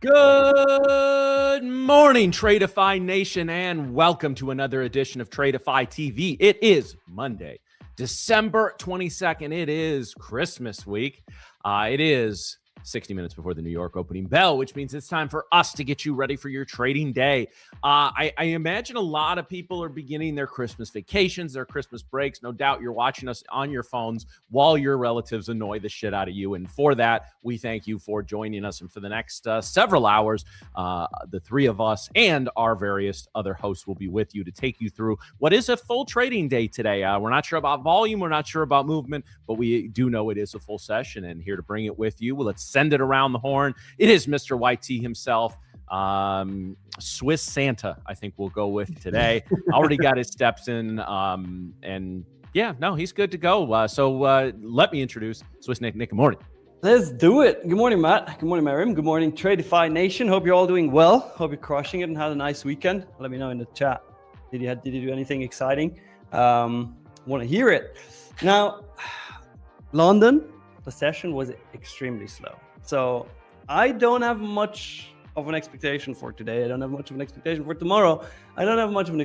Good morning, Tradeify Nation, and welcome to another edition of Tradeify TV. It is Monday, December 22nd. It is Christmas week. It is 60 minutes before the New York opening bell, which means it's time for us to get you ready for your trading day. I imagine a lot of people are beginning their Christmas vacations, their Christmas breaks. No doubt you're watching us on your phones while your relatives annoy the shit out of you. And for that, we thank you for joining us. And for the next several hours, the three of us and our various other hosts will be with you to take you through what is a full trading day today. We're not sure about volume. We're not sure about movement, but we do know it is a full session. And here to bring it with you, well, let's send it around the horn. It is Mr. YT himself. Swiss Santa, I think we'll go with today. Already got his steps in. And yeah, no, he's good to go. So let me introduce Swiss Nick. Nick, good morning. Let's do it. Good morning, Matt. Good morning, Mariam. Good morning, Tradeify Nation. Hope you're all doing well. Hope you're crushing it and had a nice weekend. Let me know in the chat. Did you do anything exciting? Want to hear it. Now, London, the session was extremely slow. So I don't have much of an expectation for today. I don't have much of an expectation for tomorrow. I don't have much of an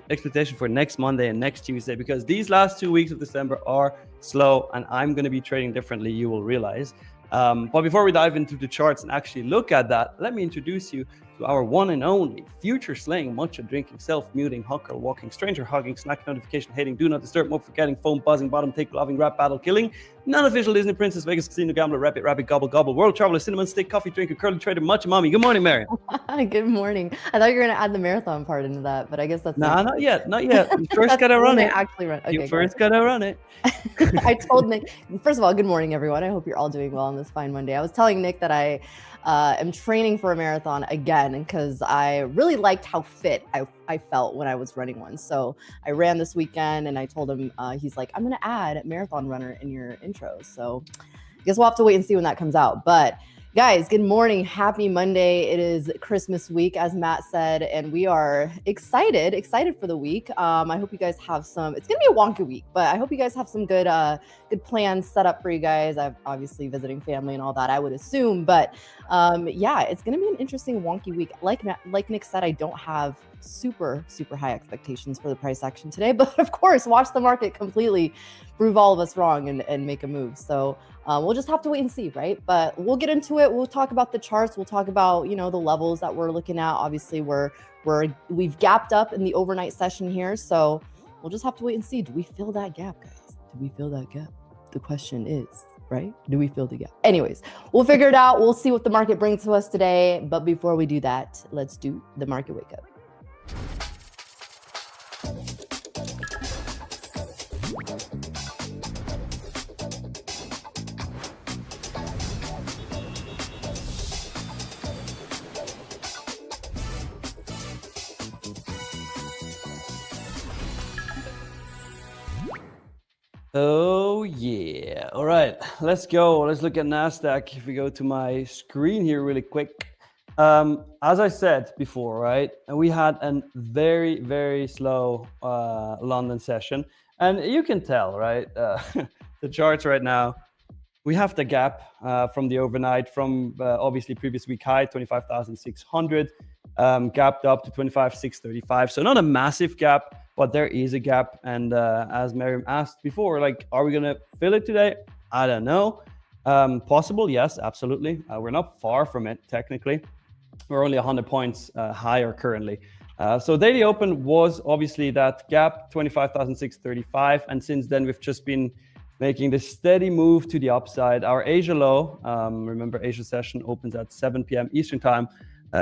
expectation for next Monday and next Tuesday, because these last 2 weeks of December are slow and I'm going to be trading differently, you will realize. But before we dive into the charts and actually look at that, let me introduce you to our one and only future slaying, matcha drinking, self-muting, hawker walking, stranger hugging, snack notification hating, do not disturb, mob forgetting, phone buzzing, bottom take loving, rap battle killing, non-official Disney princess, Vegas casino gambler, rabbit gobble gobble, world traveler, cinnamon stick, coffee drinker, curly trader, matcha mommy. Good morning, Mary. Good morning. I thought you were going to add the marathon part into that, but I guess that's not yet. You first gotta run it. Actually run. Okay, you first gotta run it. I told Nick. First of all, good morning, everyone. I hope you're all doing well on this fine Monday. I was telling Nick that I am training for a marathon again because I really liked how fit I felt when I was running one. So I ran this weekend, and I told him, he's like, I'm going to add marathon runner in your intro. So I guess we'll have to wait and see when that comes out. But guys, good morning. Happy Monday. It is Christmas week, as Matt said, and we are excited for the week. I hope you guys have some, it's going to be a wonky week, but I hope you guys have some good plans set up for you guys. I'm obviously visiting family and all that, I would assume, but yeah, it's going to be an interesting wonky week. Like Nick said, I don't have super high expectations for the price action today, but of course, watch the market completely prove all of us wrong and make a move. So we'll just have to wait and see, right? But we'll get into it. We'll talk about the charts. We'll talk about, the levels that we're looking at. Obviously, we've gapped up in the overnight session here, so we'll just have to wait and see. Do we fill that gap, guys? Do we fill that gap? The question is, right? Do we fill the gap? Anyways, we'll figure it out. We'll see what the market brings to us today. But before we do that, let's do the market wake up. Oh yeah. All right, let's go. Let's look at NASDAQ. If we go to my screen here really quick. As I said before, right, we had a very slow London session, and you can tell, right, the charts right now, we have the gap from the overnight, from obviously previous week high 25,600, gapped up to 25,635. So not a massive gap, but there is a gap. And as Miriam asked before, like, are we gonna fill it today? I don't know. Possible, yes, absolutely. We're not far from it technically. We're only 100 points higher currently. So daily open was obviously that gap, 25,635. And since then, we've just been making this steady move to the upside. Our Asia low, remember Asia session opens at 7 p.m. Eastern time,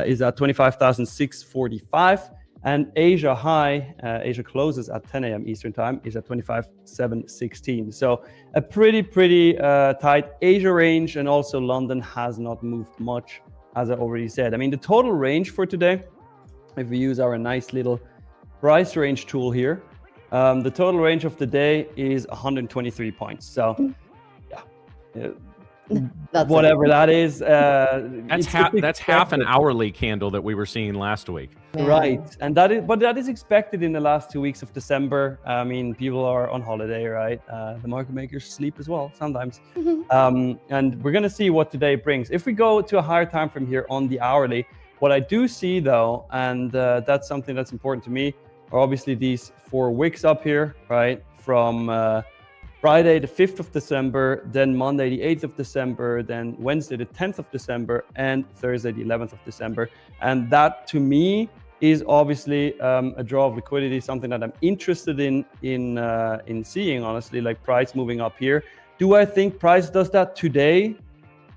is at 25,645. And Asia high, Asia closes at 10 a.m. Eastern time, is at 25,716. So a pretty tight Asia range, and also London has not moved much, as I already said. I mean, the total range for today, if we use our nice little price range tool here, the total range of the day is 123 points. So yeah, That's whatever that is. That's half an expected. hourly candle that we were seeing last week. Man. Right, and that is expected in the last 2 weeks of December. I mean, people are on holiday, right? The market makers sleep as well sometimes, and we're gonna see what today brings. If we go to a higher time from here on the hourly, what I do see though, and that's something that's important to me, are obviously these 4 wicks up here, right? From Friday the 5th of December, then Monday the 8th of December, then Wednesday the 10th of December, and Thursday the 11th of December. And that to me is obviously a draw of liquidity, something that I'm interested in seeing, honestly, like price moving up here. Do I think price does that today?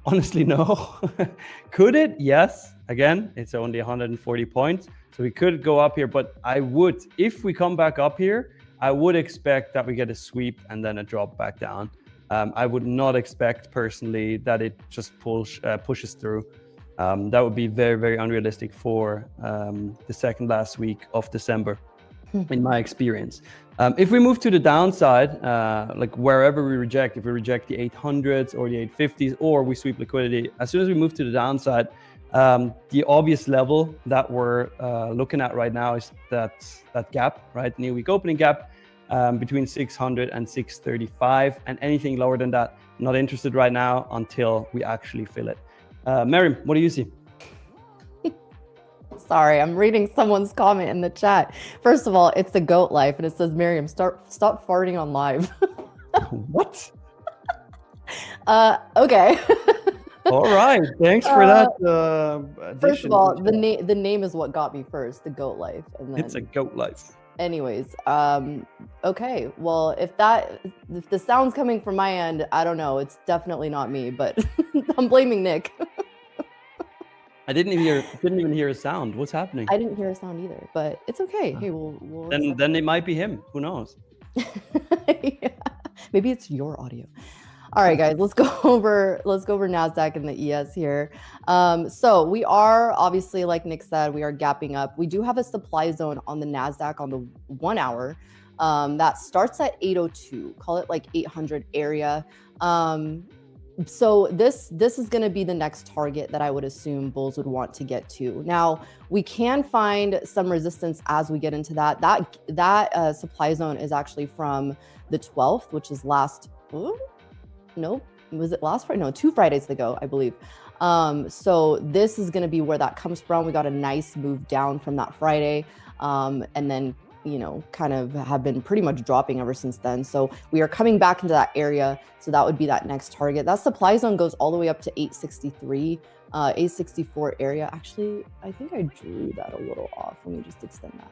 Honestly, no. Could it? Yes. Again, it's only 140 points. So we could go up here, but I would, if we come back up here, I would expect that we get a sweep and then a drop back down. I would not expect personally that it just pushes through. That would be very, very unrealistic for the second last week of December, in my experience. If we move to the downside, like wherever we reject, if we reject the 800s or the 850s, or we sweep liquidity, as soon as we move to the downside, the obvious level that we're looking at right now is that gap, right? New week opening gap between 600 and 635, and anything lower than that, not interested right now until we actually fill it. Miriam, what do you see? Sorry, I'm reading someone's comment in the chat. First of all, it's the goat life, and it says, Miriam, stop farting on live. What? Okay. All right, thanks for that. First of all, the name is what got me first, the goat life, and then it's a goat life. anyways, okay. Well, if the sound's coming from my end, I don't know. It's definitely not me, but I'm blaming Nick. I didn't even hear a sound. What's happening? I didn't hear a sound either, but it's okay. Hey, we'll then it might be him. Who knows? Yeah. Maybe it's your audio. All right, guys, let's go over NASDAQ and the ES here. So we are obviously, like Nick said, we are gapping up. We do have a supply zone on the NASDAQ on the 1 hour that starts at 802, call it like 800 area. So this is going to be the next target that I would assume bulls would want to get to. Now, we can find some resistance as we get into that. That supply zone is actually from the 12th, which is last... Nope. Was it last Friday? No, 2 Fridays ago, I believe. So this is going to be where that comes from. We got a nice move down from that Friday. And then, kind of have been pretty much dropping ever since then. So we are coming back into that area. So that would be that next target. That supply zone goes all the way up to 863, 864 area. Actually, I think I drew that a little off. Let me just extend that.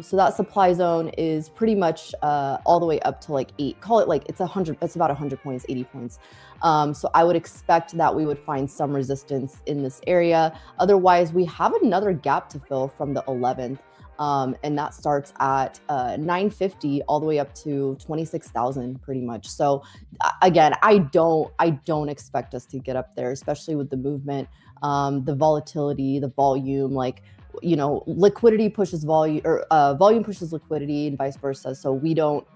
So that supply zone is pretty much all the way up to like 8, call it like it's about 100 points, 80 points. So I would expect that we would find some resistance in this area. Otherwise, we have another gap to fill from the 11th. And that starts at 950 all the way up to 26,000 pretty much. So again, I don't expect us to get up there, especially with the movement, the volatility, the volume, liquidity pushes volume, or volume pushes liquidity, and vice versa. So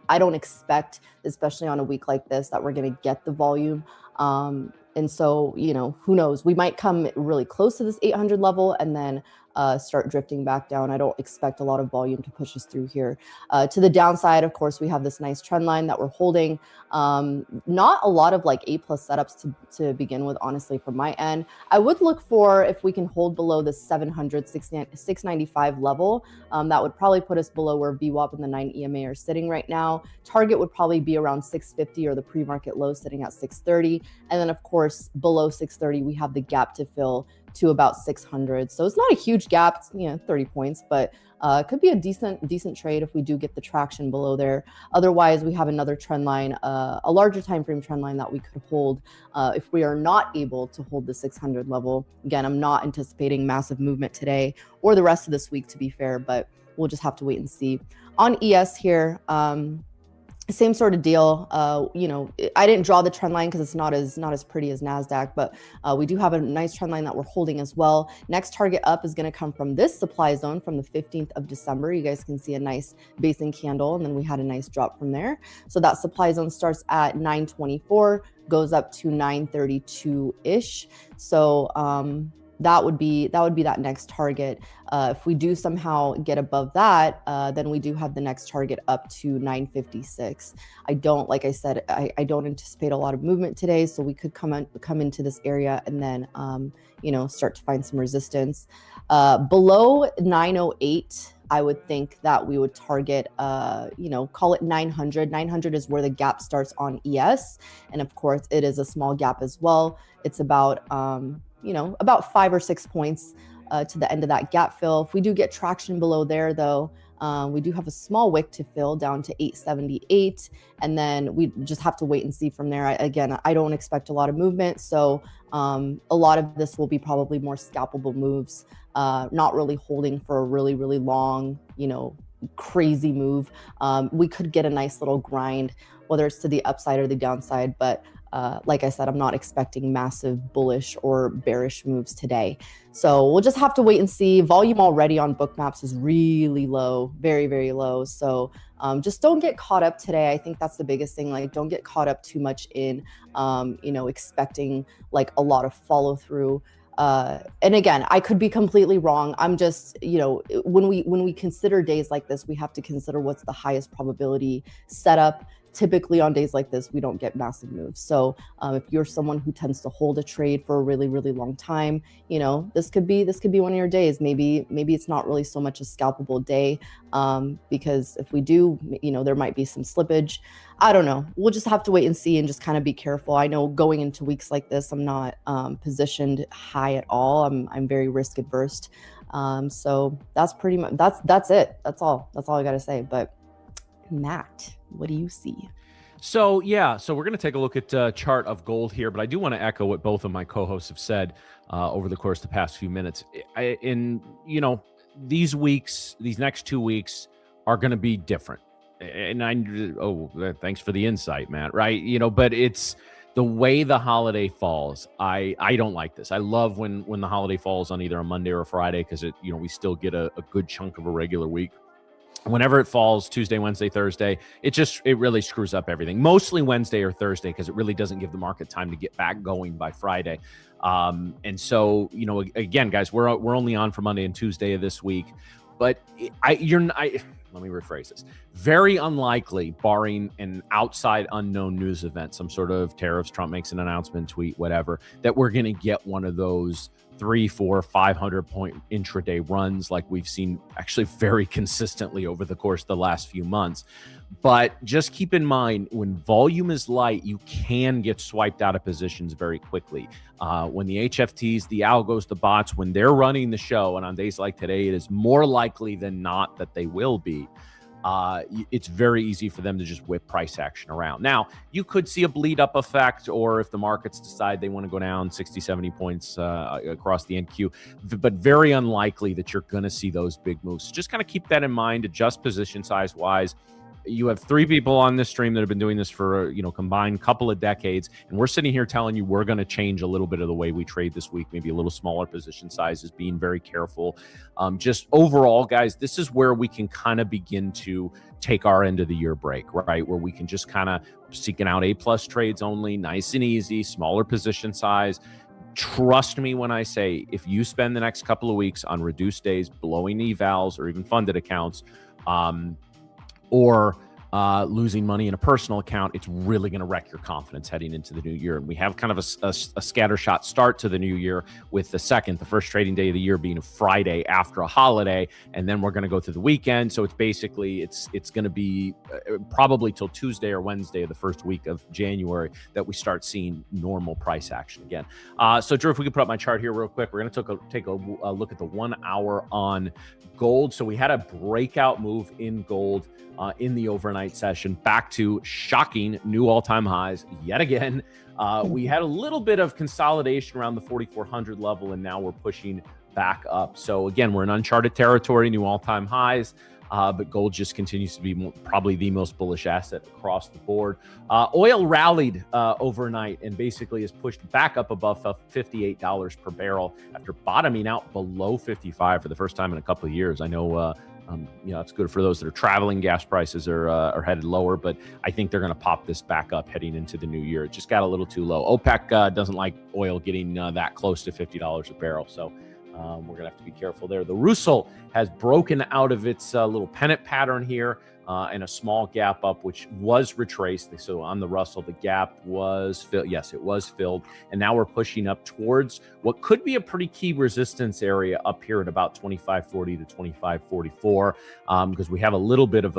I don't expect, especially on a week like this, that we're going to get the volume. And so, who knows? We might come really close to this 800 level and then start drifting back down. I don't expect a lot of volume to push us through here. To the downside, of course, we have this nice trend line that we're holding. Not a lot of like A+ setups to begin with, honestly, from my end. I would look for if we can hold below the 700, 695 level. That would probably put us below where VWAP and the 9 EMA are sitting right now. Target would probably be around 650 or the pre-market low sitting at 630. And then, of course, below 630, we have the gap to fill to about 600. So it's not a huge gap, it's 30 points, but it could be a decent trade if we do get the traction below there. Otherwise, we have another trend line, a larger time frame trend line that we could hold if we are not able to hold the 600 level. Again, I'm not anticipating massive movement today or the rest of this week, to be fair, but we'll just have to wait and see. On ES here, Same sort of deal. I didn't draw the trend line because it's not as pretty as NASDAQ, but we do have a nice trend line that we're holding as well. Next target up is going to come from this supply zone from the 15th of December. You guys can see a nice basing candle, and then we had a nice drop from there. So that supply zone starts at 924, goes up to 932-ish. So that would be that next target. If we do somehow get above that, then we do have the next target up to 956. Like I said, I don't anticipate a lot of movement today, so we could come into this area and then start to find some resistance. Below 908, I would think that we would target, call it 900. 900 is where the gap starts on ES, and of course, it is a small gap as well. It's about about 5 or 6 points to the end of that gap fill. If we do get traction below there, though, we do have a small wick to fill down to 878, and then we just have to wait and see from there. I don't expect a lot of movement, so a lot of this will be probably more scalpable moves, not really holding for a really, really long, crazy move. We could get a nice little grind, whether it's to the upside or the downside, but like I said, I'm not expecting massive bullish or bearish moves today. So we'll just have to wait and see. Volume already on Bookmaps is really low, very, very low. So just don't get caught up today. I think that's the biggest thing. Like, don't get caught up too much in, expecting like a lot of follow through. And again, I could be completely wrong. I'm just, when we consider days like this, we have to consider what's the highest probability setup. Typically on days like this, we don't get massive moves. So if you're someone who tends to hold a trade for a really, really long time, this could be one of your days. Maybe it's not really so much a scalpable day, because if we do, there might be some slippage. I don't know. We'll just have to wait and see and just kind of be careful. I know going into weeks like this, I'm not positioned high at all. I'm very risk adverse. So that's pretty much that's it. That's all I got to say. But Matt, what do you see? So we're going to take a look at a chart of gold here, but I do want to echo what both of my co-hosts have said over the course of the past few minutes. These next 2 weeks are going to be different. And thanks for the insight, Matt, right? But it's the way the holiday falls. I don't like this. I love when the holiday falls on either a Monday or a Friday, because we still get a good chunk of a regular week. Whenever it falls Tuesday, Wednesday, Thursday, it really screws up everything. Mostly Wednesday or Thursday, because it really doesn't give the market time to get back going by Friday. And so, again, guys, we're only on for Monday and Tuesday of this week, but let me rephrase this. Very unlikely, barring an outside unknown news event, some sort of tariffs, Trump makes an announcement, tweet, whatever, that we're going to get one of those 300, 400, 500 point intraday runs like we've seen actually very consistently over the course of the last few months. But just keep in mind, when volume is light, you can get swiped out of positions very quickly. When the HFTs, the algos, the bots, when they're running the show, and on days like today, it is more likely than not that they will be. It's very easy for them to just whip price action around. Now, you could see a bleed up effect, or if the markets decide they want to go down 60, 70 points across the NQ, but very unlikely that you're going to see those big moves. Just kind of keep that in mind, adjust position size wise. You have 3 people on this stream that have been doing this for, combined couple of decades. And we're sitting here telling you we're going to change a little bit of the way we trade this week, maybe a little smaller position sizes, being very careful. Just overall, guys, this is where we can kind of begin to take our end of the year break, right? Where we can just kind of seeking out A+ trades only, nice and easy, smaller position size. Trust me when I say, if you spend the next couple of weeks on reduced days, blowing evals or even funded accounts, or losing money in a personal account, it's really going to wreck your confidence heading into the new year. And we have kind of a scattershot start to the new year with the first trading day of the year being a Friday after a holiday. And then we're going to go through the weekend. So it's basically, it's going to be probably till Tuesday or Wednesday of the first week of January that we start seeing normal price action again. So Drew, if we could put up my chart here real quick, we're going to take a look at the 1 hour on gold. So we had a breakout move in gold in the overnight session, back to shocking new all-time highs yet again. We had a little bit of consolidation around the 4,400 level, and now we're pushing back up. So again, we're in uncharted territory, new all-time highs. but gold just continues to be probably the most bullish asset across the board. Oil rallied overnight and basically is pushed back up above $58 per barrel after bottoming out below 55 for the first time in a couple of years. I know it's good for those that are traveling. Gas prices are headed lower, but I think they're going to pop this back up heading into the new year. It just got a little too low. OPEC doesn't like oil getting that close to $50 a barrel, so we're going to have to be careful there. The Russell has broken out of its little pennant pattern here and a small gap up, which was retraced. So on the Russell, the gap was filled. Yes, it was filled. And now we're pushing up towards what could be a pretty key resistance area up here at about 25.40 to 25.44, because we have a little bit of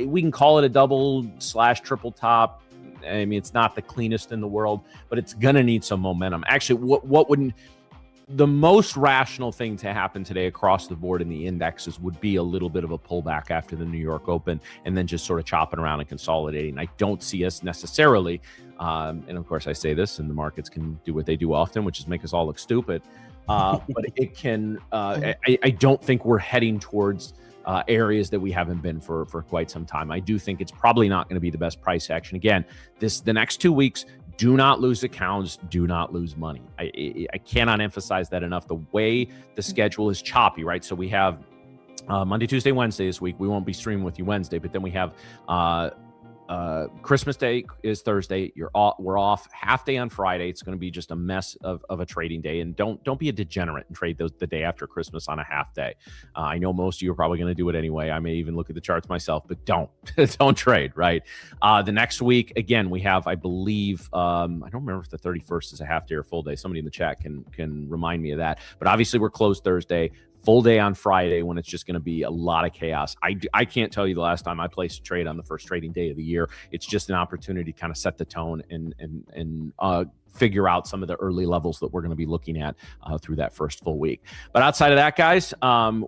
we can call it a double/triple top. I mean, it's not the cleanest in the world, but it's going to need some momentum. Actually, what wouldn't the most rational thing to happen today across the board in the indexes would be a little bit of a pullback after the New York Open and then just sort of chopping around and consolidating. I don't see us necessarily, and of course I say this, and the markets can do what they do often, which is make us all look stupid, but it can, I don't think we're heading towards areas that we haven't been for quite some time. I do think it's probably not going to be the best price action. Again, the next 2 weeks, do not lose accounts, do not lose money. I cannot emphasize that enough. The way the schedule is choppy, right? So we have Monday, Tuesday, Wednesday this week. We won't be streaming with you Wednesday, but then we have Christmas Day is Thursday. We're off half day on Friday. It's going to be just a mess of a trading day. And don't be a degenerate and trade the day after Christmas on a half day. I know most of you are probably going to do it anyway. I may even look at the charts myself, but don't trade, right? The next week, again, we have, I believe, I don't remember if the 31st is a half day or full day. Somebody in the chat can remind me of that. But obviously we're closed Thursday. Full day on Friday when it's just going to be a lot of chaos. I can't tell you the last time I placed a trade on the first trading day of the year. It's just an opportunity to kind of set the tone and figure out some of the early levels that we're going to be looking at through that first full week. But outside of that, guys,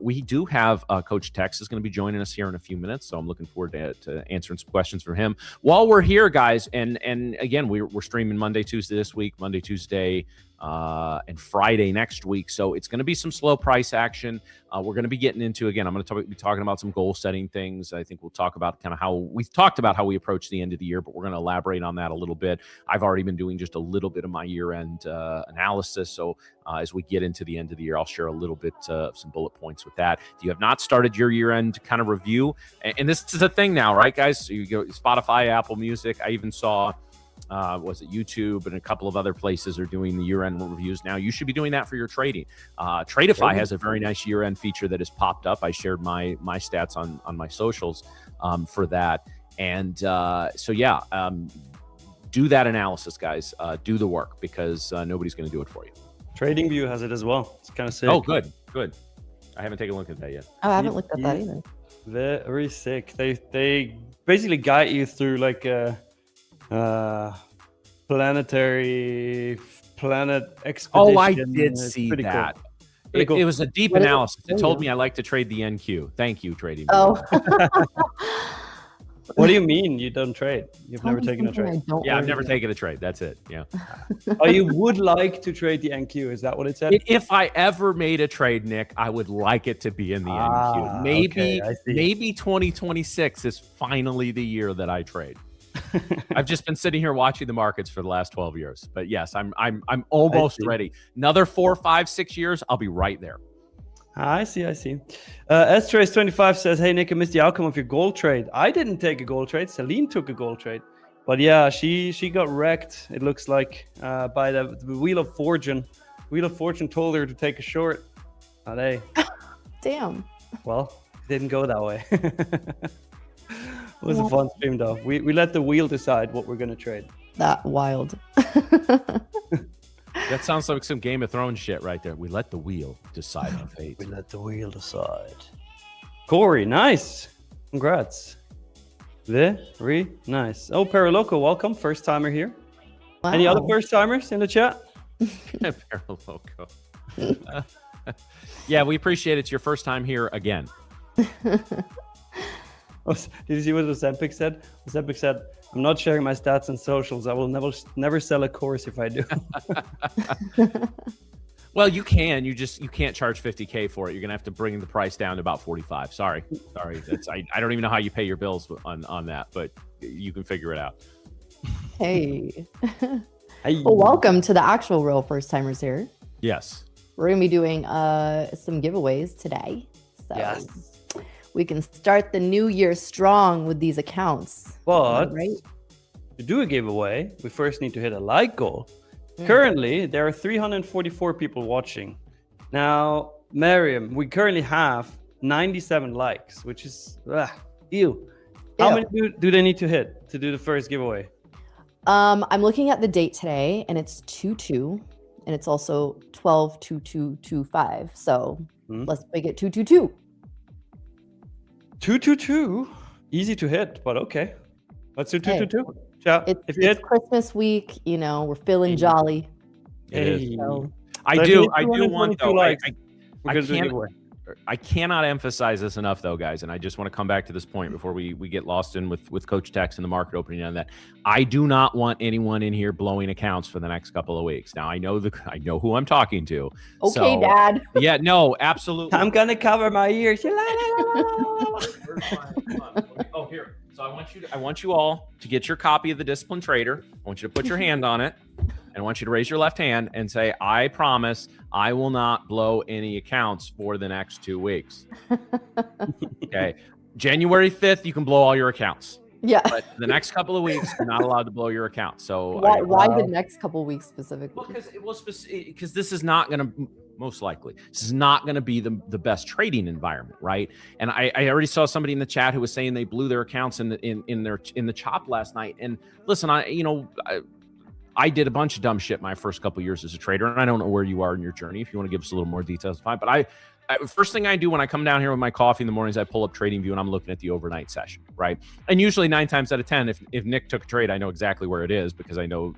we do have Coach Tex is going to be joining us here in a few minutes. So I'm looking forward to answering some questions from him while we're here, guys. And again, we're streaming Monday, Tuesday this week, Monday, Tuesday, and Friday next week. So it's going to be some slow price action. We're going to be getting into, again, I'm going to be talking about some goal setting things. I think we'll talk about kind of how we've talked about how we approach the end of the year, but we're going to elaborate on that a little bit. I've already been doing just a little bit of my year-end analysis. So as we get into the end of the year, I'll share a little bit of some bullet points with that. If you have not started your year-end kind of review, and this is a thing now, right, guys? So you go Spotify, Apple Music. I even saw was it YouTube and a couple of other places are doing the year-end reviews now. You should be doing that for your trading. Tradeify has a very nice year-end feature that has popped up. I shared my stats on my socials for that. And so, yeah, do that analysis, guys. Do the work because nobody's going to do it for you. TradingView has it as well. It's kind of sick. Oh, good. I haven't taken a look at that yet. Oh, I haven't looked at that either. Very sick. They basically guide you through like a planet expedition. Oh, I did see that. Cool. It was a deep analysis. It told me I like to trade the NQ. Thank you, trading. Oh. What do you mean you don't trade? You've never taken a trade? Yeah, I've never taken a trade. That's it. Yeah. Oh, you would like to trade the NQ? Is that what it said? If I ever made a trade, Nick, I would like it to be in the NQ. Maybe 2026 is finally the year that I trade. I've just been sitting here watching the markets for the last 12 years. But yes, I'm almost ready. Another 4, 5, 6 years, I'll be right there. I see. S-Trace25 says, hey, Nick, I missed the outcome of your gold trade. I didn't take a gold trade. Celine took a gold trade. But yeah, she got wrecked, it looks like, by the Wheel of Fortune. Wheel of Fortune told her to take a short. Not hey. Damn. Well, it didn't go that way. It was a fun stream, though. We let the wheel decide what we're going to trade. That wild. That sounds like some Game of Thrones shit right there. We let the wheel decide on fate. We let the wheel decide. Corey, nice. Congrats. Very nice. Oh, Paraloco, welcome. First timer here. Wow. Any other first timers in the chat? Paraloco. Yeah, we appreciate it. It's your first time here again. Did you see what Ozempic said? Ozempic said, I'm not sharing my stats on socials. I will never sell a course if I do. Well, you can. You can't charge $50K for it. You're gonna have to bring the price down to about 45. Sorry. That's I don't even know how you pay your bills on that, but you can figure it out. Hey. Hey. Well, welcome to the actual real first timers here. Yes. We're gonna be doing some giveaways today. So Yes. we can start the new year strong with these accounts. But Right? to do a giveaway, we first need to hit a like goal. Currently, there are 344 people watching. Now, Miriam, we currently have 97 likes, which is ew. How many do they need to hit to do the first giveaway? I'm looking at the date today, and it's 2/2, and it's also 12/22/25. So let's make it 2/22. 222, easy to hit, but okay. Let's do 222. Yeah, It's Christmas week, you know, we're feeling jolly. It is. So, I So if do you hit want 222 though. likes, I we're gonna do a can't- giveaway. I cannot emphasize this enough, though, guys, and I just want to come back to this point before we get lost in with Coach Tex and the market opening on that. I do not want anyone in here blowing accounts for the next couple of weeks. Now, I know who I'm talking to. okay, so, Dad. Yeah, no, absolutely. I'm gonna cover my ears. Oh, here. So I want you all to get your copy of the Disciplined Trader. I want you to put your hand on it, and I want you to raise your left hand and say, "I promise I will not blow any accounts for the next 2 weeks." Okay. January 5th, you can blow all your accounts. Yeah. But the next couple of weeks, you're not allowed to blow your account. So Why the next couple weeks specifically? because this is not going to most likely this is not going to be the best trading environment, right? And I already saw somebody in the chat who was saying they blew their accounts in the chop last night. And listen, I did a bunch of dumb shit my first couple of years as a trader, and I don't know where you are in your journey. If you want to give us a little more details, fine. But I first thing I do when I come down here with my coffee in the mornings, I pull up TradingView and I'm looking at the overnight session, right? And usually 9 times out of 10, if Nick took a trade, I know exactly where it is because I know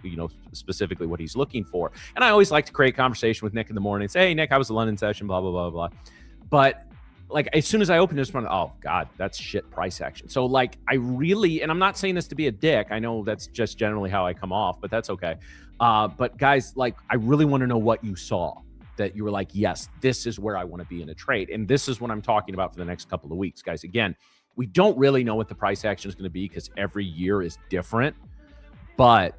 specifically what he's looking for. And I always like to create conversation with Nick in the morning. Say, hey, Nick, how was the London session? Blah blah blah blah. But like as soon as I open this one, oh God, that's shit price action. So like I really, and I'm not saying this to be a dick. I know that's just generally how I come off, but that's okay. But guys, like I really want to know what you saw that you were like, yes, this is where I want to be in a trade. And this is what I'm talking about for the next couple of weeks, guys. Again, we don't really know what the price action is going to be because every year is different, but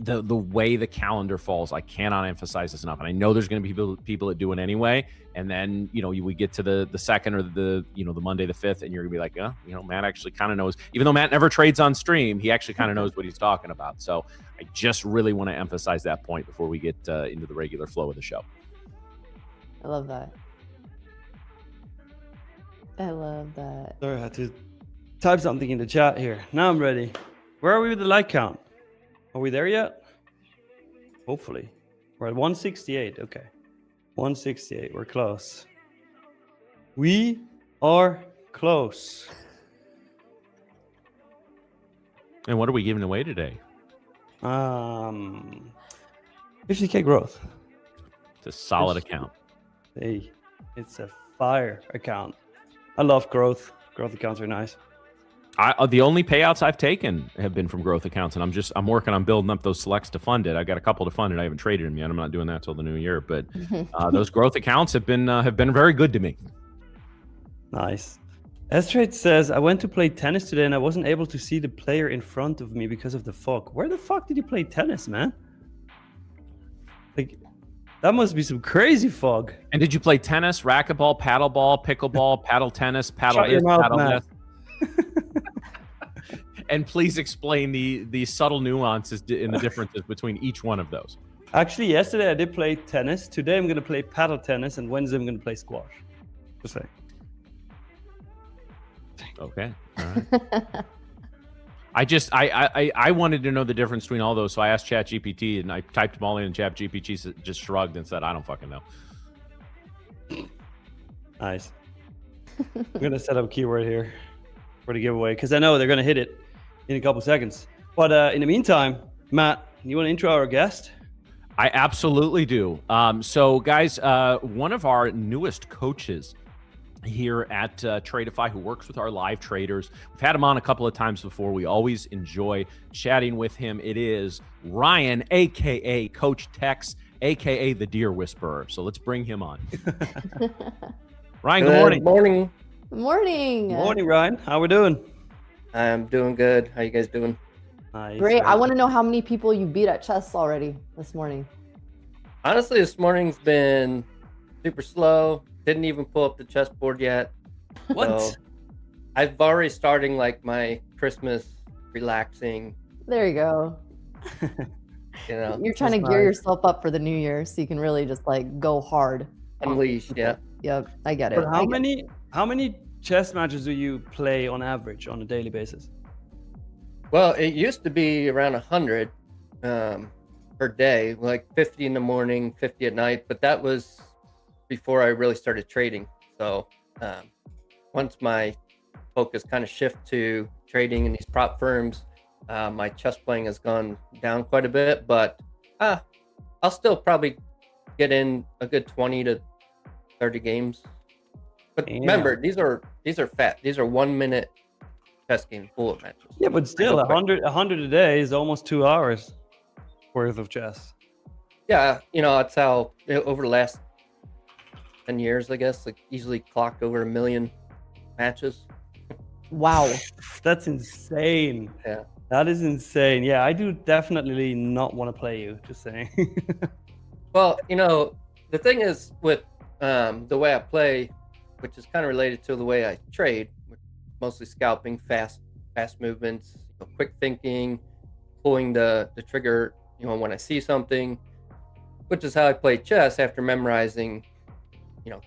the way the calendar falls, I cannot emphasize this enough. And I know there's going to be people that do it anyway. And then, we get to the second or the Monday, the 5th, and you're gonna be like, Matt actually kind of knows, even though Matt never trades on stream, he actually kind of knows what he's talking about. So I just really want to emphasize that point before we get into the regular flow of the show. I love that. I love that. Sorry, I had to type something in the chat here. Now I'm ready. Where are we with the like count? Are we there yet? Hopefully. We're at 168. Okay. 168. We're close. We are close. And what are we giving away today? 50K growth. It's a solid account. Hey, it's a fire account. I love growth. Growth accounts are nice. The only payouts I've taken have been from growth accounts, and I'm working on building up those selects to fund it. I got a couple to fund it. I haven't traded them yet. I'm not doing that till the new year, but those growth accounts have been very good to me. Nice. S-Trade says, I went to play tennis today and I wasn't able to see the player in front of me because of the fog. Where the fuck did you play tennis, man? Like, that must be some crazy fog. And did you play tennis, racquetball, paddleball, pickleball, paddle tennis, paddle Shut your this, mouth, paddle Matt. this? And please explain the subtle nuances in the differences between each one of those. Actually, yesterday I did play tennis. Today I'm going to play paddle tennis, and Wednesday I'm going to play squash. Just saying. Okay. All right. I wanted to know the difference between all those, so I asked ChatGPT and I typed them all in, and ChatGPT just shrugged and said, "I don't fucking know." Nice. I'm going to set up a keyword here for the giveaway because I know they're going to hit it in a couple seconds. But in the meantime, Matt, you want to intro our guest? I absolutely do. So, guys, one of our newest coaches here at Tradeify, who works with our live traders. We've had him on a couple of times before. We always enjoy chatting with him. It is Ryan, aka Coach Tex, aka the Deer Whisperer. So let's bring him on. Ryan, good morning. Morning. Morning. Morning, Ryan. How we doing? I'm doing good. How you guys doing? Nice. Great. I want to know how many people you beat at chess already this morning. Honestly, this morning's been super slow. Didn't even pull up the chessboard yet. What? So I've already starting like my Christmas relaxing. There you go. You know, You're trying to That's gear nice. yourself up for the new year so you can really just like go hard. unleash. Yeah. Yep, I get it. But I get it. how many chess matches do you play on average on a daily basis? Well, it used to be around 100 per day, like 50 in the morning, 50 at night. But that was before I really started trading. So once my focus kind of shift to trading in these prop firms, my chess playing has gone down quite a bit. But I'll still probably get in a good 20 to 30 games. But remember, these are fat. These are 1 minute chess game bullet matches. Yeah, but still, 100 a day is almost 2 hours worth of chess. Yeah, it's how over the last 10 years, I guess, like easily clocked over 1 million matches. Wow. That's insane. Yeah. That is insane. Yeah, I do definitely not want to play you, just saying. Well, the thing is with the way I play, which is kind of related to the way I trade, mostly scalping, fast movements, quick thinking, pulling the trigger, when I see something, which is how I play chess after memorizing,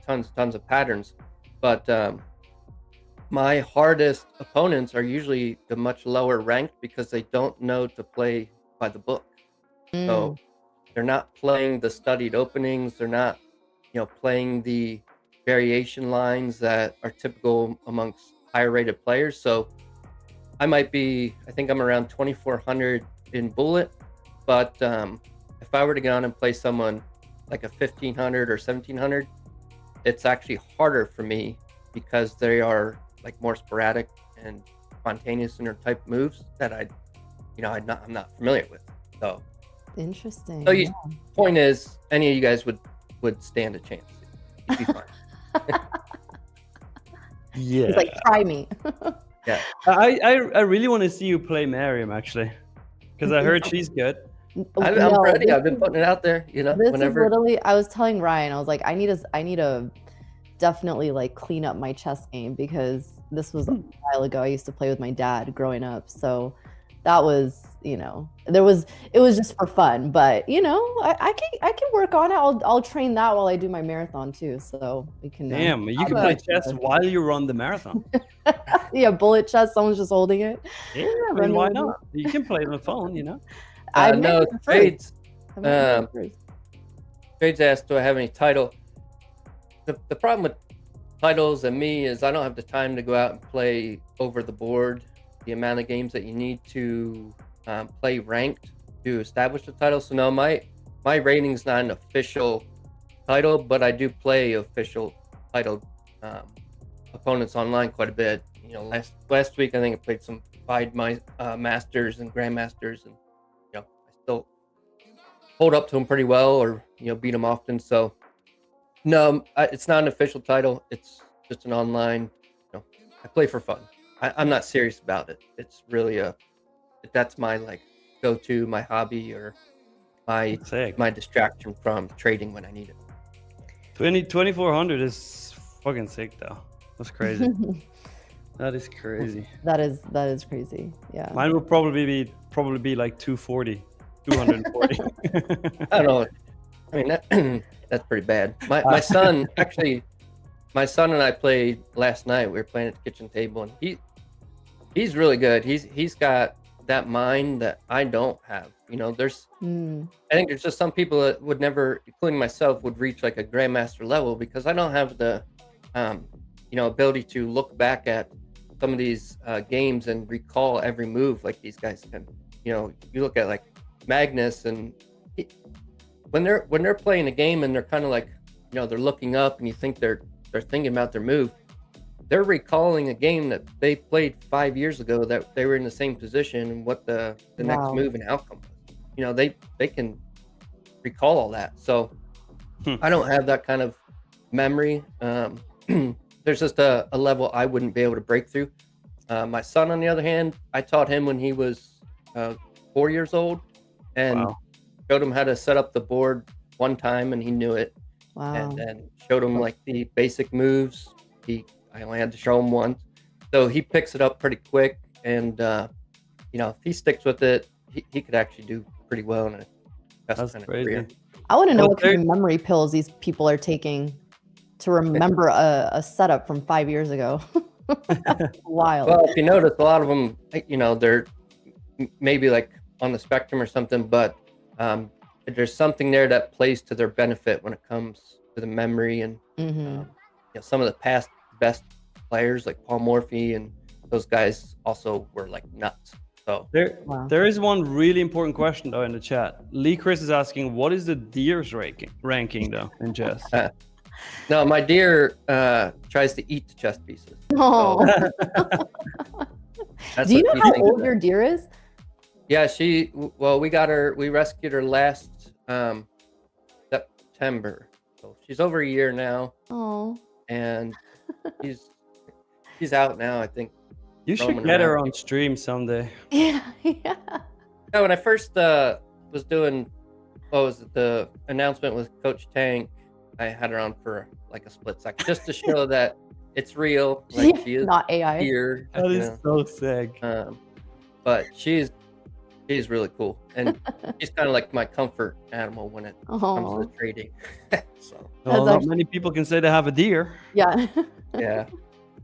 tons of patterns. But my hardest opponents are usually the much lower ranked because they don't know to play by the book. So they're not playing the studied openings. They're not, playing the variation lines that are typical amongst higher rated players. So I think I'm around 2,400 in bullet, but if I were to get on and play someone like a 1,500 or 1,700, it's actually harder for me because they are like more sporadic and spontaneous in their type moves that I'm not familiar with. So Interesting. So point is, any of you guys would stand a chance. You'd be fine. Yeah. It's like, try me. Yeah. I really want to see you play Miriam, actually, because I heard she's good. I'm No, ready. this I've been is- putting it out there. This Whenever. is literally, I was telling Ryan, I was like, I need to definitely like clean up my chess game because this was a while ago. I used to play with my dad growing up. So that was, it was just for fun, but I can work on it. I'll train that while I do my marathon too. So we can. Damn, you can play chess while you run the marathon. Yeah, bullet chess. Someone's just holding it. Yeah, I mean, why not? You can play on the phone, I No, meant it first. Trades. I meant it first. Trades asked, do I have any title? The problem with titles and me is I don't have the time to go out and play over the board the amount of games that you need to play ranked to establish a title. So no, my rating's not an official title, but I do play official title opponents online quite a bit. Last week I think I played some my masters and grandmasters, and I still hold up to them pretty well, or beat them often. So no, it's not an official title. It's just an online. I play for fun. I'm not serious about it. It's really that's my like go-to, my hobby, or my distraction from trading when I need it. 2,400 is fucking sick though. That's crazy. That is crazy. That is crazy. Yeah. Mine will probably be like 240, 240. I don't know. I mean, that's pretty bad. My son actually, my son and I played last night. We were playing at the kitchen table, and he's really good. He's got that mind that I don't have. There's I think there's just some people that would never, including myself, would reach like a grandmaster level because I don't have the ability to look back at some of these games and recall every move like these guys can. You look at like Magnus, and when they're playing a game and they're kind of like they're looking up and you think they're thinking about their move, they're recalling a game that they played 5 years ago that they were in the same position and what the next Wow. move and outcome was. You know, they can recall all that. So I don't have that kind of memory. There's just a level I wouldn't be able to break through. My son, on the other hand, I taught him when he was 4 years old, and Wow. showed him how to set up the board one time, and he knew it. Wow. And then showed him like the basic moves. I only had to show him once, so he picks it up pretty quick. And you know, if he sticks with it, he could actually do pretty well in a That's kind of crazy. career. I want to know Well, what kind of memory pills these people are taking to remember a setup from 5 years ago. Wild. Well, if you notice, a lot of them, you know, they're maybe like on the spectrum or something, but there's something there that plays to their benefit when it comes to the memory. And you know, some of the past best players like Paul Morphy and those guys also were like nuts. So Wow. There is one really important question though in the chat. Lee Chris is asking, what is the deer's ranking though in chess? no, my deer tries to eat the chess pieces. Oh. That's Do you what know she how thinks old of. your deer is? Yeah, we rescued her last September. So she's over a year now, Oh. and she's out now, I think. You should roaming get her around. on stream someday. Yeah. Yeah, when I first was doing the announcement with Coach Tank, I had her on for like a split second just to show that it's real, like she is Not AI. here. That you is know. so sick. But she's really cool, and she's kind of like my comfort animal when it comes Oh. to trading. So Well, That's not many people can say they have a deer. Yeah. yeah,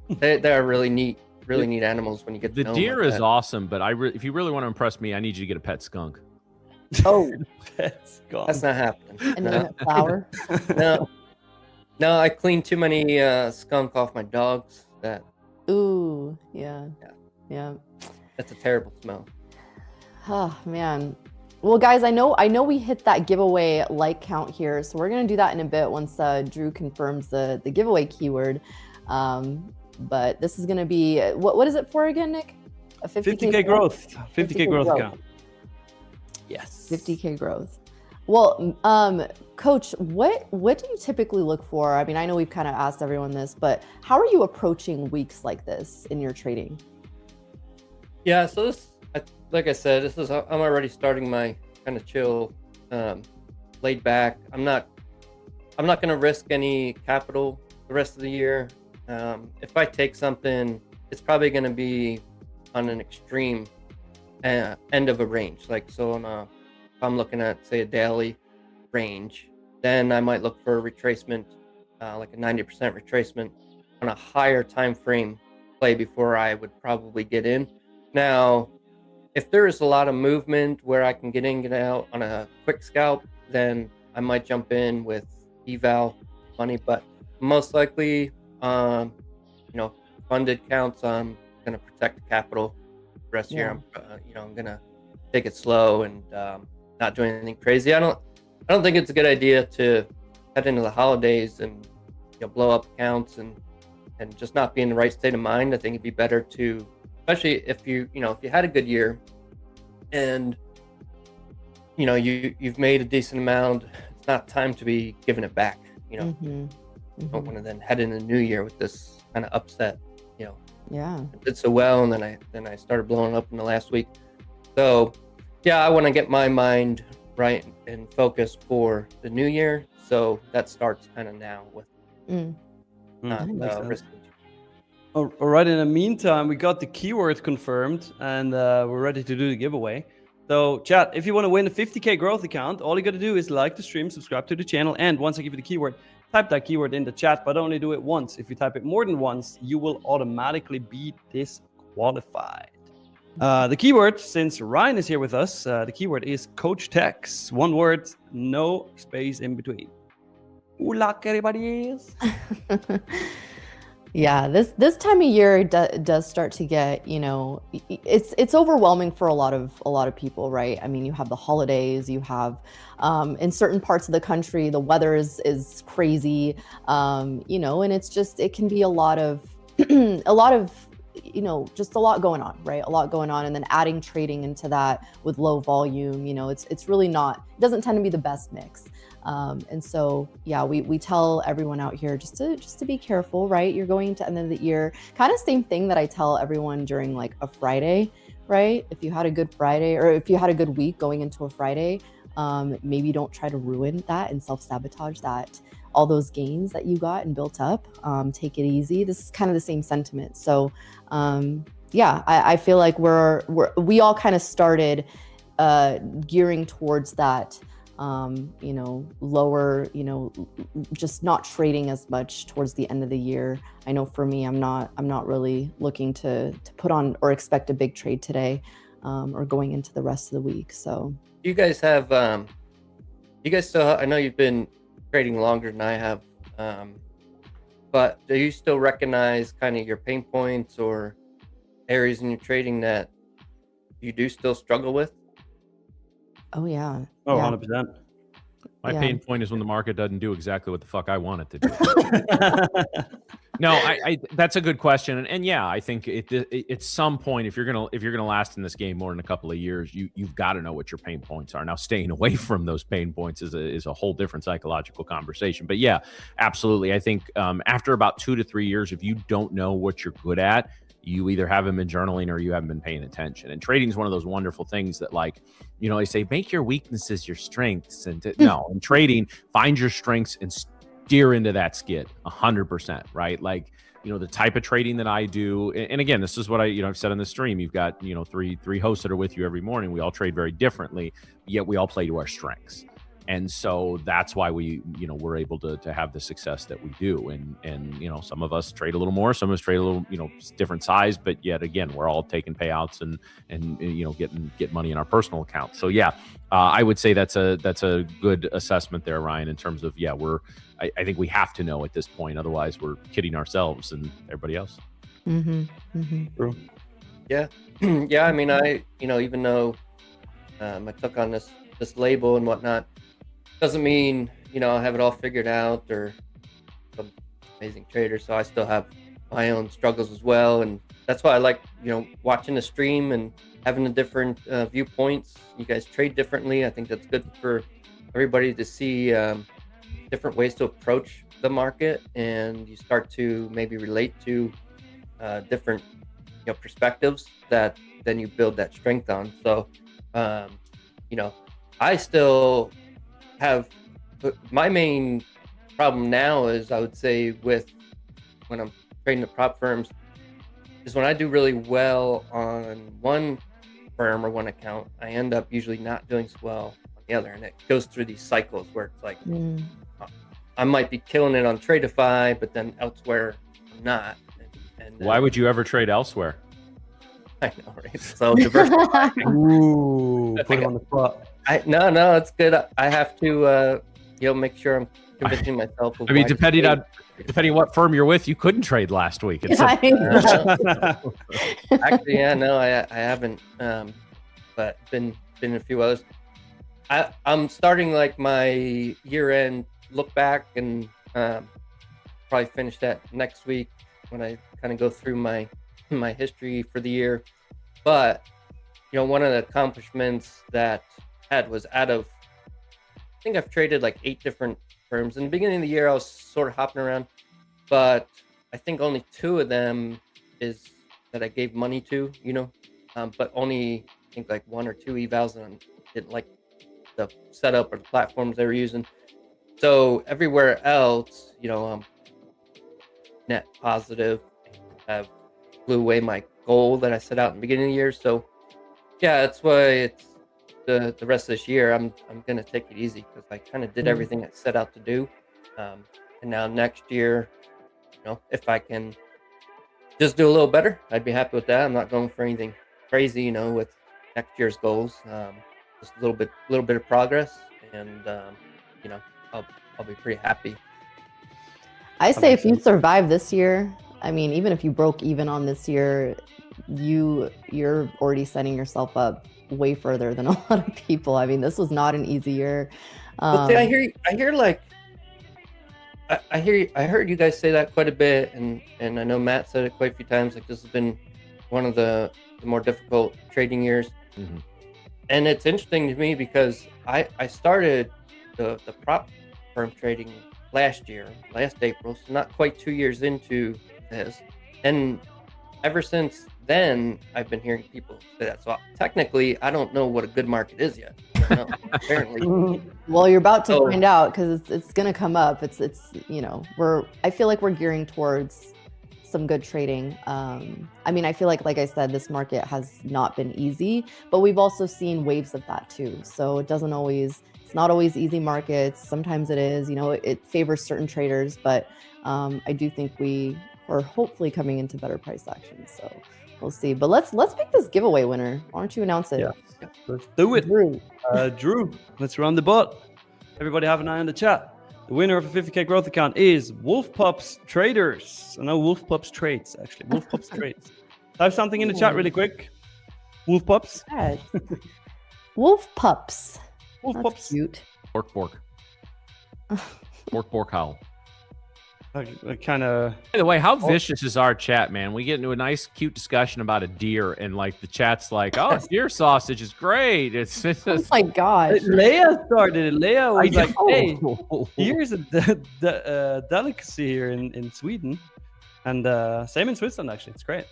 they are really neat animals when you get to The know them deer like is that. awesome, but if you really want to impress me, I need you to get a pet skunk. Oh, That's gone. That's not happening. and No. then a flower. No, I cleaned too many skunk off my dogs. Ooh, yeah. Yeah. Yeah. That's a terrible smell. Oh man. Well, guys, I know we hit that giveaway like count here, so we're gonna do that in a bit once Drew confirms the giveaway keyword. But this is gonna be what is it for again, Nick? A 50K growth. 50K growth account. Yes. 50K growth. Well, Coach, what do you typically look for? I mean, I know we've kind of asked everyone this, but how are you approaching weeks like this in your trading? Yeah, so like I said, I'm already starting my kind of chill, laid back. I'm not going to risk any capital the rest of the year. If I take something, it's probably going to be on an extreme end of a range. Like, so if I'm looking at, say, a daily range, then I might look for a retracement, like a 90% retracement on a higher time frame play before I would probably get in. Now, if there is a lot of movement where I can get in, get out on a quick scalp, then I might jump in with eval money. But most likely, funded counts, I'm going to protect the capital. The rest of the year, I'm going to take it slow and not do anything crazy. I don't think it's a good idea to head into the holidays and blow up accounts and just not be in the right state of mind. I think it'd be better to, especially if you had a good year and you've made a decent amount, it's not time to be giving it back. Don't want to then head into the new year with this kind of upset. Yeah. I did so well, and then I started blowing up in the last week. So yeah, I want to get my mind right and focused for the new year. So that starts kind of now with risk. All right, in the meantime, we got the keyword confirmed and we're ready to do the giveaway. So chat, if you want to win a 50K growth account, all you got to do is like the stream, subscribe to the channel, and once I give you the keyword, type that keyword in the chat, but only do it once. If you type it more than once, you will automatically be disqualified. The keyword, since Ryan is here with us, the keyword is Coach Tex. One word, no space in between. Good luck, everybody else. Yeah, this time of year does start to get, it's overwhelming for a lot of people, right? I mean, you have the holidays, you have in certain parts of the country, the weather is crazy, and it's just, it can be a lot of a lot of, just a lot going on, right? A lot going on. And then adding trading into that with low volume, it's really not, it doesn't tend to be the best mix. And so, yeah, we tell everyone out here just to be careful, right? You're going to end of the year, kind of same thing that I tell everyone during like a Friday, right? If you had a good Friday, or if you had a good week going into a Friday, maybe don't try to ruin that and self-sabotage that, all those gains that you got and built up. Take it easy. This is kind of the same sentiment. So yeah, I feel like we all kind of started gearing towards that, lower, just not trading as much towards the end of the year. I know for me, I'm not really looking to put on or expect a big trade today, or going into the rest of the week. So you guys have, you guys still, I know you've been trading longer than I have, but do you still recognize kind of your pain points or areas in your trading that you do still struggle with? oh yeah. Oh, Yeah. 100%. My Yeah. pain point is when the market doesn't do exactly what the fuck I want it to do. No, I that's a good question, and yeah, I think at some point, if you're gonna last in this game more than a couple of years, you've got to know what your pain points are. Now, staying away from those pain points is a whole different psychological conversation. But yeah, absolutely, I think after about 2 to 3 years, if you don't know what you're good at, you either haven't been journaling or you haven't been paying attention. And trading is one of those wonderful things that, like, they say make your weaknesses your strengths, and no, in trading, find your strengths and steer into that skid 100%, right? Like, the type of trading that I do. And again, this is what I've said on the stream. You've got, three hosts that are with you every morning. We all trade very differently, yet we all play to our strengths. And so that's why we're able to have the success that we do. And some of us trade a little more, some of us trade a little, different size, but yet again, we're all taking payouts and get money in our personal account. So yeah, I would say that's a good assessment there, Ryan, in terms of, yeah, I think we have to know at this point, otherwise we're kidding ourselves and everybody else. Mm-hmm. Mm-hmm. True. Yeah. Yeah. I mean, even though I took on this label and whatnot, doesn't mean, I have it all figured out or some amazing trader. So I still have my own struggles as well. And that's why I like, watching the stream and having the different viewpoints. You guys trade differently. I think that's good for everybody to see different ways to approach the market, and you start to maybe relate to different perspectives that then you build that strength on. So I still have my main problem now is, I would say, with when I'm trading the prop firms, is when I do really well on one firm or one account, I end up usually not doing so well on the other, and it goes through these cycles where it's like I might be killing it on Tradeify, but then elsewhere I'm not. And Why would you ever trade elsewhere? I know, right? So diversify. Ooh, put him on the spot. No, it's good. I have to, make sure I'm convincing myself. Of Depending on what firm you're with, you couldn't trade last week. Actually, yeah, no, I haven't. But been a few others. I'm starting like my year-end look back, and probably finish that next week when I kind of go through my history for the year. But one of the accomplishments that I had was out of, I think I've traded like 8 different firms. In the beginning of the year, I was sort of hopping around, but I think only 2 of them is that I gave money to, but only I think like 1 or 2 evals, and I didn't like the setup or the platforms they were using. So everywhere else, I'm net positive. I've blew away my goal that I set out in the beginning of the year. So yeah, that's why it's the rest of this year. I'm gonna take it easy because I kind of did everything I set out to do. And now next year, if I can just do a little better, I'd be happy with that. I'm not going for anything crazy, with next year's goals. Just a little bit of progress, and I'll be pretty happy. I say if you survive this year, I mean, even if you broke even on this year, you're already setting yourself up way further than a lot of people. I mean, this was not an easy year. But see, I hear like I heard you guys say that quite a bit, and I know Matt said it quite a few times. Like this has been one of the more difficult trading years, and it's interesting to me because I started the prop firm trading last April, so not quite 2 years into this, and ever since then I've been hearing people say that. So technically, I don't know what a good market is yet. I don't know. Apparently. Well, you're about to find out because it's going to come up. It's I feel like we're gearing towards some good trading. I mean, I feel like I said, this market has not been easy, but we've also seen waves of that too. So it's not always easy markets. Sometimes it is, it favors certain traders, but I do think we are hopefully coming into better price action. So we'll see. But let's pick this giveaway winner. Why don't you announce it? Yeah, let's do it. Drew, let's run the bot. Everybody have an eye on the chat. The winner of a 50K growth account is Wolf Pups Traders. I know Wolf Pups Trades, actually. Wolf Pups Trades. Type something in the chat really quick. Wolf Pups. Yes. Wolf Pups. Wolf That's Pups. cute. Bork. Bork howl. Kind of. By the way, how vicious is our chat, man? We get into a nice, cute discussion about a deer, and the chat's like, "Oh, deer sausage is great." It's Oh my gosh. Leia started it. Leia was like, "Hey, here's a delicacy here in Sweden, and same in Switzerland. Actually, it's great.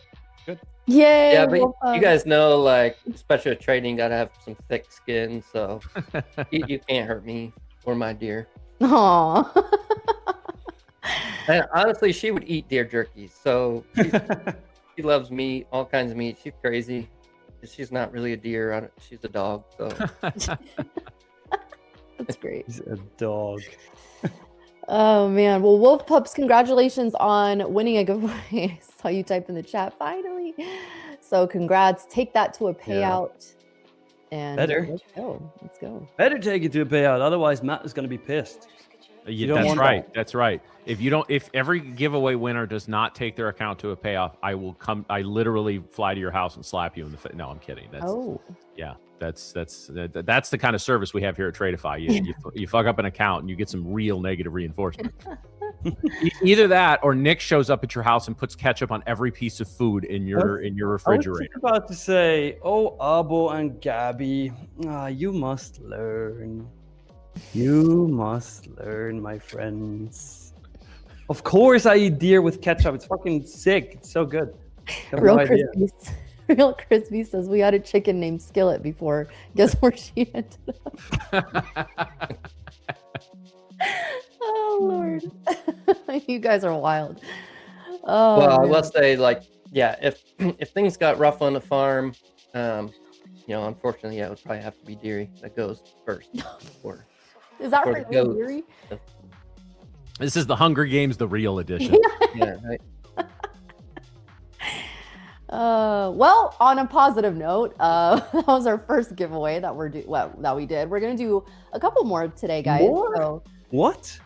Good." Yay. Yeah, but you guys know, especially with trading, gotta have some thick skin, so you can't hurt me or my deer. Aww. And honestly, she would eat deer jerky, so she loves meat, all kinds of meat. She's crazy. She's not really a deer. She's a dog. So That's great. He's a dog. Oh man. Well, Wolf Pups, congratulations on winning a giveaway. I saw you type in the chat finally. So congrats. Take that to a payout. And Better. Let's go. Better take it to a payout, otherwise Matt is going to be pissed. That's right. That. That's right. If every giveaway winner does not take their account to a payoff, I literally fly to your house and slap you in the face. No, I'm kidding. That's the kind of service we have here at Tradeify. You fuck up an account and you get some real negative reinforcement. Either that or Nick shows up at your house and puts ketchup on every piece of food in your refrigerator. I was about to say, oh, Abo and Gabby, you must learn. You must learn, my friends. Of course I eat deer with ketchup. It's fucking sick. It's so good. Real Crispy says we had a chicken named Skillet before. Guess where she ended up? Oh Lord. You guys are wild. Oh, well, man. I will say, if things got rough on the farm, unfortunately, it would probably have to be Deary that goes first. Is that right, Deary? This is the Hunger Games, the real edition. Yeah, right. Well, on a positive note, that was our first giveaway that we did. We're gonna do a couple more today, guys. More? So, what?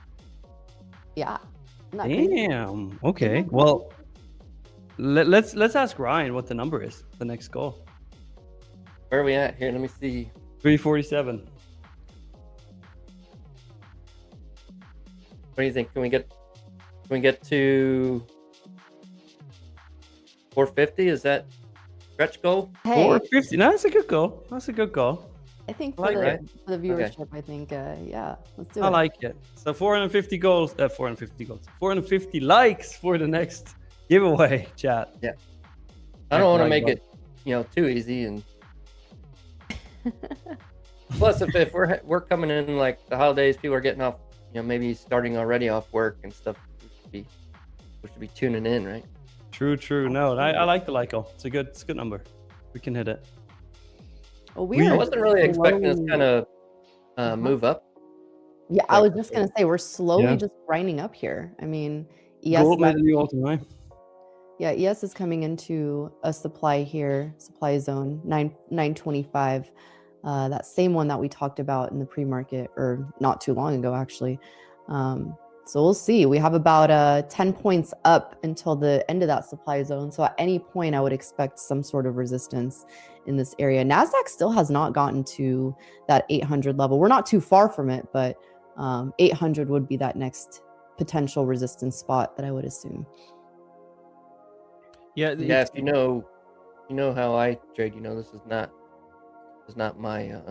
Yeah. Damn. Okay. Well, let's ask Ryan what the number is. The next goal. Where are we at here? Let me see. 347. What do you think? Can we get to 450? Is that stretch goal? Hey, 450. No, that's a good goal. I think for Right? the viewership, I think, yeah, let's do it. I like it. So 450 goals. 450 likes for the next giveaway, chat. Yeah. I don't want to make it, too easy, and plus, if we're coming in like the holidays, people are getting off, maybe starting already off work and stuff. We should be tuning in, right? True. No, I like the Lyco. It's a good number. We can hit it. Well, I wasn't really expecting this kind of move up. Yeah, I was just gonna say we're slowly just grinding up here. I mean, ES. Gold made a new all-time high. Yeah, ES is coming into a supply zone 925. That same one that we talked about in the pre-market, or not too long ago, actually. So we'll see. We have about 10 points up until the end of that supply zone. So at any point, I would expect some sort of resistance in this area. NASDAQ still has not gotten to that 800 level. We're not too far from it, but 800 would be that next potential resistance spot that I would assume. Yeah, if you know how I trade, this is not my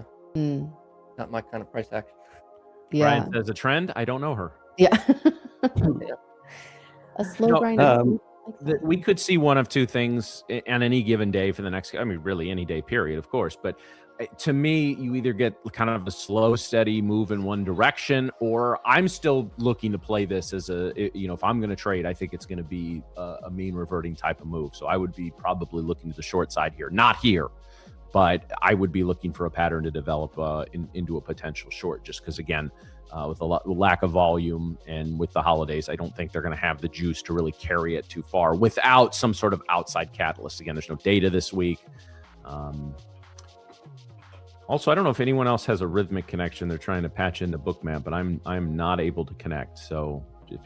not my kind of price action. Yeah. Brian says a trend. I don't know her. Yeah. Yeah. A slow No, grind. We could see one of two things on any given day for the next, really any day period, of course. But to me, you either get kind of a slow, steady move in one direction, or I'm still looking to play this as if I'm going to trade, I think it's going to be a mean reverting type of move. So I would be probably looking to the short side here, not here, but I would be looking for a pattern to develop into a potential short, just because, again, with a lack of volume and with the holidays, I don't think they're going to have the juice to really carry it too far without some sort of outside catalyst. Again, there's no data this week. Also, I don't know if anyone else has a rhythmic connection they're trying to patch into Bookmap, but I'm not able to connect. So if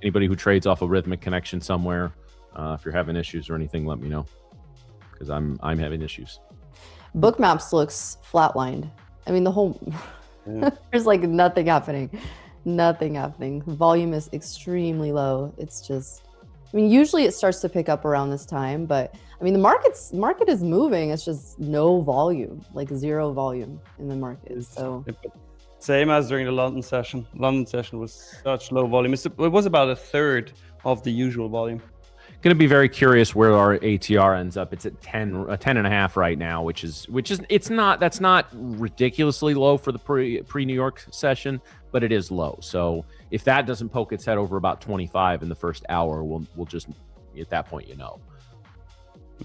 anybody who trades off a rhythmic connection somewhere, if you're having issues or anything, let me know, because I'm having issues. Bookmaps looks flatlined. I mean, the whole there's like nothing happening. Volume is extremely low. It's just, usually it starts to pick up around this time, but the market is moving. It's just no volume, like zero volume in the market. So same as during the London session. London session was such low volume. It was about a third of the usual volume. Going to be very curious where our ATR ends up. It's at 10.5 right now, which is that's not ridiculously low for the pre New York session, but it is low. So if that doesn't poke its head over about 25 in the first hour, we'll just, at that point,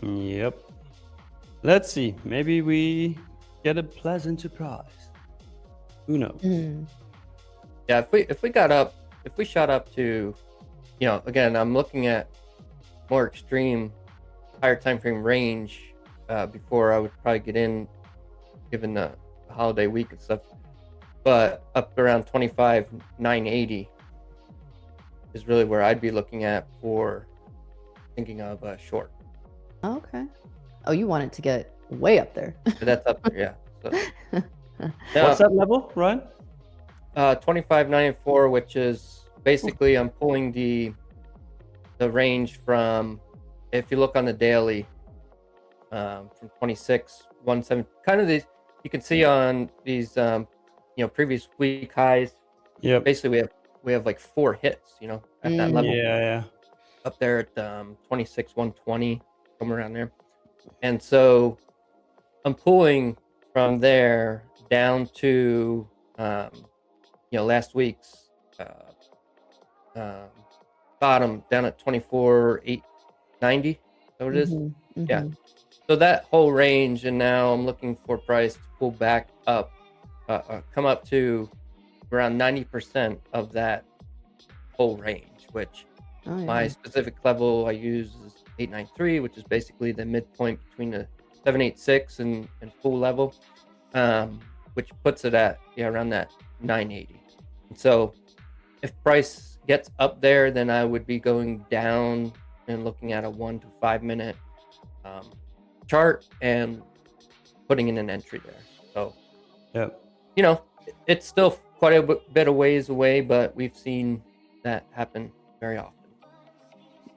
Yep. Let's see. Maybe we get a pleasant surprise. Who knows? Yeah, if we shot up to, again, I'm looking at more extreme, higher time frame range before I would probably get in, given the holiday week and stuff. But up around 25,980 is really where I'd be looking at for thinking of a short. Okay. Oh, you want it to get way up there. So that's up there, yeah. So, what's that level, Ryan? 25.94, which is basically I'm pulling the range from, if you look on the daily, from 26.17, kind of these, you can see on these previous week highs. Yeah, basically we have like 4 hits at that level. Yeah, up there at 26.120, somewhere around there. And so I'm pulling from there down to last week's bottom, down at 24,890. Is that what it is? Yeah. So that whole range, and now I'm looking for price to pull back up, come up to around 90% of that whole range, which my specific level I use is 893, which is basically the midpoint between the 786 and full level, which puts it at around that 980. And so if price gets up there, then I would be going down and looking at a 1 to 5 minute chart and putting in an entry there. So it's still quite a bit of ways away, but we've seen that happen very often.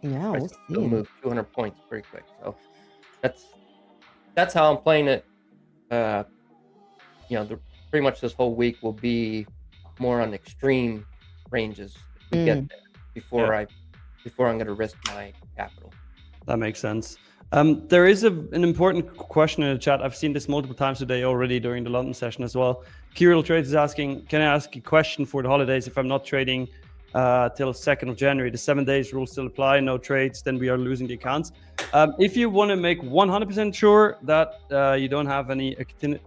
Yeah, we'll It'll see. move 200 points pretty quick. So that's how I'm playing it. Pretty much this whole week will be more on extreme ranges to get there before I'm going to risk my capital. That makes sense. There is an important question in the chat. I've seen this multiple times today already during the London session as well. Curial Trades is asking, can I ask a question for the holidays? If I'm not trading till 2nd of January, the 7 days rule still apply, no trades, then we are losing the accounts. If you want to make 100% sure that you don't have any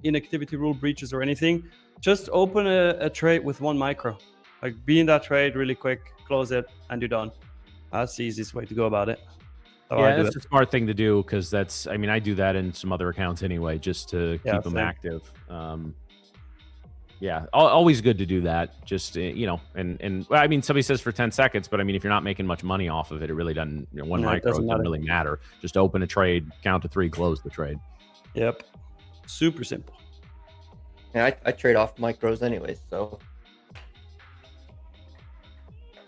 inactivity rule breaches or anything, just open a trade with 1 micro. Like, be in that trade really quick, close it, and you're done. That's the easiest way to go about it. That's a smart thing to do, because that's, I do that in some other accounts anyway, just to keep them active. Always good to do that. Just, and somebody says for 10 seconds, but if you're not making much money off of it, it really doesn't, micro doesn't really matter. Just open a trade, count to 3, close the trade. Yep. Super simple. Yeah, I trade off micros anyways, so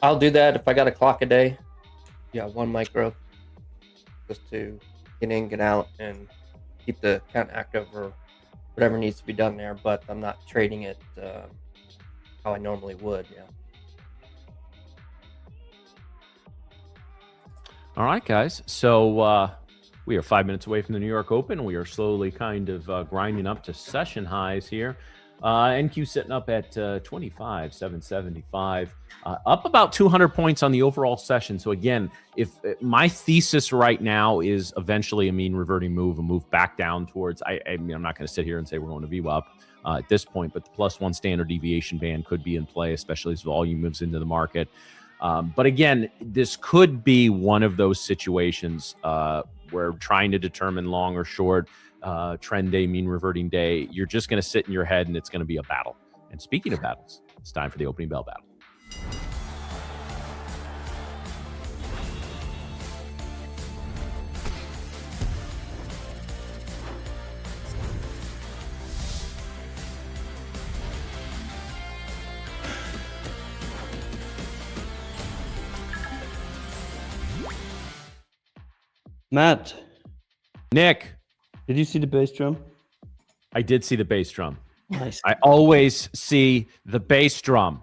I'll do that if I got a clock a day. Yeah, 1 micro, just to get in, get out, and keep the account active or whatever needs to be done there. But I'm not trading it how I normally would. Yeah. All right, guys. So we are 5 minutes away from the New York Open. We are slowly kind of grinding up to session highs here. NQ sitting up at 25,775, up about 200 points on the overall session. So again, if my thesis right now is eventually a mean reverting move, a move back down towards, I mean, I'm not going to sit here and say we're going to VWAP at this point, but the +1 standard deviation band could be in play, especially as volume moves into the market. But again, this could be one of those situations where trying to determine long or short, trend day, mean reverting day, you're just going to sit in your head and it's going to be a battle. And speaking of battles, it's time for the opening bell battle. Matt, Nick, did you see the bass drum? I did see the bass drum. Nice. I always see the bass drum.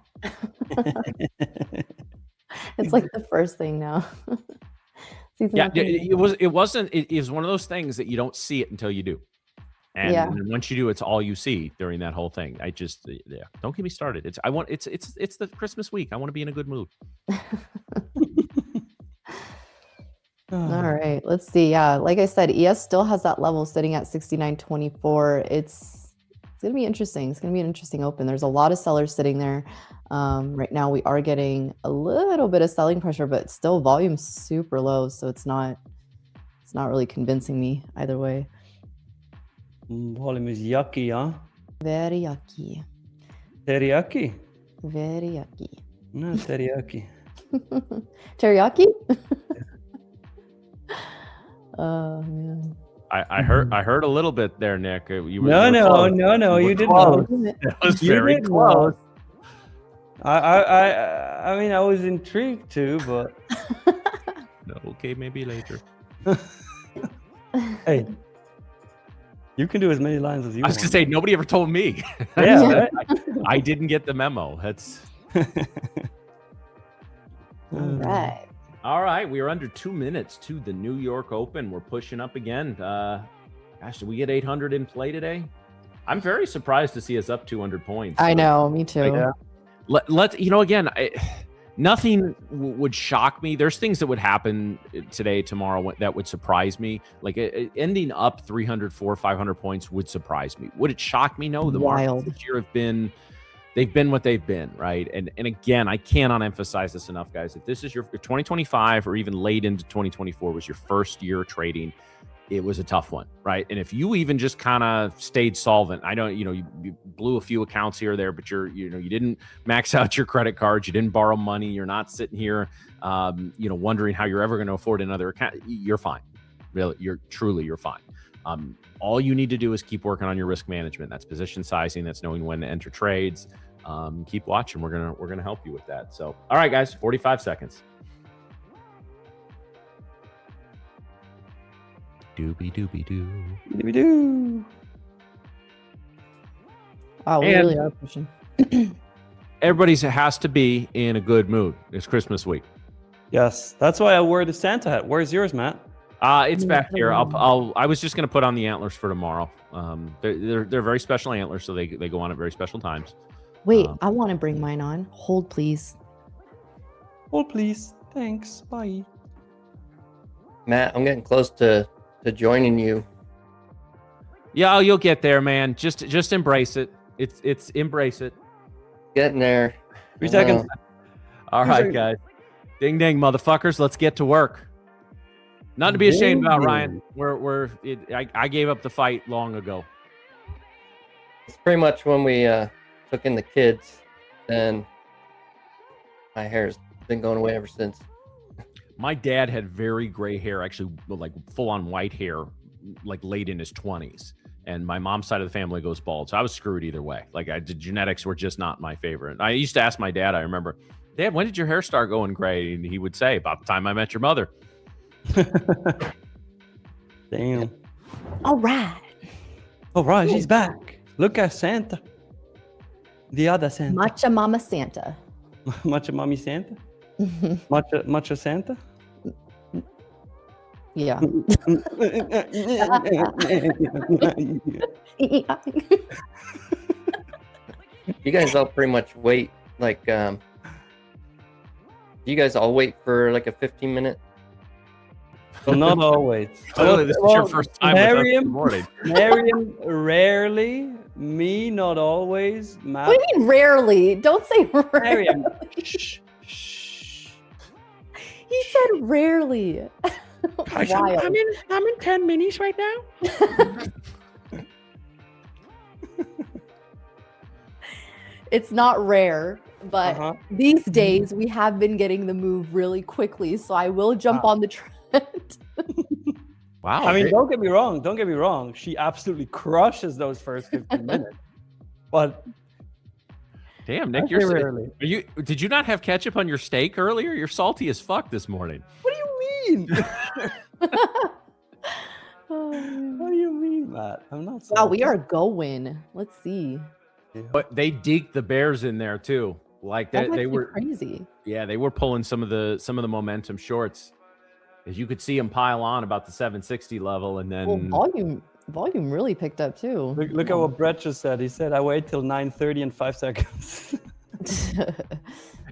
It's like the first thing now. Yeah, it was one of those things that you don't see it until you do. And, Yeah. and then once you do, it's all you see during that whole thing. I just, yeah, don't get me started. It's the Christmas week. I want to be in a good mood. All right, let's see. Yeah, like I said, ES still has that level sitting at 69.24. It's gonna be interesting. It's gonna be an interesting open. There's a lot of sellers sitting there. Right now we are getting a little bit of selling pressure, but still volume super low, so it's not really convincing me either way. Volume is yucky, huh? Very yucky. Teriyaki? Very yucky. No, teriyaki. Teriyaki? Oh man. I heard a little bit there, Nick. You were No, close. you didn't close. know. That was You very didn't close. I mean, I was intrigued too, but No, okay, maybe later. hey, you can do as many lines as you I was want. gonna say nobody ever told me. Yeah, right? I didn't get the memo. That's All right. all right. We are under 2 minutes to the New York Open. We're pushing up again. Gosh, did we get 800 in play today? I'm very surprised to see us up 200 points. I know, me too. Yeah. Let's again, nothing would shock me. There's things that would happen today, tomorrow that would surprise me. Like ending up 300, 400, 500 points would surprise me. Would it shock me? No. The markets this year they've been what they've been, right? And again, I cannot emphasize this enough, guys. If this is your 2025 or even late into 2024 was your first year trading, it was a tough one, right? And if you even just kind of stayed solvent, I know, you blew a few accounts here or there, but you didn't max out your credit cards, you didn't borrow money, you're not sitting here, wondering how you're ever going to afford another account. You're fine. Really, you're fine. All you need to do is keep working on your risk management. That's position sizing. That's knowing when to enter trades. Keep watching. We're gonna help you with that. So, all right, guys, 45 seconds. Doobie doobie doo. Doo-doo. Wow, we And- really are pushing. Everybody's has to be in a good mood. It's Christmas week. Yes, that's why I wore the Santa hat. Where's yours, Matt? It's back here. I was just gonna put on the antlers for tomorrow. They're very special antlers, so they go on at very special times. Wait, I want to bring mine on. Hold, please. Oh, please. Thanks. Bye. Matt, I'm getting close to joining you. Yeah, you'll get there, man. Just embrace it. It's embrace it. Getting there. 3 seconds. All right, guys. Ding ding, motherfuckers. Let's get to work. Nothing to be ashamed about, Ryan. I gave up the fight long ago. It's pretty much when we took in the kids, and my hair's been going away ever since. My dad had very gray hair, actually, like full-on white hair, like late in his 20s. And my mom's side of the family goes bald, so I was screwed either way. Like the genetics were just not my favorite. I used to ask my dad. I remember Dad, when did your hair start going gray? And he would say, about the time I met your mother. Damn. All right. All right, she's back. Look at Santa. The other Santa. Matcha Mama Santa. Matcha Mommy Santa? Matcha Santa? Yeah. You guys all pretty much wait like you guys all wait for like a 15-minute. Well, not always. Clearly, this is your first time with us in the morning. Miriam, rarely. Me, not always. Matt, What do you mean rarely? Don't say rarely. Miriam. Shh. He said rarely. Wild. I'm in 10 minis right now. It's not rare, but Uh-huh. these days we have been getting the move really quickly, so I will jump on the trend. Wow. I mean, don't get me wrong. She absolutely crushes those first 15 minutes. But damn, Nick, I say you're rarely. did you not have ketchup on your steak earlier? You're salty as fuck this morning. What do you mean? Oh, What do you mean, Matt? I'm not. wow, we salty. are going. Let's see. Yeah. But they deked the Bears in there too. Like That's they actually were crazy. Yeah, they were pulling some of the momentum shorts. As you could see them pile on about the 760 level, and then Well, volume really picked up too. Look at what Brett just said. He said, "I wait till 9:30 and 5 seconds."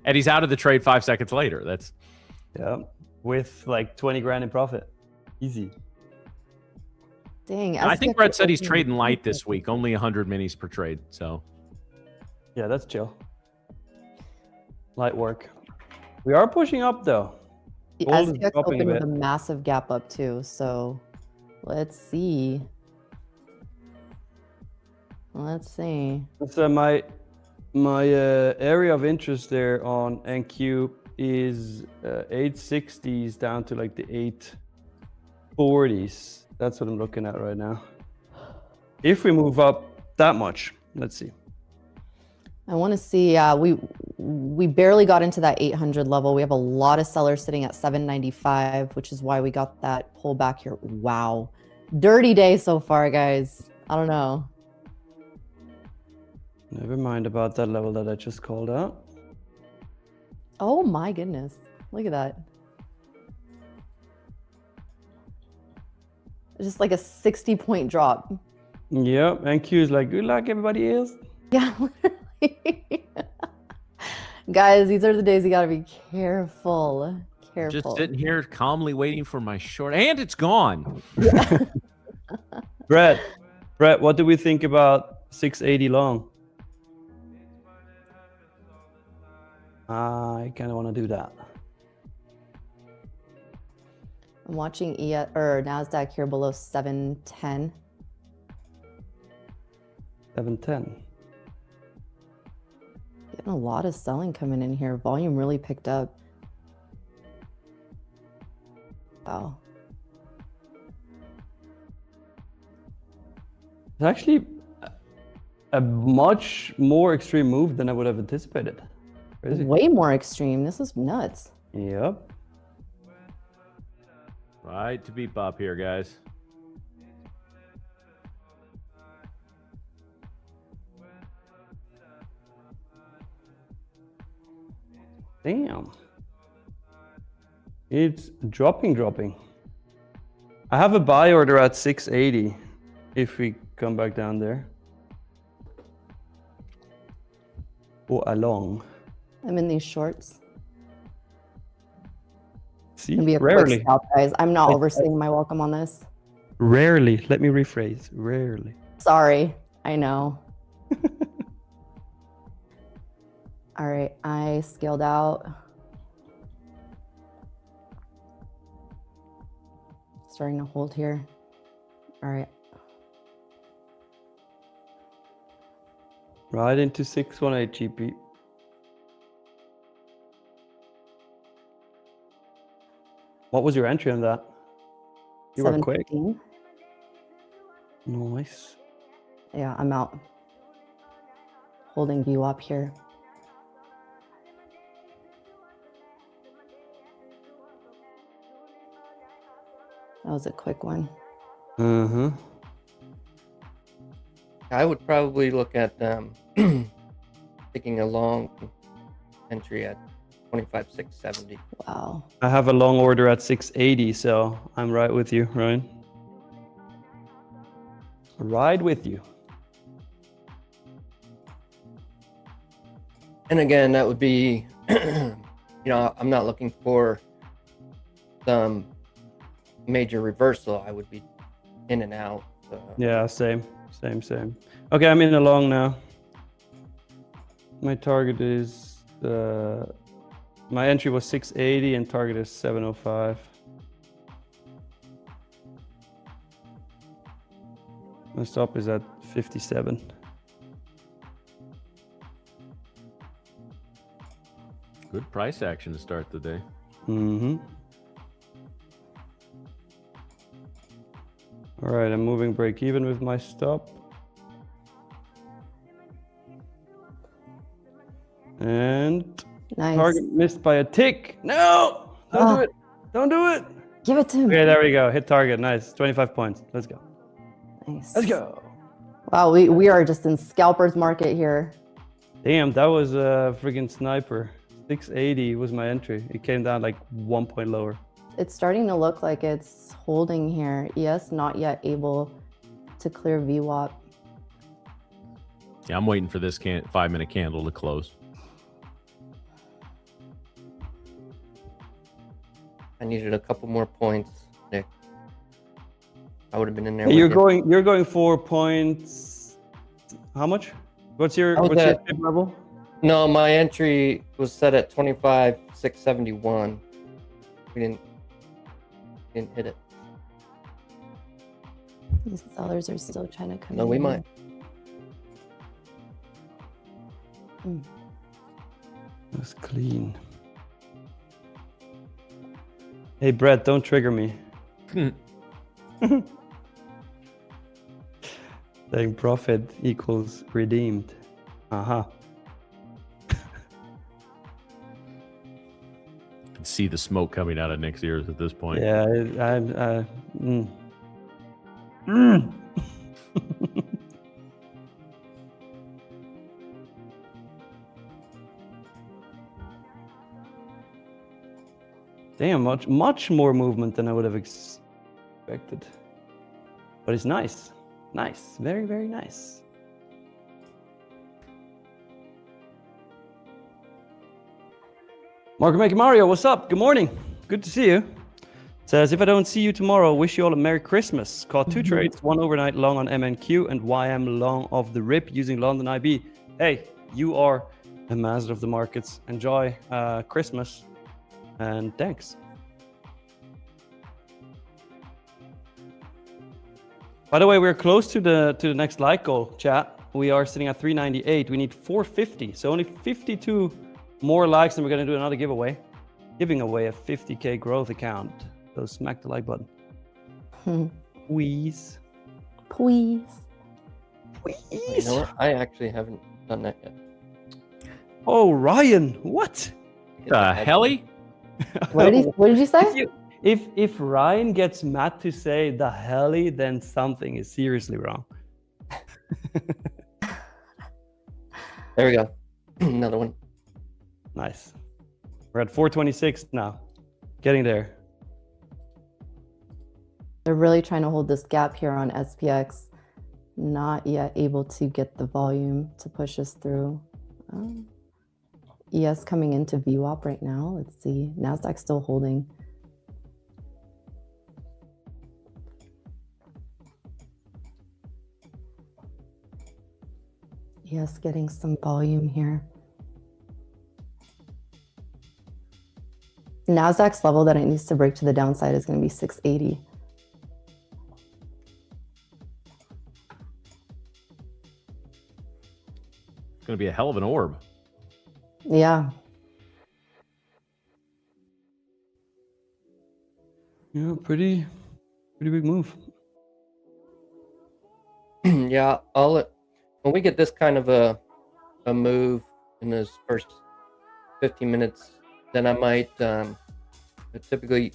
and he's out of the trade 5 seconds later. That's Yeah, with like 20 grand in profit, easy. Dang. I think SPX Brett said he's opened trading light with this week, only 100 minis per trade. So Yeah, that's chill. Light work. We are pushing up though. The Gold is SPX dropping a opened with bit. a massive gap up too. So let's see. Let's see. So my area of interest there on NQ is 860s down to like the 840s. That's what I'm looking at right now. If we move up that much, let's see. I want to see. We barely got into that 800 level. We have a lot of sellers sitting at 795, which is why we got that pullback here. Wow, dirty day so far, guys. I don't know. Never mind about that level that I just called out. Oh my goodness, look at that. It's just like a 60-point drop. Yep, NQ is like, good luck, everybody else. Yeah. Guys, these are the days you gotta be careful. Careful. just sitting here calmly waiting for my short, and it's gone. Brett, what do we think about 680 long? I kind of want to do that. I'm watching NASDAQ here below 710. 710. Getting a lot of selling coming in here. Volume really picked up. Wow. It's actually a much more extreme move than I would have anticipated. Crazy. Way more extreme. This is nuts. Yep. Right to beat Bob here, guys. Damn. It's dropping. I have a buy order at 680 if we come back down there. Or along. I'm in these shorts. See, Gonna be a rarely. quick scalp, guys. I'm not overstaying my welcome on this. Rarely. Let me rephrase. Rarely. Sorry. I know. All right. I scaled out. Starting to hold here. All right. Right into 618 GP. What was your entry on that? You were quick. 715. Nice. Yeah, I'm out. Holding view up here. That was a quick one. Uh-huh. I would probably look at taking a long entry at 25,670. Wow. I have a long order at 680, so I'm right with you, Ryan. Right with you. And again, that would be, I'm not looking for some major reversal. I would be in and out. Yeah, same. Okay, I'm in a long now. My target is my entry was 680 and target is 705. My stop is at 57. Good price action to start the day. Mm-hmm. All right, I'm moving break even with my stop. And Nice. target missed by a tick. No, don't do it. Don't do it. Give it to him. Okay, there we go. Hit target. Nice. 25 points. Let's go. Nice. Let's go. Wow, we are just in scalper's market here. Damn, that was a freaking sniper. 680 was my entry. It came down like 1 point lower. It's starting to look like it's holding here. ES not yet able to clear VWAP. Yeah, I'm waiting for this 5-minute candle to close. I needed a couple more points, Nick. I would have been in there. Hey, with you. you're going 4 points. How much? What's your fib level? No, my entry was set at 25,671. We didn't hit it. These sellers are still trying to come No, in. we might. That's clean. Hey, Brett, don't trigger me. Saying profit equals redeemed. Uh-huh. Can see the smoke coming out of Nick's ears at this point. Yeah, Damn, much more movement than I would have expected. But it's nice. Nice. Very, very nice. Marco Maker Mario, what's up? Good morning. Good to see you. Says, if I don't see you tomorrow, wish you all a Merry Christmas. Caught 2 trades, one overnight long on MNQ and YM long off the rip using London IB. Hey, you are a master of the markets. Enjoy Christmas. And thanks. By the way, we're close to the next like goal, chat. We are sitting at 398. We need 450. So only 52 more likes, and we're going to do another giveaway. Giving away a 50K growth account. So smack the like button. Please. Please. You know what? I actually haven't done that yet. Oh, Ryan, what? The helly? What did you say? If Ryan gets Matt to say the helly, then something is seriously wrong. There we go. Another one. Nice. We're at 426 now. Getting there. They're really trying to hold this gap here on SPX. Not yet able to get the volume to push us through. ES coming into VWAP right now. Let's see. NASDAQ still holding. ES getting some volume here. NASDAQ's level that it needs to break to the downside is going to be 680. It's going to be a hell of an orb. Yeah. Yeah, pretty big move. Yeah, when we get this kind of a move in those first 15 minutes, then I might typically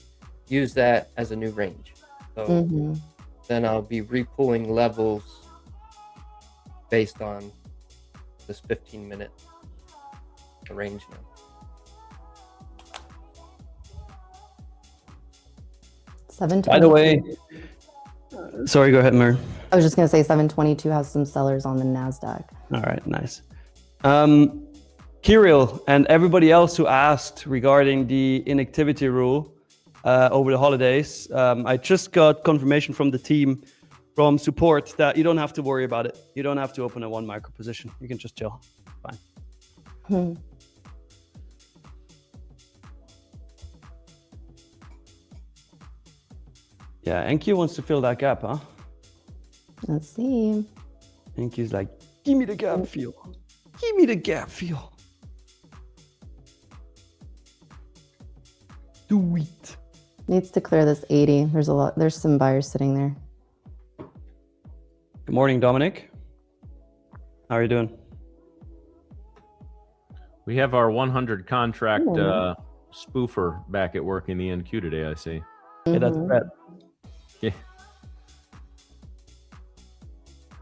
use that as a new range. So Mhm. then I'll be repulling levels based on this 15-minute arrangement. By the 722. way, sorry, go ahead, Mer. I was just gonna say 722 has some sellers on the Nasdaq. All right, nice. Kirill and everybody else who asked regarding the inactivity rule over the holidays, I just got confirmation from the team, from support, that you don't have to worry about it. You don't have to open a 1 micro position. You can just chill. Fine. Hmm. Yeah, NQ wants to fill that gap, huh? Let's see. NQ's like, give me the gap feel. Give me the gap feel. Do it. Needs to clear this 80. There's some buyers sitting there. Good morning, Dominic. How are you doing? We have our 100 contract Ooh. spoofer back at work in the NQ today, I see. Yeah, that's Mhm. Brett. Yeah.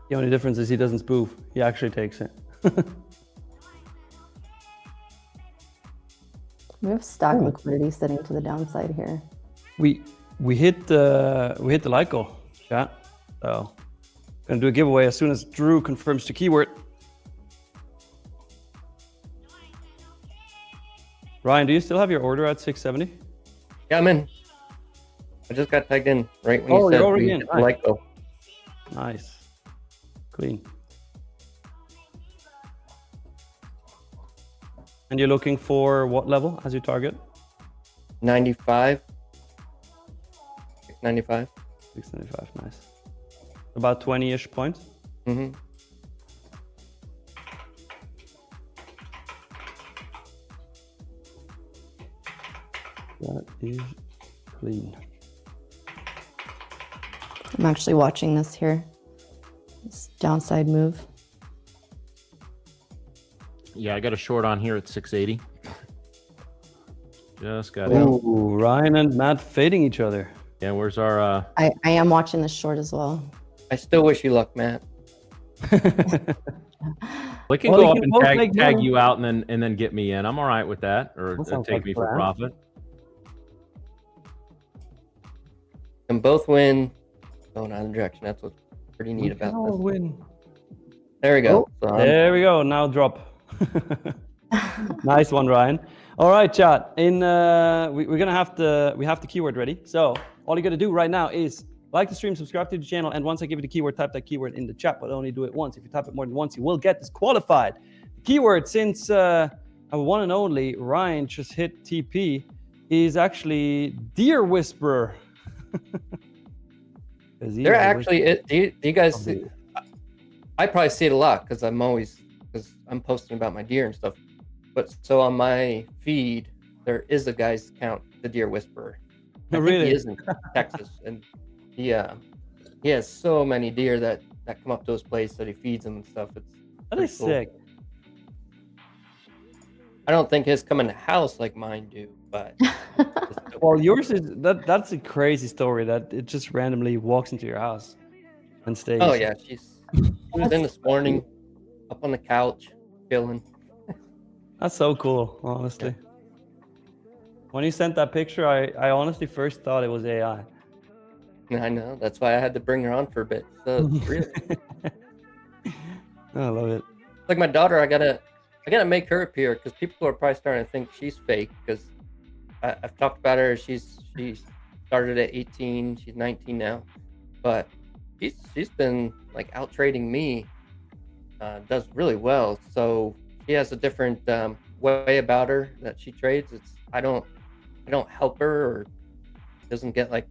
The only difference is he doesn't spoof. He actually takes it. We have stock liquidity sitting to the downside here. We hit the like goal, chat. So gonna do a giveaway as soon as Drew confirms the keyword. Ryan, do you still have your order at 670? Yeah, I'm in. I just got tagged in right when Oh, you said you're already we in. hit the like go. Nice. Clean. And you're looking for what level as your target? 95. 695. 695, nice. About 20-ish points. Mm-hmm. That is clean. I'm actually watching this here. This downside move. Yeah, I got a short on here at 680. Just got it. Ooh, Ryan and Matt fading each other. Yeah, where's our I am watching this short as well. I still wish you luck, Matt. we can Well, go you up can and both tag make money. you out and then get me in. I'm all right with that. Or That sounds take like me a for plan. profit. And both win going either direction. That's what's pretty neat We about can all this. win. There we go. So I'm- There we go. Now drop. Nice one, Ryan. All right, chat. We're gonna have the keyword ready. So all you gotta do right now is like the stream, subscribe to the channel, and once I give you the keyword, type that keyword in the chat. But only do it once. If you type it more than once, you will get disqualified. The keyword, since our one and only Ryan just hit TP, is actually Deer Whisperer. 'Cause he They're is the actually, whisperer do you guys of see, the- I probably see it a lot because I'm posting about my deer and stuff. But so on my feed, there is a guy's account, the Deer Whisperer. I think Really? he is in Texas, and he has so many deer that come up to his place that he feeds them and stuff. It's That pretty is cool. sick. I don't think his come in the house like mine do, but Well, yours is that's a crazy story that it just randomly walks into your house and stays. oh yeah, she was in this morning, up on the couch, chilling. That's so cool, honestly. When you sent that picture, I honestly first thought it was AI. I know, that's why I had to bring her on for a bit. So it's real. I love it. Like my daughter, I gotta make her appear because people are probably starting to think she's fake because I've talked about her. She started at 18, she's 19 now, but she's been like out trading me. Does really well. So she has a different way about her that she trades. I don't help her or doesn't get like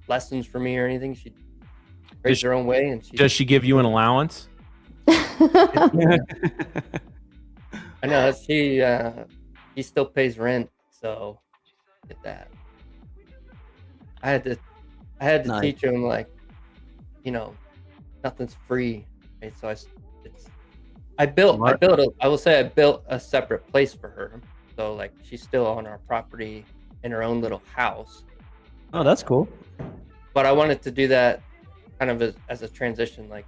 lessons from me or anything. She trades her own way, and Does she give you an allowance? I know she still pays rent, so get that. I had to Nice. teach him like, nothing's free. Right? So I built a separate place for her. So like she's still on our property in her own little house. Oh, that's cool. but I wanted to do that kind of as a transition, like,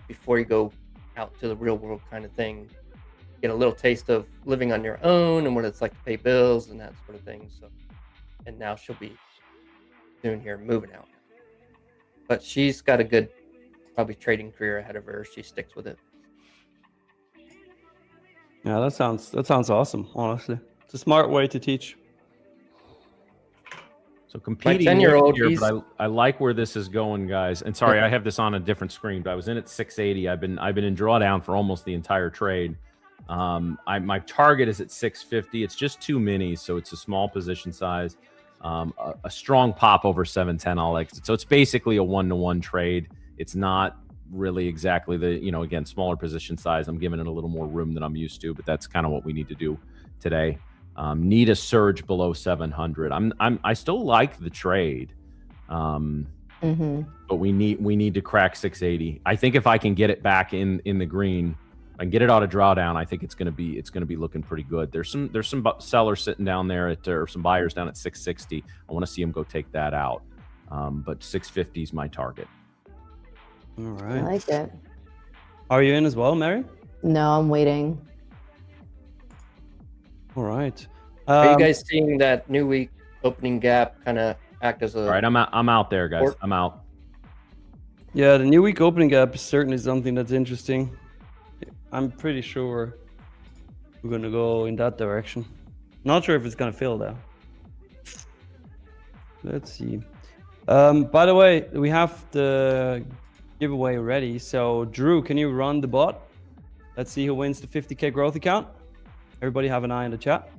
before you go out to the real world kind of thing, get a little taste of living on your own and what it's like to pay bills and that sort of thing. So, and now she'll be soon here moving out, but she's got a good probably trading career ahead of her. She sticks with it. Yeah, that sounds awesome. Honestly, it's a smart way to teach. So competing 10-year-old, here, but I like where this is going, guys. And sorry, I have this on a different screen, but I was in at 680. I've been in drawdown for almost the entire trade. My target is at 650. It's just 2 minis, so it's a small position size. A strong pop over 710, I'll exit. So it's basically a 1-to-1 trade. It's not really exactly the, again, smaller position size. I'm giving it a little more room than I'm used to, but that's kind of what we need to do today. Need a surge below 700. I still like the trade, but we need to crack 680. I think if I can get it back in the green and get it out of drawdown, I think it's gonna be looking pretty good. There's some sellers sitting down there or some buyers down at 660. I want to see them go take that out, but 650 is my target. All right. I like it. Are you in as well, Mary? No, I'm waiting. All right. Are you guys seeing that new week opening gap kind of act as a? All right, I'm out there, guys. I'm out. Yeah, the new week opening gap is certainly something that's interesting. I'm pretty sure we're gonna go in that direction. Not sure if it's gonna fill though. Let's see. By the way, we have the giveaway ready. So Drew, can you run the bot? Let's see who wins the 50K growth account. Everybody have an eye in the chat.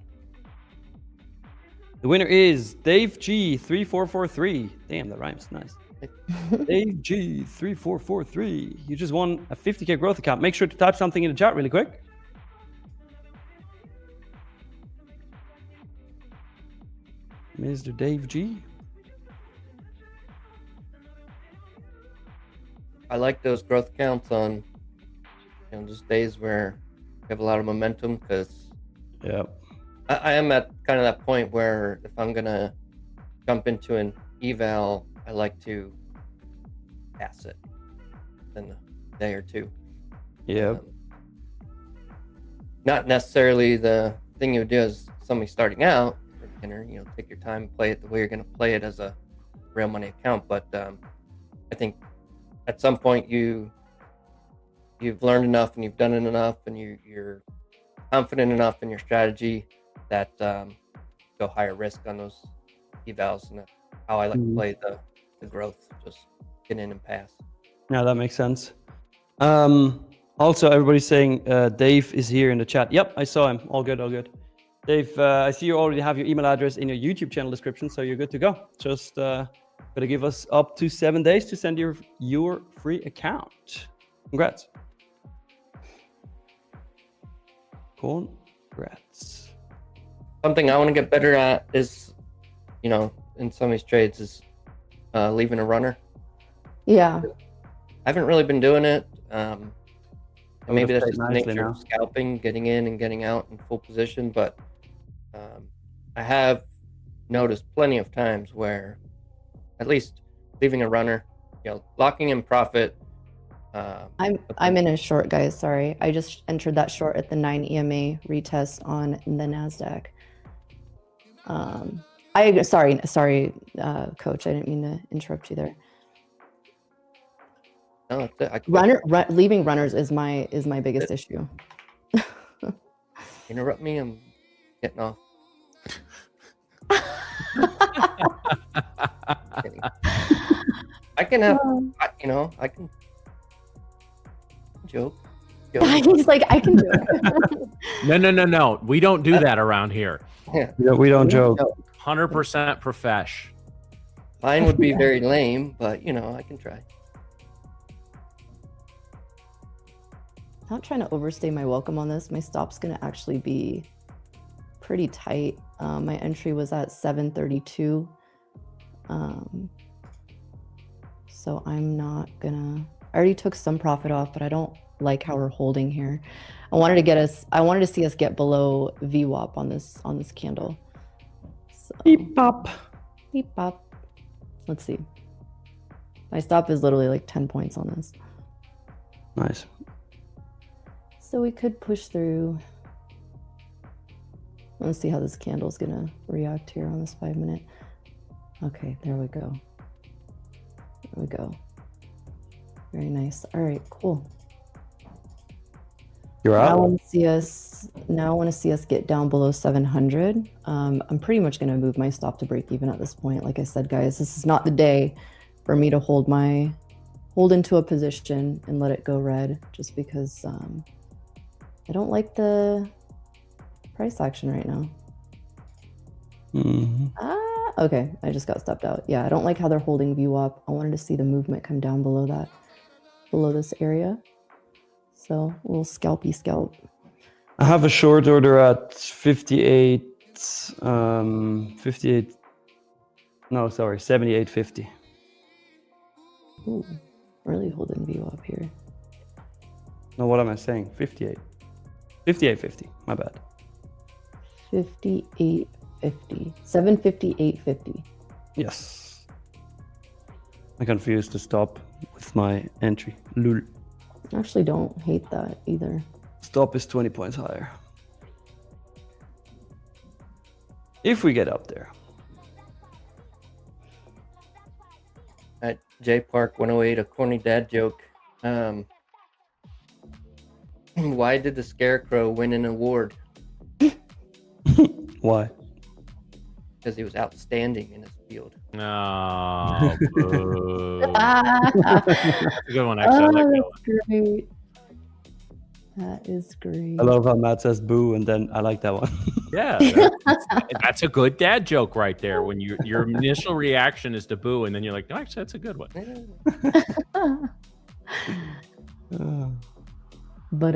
The winner is Dave G3443. Damn, that rhymes. Nice. Dave G3443. You just won a 50K growth account. Make sure to type something in the chat really quick. Mr. Dave G. I like those growth counts on just days where you have a lot of momentum, because I am at kind of that point where if I'm gonna jump into an eval, I like to pass it in a day or two. Not necessarily the thing you would do as somebody starting out for beginner, take your time, play it the way you're gonna play it as a real money account. But I think at some point you've learned enough and you've done it enough and you're confident enough in your strategy that go higher risk on those evals, and that's how I like to play the growth. Just get in and pass. Yeah, that makes sense. Also, everybody's saying Dave is here in the chat. Yep, I saw him. All good, all good. Dave, I see you already have your email address in your YouTube channel description, so you're good to go. Just gotta give us up to 7 days to send your free account. Congrats. Congrats. Something I want to get better at is, in some of these trades, is leaving a runner. Yeah. I haven't really been doing it. Maybe that's just the nature now of scalping, getting in and getting out in full position. But I have noticed plenty of times where at least leaving a runner, locking in profit. I'm in a short, guys. Sorry, I just entered that short at the 9 EMA retest on the Nasdaq. Sorry, Coach. I didn't mean to interrupt you there. No, that's it. Leaving runners is my biggest issue. Interrupt me. I'm getting off. I can have, I can joke. He's like, I can do it. No. We don't do that around here. Yeah. We don't joke. 100% profesh. Mine would be very lame, but I can try. Not trying to overstay my welcome on this. My stop's gonna actually be pretty tight. My entry was at 732. So I'm not gonna, I already took some profit off, but I don't like how we're holding here. I wanted to see us get below VWAP on this candle. So, Beep pop. beep pop. Let's see. My stop is literally like 10 points on this. Nice. So we could push through. Let's see how this candle's gonna react here on this 5 minute. Okay, there we go. There we go. Very nice. All right, cool. You're I out. want to see us get down below 700. I'm pretty much going to move my stop to break even at this point. Like I said, guys, this is not the day for me to hold into a position and let it go red, just because I don't like the price action right now. Okay, I just got stepped out. Yeah, I don't like how they're holding view up. I wanted to see the movement come down below this area. So a little scalpy scalp. I have a short order at 78.50. Ooh, really holding view up here. No, what am I saying? 58. 58.50. My bad. 58.50. 758.50. Yes. I confused the stop with my entry. Lul. I actually don't hate that either. Stop is 20 points higher. If we get up there. At J Park 108, a corny dad joke. Why did the Scarecrow win an award? Why? Because he was outstanding in his field. No, boo. That's a good one, actually. I like that one. That's great. That is great. I love how Matt says boo, and then I like that one. Yeah, that's a good dad joke right there. When your initial reaction is to boo, and then you're like, no, actually, that's a good one. But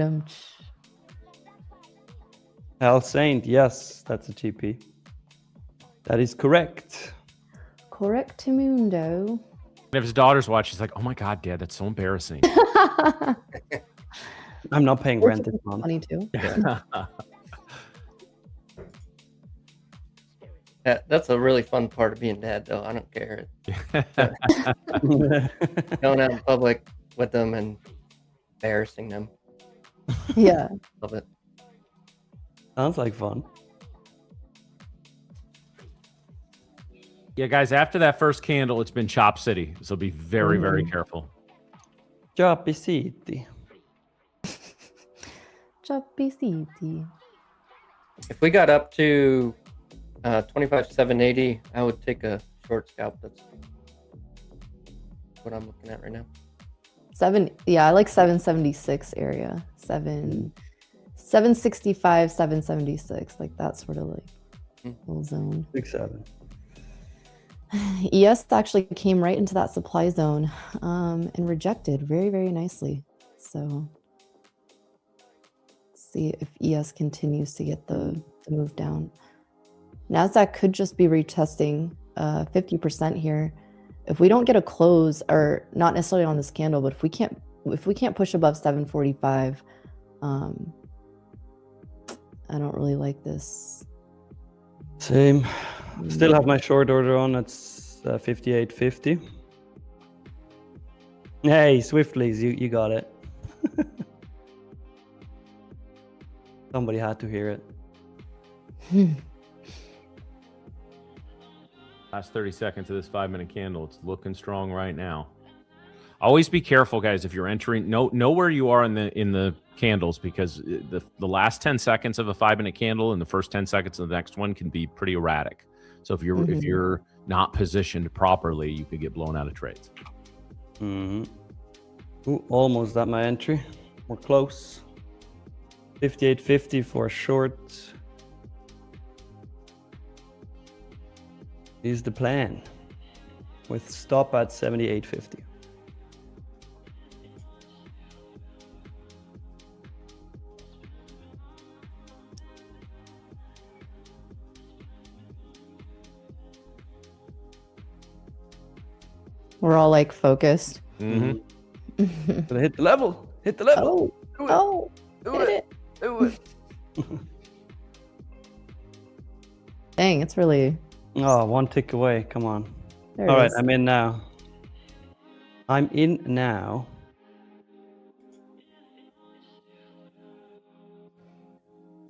Hell Saint, yes, that's a GP. That is correct. Correctamundo. And if his daughters watch, she's like, oh my God, Dad, that's so embarrassing. I'm not paying rent this month. Funny too. That's a really fun part of being dad, though. I don't care. Going out in public with them and embarrassing them. Yeah. Love it. Sounds like fun. Yeah, guys, after that first candle, it's been Chop City. So be very, very careful. Choppy City. Choppy City. If we got up to 25,780, I would take a short scalp. That's what I'm looking at right now. I like 776 area. 765, 776, like that sort of like little zone. 6-7. ES actually came right into that supply zone and rejected very, very nicely. So see if ES continues to get the move down. NASDAQ could just be retesting 50% here. If we don't get a close, or not necessarily on this candle, but if we can't push above 745, I don't really like this. Same. Still have my short order on. It's 58.50. Hey, Swiftleys, you got it. Somebody had to hear it. Last 30 seconds of this 5-minute candle. It's looking strong right now. Always be careful, guys. If you're entering, know where you are in the candles, because the last 10 seconds of a 5-minute candle and the first 10 seconds of the next one can be pretty erratic. So if you're not positioned properly, you could get blown out of trades. Ooh, almost at my entry. We're close. 58.50 for a short. Is the plan with stop at 78.50. We're all like focused. Mm-hmm. Gonna hit the level. Hit the level. Do it. Do it. Dang, it's really. Oh, one tick away. Come on. There All it right, is. I'm in now. I'm in now.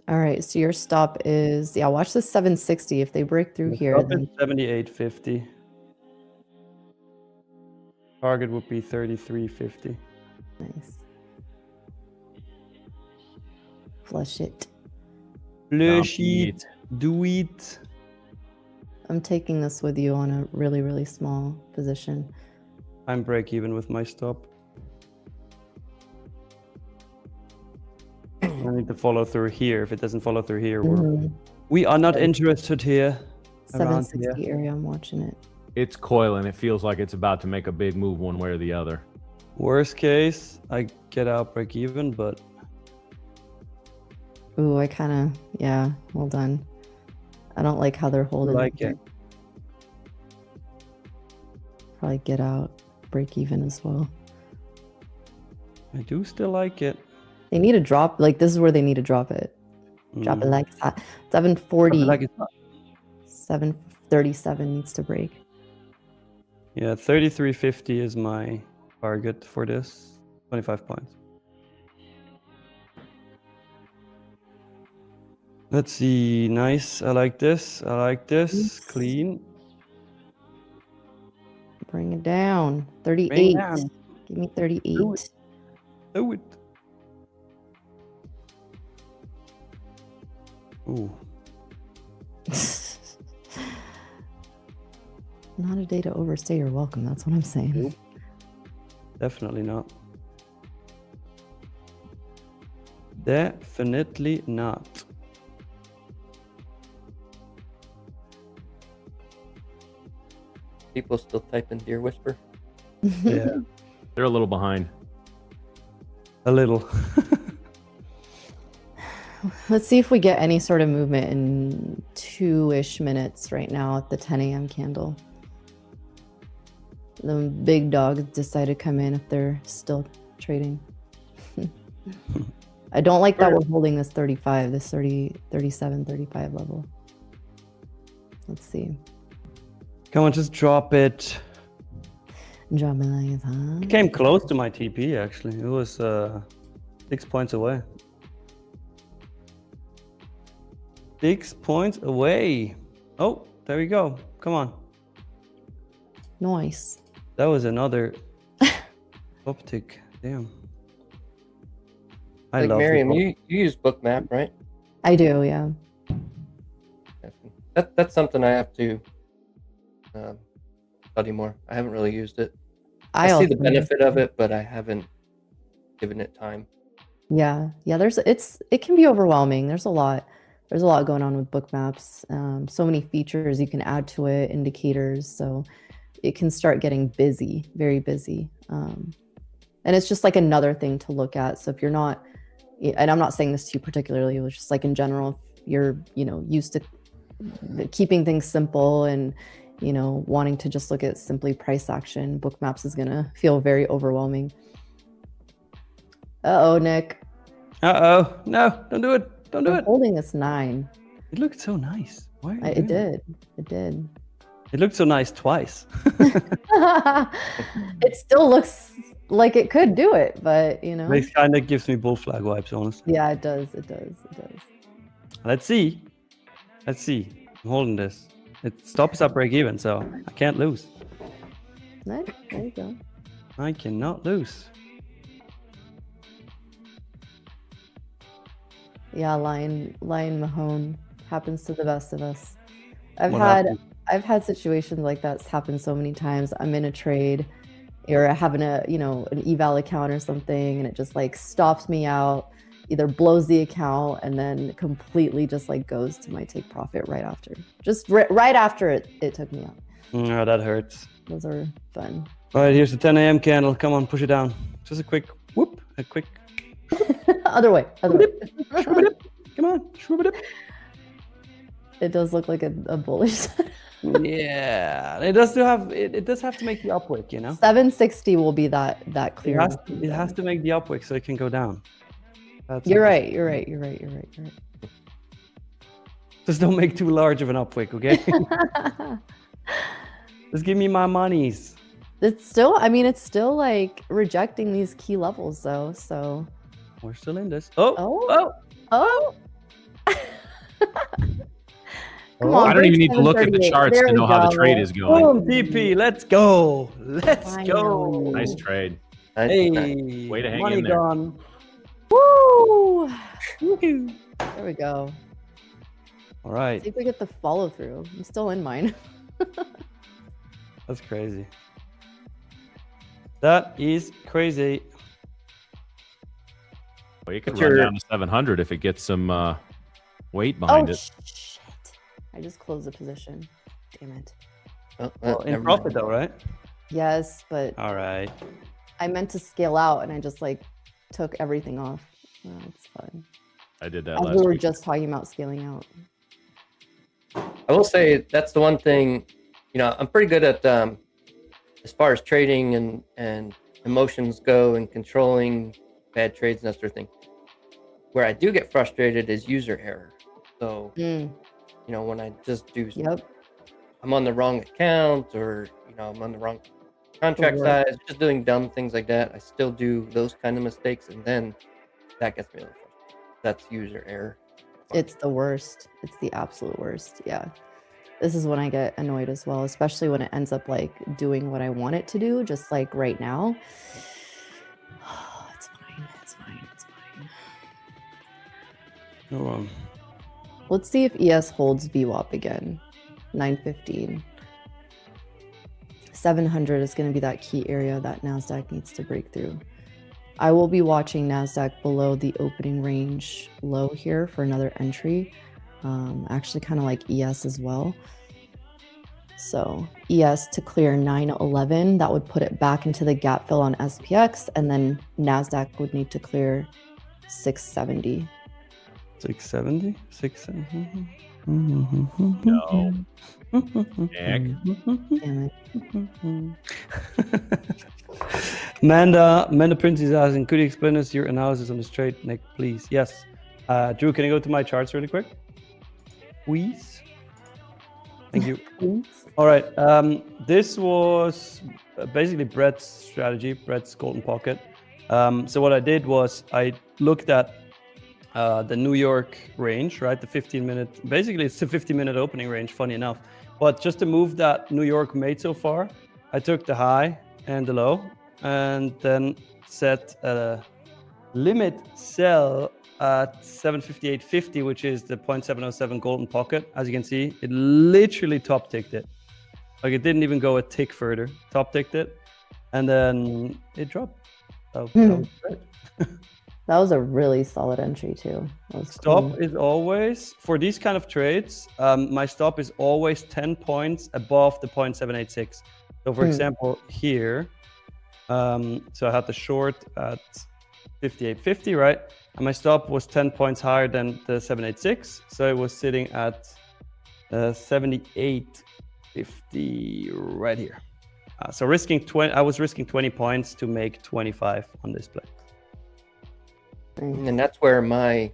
All right, so your stop is, yeah, watch the 760. If they break through here, Stop then at 78.50. Target would be 33.50. nice. Flush it. Flush Dump it. Do it. I'm taking this with you on a really, really small position. I'm break even with my stop. I need to follow through here. If it doesn't follow through here, we are not interested here. Around 760 here. area, I'm watching it. It's coiling. It feels like it's about to make a big move one way or the other. Worst case, I get out break even, but Ooh, I kind of, yeah, well done. I don't like how they're holding. like it. Probably get out, break even as well. I do still like it. They need to drop, like this is where they need to drop it. Drop it like that. 740. Like it's not. 737 needs to break. Yeah, 33.50 is my target for this. 25 points. Let's see. Nice. I like this. I like this. Nice. Clean. Bring it down. 38. Bring it down. Give me 38. Do it. Do it. Ooh. Not a day to overstay your welcome. That's what I'm saying. Nope. Definitely not. Definitely not. People still typing Deer Whisper. Yeah, They're a little behind. a little. Let's see if we get any sort of movement in 2-ish minutes right now at the 10 a.m. candle. The big dogs decide to come in if they're still trading. I don't like that we're holding this 35, this 30, 37, 35 level. Let's see. Come on, just drop it. Drop it like it's hot. It came close to my TP, actually. It was 6 points away. 6 points away. Oh, there we go. Come on. Nice. That was another optic. Damn. I Like love Miriam, the you use Bookmap, right? I do, yeah. That's something I have to study more. I haven't really used it. I see also the benefit of it, but I haven't given it time. Yeah, it can be overwhelming. There's a lot going on with book maps. So many features you can add to it, indicators, so it can start getting busy, very busy. And it's just like another thing to look at. So if you're not, and I'm not saying this to you particularly, it was just like in general, if you're, used to keeping things simple and, wanting to just look at simply price action, book maps is gonna feel very overwhelming. Uh-oh, Nick. Uh-oh. No, don't do it. Don't do I'm it. holding this 9. It looked so nice. Why are you It doing that? did. It did. It looked so nice twice. It still looks like it could do it, but This kind of gives me bull flag vibes, honestly. yeah, it does. It does. It does. Let's see. Let's see. I'm holding this. It stops at break even, so I can't lose. Nice. There you go. I cannot lose. Yeah, Lion Mahone happens to the best of us. I've What had happened? situations like that's happened so many times. I'm in a trade or having an eval account or something, and it just like stops me out, either blows the account and then completely just like goes to my take profit right after. Just right after it took me out. Oh, that hurts. Those are fun. All right, here's the 10 a.m. candle. Come on, push it down. Just a quick whoop. A quick. Other way. Shroom it up. Come on, shroom it up. It does look like a bullish. Yeah, it does have to make the upwick, 760 will be that clear. It has to make the upwick so it can go down. You're right. Just don't make too large of an upwick, okay? Just give me my monies. It's still, I mean, it's still like rejecting these key levels though. So, We're still in this. Oh, oh, oh, oh. Come Oh, on, I don't break even need to look at the 738. charts There to we know how the go. trade is going. boom, DP. Let's go. Let's I go. know. Nice trade. Hey, Way to hang money in there. gone. Woo! Woohoo. There we go. All right, See if we get the follow through. I'm still in mine. that's crazy. That is crazy. Well, you could What's run your- down to 700 if it gets some weight Oh, behind it. shit. I just closed the position. Damn it. Well, in never profit mind. though, right? Yes, but All right. I meant to scale out and I just like took everything off. Oh, it's fun. I did that As last we were week. just talking about scaling out. I will say that's the one thing, I'm pretty good at as far as trading and emotions go and controlling bad trades and that sort of thing. Where I do get frustrated is user error. So, Mm, when I just do, yep. I'm on the wrong account or, I'm on the wrong contract worst. size, just doing dumb things like that. I still do those kind of mistakes. And then that gets me a little frustrated. That's user error. It's the worst. It's the absolute worst. Yeah. This is when I get annoyed as well, especially when it ends up like doing what I want it to do, just like right now. It's fine. It's fine. It's fine. No wrong. Let's see if ES holds VWAP again. 915. 700 is going to be that key area that NASDAQ needs to break through. I will be watching NASDAQ below the opening range low here for another entry. Actually kind of like ES as well. So ES to clear 911, that would put it back into the gap fill on SPX, and then NASDAQ would need to clear 670. 670? 670? No. Nick. Damn it. Amanda Prince is asking, could you explain us your analysis on this trade, Nick, please? Yes. Drew, can you go to my charts really quick? Please. Thank you. All right. This was basically Brett's strategy, Brett's golden pocket. So what I did was I looked at the New York range, right? The 15-minute, basically it's the 15-minute opening range, funny enough. But just to move that New York made so far, I took the high and the low and then set a limit sell at 758.50, which is the 0.707 golden pocket. As you can see, it literally top ticked it. Like it didn't even go a tick further, top ticked it, and then it dropped. So that was great. That was a really solid entry too. That was Stop clean. is always, for these kind of trades, my stop is always 10 points above the 0.786. So for example, here, so I had the short at 58.50, right? And my stop was 10 points higher than the 786. So it was sitting at 78.50 right here. So risking 20, I was risking 20 points to make 25 on this play. And that's where my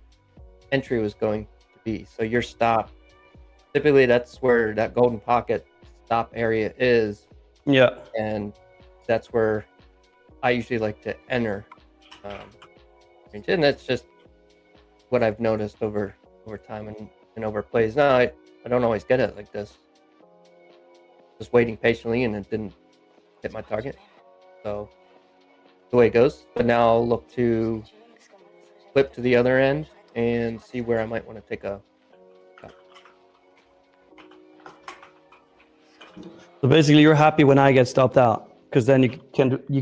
entry was going to be. So your stop, typically that's where that golden pocket stop area is. Yeah. And that's where I usually like to enter. And that's just what I've noticed over time and over plays. Now, I don't always get it like this. Just waiting patiently and it didn't hit my target. So the way it goes. But now I'll look to flip to the other end and see where I might want to take a cut. So basically you're happy when I get stopped out because then you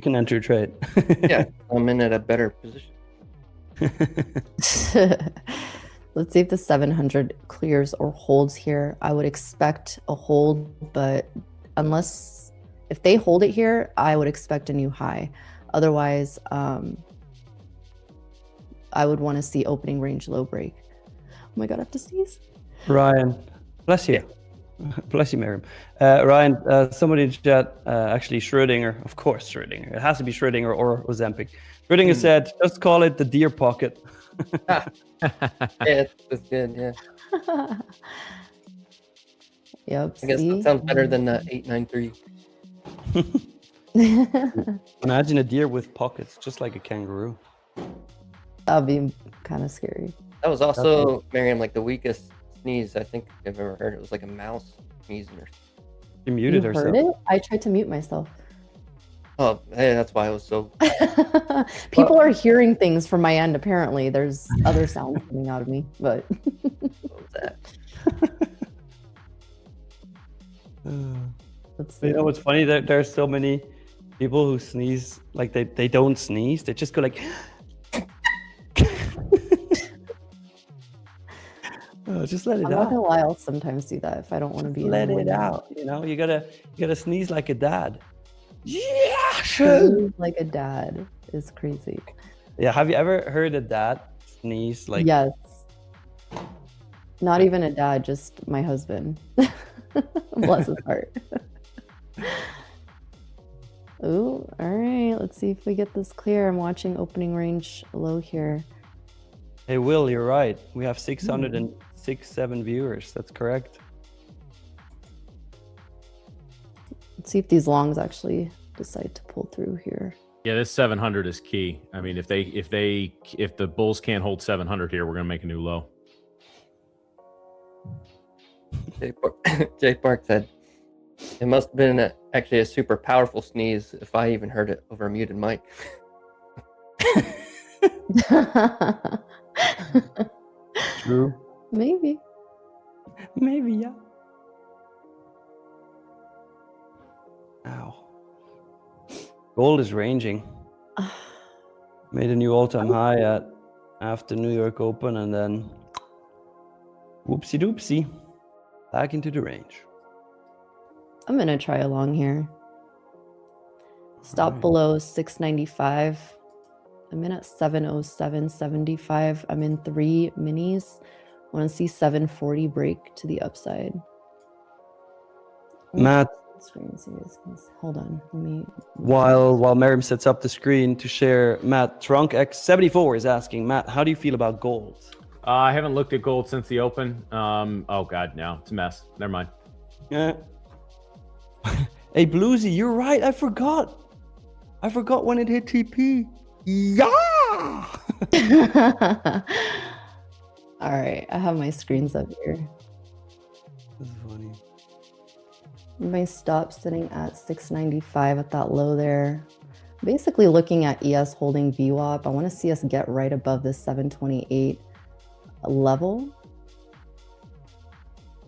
can enter your trade. Yeah, I'm in at a better position. Let's see if the 700 clears or holds here. I would expect a hold, but if they hold it here, I would expect a new high. Otherwise, I would want to see opening range low break. Oh my God, I have to sneeze. Ryan, bless you. Bless you, Miriam. Ryan, somebody in chat, actually Schrödinger, of course Schrödinger. It has to be Schrödinger or Ozempic. Schrödinger said, just call it the deer pocket. Yeah, that's good, yeah. Yep, I guess see? that sounds better than 893. Imagine a deer with pockets, just like a kangaroo. That'd be kind of scary. That was also, Miriam, like the weakest sneeze I think I've ever heard. It was like a mouse sneezing or She muted You herself. heard it? I tried to mute myself. Oh, hey, that's why I was so. People are hearing things from my end. Apparently, there's other sounds coming out of me, but What was that? let's You see. know what's funny? That there's so many people who sneeze like they don't sneeze. They just go like. Just let it I'm out. not gonna lie. I'll sometimes do that if I don't want to be. Let it annoying. out. You know, you gotta sneeze like a dad. Yeah, Sneeze like a dad is crazy. Yeah. Have you ever heard a dad sneeze like? Yes. Not even a dad, just my husband. Bless his heart. Ooh, all right. Let's see if we get this clear. I'm watching opening range low here. Hey, Will, you're right. We have 607 viewers. That's correct. Let's see if these longs actually decide to pull through here. Yeah, this 700 is key. I mean, if the bulls can't hold 700 here, we're gonna make a new low. Jay Park said, it must have been actually a super powerful sneeze if I even heard it over a muted mic. True. Maybe. Maybe, yeah. Ow. Gold is ranging. Made a new all-time high after New York Open, and then whoopsie doopsie, back into the range. I'm gonna try a long here. Stop Alright. below 695. I'm in at 707.75. I'm in 3 minis. Want to see 740 break to the upside. Matt, Hold on. Let me. while Miriam sets up the screen to share, Matt Trunk X74 is asking, Matt, how do you feel about gold? I haven't looked at gold since the open. Oh god, no, it's a mess. Never mind. Yeah. Hey, Bluesy, you're right. I forgot when it hit TP. Yeah. All right, I have my screens up here. This is funny. My stop sitting at 695 at that low there. Basically looking at ES holding VWAP. I want to see us get right above this 728 level.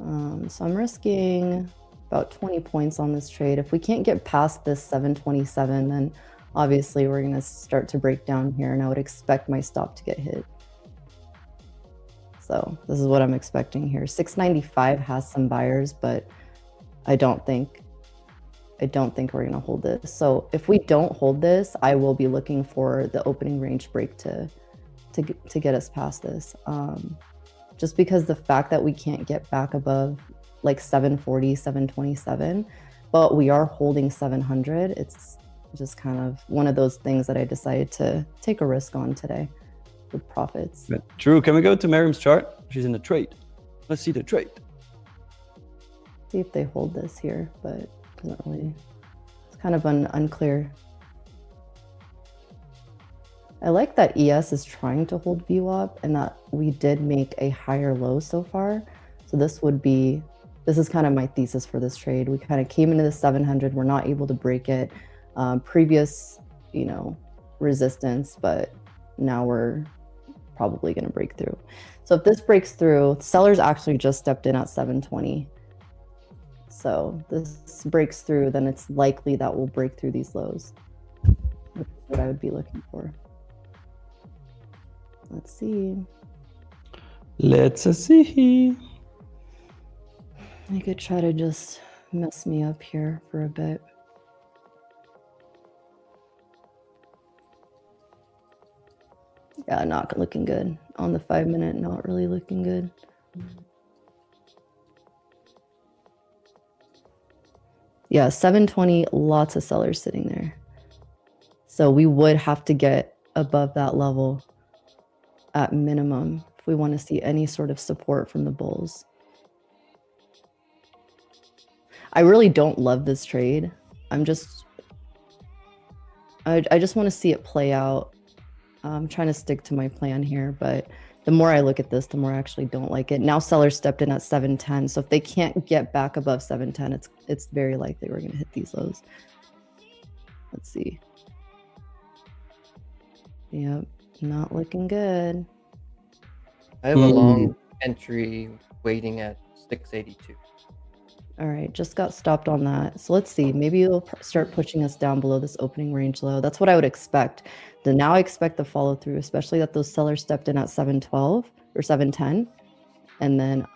So I'm risking about 20 points on this trade. If we can't get past this 727, then obviously we're going to start to break down here, and I would expect my stop to get hit. So this is what I'm expecting here. 695 has some buyers, but I don't think we're going to hold this. So if we don't hold this, I will be looking for the opening range break to get us past this. Just because the fact that we can't get back above like 740, 727, but we are holding 700, it's just kind of one of those things that I decided to take a risk on today with profits. Drew, can we go to Miriam's chart? She's in the trade. Let's see the trade. See if they hold this here, but it doesn't really, it's kind of unclear. I like that ES is trying to hold VWAP and that we did make a higher low so far. So this is kind of my thesis for this trade. We kind of came into the 700, we're not able to break it. Previous, resistance, but now we're probably going to break through. So if this breaks through, sellers actually just stepped in at 720. So this breaks through, then it's likely that we'll break through these lows. Which is what I would be looking for. Let's see. Let's see. You could try to just mess me up here for a bit. Yeah, not looking good. On the 5 minute, not really looking good. Yeah, 720, lots of sellers sitting there. So we would have to get above that level at minimum if we want to see any sort of support from the bulls. I really don't love this trade. I'm just I just want to see it play out. I'm trying to stick to my plan here, but the more I look at this, the more I actually don't like it. Now sellers stepped in at 710, so if they can't get back above 710, it's very likely we're going to hit these lows. Let's see. Yep, not looking good. I have a long entry waiting at 682. All right, just got stopped on that. So let's see. Maybe it'll start pushing us down below this opening range low. That's what I would expect. Then now I expect the follow through, especially that those sellers stepped in at 712 or 710. And then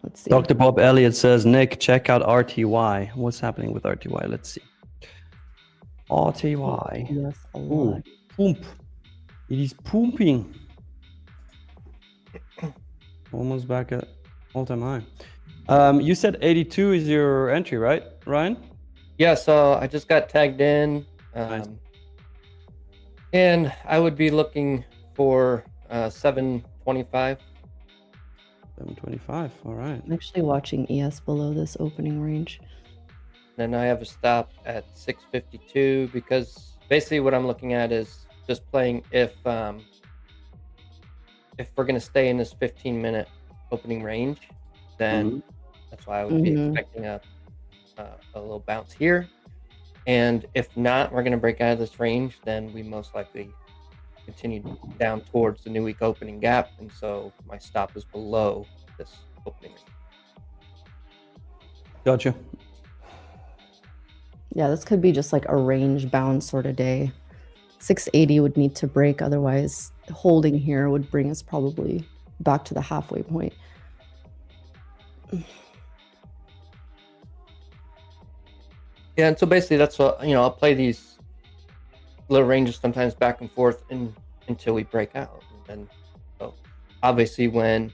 let's see. Dr. Bob Elliott says, Nick, check out RTY. What's happening with RTY? Let's see. RTY. Yes, a Ooh, lot. pump. It is pumping. Almost back at all-time high. You said 82 is your entry, right, Ryan? Yeah, so I just got tagged in. Nice. And I would be looking for 725. 725, all right. I'm actually watching ES below this opening range. Then I have a stop at 652 because basically what I'm looking at is just playing if we're going to stay in this 15-minute opening range, then that's why I would be expecting a little bounce here. And if not, we're going to break out of this range, then we most likely continue down towards the new week opening gap. And so my stop is below this opening range. Gotcha. Yeah, this could be just like a range bound sort of day. 680 would need to break, otherwise holding here would bring us probably back to the halfway point. Yeah, and so basically that's what, I'll play these little ranges sometimes back and forth until we break out. And so obviously when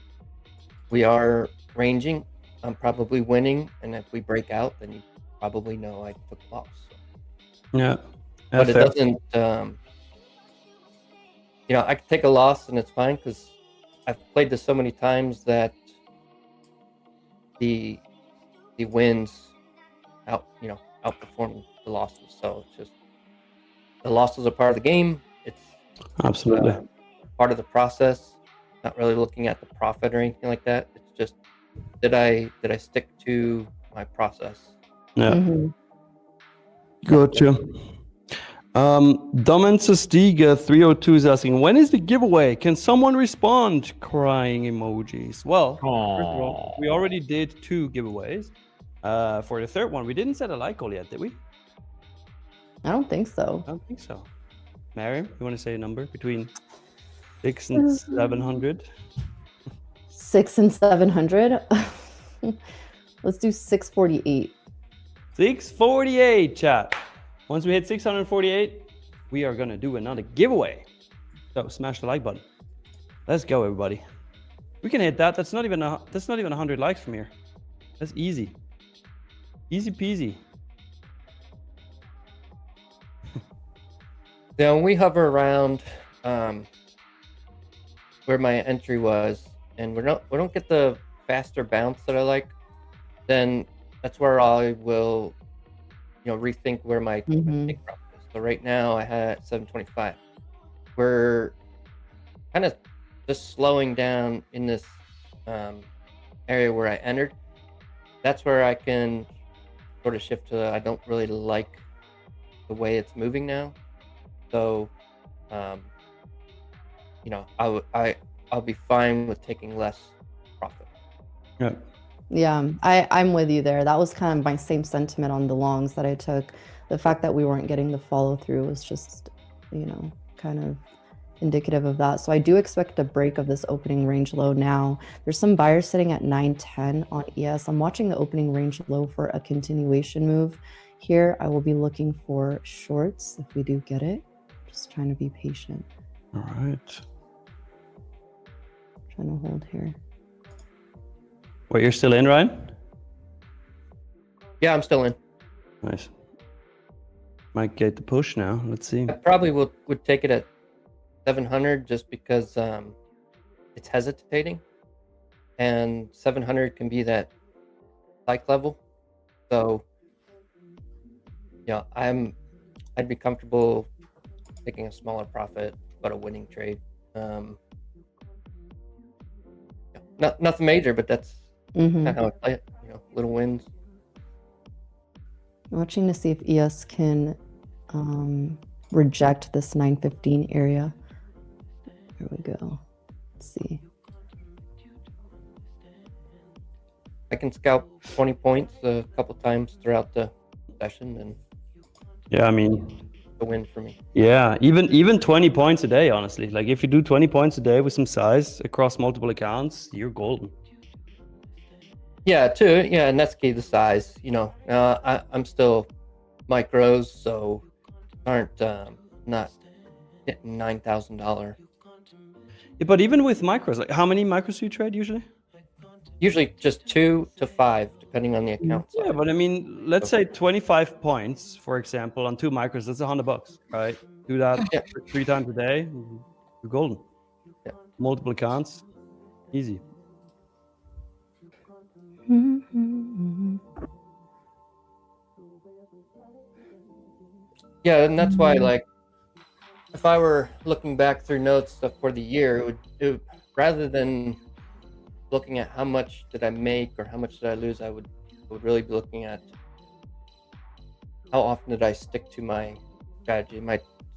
we are ranging, I'm probably winning. And if we break out, then you probably know I took a loss. So. Yeah. But it doesn't, I could take a loss and it's fine because I've played this so many times that the wins outperform the losses. So it's just the losses are part of the game. It's absolutely part of the process. Not really looking at the profit or anything like that. It's just did I stick to my process? Yeah. Gotcha. Domen Sastiga 302 is asking, when is the giveaway? Can someone respond? Crying emojis. Well, first of all, we already did 2 giveaways. For the third one, we didn't set a like goal yet, did we? I don't think so. I don't think so. Mariam, you want to say a number between 6 and 700? 6 and 700. Let's do 648. 648, chat. Once we hit 648, we are gonna do another giveaway. So smash the like button. Let's go, everybody. We can hit that. That's not even 100 likes from here. That's easy. Easy peasy. Yeah, when we hover around where my entry was, and we don't get the faster bounce that I like, then that's where I will, rethink where my take profit is. So right now I had 725. We're kind of just slowing down in this area where I entered. That's where I can sort of shift to I don't really like the way it's moving now. So, I'll be fine with taking less profit. Yeah. Yeah, I'm with you there. That was kind of my same sentiment on the longs that I took. The fact that we weren't getting the follow through was just, kind of indicative of that. So I do expect a break of this opening range low now. There's some buyers sitting at 910 on ES. I'm watching the opening range low for a continuation move. Here, I will be looking for shorts if we do get it. Just trying to be patient. All right. Trying to hold here. Wait, you're still in, Ryan? Yeah, I'm still in. Nice. Might get the push now. Let's see. I probably would take it at 700 just because it's hesitating, and 700 can be that spike level. So I'd be comfortable taking a smaller profit, but a winning trade. Nothing major, but that's kind of how I play it. Little wins. Watching to see if ES can reject this 915 area. Here we go. Let's see. I can scalp 20 points a couple times throughout the session, and Yeah, I mean, a win for me. yeah, even 20 points a day, honestly. Like if you do 20 points a day with some size across multiple accounts, you're golden. Yeah, too. Yeah, and that's key, the size. I'm still micros, so aren't not hitting $9,000. Yeah, but even with micros, like how many micros do you trade usually? Usually just 2 to 5, depending on the account size. Yeah, but I mean, let's say 25 points, for example, on 2 micros, that's $100, right? Do that 3 times a day, you're golden. Yeah. Multiple accounts, easy. Yeah, and that's why, like, if I were looking back through notes for the year, it would rather than looking at how much did I make or how much did I lose, I would really be looking at how often did I stick to my strategy.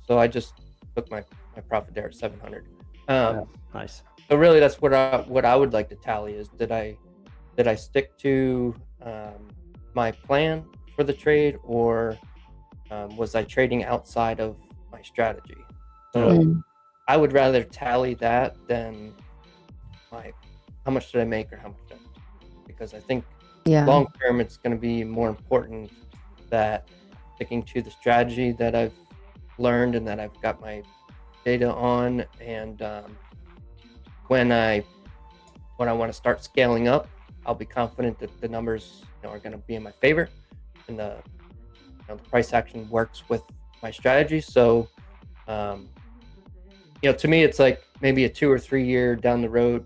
So I just took my profit there at 700. Nice. So really, that's what I would like to tally is did I stick to my plan for the trade, or was I trading outside of my strategy? So I would rather tally that than how much did I make or how much did I make? Because I think long term it's going to be more important that sticking to the strategy that I've learned and that I've got my data on, and when I want to start scaling up, I'll be confident that the numbers are going to be in my favor, and the price action works with my strategy. So to me it's like maybe a 2 or 3 year down the road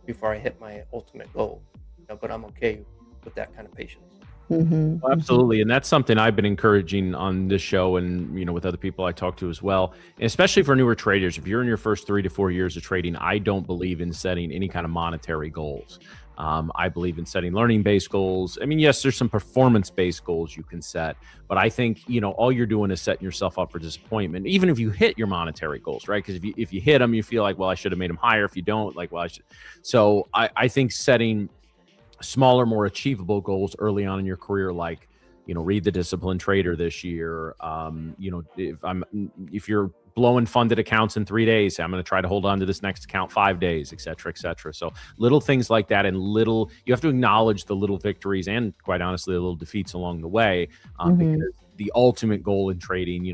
before I hit my ultimate goal, but I'm okay with that kind of patience. Well, absolutely. And that's something I've been encouraging on this show and, with other people I talk to as well, and especially for newer traders. If you're in your first 3 to 4 years of trading, I don't believe in setting any kind of monetary goals. I believe in setting learning-based goals. I mean, yes, there's some performance-based goals you can set, but I think, all you're doing is setting yourself up for disappointment, even if you hit your monetary goals, right? Because if you hit them, you feel like, well, I should have made them higher. If you don't, like, well, I should. So I think setting smaller, more achievable goals early on in your career, like, read The Disciplined Trader this year. If you're blowing funded accounts in 3 days, I'm going to try to hold on to this next account 5 days, et cetera, et cetera. So little things like that, and you have to acknowledge the little victories and, quite honestly, the little defeats along the way, because the ultimate goal in trading,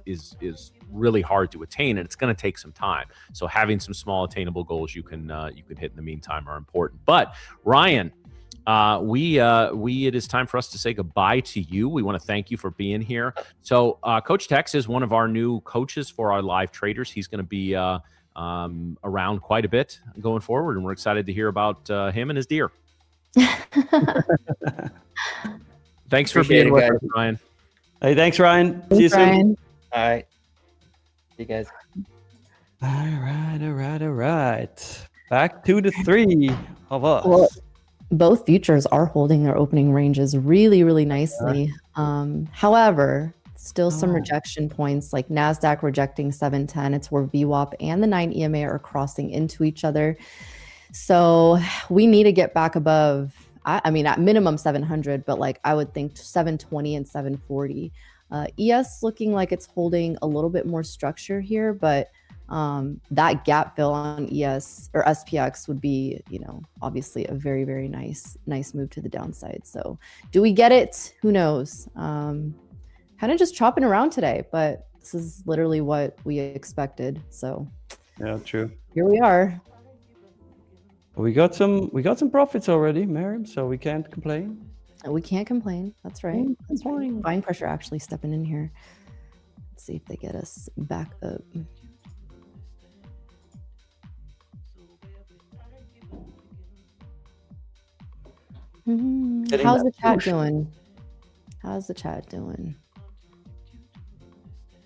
is really hard to attain, and it's going to take some time. So having some small attainable goals you can hit in the meantime are important. But Ryan, it is time for us to say goodbye to you. We want to thank you for being here. So Coach Tex is one of our new coaches for our live traders. He's going to be around quite a bit going forward, and we're excited to hear about him and his deer. Thanks for being with us, Ryan. Hey, thanks, Ryan. See you soon. All right. See you guys. All right. Back to the 3 of us. Well, both futures are holding their opening ranges really, really nicely. However, still some rejection points, like NASDAQ rejecting 710. It's where VWAP and the 9 EMA are crossing into each other. So we need to get back above, I mean, at minimum 700, but like I would think 720 and 740. ES looking like it's holding a little bit more structure here, but that gap fill on ES or SPX would be, obviously a very, very nice move to the downside. So do we get it? Who knows? Kind of just chopping around today, but this is literally what we expected. So yeah, true. Here we are. We got some profits already, Miriam, so we can't complain. We can't complain. That's right. That's right. Buying pressure actually stepping in here. Let's see if they get us back up. How's the chat doing? How's the chat doing? I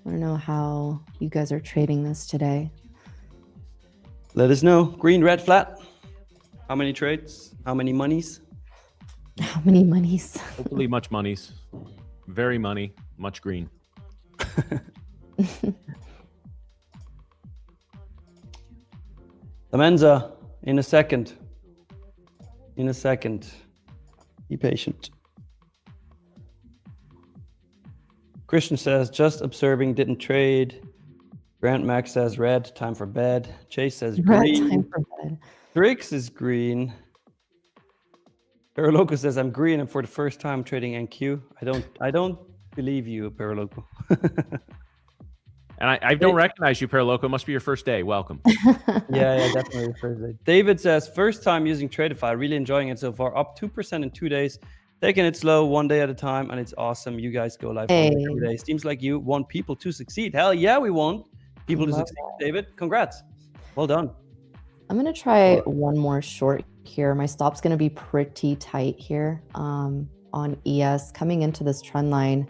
want to know how you guys are trading this today. Let us know. Green, red, flat. How many trades? How many monies? How many monies? Hopefully much monies. Very money, much green. Amenza, in a second. In a second. Be patient. Christian says, just observing, didn't trade. Grant Max says red, time for bed. Chase says green. Red, time for bed. Trix is green. Paraloco says, I'm green and for the first time trading NQ. I don't believe you, Paraloco. And I don't recognize you, Paraloco. Must be your first day. Welcome. yeah, definitely the first day. David says, first time using Tradeify, really enjoying it so far. Up 2% in 2 days. Taking it slow, 1 day at a time, and it's awesome. You guys go live every day. Seems like you want people to succeed. Hell yeah, we want people to succeed, David. Congrats. Well done. I'm going to try one more short here. My stop's going to be pretty tight here on ES. Coming into this trend line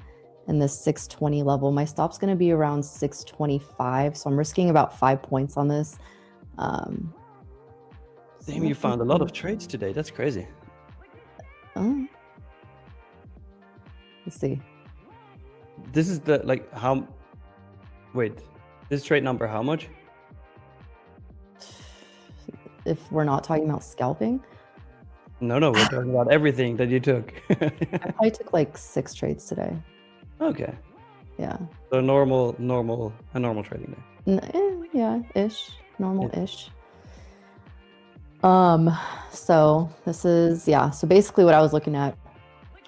in this 620 level, my stop's going to be around 625. So I'm risking about 5 points on this. Damn, you found a lot of trades today. That's crazy. Oh. Let's see. This is the, like, how, wait, this trade number, how much? If we're not talking about scalping? No, we're talking about everything that you took. I probably took like 6 trades today. Okay. Yeah. So a normal trading day. Yeah, normal-ish. So this is, so basically what I was looking at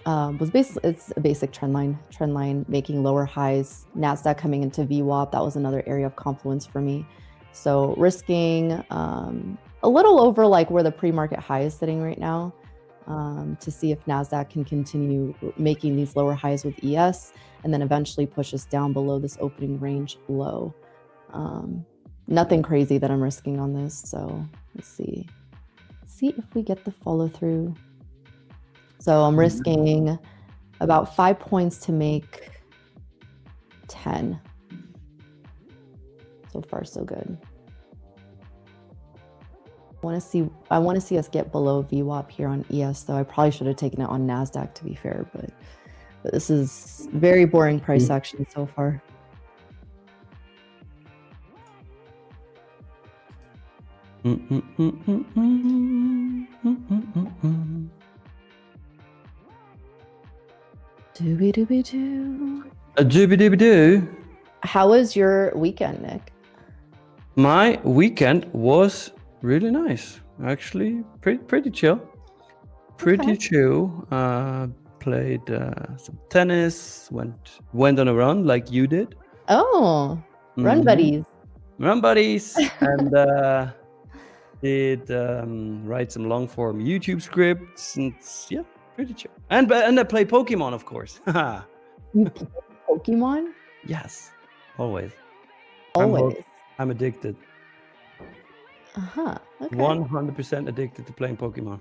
was basically, it's a basic trend line making lower highs, NASDAQ coming into VWAP. That was another area of confluence for me. So risking a little over like where the pre-market high is sitting right now to see if NASDAQ can continue making these lower highs with ES and then eventually push us down below this opening range low. Nothing crazy that I'm risking on this. So let's see if we get the follow through. So I'm risking about 5 points to make 10. So far, so good. I want to see us get below VWAP here on ES, though. I probably should have taken it on NASDAQ to be fair, but this is very boring price action so far. Dooby-dooby-doo. A dooby-dooby-doo. How was your weekend, Nick? My weekend was really nice. Actually, pretty chill. Pretty chill. Played some tennis. Went on a run like you did. Oh, run buddies. Run buddies. And did write some long form YouTube scripts and yeah, pretty chill. And I play Pokemon, of course. You play Pokemon? Yes, always. Always. I'm addicted. Okay. 100% addicted to playing Pokemon.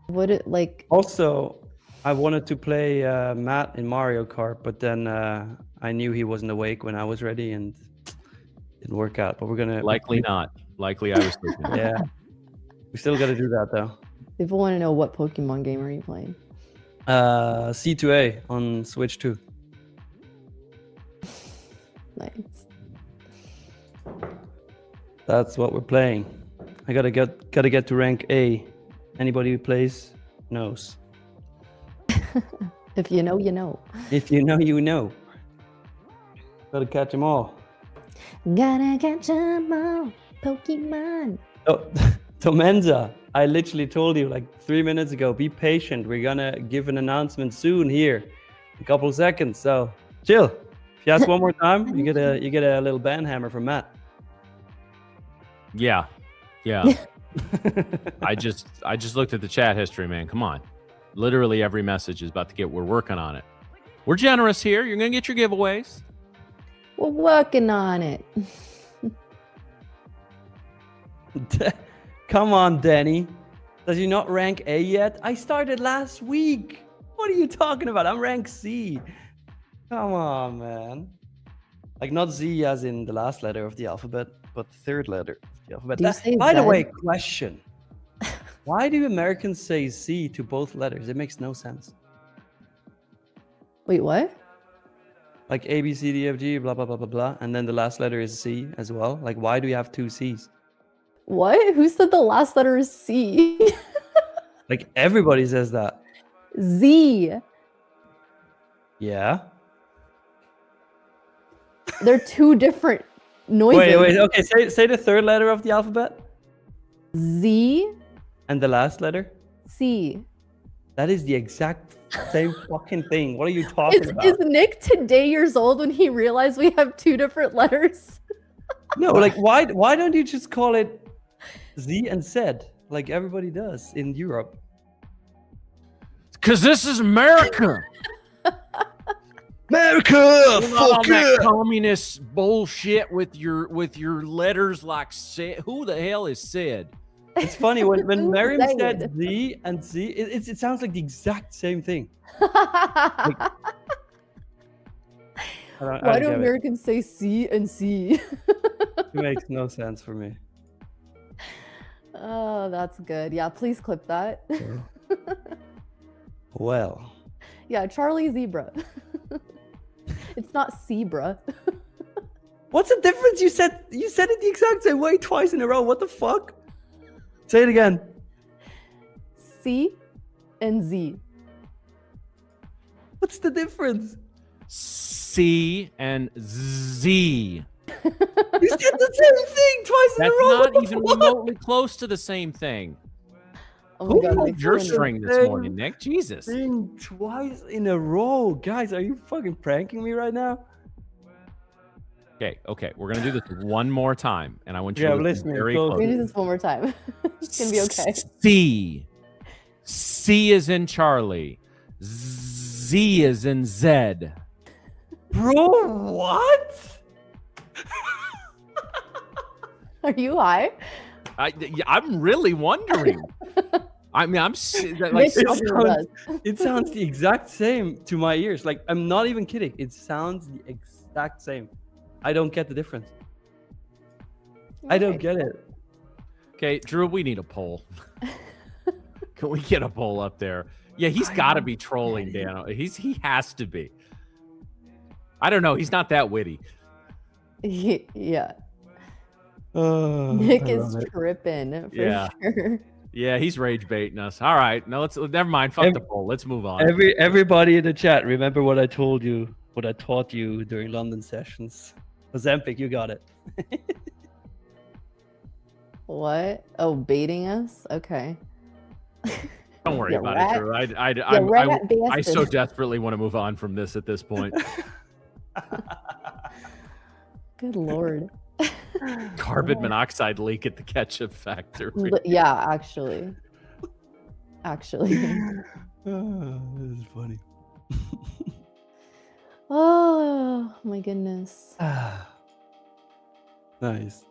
Would it like? Also, I wanted to play Matt in Mario Kart, but then I knew he wasn't awake when I was ready, and didn't work out. But we're gonna Likely not. Likely I was thinking. Yeah, we still got to do that though. People want to know what Pokemon game are you playing? C2A on Switch 2. Nice. That's what we're playing. I gotta get to rank A. Anybody who plays knows. If you know, you know. If you know, you know. Gotta catch them all. Gotta catch them all, Pokemon. Oh, Tomenza, I literally told you like 3 minutes ago, be patient. We're gonna give an announcement soon here. A couple of seconds, so chill. If you ask one more time, you get a little band hammer from Matt. Yeah. I just looked at the chat history, man. Come on. Literally every message is about to get, we're working on it. We're generous here. You're going to get your giveaways. We're working on it. Come on, Danny. Does he not rank A yet? I started last week. What are you talking about? I'm rank C. Come on, man. Like not Z as in the last letter of the alphabet, but the third letter of the alphabet. Do you say By the Z? way, question. Why do Americans say Z to both letters? It makes no sense. Wait, what? Like A, B, C, D, F, G, blah, blah, blah, blah, blah. And then the last letter is C as well. Like, why do you have two C's? What? Who said the last letter is C? Like, everybody says that. Z. Yeah. They're two different noises. Wait. Okay, say the third letter of the alphabet. Z. And the last letter. C. That is the exact same fucking thing. What are you talking about? Is Nick today years old when he realized we have two different letters? No, like why don't you just call it Z and Z like everybody does in Europe? Because this is America. America, All that communist bullshit with your letters like Sid. Who the hell is Sid? It's funny when Who's Miriam Zed? said Z and Z, it sounds like the exact same thing. Why I do get it. Americans say C and C? It makes no sense for me. Oh, that's good. Yeah, please clip that. Well, Yeah, Charlie Zebra. It's not zebra. what's the difference? You said it the exact same way twice in a row. What the fuck? Say it again. C and Z. What's the difference? C and Z. You said the same thing twice in a That's row. not What the even fuck? remotely close to the same thing. Oh Who my god, pulled Nick's Your doing it. string this morning, Nick. Jesus. Thing twice in a row. Guys, are you fucking pranking me right now? Okay. We're gonna do this one more time, and I want you Yeah, to I'm listen listening very closely. We're closely. gonna do this one more time. It's gonna be okay. C is in Charlie. Z is in Zed. Bro, what? Are you high? I'm really wondering. I mean, I'm like, Nick it probably sounds- does. It sounds the exact same to my ears. Like, I'm not even kidding. It sounds the exact same. I don't get the difference. I don't Okay. get it. okay, Drew, we need a poll. Can we get a poll up there? Yeah, he's I got to don't be trolling get it. Dan. He has to be. I don't know. He's not that witty. Yeah. Oh, Nick I is love it. tripping for Yeah. sure. Yeah, he's rage baiting us. All right, no, let's never mind. Fuck the poll. Let's move on. Everybody in the chat, remember what I told you, what I taught you during London sessions. Ozempic, you got it. What? Oh, baiting us? Okay. Don't worry Yeah, about rat. it, Drew. Yeah, rat I so bastard. desperately want to move on from this at this point. Good lord. Carbon monoxide leak at the ketchup factory. Yeah, actually. Actually. Oh, this is funny. Oh my goodness. Nice.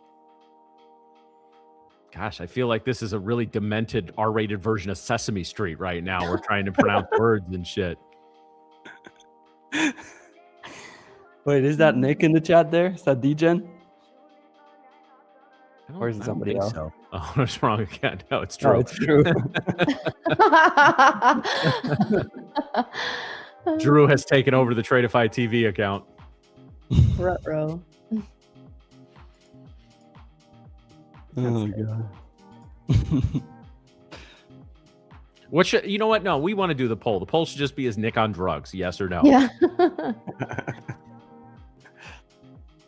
Gosh, I feel like this is a really demented R-rated version of Sesame Street right now. We're trying to pronounce words and shit. Wait, is that Nick in the chat there? Is that DGen? Or is it I don't somebody think else? so. Oh, it's wrong again. No, it's No, true. it's true. Drew has taken over the Tradeify TV account. Ruh-roh. Oh god. What should you know? What? No, we want to do the poll. The poll should just be: is Nick on drugs? Yes or no? Yeah.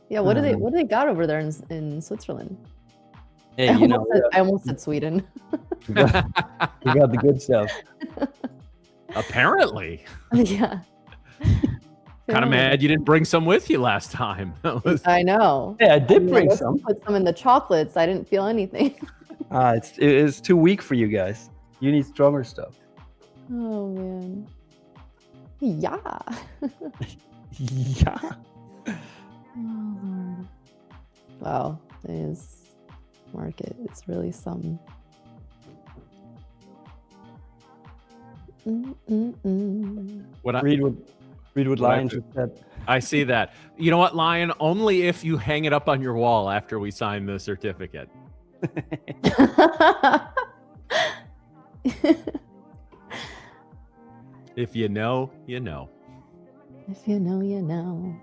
Yeah, what do they got over there in Switzerland? Hey, you know, I almost said Sweden. you got the good stuff. Apparently, Yeah. kind of mad you didn't bring some with you last time. That was- I know. Hey, I did I bring went to some. Put some in the chocolates. I didn't feel anything. It's too weak for you guys. You need stronger stuff. Oh man. Yeah. Yeah. Oh, Lord. Wow, this market, it's really something. What I, Read what Lion just said. I see that. You know what, Lion? Only if you hang it up on your wall after we sign the certificate. If you know, you know. If you know, you know.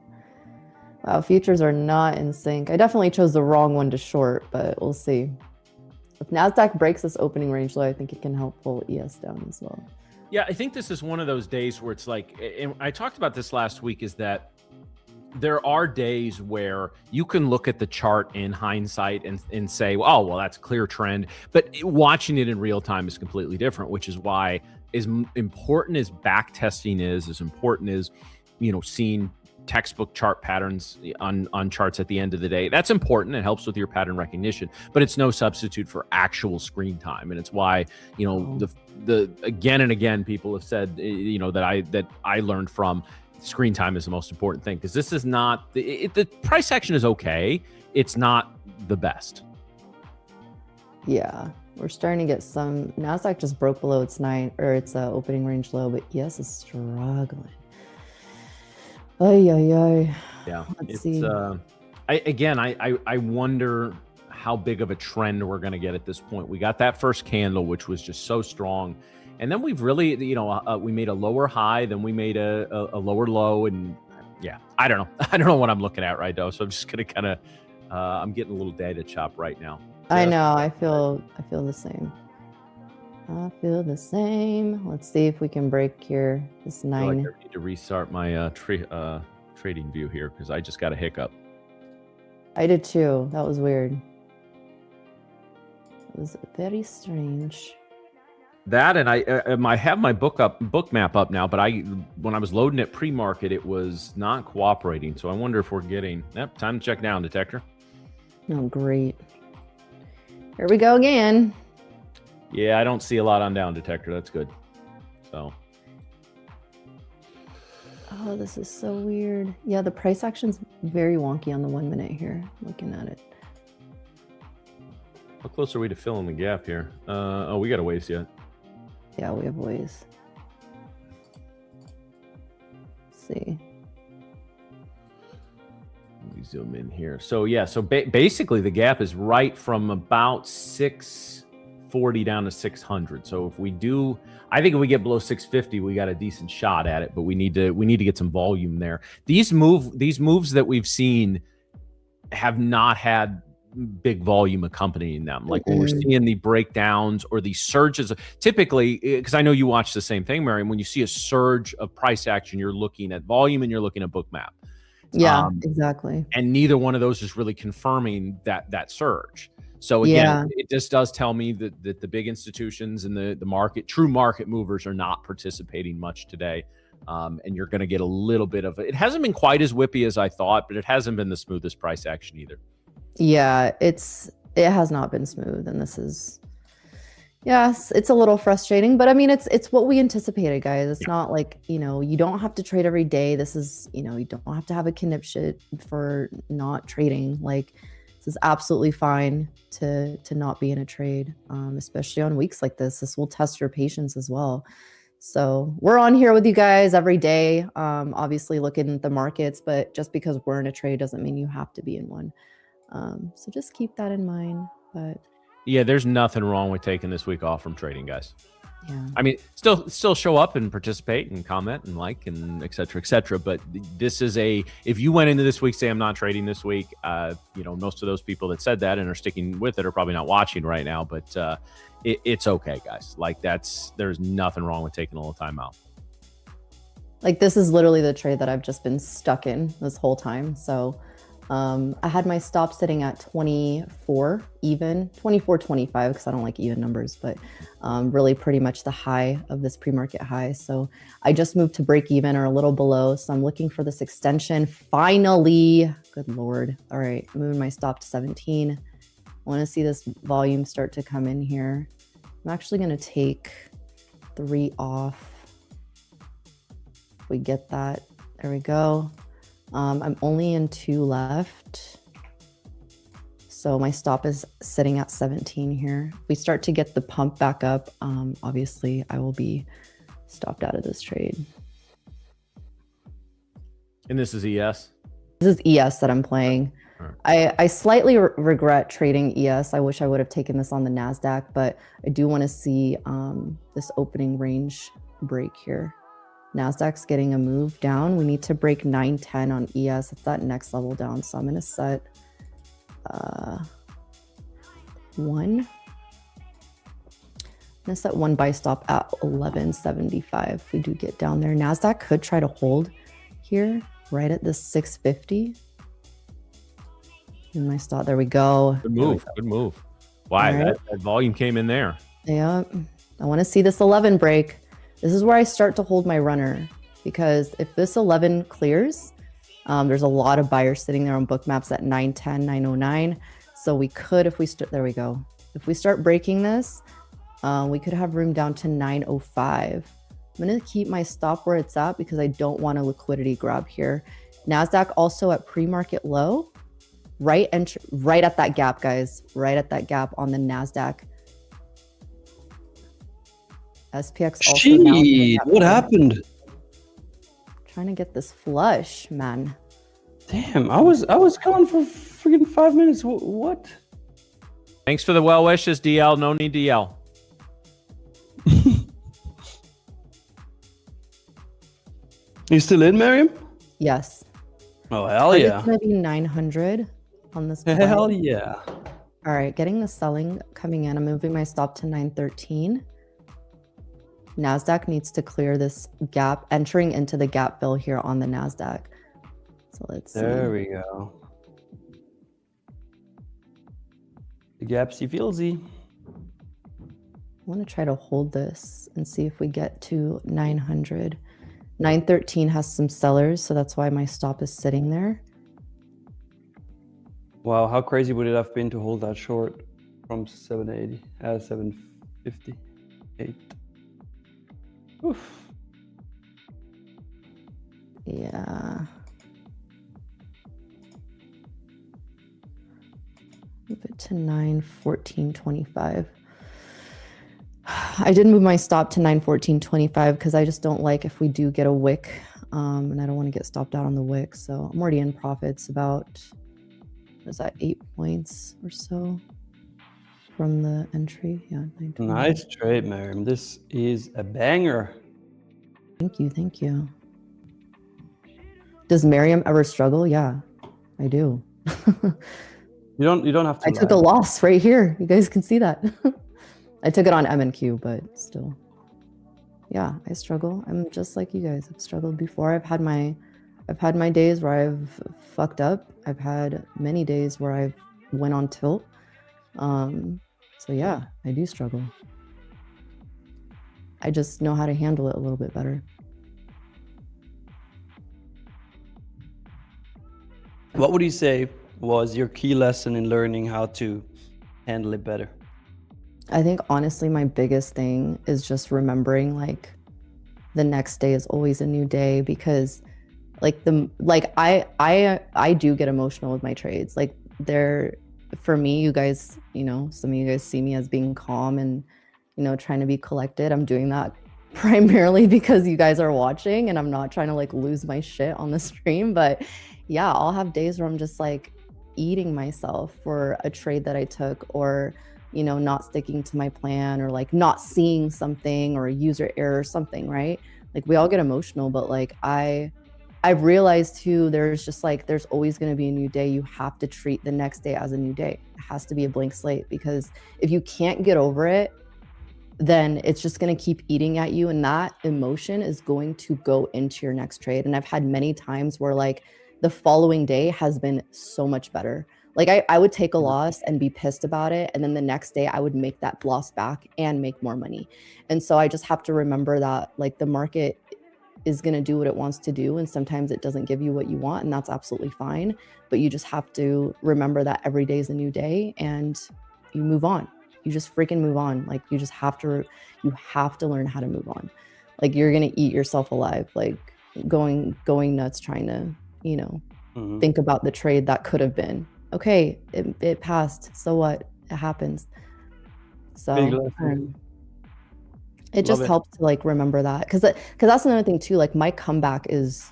Wow, futures are not in sync. I definitely chose the wrong one to short, but we'll see. If NASDAQ breaks this opening range low, I think it can help pull ES down as well. Yeah, I think this is one of those days where it's like, and I talked about this last week, is that there are days where you can look at the chart in hindsight and say, oh, well, that's a clear trend. But watching it in real time is completely different, which is why as important as back testing is, as important as, seeing textbook chart patterns on charts at the end of the day, that's important. It helps with your pattern recognition, but it's no substitute for actual screen time. And it's why, the again and again, people have said, that I learned from, screen time is the most important thing, because this is not the price action is okay. It's not the best. Yeah, we're starting to get some. NASDAQ just broke below its opening range low, but ES is struggling. Ay. Yeah, Let's see. I wonder how big of a trend we're going to get at this point. We got that first candle, which was just so strong. And then we've really, we made a lower high, then we made a lower low. And yeah, I don't know. I don't know what I'm looking at right now. So I'm just going to kind of, I'm getting a little data chop right now. I know. I feel the same. I feel the same. Let's see if we can break here. This 9. I need to restart my trading view here, because I just got a hiccup. I did too. That was weird. It was very strange. That, and I have my book map up now, but when I was loading it pre-market, it was not cooperating. So I wonder if we're getting time to check down detector. Oh, great. Here we go again. Yeah, I don't see a lot on down detector. That's good. So. Oh, this is so weird. Yeah, the price action's very wonky on the 1 minute here. Looking at it. How close are we to filling the gap here? Oh, we got a ways yet. Yeah, we have ways. Let's see. Let me zoom in here. So yeah, so basically the gap is right from about 640 down to 600. So if we do, I think if we get below 650, we got a decent shot at it, but we need to get some volume there. These moves that we've seen have not had big volume accompanying them. Like when we're seeing the breakdowns or the surges, typically, because I know you watch the same thing, Miriam, when you see a surge of price action, you're looking at volume and you're looking at book map. Yeah, exactly. And neither one of those is really confirming that surge. So again, it just does tell me that the big institutions and the market, true market movers, are not participating much today. And you're going to get a little bit of it. Hasn't been quite as whippy as I thought, but it hasn't been the smoothest price action either. Yeah, it has not been smooth, and this is, yes, it's a little frustrating, but I mean, it's what we anticipated, guys. It's not like, you don't have to trade every day. This is, you don't have to have a conniption for not trading. Like, this is absolutely fine to not be in a trade, especially on weeks like this. This will test your patience as well. So we're on here with you guys every day, obviously looking at the markets, but just because we're in a trade doesn't mean you have to be in one. So just keep that in mind. But yeah, there's nothing wrong with taking this week off from trading, guys. Yeah. I mean, still show up and participate and comment and like and et cetera, et cetera. But this is if you went into this week, say I'm not trading this week, most of those people that said that and are sticking with it are probably not watching right now, but it's okay, guys. Like there's nothing wrong with taking a little time out. Like, this is literally the trade that I've just been stuck in this whole time. So I had my stop sitting at 24 even, 24.25, because I don't like even numbers, but really pretty much the high of this pre-market high. So I just moved to break even or a little below. So I'm looking for this extension. Finally, good Lord. All right, moving my stop to 17. I want to see this volume start to come in here. I'm actually going to take 3 off. If we get that, there we go. I'm only in 2 left. So my stop is sitting at 17 here. If we start to get the pump back up, obviously I will be stopped out of this trade. And this is ES. This is ES that I'm playing. I slightly regret trading ES. I wish I would have taken this on the NASDAQ, but I do want to see this opening range break here. NASDAQ's getting a move down. We need to break 910 on ES. It's that next level down. So I'm going to set 1. I'm going to set 1 buy stop at 1175. If we do get down there, NASDAQ could try to hold here right at this 650. In my stop, there we go. Good move. Good move. Why? Right. That volume came in there. Yeah. I want to see this 11 break. This is where I start to hold my runner, because if this 11 clears, there's a lot of buyers sitting there on book maps at 910, 909. So we could, if we start, there we go. If we start breaking this, we could have room down to 905. I'm going to keep my stop where it's at because I don't want a liquidity grab here. NASDAQ also at pre-market low. Right at that gap, guys. Right at that gap on the NASDAQ. SPX also. Shit, what happened? Trying to get this flush, man. Damn, I was going for freaking 5 minutes. What? Thanks for the well wishes, DL. No need to yell. You still in, Miriam? Yes. Oh, hell yeah. It's going to be 900 on this. Hell play. Yeah. All right, getting the selling coming in. I'm moving my stop to 913. NASDAQ needs to clear this gap, entering into the gap fill here on the NASDAQ. So let's see. There we go. The gapsy feelsy. I want to try to hold this and see if we get to 900. 913 has some sellers, so that's why my stop is sitting there. Wow, how crazy would it have been to hold that short from 780 at 758? Oof. Yeah. Move it to 914.25. I did move my stop to 914.25 because I just don't like if we do get a wick, and I don't want to get stopped out on the wick. So I'm already in profits about, what is that, 8 points or so from the entry. Yeah. Nice trade, Miriam. This is a banger. Thank you. Thank you. Does Miriam ever struggle? Yeah, I do. You don't have to. I took a loss right here. You guys can see that. I took it on M&Q, but still. Yeah, I struggle. I'm just like you guys. I've struggled before. I've had my days where I've fucked up. I've had many days where I've went on tilt. So yeah, I do struggle. I just know how to handle it a little bit better. What would you say was your key lesson in learning how to handle it better? I think honestly, my biggest thing is just remembering like the next day is always a new day, because I do get emotional with my trades. Like for me, you guys, some of you guys see me as being calm and, trying to be collected. I'm doing that primarily because you guys are watching and I'm not trying to like lose my shit on the stream. But yeah, I'll have days where I'm just like eating myself for a trade that I took, or not sticking to my plan, or like not seeing something, or a user error or something, right? Like we all get emotional, but like I've realized too, there's always going to be a new day. You have to treat the next day as a new day. It has to be a blank slate, because if you can't get over it, then it's just going to keep eating at you, and that emotion is going to go into your next trade. And I've had many times where like the following day has been so much better. Like I would take a loss and be pissed about it, and then the next day I would make that loss back and make more money. And so I just have to remember that like the market is going to do what it wants to do, and sometimes it doesn't give you what you want, and that's absolutely fine. But you just have to remember that every day is a new day, and you move on. You just freaking move on. Like you have to learn how to move on. Like you're going to eat yourself alive, like going nuts trying to, think about the trade that could have been. Okay, it passed. So what? It happens. So It just helps to like remember that, because that's another thing too. Like my comeback is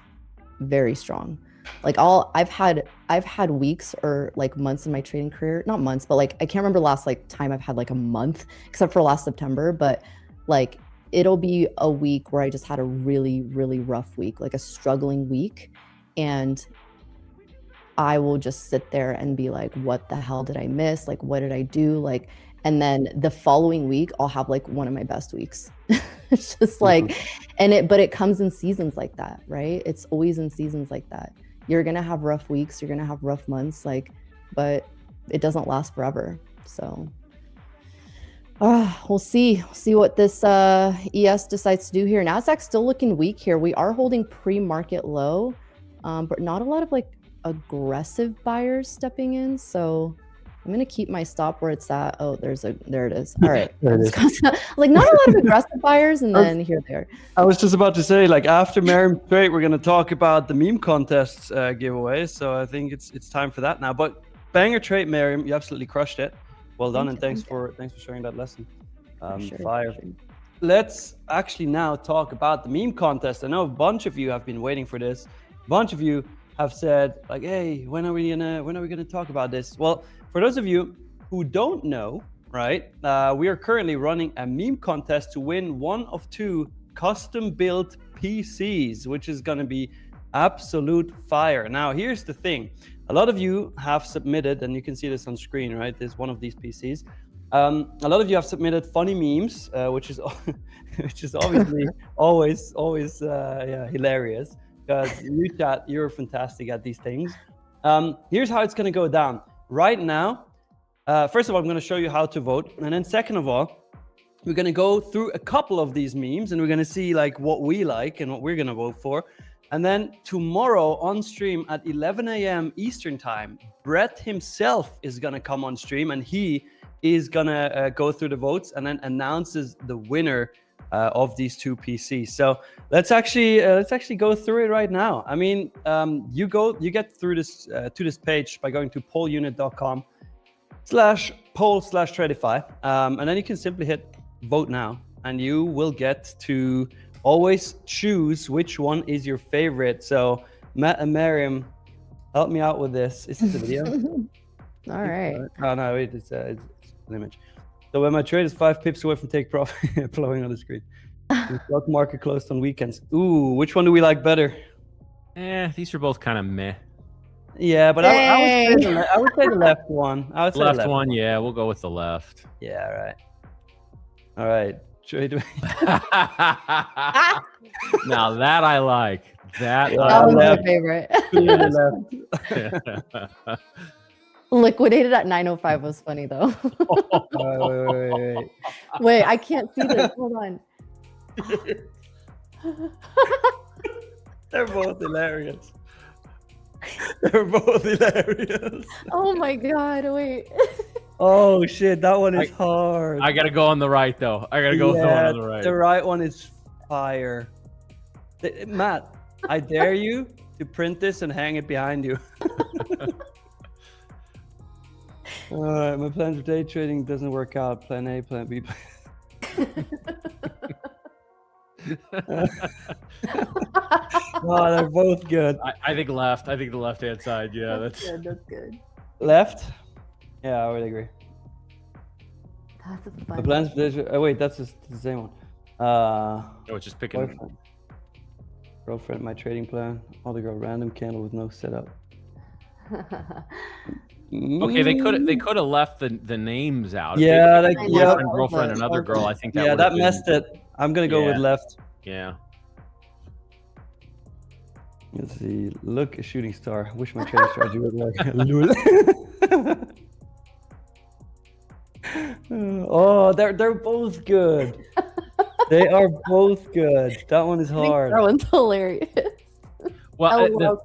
very strong. Like I've had weeks or like months in my trading career, not months, but like I can't remember last like time I've had like a month, except for last September. But like it'll be a week where I just had a really, really rough week, like a struggling week, and I will just sit there and be like, what the hell did I miss? Like, what did I do? Like, and then the following week, I'll have like one of my best weeks. It's just like, but it comes in seasons like that, right? It's always in seasons like that. You're going to have rough weeks, you're going to have rough months, like, but it doesn't last forever. So we'll see what this ES decides to do here. Nasdaq's still looking weak here. We are holding pre-market low, but not a lot of like aggressive buyers stepping in. So I'm gonna keep my stop where it's at. Oh, there it is. All right. Like not a lot of aggressive buyers, and then here they are. I was just about to say, like after Miriam trade, we're gonna talk about the meme contests giveaway. So I think it's time for that now. But banger trade, Miriam, you absolutely crushed it. Well done, and thanks for sharing that lesson. Fire. Sure. Let's actually now talk about the meme contest. I know a bunch of you have been waiting for this. A bunch of you have said like, hey, when are we gonna talk about this? Well, for those of you who don't know, right, we are currently running a meme contest to win one of 2 custom built PCs, which is gonna be absolute fire. Now, here's the thing. A lot of you have submitted, and you can see this on screen, right? There's one of these PCs. A lot of you have submitted funny memes, which is obviously always hilarious, because you chat, you're fantastic at these things. Here's how it's going to go down. Right now, first of all, I'm going to show you how to vote. And then second of all, we're going to go through a couple of these memes, and we're going to see like what we like and what we're going to vote for. And then tomorrow on stream at 11 a.m. Eastern time, Brett himself is going to come on stream, and he is going to go through the votes and then announces the winner of these 2 PCs. So let's actually go through it right now. I mean, you get through this to this page by going to pollunit.com/poll/Tradeify, and then you can simply hit vote now, and you will get to always choose which one is your favorite. So Matt and Miriam, help me out with this. Is this a video? All right. Oh no, wait, it's an image. So when my trade is 5 pips away from take profit, flowing on the screen. The stock market closed on weekends. Ooh, which one do we like better? These are both kind of meh. Yeah, but I would say the left one. I would say the left one. Yeah, we'll go with the left. Yeah, all right. Trade. Now that I like. That was my favorite. Liquidated at 9:05 was funny though. Wait, I can't see this. Hold on. They're both hilarious. They're both hilarious. Oh my god, wait. Oh shit, that one is hard. I gotta go on the right though. I gotta go with the one on the right. The right one is fire. Matt, I dare you to print this and hang it behind you. All right, my plans for day trading doesn't work out. Plan A, plan B. Oh, they're both good. I think left. I think the left-hand side. Yeah, that's good. That's good. Left? Yeah, I would agree. That's a fun. My plans for day. Oh wait, that's the same one. No, it's just picking. Girlfriend, my trading plan. All the girl, random candle with no setup. Okay, they could have left the names out. Yeah, girlfriend, another girl. I think that that messed it. I'm gonna go with left. Yeah. Let's see. Look, a shooting star. Wish my trading strategy would work. Oh, they're both good. They are both good. That one is hard. That one's hilarious. Well, the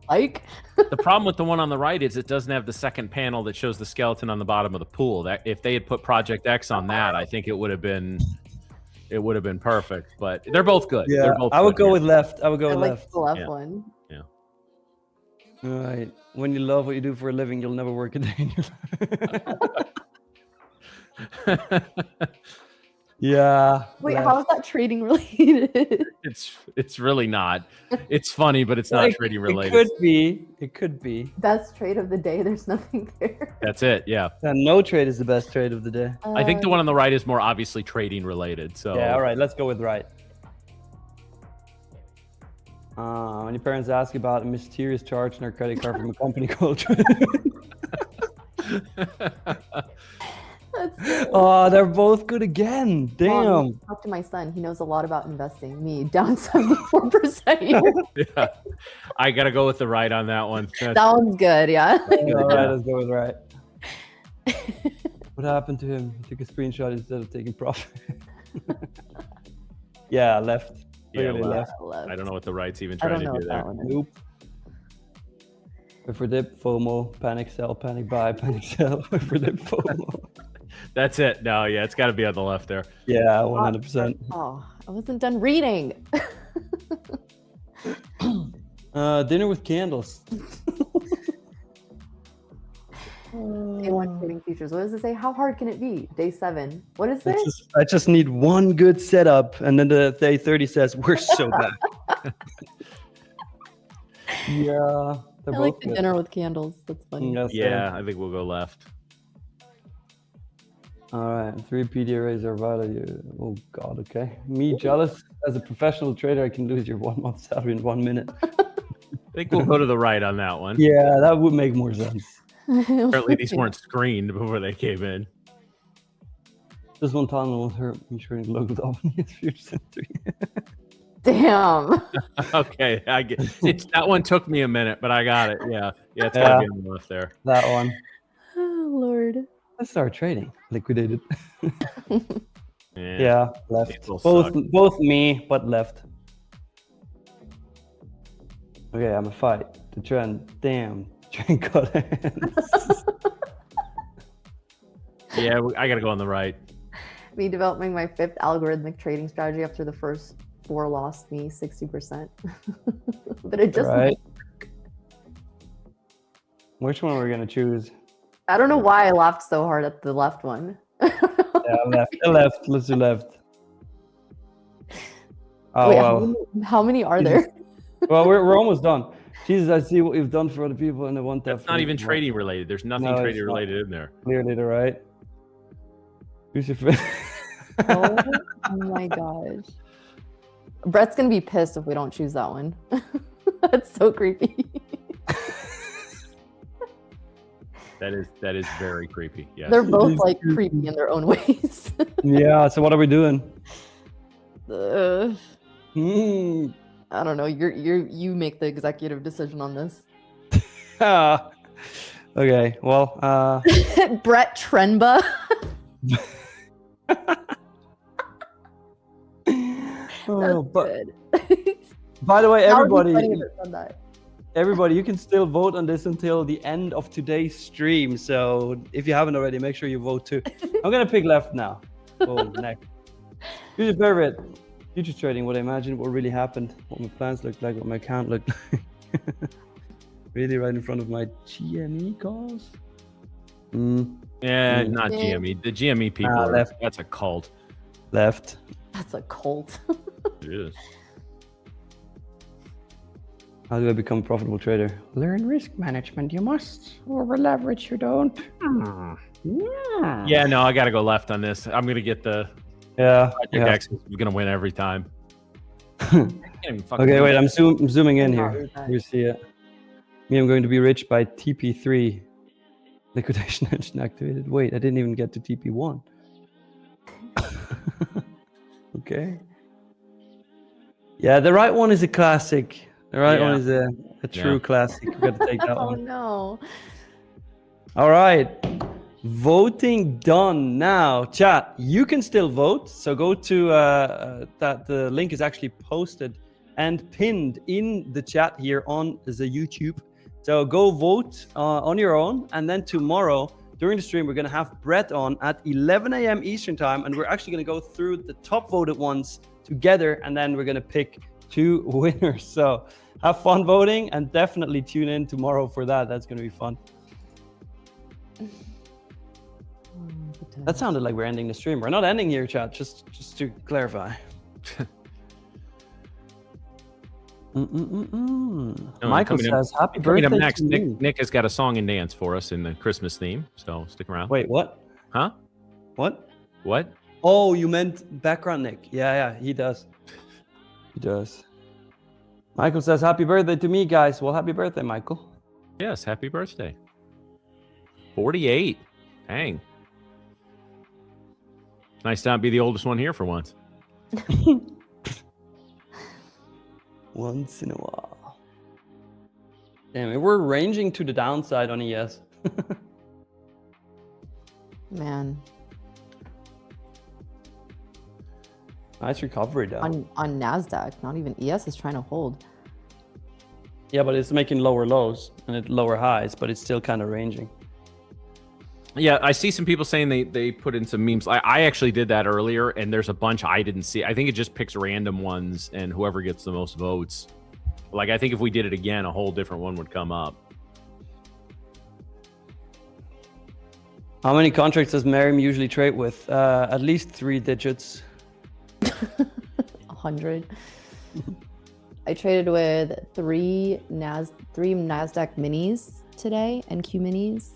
problem with the one on the right is it doesn't have the second panel that shows the skeleton on the bottom of the pool. That if they had put Project X on that, I think it would have been perfect. But they're both good. Yeah, they're both I would go with left. I would go with left. The left one. Yeah. All right. When you love what you do for a living, you'll never work a day in your life. Yeah. Wait, left. how is that trading related? It's really not. It's funny, but it's not trading related. It could be. It could be. Best trade of the day. There's nothing there. That's it. Yeah. And no trade is the best trade of the day. I think the one on the right is more obviously trading related. So Yeah, all right, let's go with right. When your parents ask about a mysterious charge on their credit card from a company called That's good. Oh, they're both good again. Damn. Mom, talk to my son. He knows a lot about investing. Me, down 74%. yeah. I gotta go with the right on that one. That one's good, yeah. All right, let's go with right. What happened to him? He took a screenshot instead of taking profit. Yeah, left. Yeah, Clearly left. I don't know what the right's even I trying don't know to do what that there. one is. Nope. Wait for dip, FOMO, panic sell, panic buy, panic sell. Wait for dip, FOMO. That's it. No, yeah, it's got to be on the left there. Yeah, 100%. Oh, I wasn't done reading. Dinner with candles. Day one trading futures. What does it say? How hard can it be? Day 7. What is this? I just need one good setup, and then the day 30 says we're so bad. Yeah, they're I like both the good. dinner with candles. That's funny. Yes, Yeah, I think we'll go left. All right, 3 PD arrays are value. Oh God, okay. Me jealous as a professional trader, I can lose your 1 month salary in 1 minute. I think we'll go to the right on that one. Yeah, that would make more sense. Apparently these weren't screened before they came in. Just one time won't hurt me trading local dominance futures in 3. Damn. Okay, I get it. That one took me a minute, but I got it. Yeah, it's gotta be on the left there. That one. Oh, Lord. Let's start trading. Liquidated. Yeah. Yeah, left. These will suck. Both me, but left. Okay, I'm a fight. The trend. Damn. Trend got hands. Yeah, I gotta go on the right. Me developing my 5th algorithmic trading strategy after the first 4 lost me 60%. But it just, Right. Which one are we gonna choose? I don't know why I laughed so hard at the left one. Yeah, left. Left. Let's do left. Oh Wait, well. how many are there? Well, we're almost done. Jesus, I see what you've done for other people, and I want that. That's not even trading related. There's nothing No, it's trading not. related in there. Clearly, the right. Who's your friend? Oh my gosh. Brett's gonna be pissed if we don't choose that one. That's so creepy. That is very creepy. Yeah. They're both like creepy in their own ways. Yeah. So what are we doing? I don't know. You make the executive decision on this. Okay. Well. Brett Trenba. Oh, but Good. by the way, That would be everybody. funny if it said that. Everybody, you can still vote on this until the end of today's stream. So if you haven't already, make sure you vote too. I'm gonna pick left now. Oh, next. Who's your favorite? Future trading. What I imagine, what really happened, what my plans looked like, what my account looked like. Really, right in front of my GME calls. Yeah, not Yeah. GME. The GME people. Ah, left. That's a cult. Left. That's a cult. It is. How do I become a profitable trader? Learn risk management. You must. Over leverage. You don't. Yeah, no, I gotta go left on this. I'm gonna get the Yeah. Project X is gonna win every time. Okay, wait. I'm zooming in Not here. read that. You see it. Me, I'm going to be rich by TP3. Liquidation engine activated. Wait, I didn't even get to TP1. Okay. Yeah, the right one is a classic. The right one is a true classic. We got to take that Oh one. no. All right. Voting done now. Chat, you can still vote. So go to that. The link is actually posted and pinned in the chat here on the YouTube. So go vote on your own. And then tomorrow during the stream, we're going to have Brett on at 11 a.m. Eastern time. And we're actually going to go through the top voted ones together. And then we're going to pick 2 winners. So have fun voting and definitely tune in tomorrow for that. That's going to be fun. That sounded like we're ending the stream. We're not ending here, chat. Just to clarify. Michael says, "Happy birthday up next, to me." Nick has got a song and dance for us in the Christmas theme, so stick around. Wait, what? Huh? What? What? Oh, you meant background Nick. Yeah, he does. He does. Michael says, "Happy birthday to me, guys." Well, happy birthday, Michael. Yes, happy birthday. 48. Dang. Nice to not be the oldest one here for once. Once in a while. Damn, we're ranging to the downside on ES. Man. Nice recovery, though. On NASDAQ, not even ES is trying to hold. Yeah, but it's making lower lows and lower highs, but it's still kind of ranging. Yeah, I see some people saying they put in some memes. I actually did that earlier, and there's a bunch I didn't see. I think it just picks random ones, and whoever gets the most votes. Like, I think if we did it again, a whole different one would come up. How many contracts does Merriam usually trade with? At least 3 digits. 100. I traded with three NASDAQ minis today, NQ minis,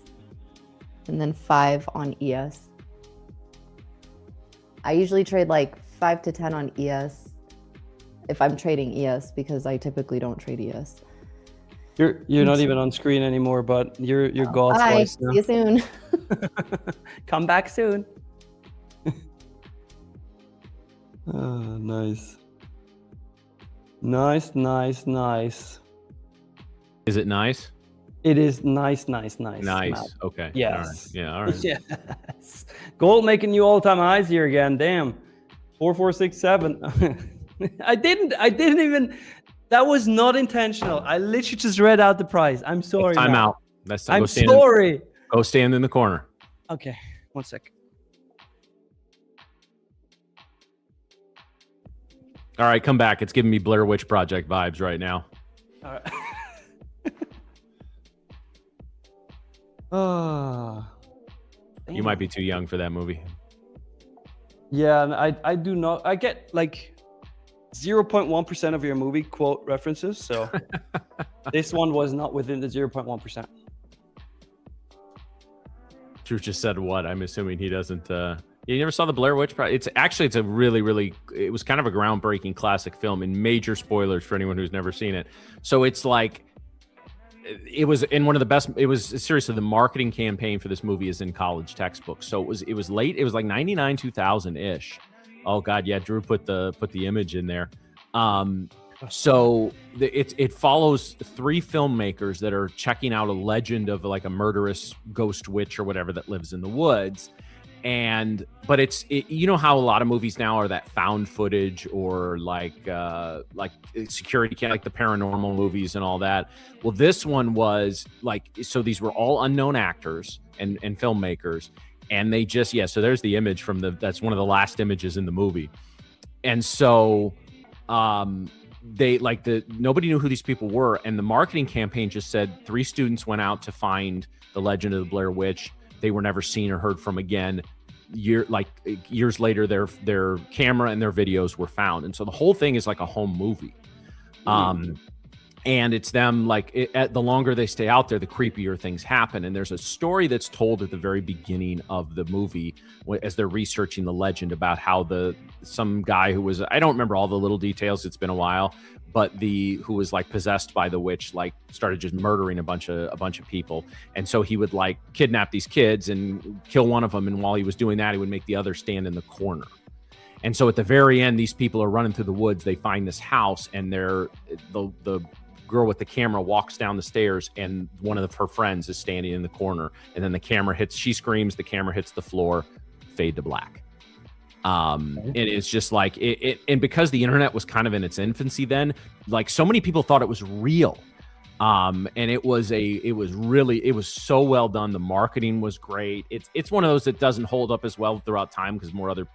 and then 5 on ES. I usually trade like 5 to 10 on ES if I'm trading ES, because I typically don't trade ES. You're not even on screen ananymore, but you're God's Bye. voice now. See you soon. Come back soon. Oh, nice. Nice. Is it nice? It is nice. Nice. Okay. Yes. All right. Yeah. All right. Yes. Gold making new all-time highs here again. Damn. 4467. I didn't even. That was not intentional. I literally just read out the price. I'm sorry. Time man. out. That's I'm sorry. Go stand in the corner. Okay. 1 sec. All right, come back. It's giving me Blair Witch Project vibes right now. All right. Oh, You might be too young for that movie. yeah, and I do not. I get like 0.1% of your movie quote references, so this one was not within the 0.1%. Drew just said what? I'm assuming he doesn't. You never saw the Blair Witch Project? It's a really, it was kind of a groundbreaking classic film, and major spoilers for anyone who's never seen it. So it's like, it was in one of the best. It was seriously, the marketing campaign for this movie is in college textbooks. So it was late. It was like 99, 2000 ish. Oh God, yeah. Drew put the image in there. So it follows 3 filmmakers that are checking out a legend of like a murderous ghost witch or whatever that lives in the woods. But you know how a lot of movies now are that found footage or like security cam, like the paranormal movies and all that. Well, this one was like, so these were all unknown actors and filmmakers, and they just, so there's the image that's one of the last images in the movie. And so nobody knew who these people were, and the marketing campaign just said 3 students went out to find the legend of the Blair Witch. They were never seen or heard from again. Years later, their camera and their videos were found, and so the whole thing is like a home movie. And it's them the longer they stay out there, the creepier things happen. And there's a story that's told at the very beginning of the movie as they're researching the legend about how some guy who was, I don't remember all the little details, it's been a while, but who was like possessed by the witch, like started just murdering a bunch of people. And so he would like kidnap these kids and kill one of them. And while he was doing that, he would make the other stand in the corner. And so at the very end, these people are running through the woods. They find this house, and the girl with the camera walks down the stairs, and one of her friends is standing in the corner. And then the camera hits, she screams, the camera hits the floor, fade to black. And it's just like and because the internet was kind of in its infancy then, like so many people thought it was real. And it was so well done. The marketing was great. It's one of those that doesn't hold up as well throughout time because other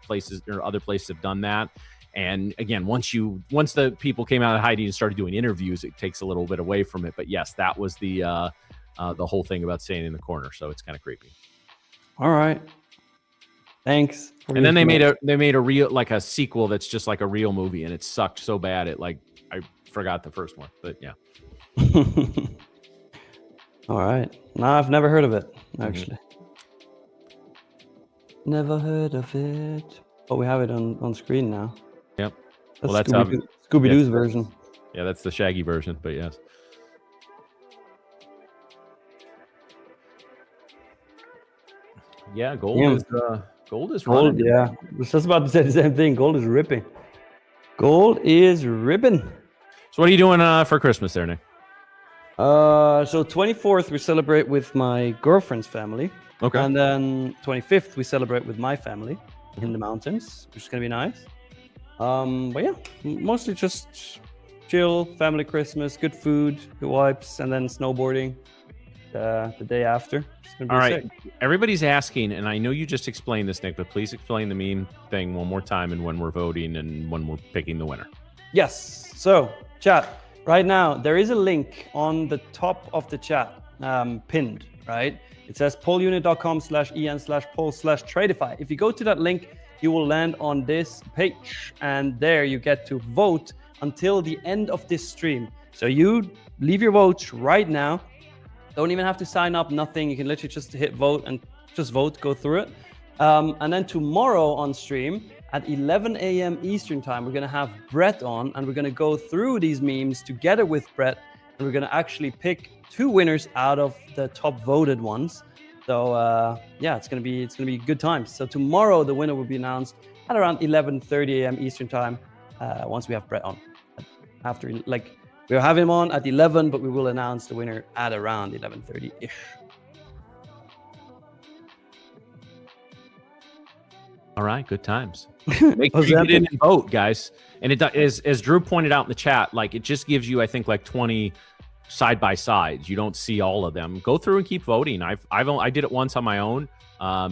places have done that. And again, once the people came out of hiding and started doing interviews, it takes a little bit away from it. But yes, that was the whole thing about staying in the corner. So it's kind of creepy. All right. Thanks. And then they made a real, like a sequel that's just like a real movie, and it sucked so bad it like I forgot the first one. But yeah. All right. No, I've never heard of it actually. Never heard of it. But we have it on screen now. Yep. That's Scooby-Doo's version. Yeah, that's the Shaggy version. But yes. Yeah, gold is running. Yeah, I was just about to say the same thing. Gold is ripping. Gold is ripping. So what are you doing for Christmas there, Nick? So 24th we celebrate with my girlfriend's family. Okay. And then 25th we celebrate with my family in the mountains, which is gonna be nice. But yeah, mostly just chill, family Christmas, good food, good wipes, and then snowboarding the day after. All right. Sick. Everybody's asking, and I know you just explained this, Nick, but please explain the meme thing one more time and when we're voting and when we're picking the winner. Yes. So, chat, right now, there is a link on the top of the chat pinned, right? It says pollunit.com/en/poll/Tradeify. If you go to that link, you will land on this page, and there you get to vote until the end of this stream. So you leave your votes right now. Don't even have to sign up, nothing. You can literally just hit vote and just vote, go through it. And then tomorrow on stream at 11 a.m. Eastern time, we're going to have Brett on, and we're going to go through these memes together with Brett, and we're going to actually pick 2 winners out of the top voted ones. So yeah, it's going to be good times. So tomorrow the winner will be announced at around 11:30 a.m. Eastern time once we have Brett on. After, like, we'll have him on at 11, but we will announce the winner at around 11:30-ish. All right, good times. Make sure you get in and vote, guys. And it is, as Drew pointed out in the chat, like it just gives you, I think, like 20 side by sides. You don't see all of them. Go through and keep voting. I did it once on my own, but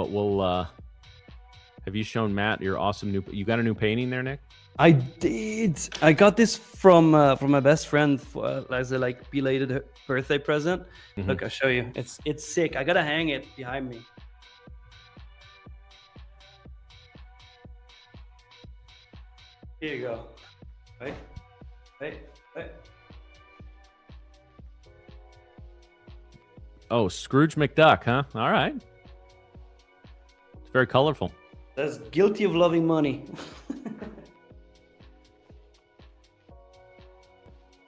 we'll. Have you shown Matt your awesome new? You got a new painting there, Nick? I did. I got this from my best friend as a like belated birthday present. Look, I'll show you. It's sick. I gotta hang it behind me. Here you go. Wait. Oh, Scrooge McDuck, huh? All right. It's very colorful. That's guilty of loving money.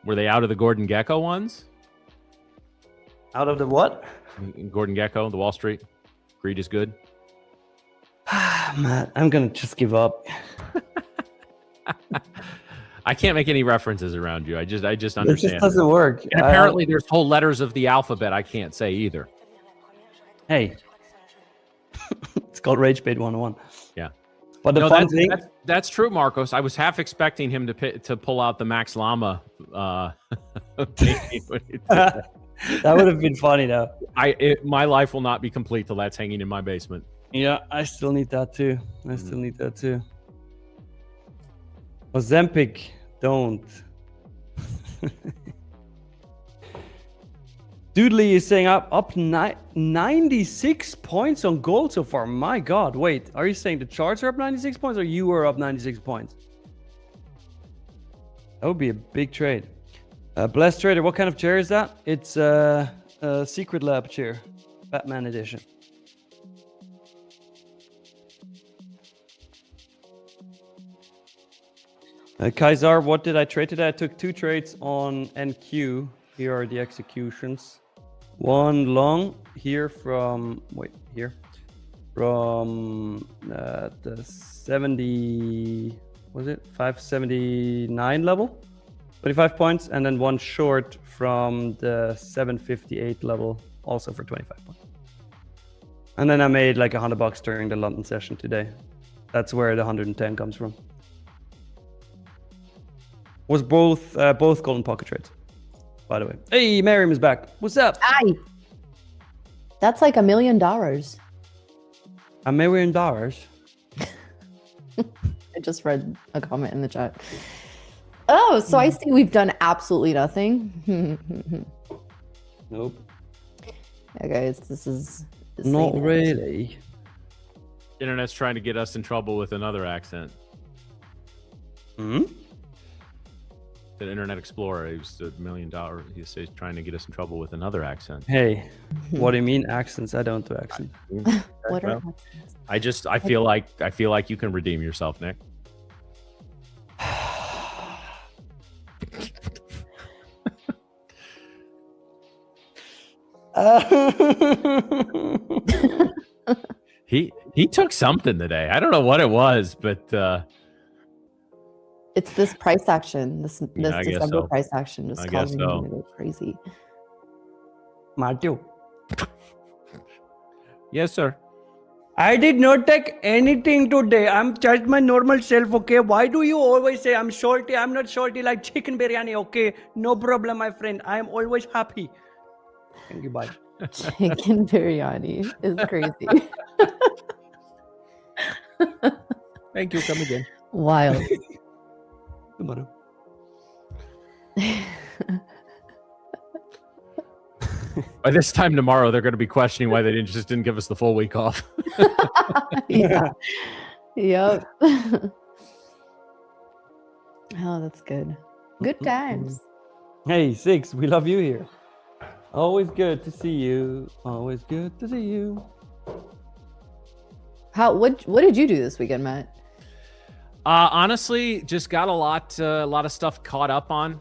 Were they out of the Gordon Gekko ones? Out of the what? Gordon Gekko, the Wall Street. Greed is good. Matt, I'm gonna just give up. I can't make any references around you. I just understand. It just doesn't work. And apparently, there's whole letters of the alphabet I can't say either. Hey, it's called Rage Bait 101. Yeah, but the fun thing that's true, Marcos. I was half expecting him to pull out the Max Llama. That would have been funny though. My life will not be complete till that's hanging in my basement. Yeah, I still need that too. Ozempic, don't. Doodley is saying up 96 points on gold so far. My God, wait, are you saying the charts are up 96 points or you are up 96 points? That would be a big trade. Blessed Trader, what kind of chair is that? It's a Secret Lab chair, Batman edition. Kaisar, what did I trade today? I took 2 trades on NQ. Here are the executions. One long here from the 579 level, 25 points, and then one short from the 758 level, also for 25 points. And then I made like $100 during the London session today. That's where the 110 comes from. Was both golden pocket trades, by the way. Hey, Miriam is back. What's up? Hi. That's like $1 million. $1 million? I just read a comment in the chat. Oh, so I see we've done absolutely nothing. Nope. Yeah, guys, this Not say that. really. Internet's trying to get us in trouble with another accent. Hmm? The Internet Explorer, he was $1 million. He says trying to get us in trouble with another accent. Hey, what do you mean accents? I don't do accents. What are Well, accents? I feel like you can redeem yourself, Nick. He took something today. I don't know what it was, but It's this price action. This I guess December so. price action just I guess causing so. me to go crazy. Matthew, yes, sir. I did not take anything today. I'm just my normal self, okay? Why do you always say I'm salty? I'm not salty like chicken biryani, okay? No problem, my friend. I am always happy. Thank you, bye. Chicken biryani is crazy. Thank you. Come again. Wild. Tomorrow. By this time tomorrow, they're going to be questioning why they didn't give us the full week off. Yeah. Yep. Oh, that's good. Good times. Hey, Six, we love you here. Always good to see you. Always good to see you. What did you do this weekend, Matt? Honestly, just got a lot of stuff caught up on.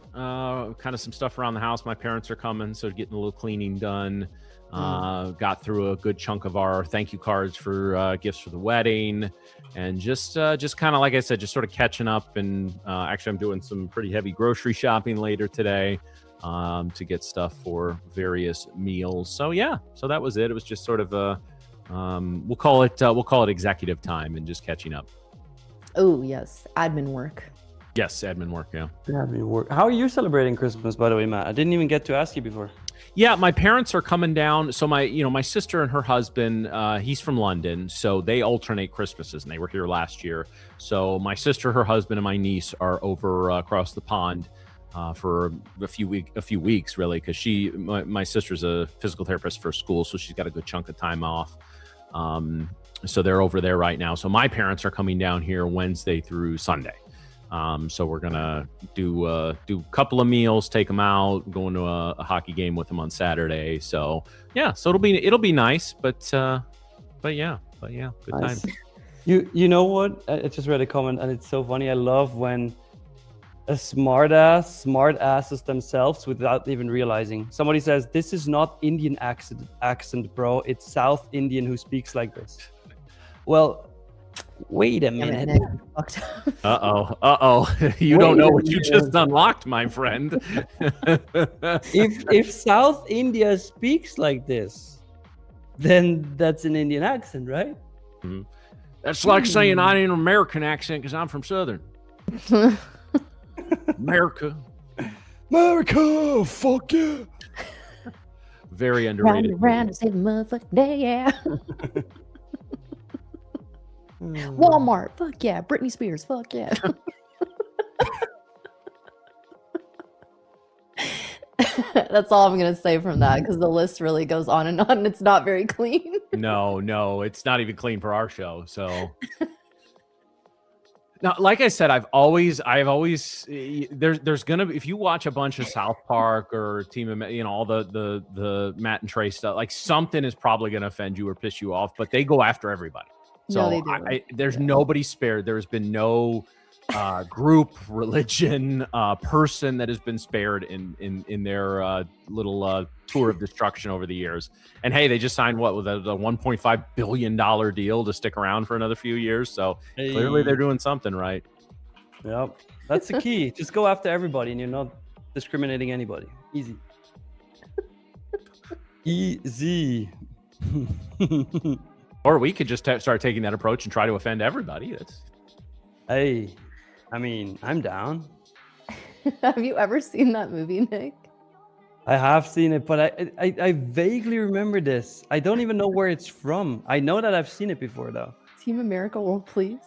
Kind of some stuff around the house. My parents are coming, so getting a little cleaning done. Got through a good chunk of our thank you cards for gifts for the wedding, and just kind of like I said, just sort of catching up. And actually, I'm doing some pretty heavy grocery shopping later today to get stuff for various meals. So yeah, so that was it. It was just sort of a we'll call it executive time and just catching up. Oh yes, admin work. Yes, admin work. Yeah. Admin work. How are you celebrating Christmas, by the way, Matt? I didn't even get to ask you before. Yeah, my parents are coming down. So my sister and her husband, he's from London, so they alternate Christmases, and they were here last year. So my sister, her husband, and my niece are over across the pond for a few weeks, really, because my sister's a physical therapist for school, so she's got a good chunk of time off. So they're over there right now. So my parents are coming down here Wednesday through Sunday. So we're gonna do a couple of meals, take them out, going to a hockey game with them on Saturday. So yeah, so it'll be nice, but yeah, good Nice. time. You know what? I just read a comment, and it's so funny. I love when a smart asses themselves without even realizing. Somebody says, "This is not Indian accent, bro. It's South Indian who speaks like this." Well, wait a minute. Uh-oh. You don't know what you just unlocked, my friend. If South India speaks like this, then that's an Indian accent, right? Mm-hmm. That's like saying I ain't an American accent because I'm from Southern. America, fuck yeah. Very underrated. Round to save the motherfucking day, yeah. Walmart, fuck yeah. Britney Spears, fuck yeah. That's all I'm gonna say from that, because the list really goes on and on. And it's not very clean. No, it's not even clean for our show. So now, like I said, I've always there's gonna be, if you watch a bunch of South Park or Team of, all the Matt and Trey stuff, like something is probably gonna offend you or piss you off, but they go after everybody. So No, they do. there's nobody spared. There's been no group, religion, person that has been spared in their little tour of destruction over the years. And hey, they just signed with a $1.5 billion deal to stick around for another few years. So clearly they're doing something right. Yep, that's the key. Just go after everybody, and you're not discriminating anybody. Easy. Easy. Or we could just start taking that approach and try to offend everybody. Hey, I mean, I'm down. Have you ever seen that movie, Nick? I have seen it, but I vaguely remember this. I don't even know where it's from. I know that I've seen it before, though. Team America World Police.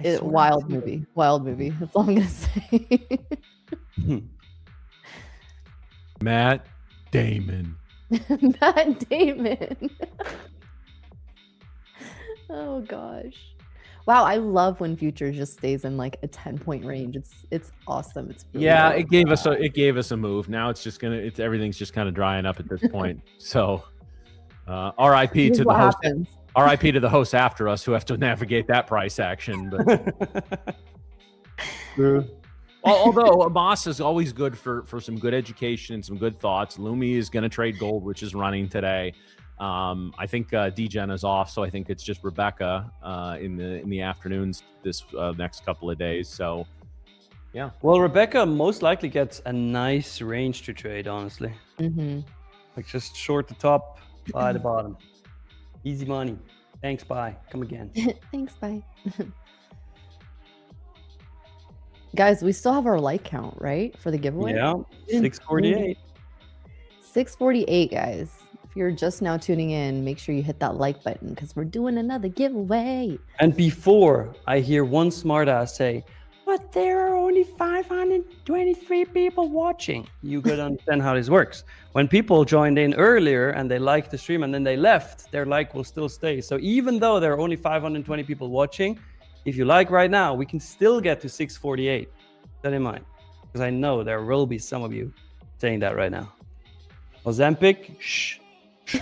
swear Wild I've seen movie. Wild movie. That's all I'm gonna say. Matt Damon. Matt Damon. Oh gosh. Wow, I love when future just stays in like a 10-point range. It's awesome. It's really Yeah, cool. it gave us a move. Now it's just everything's just kind of drying up at this point. So RIP This is to the what host. happens. RIP to the hosts after us who have to navigate that price action. But although Moss is always good for some good education and some good thoughts. Lumi is going to trade gold, which is running today. I think DGen is off, so I think it's just Rebecca in the afternoons this next couple of days. So yeah. Well, Rebecca most likely gets a nice range to trade, honestly. Mm-hmm. Like just short the top, buy the bottom. Easy money. Thanks, bye. Come again. Thanks, bye. Guys, we still have our like count, right? For the giveaway? Yeah, 648. 648, guys. If you're just now tuning in, make sure you hit that like button because we're doing another giveaway. And before I hear one smartass say, but there are only 523 people watching, you gotta understand how this works. When people joined in earlier and they liked the stream and then they left, their like will still stay. So even though there are only 520 people watching, if you like right now, we can still get to 648. Keep that in mind, because I know there will be some of you saying that right now. Ozempic, shh. I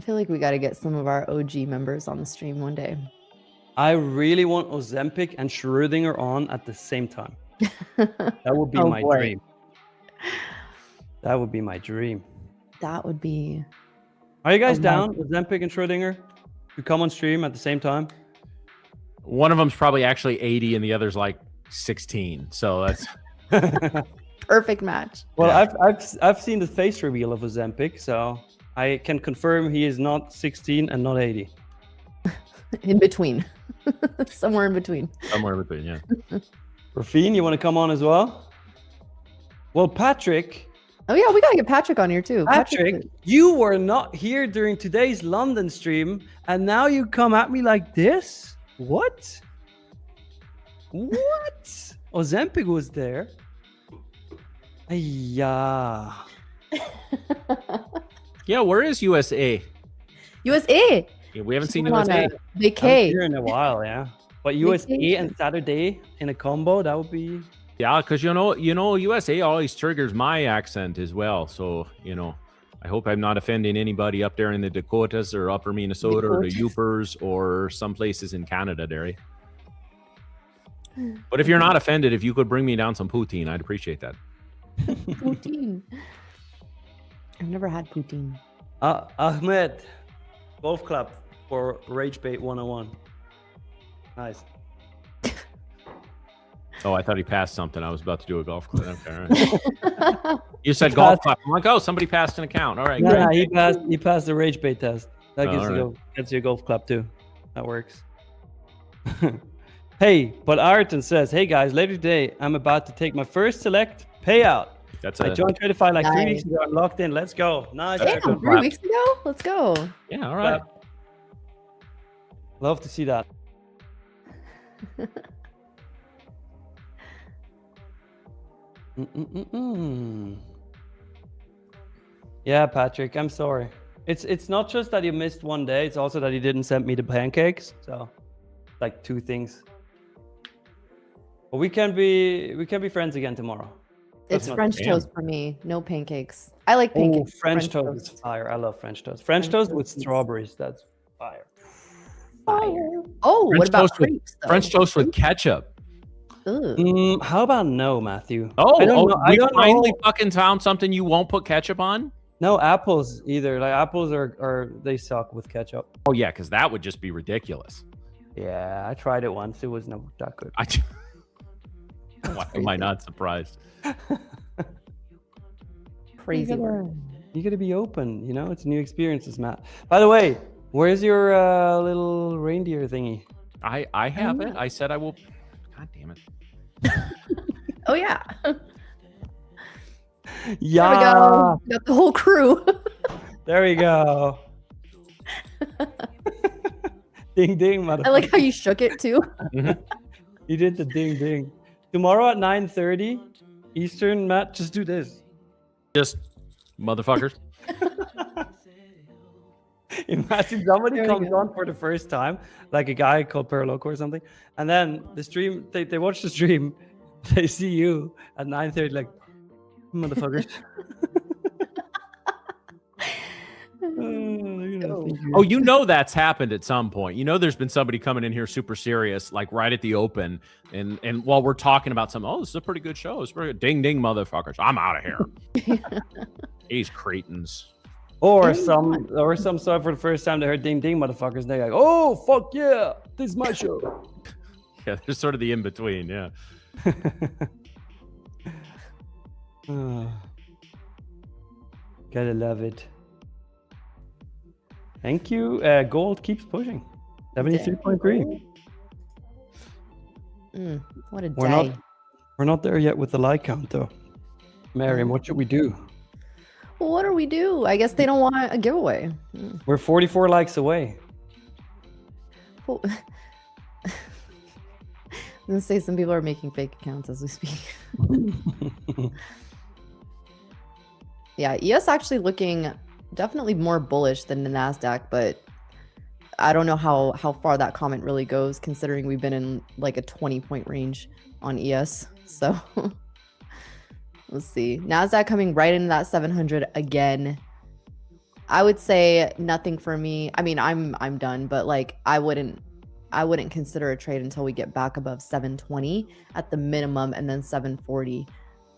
feel like we got to get some of our OG members on the stream one day. I really want Ozempic and Schrödinger on at the same time. That would be my dream. That would be my dream. That would be. Are you guys down, Ozempic and Schrödinger, to come on stream at the same time? One of them's probably actually 80 and the other's like 16. So that's perfect match. Well, yeah. I've seen the face reveal of Ozempic, so I can confirm he is not 16 and not 80. In between. Somewhere in between. Somewhere in between, yeah. Rafine, you want to come on as well? Well, Patrick. Oh yeah, we gotta get Patrick on here too. Patrick, you were not here during today's London stream, and now you come at me like this? What? What? Ozempic was there. Yeah. Yeah, where is USA? USA. Yeah, we haven't seen USA. Vacay. Here in a while, yeah. But USA and Saturday in a combo, that would be. Yeah, because you know, USA always triggers my accent as well. So I hope I'm not offending anybody up there in the Dakotas or Upper Minnesota or the Yoopers or some places in Canada, Derry. But if you're not offended, if you could bring me down some poutine, I'd appreciate that. Poutine. I've never had poutine. Ahmed, golf club for Rage Bait 101. Nice. Oh, I thought he passed something. I was about to do a golf club. Okay, all right. You said golf club. I'm like, oh, somebody passed an account. All right, great. Yeah, he passed the Rage Bait test. That gets you a golf club too. That works. Hey, but Ayrton says, hey guys, later today, I'm about to take my first select payout. I joined Tradeify like 3 weeks ago. I'm locked in. Let's go. Nice. Damn, 3 weeks ago? Let's go. Yeah, all right. Love to see that. Yeah, Patrick, I'm sorry. It's not just that you missed one day, it's also that you didn't send me the pancakes. So like two things. But we can be friends again tomorrow. It's French toast for me. No pancakes. I like pancakes. French toast is fire. I love French toast. French toast with strawberries. That's fire. Fire. Oh, French what about crepes, French toast with ketchup? How about no, Matthew? You finally fucking found something you won't put ketchup on? No apples either. Like apples are they suck with ketchup. Oh yeah, because that would just be ridiculous. Yeah, I tried it once. It was not that good. Why am I not surprised? Crazy word. You gotta be open. It's new experiences, Matt. By the way, where's your little reindeer thingy? I have it. I said I will. God damn it. Oh yeah. Yeah. There we go. Got the whole crew. There we go. Ding ding, motherfucker. I like how you shook it too. You did the ding ding. Tomorrow at 9:30 Eastern, Matt, just do this. Just motherfuckers. Imagine somebody There we comes go. on for the first time, like a guy called Perloco or something, and then the stream, they watch the stream, they see you at 9:30, like, motherfuckers. Oh, you know that's happened at some point. You know there's been somebody coming in here super serious, like right at the open, and while we're talking about something, oh, this is a pretty good show. It's pretty good. Ding ding, motherfuckers. I'm out of here. These cretins. Or some saw it for the first time, they heard ding ding, motherfuckers, and they're like, oh, fuck yeah, this is my show. Yeah, there's sort of the in-between, yeah. Gotta love it. Thank you. Gold keeps pushing. 73.3. What a day. We're not there yet with the like count, though. Miriam, what should we do? Well, what do we do? I guess they don't want a giveaway. We're 44 likes away. Well, I'm gonna say some people are making fake accounts as we speak. Yeah, ES actually looking definitely more bullish than the NASDAQ, but I don't know how far that comment really goes, considering we've been in like a 20-point range on ES. So let's see. NASDAQ coming right into that 700 again. I would say nothing for me. I mean, I'm done, but like I wouldn't consider a trade until we get back above 720 at the minimum, and then 740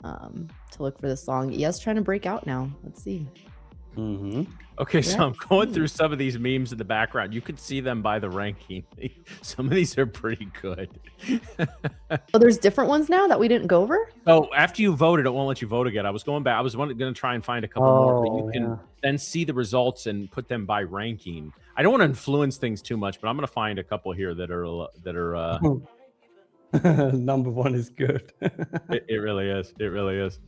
to look for this long. ES trying to break out now. Let's see. Okay, so I'm going through some of these memes in the background. You can see them by the ranking. Some of these are pretty good. Oh, there's different ones now that we didn't go over? Oh, after you voted, it won't let you vote again. I was going back. I was going to try and find a couple more, but you can then see the results and put them by ranking. I don't want to influence things too much, but I'm going to find a couple here that are Number one is good. it really is. It really is.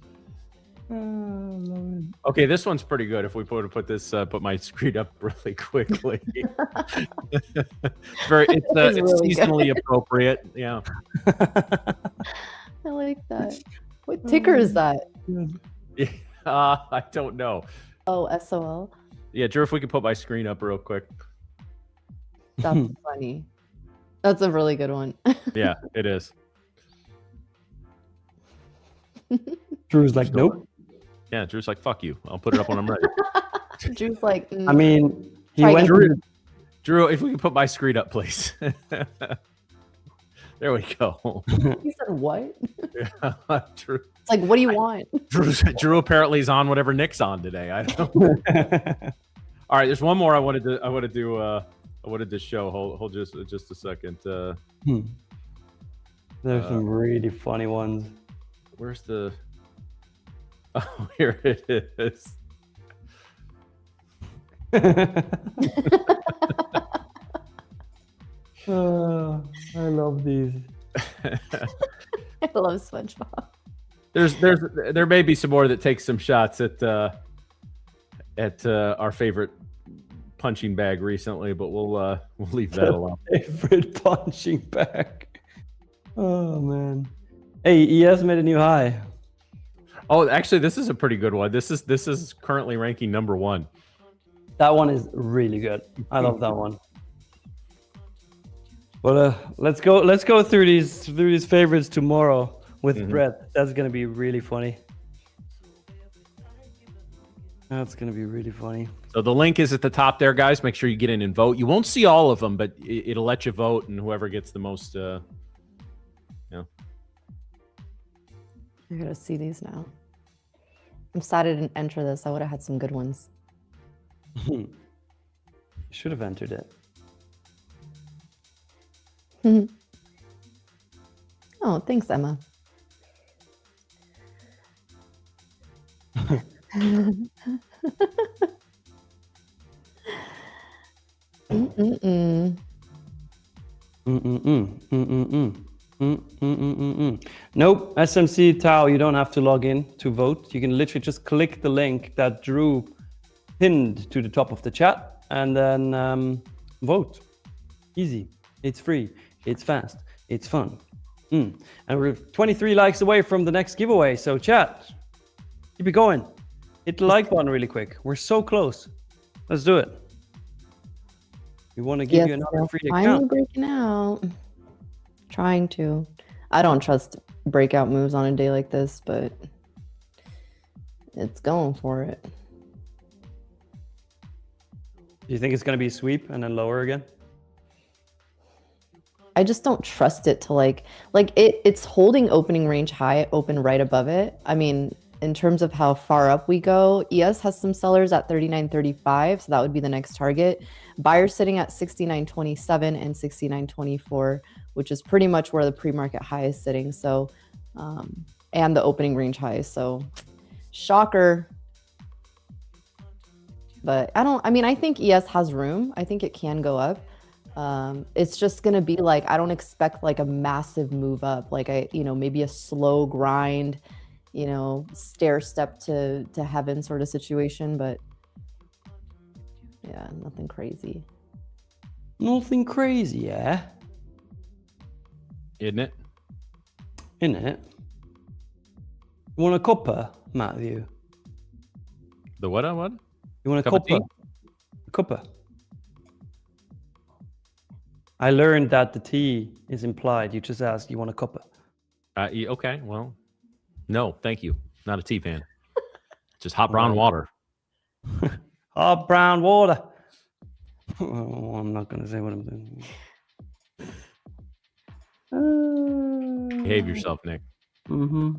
Okay, this one's pretty good. If we put my screen up really quickly, it's really seasonally appropriate. Yeah, I like that. What ticker is that? I don't know. Oh, SOL. Yeah, Drew, if we could put my screen up real quick. That's funny. That's a really good one. Yeah, it is. Drew's like, nope. Yeah, Drew's like, fuck you. I'll put it up when I'm ready. Drew's like, I mean, he Try went. Drew, if we could put my screen up, please. There we go. he said what? Yeah, Drew. It's like, what do you want? Drew apparently is on whatever Nick's on today. I don't know. All right, there's one more I wanted to show. Hold just a second. There's some really funny ones. Where's the? Oh, here it is. I love these. I love SpongeBob. There may be some more that take some shots at our favorite punching bag recently, but we'll leave that alone. Favorite punching bag. Oh man. Hey, ES made a new high. Oh, actually, this is a pretty good one. This is currently ranking number 1. That one is really good. I love that one. Well, let's go through these favorites tomorrow with Brett. That's gonna be really funny. That's gonna be really funny. So the link is at the top there, guys. Make sure you get in and vote. You won't see all of them, but it'll let you vote, and whoever gets the most, You're gonna see these now. I'm sad I didn't enter this. I would have had some good ones. You should have entered it. Oh, thanks, Emma. Nope, SMC Tao, you don't have to log in to vote. You can literally just click the link that Drew pinned to the top of the chat and then vote. Easy. It's free. It's fast. It's fun. And we're 23 likes away from the next giveaway. So chat, keep it going. Hit the like button really quick. We're so close. Let's do it. We want to give you another free finally account. Breaking out. Trying to. I don't trust breakout moves on a day like this, but it's going for it. Do you think it's going to be a sweep and then lower again? I just don't trust it to it's holding opening range high open right above it. I mean, in terms of how far up we go, ES has some sellers at 39.35, so that would be the next target. Buyers sitting at 69.27 and 69.24, which is pretty much where the pre-market high is sitting. So, and the opening range high. So, shocker. But I think ES has room. I think it can go up. It's just going to be I don't expect a massive move up, maybe a slow grind, stair step to heaven sort of situation, but yeah, nothing crazy. Nothing crazy, yeah? Isn't it? Isn't it? You want a copper, Matthew? The what? What? You want a Cup of copper? A copper. I learned that the tea is implied. You just ask, you want a copper? Okay, well, no, thank you. Not a tea fan. Just hot brown water. Hot brown water. Oh, I'm not going to say what I'm doing. Behave yourself, Nick. Mm-hmm.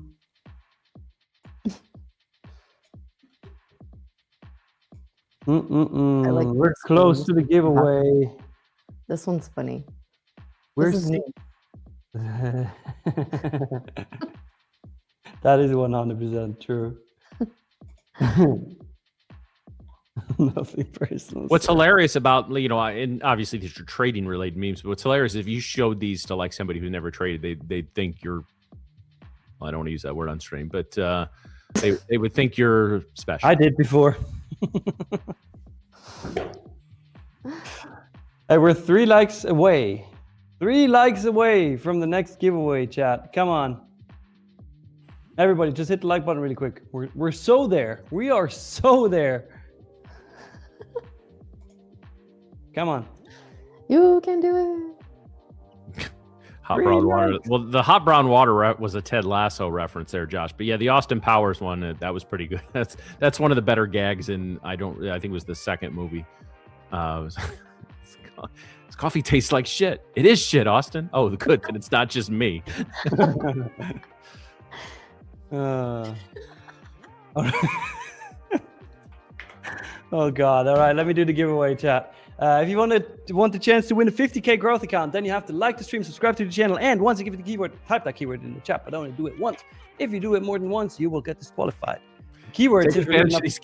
We're close to the giveaway. This one's funny. This is That is 100% true. Nothing personal. What's hilarious about, and obviously these are trading related memes, but what's hilarious is if you showed these to somebody who never traded, they'd think you're, well, I don't want to use that word on stream, but they would think you're special. I did before. Hey, we're 3 likes away. 3 likes away from the next giveaway, chat. Come on. Everybody, just hit the like button really quick. We're so there. We are so there. Come on. You can do it. Hot brown water. Well, the hot brown water was a Ted Lasso reference there, Josh. But yeah, the Austin Powers one, that was pretty good. That's one of the better gags in, I think it was the second movie. This coffee tastes like shit. It is shit, Austin. Oh, good. Then it's not just me. Oh God! All right, let me do the giveaway, chat. If you want the chance to win a 50K growth account, then you have to like the stream, subscribe to the channel, and once you give it the keyword, type that keyword in the chat. But only do it once. If you do it more than once, you will get disqualified. Keywords. Take advantage of these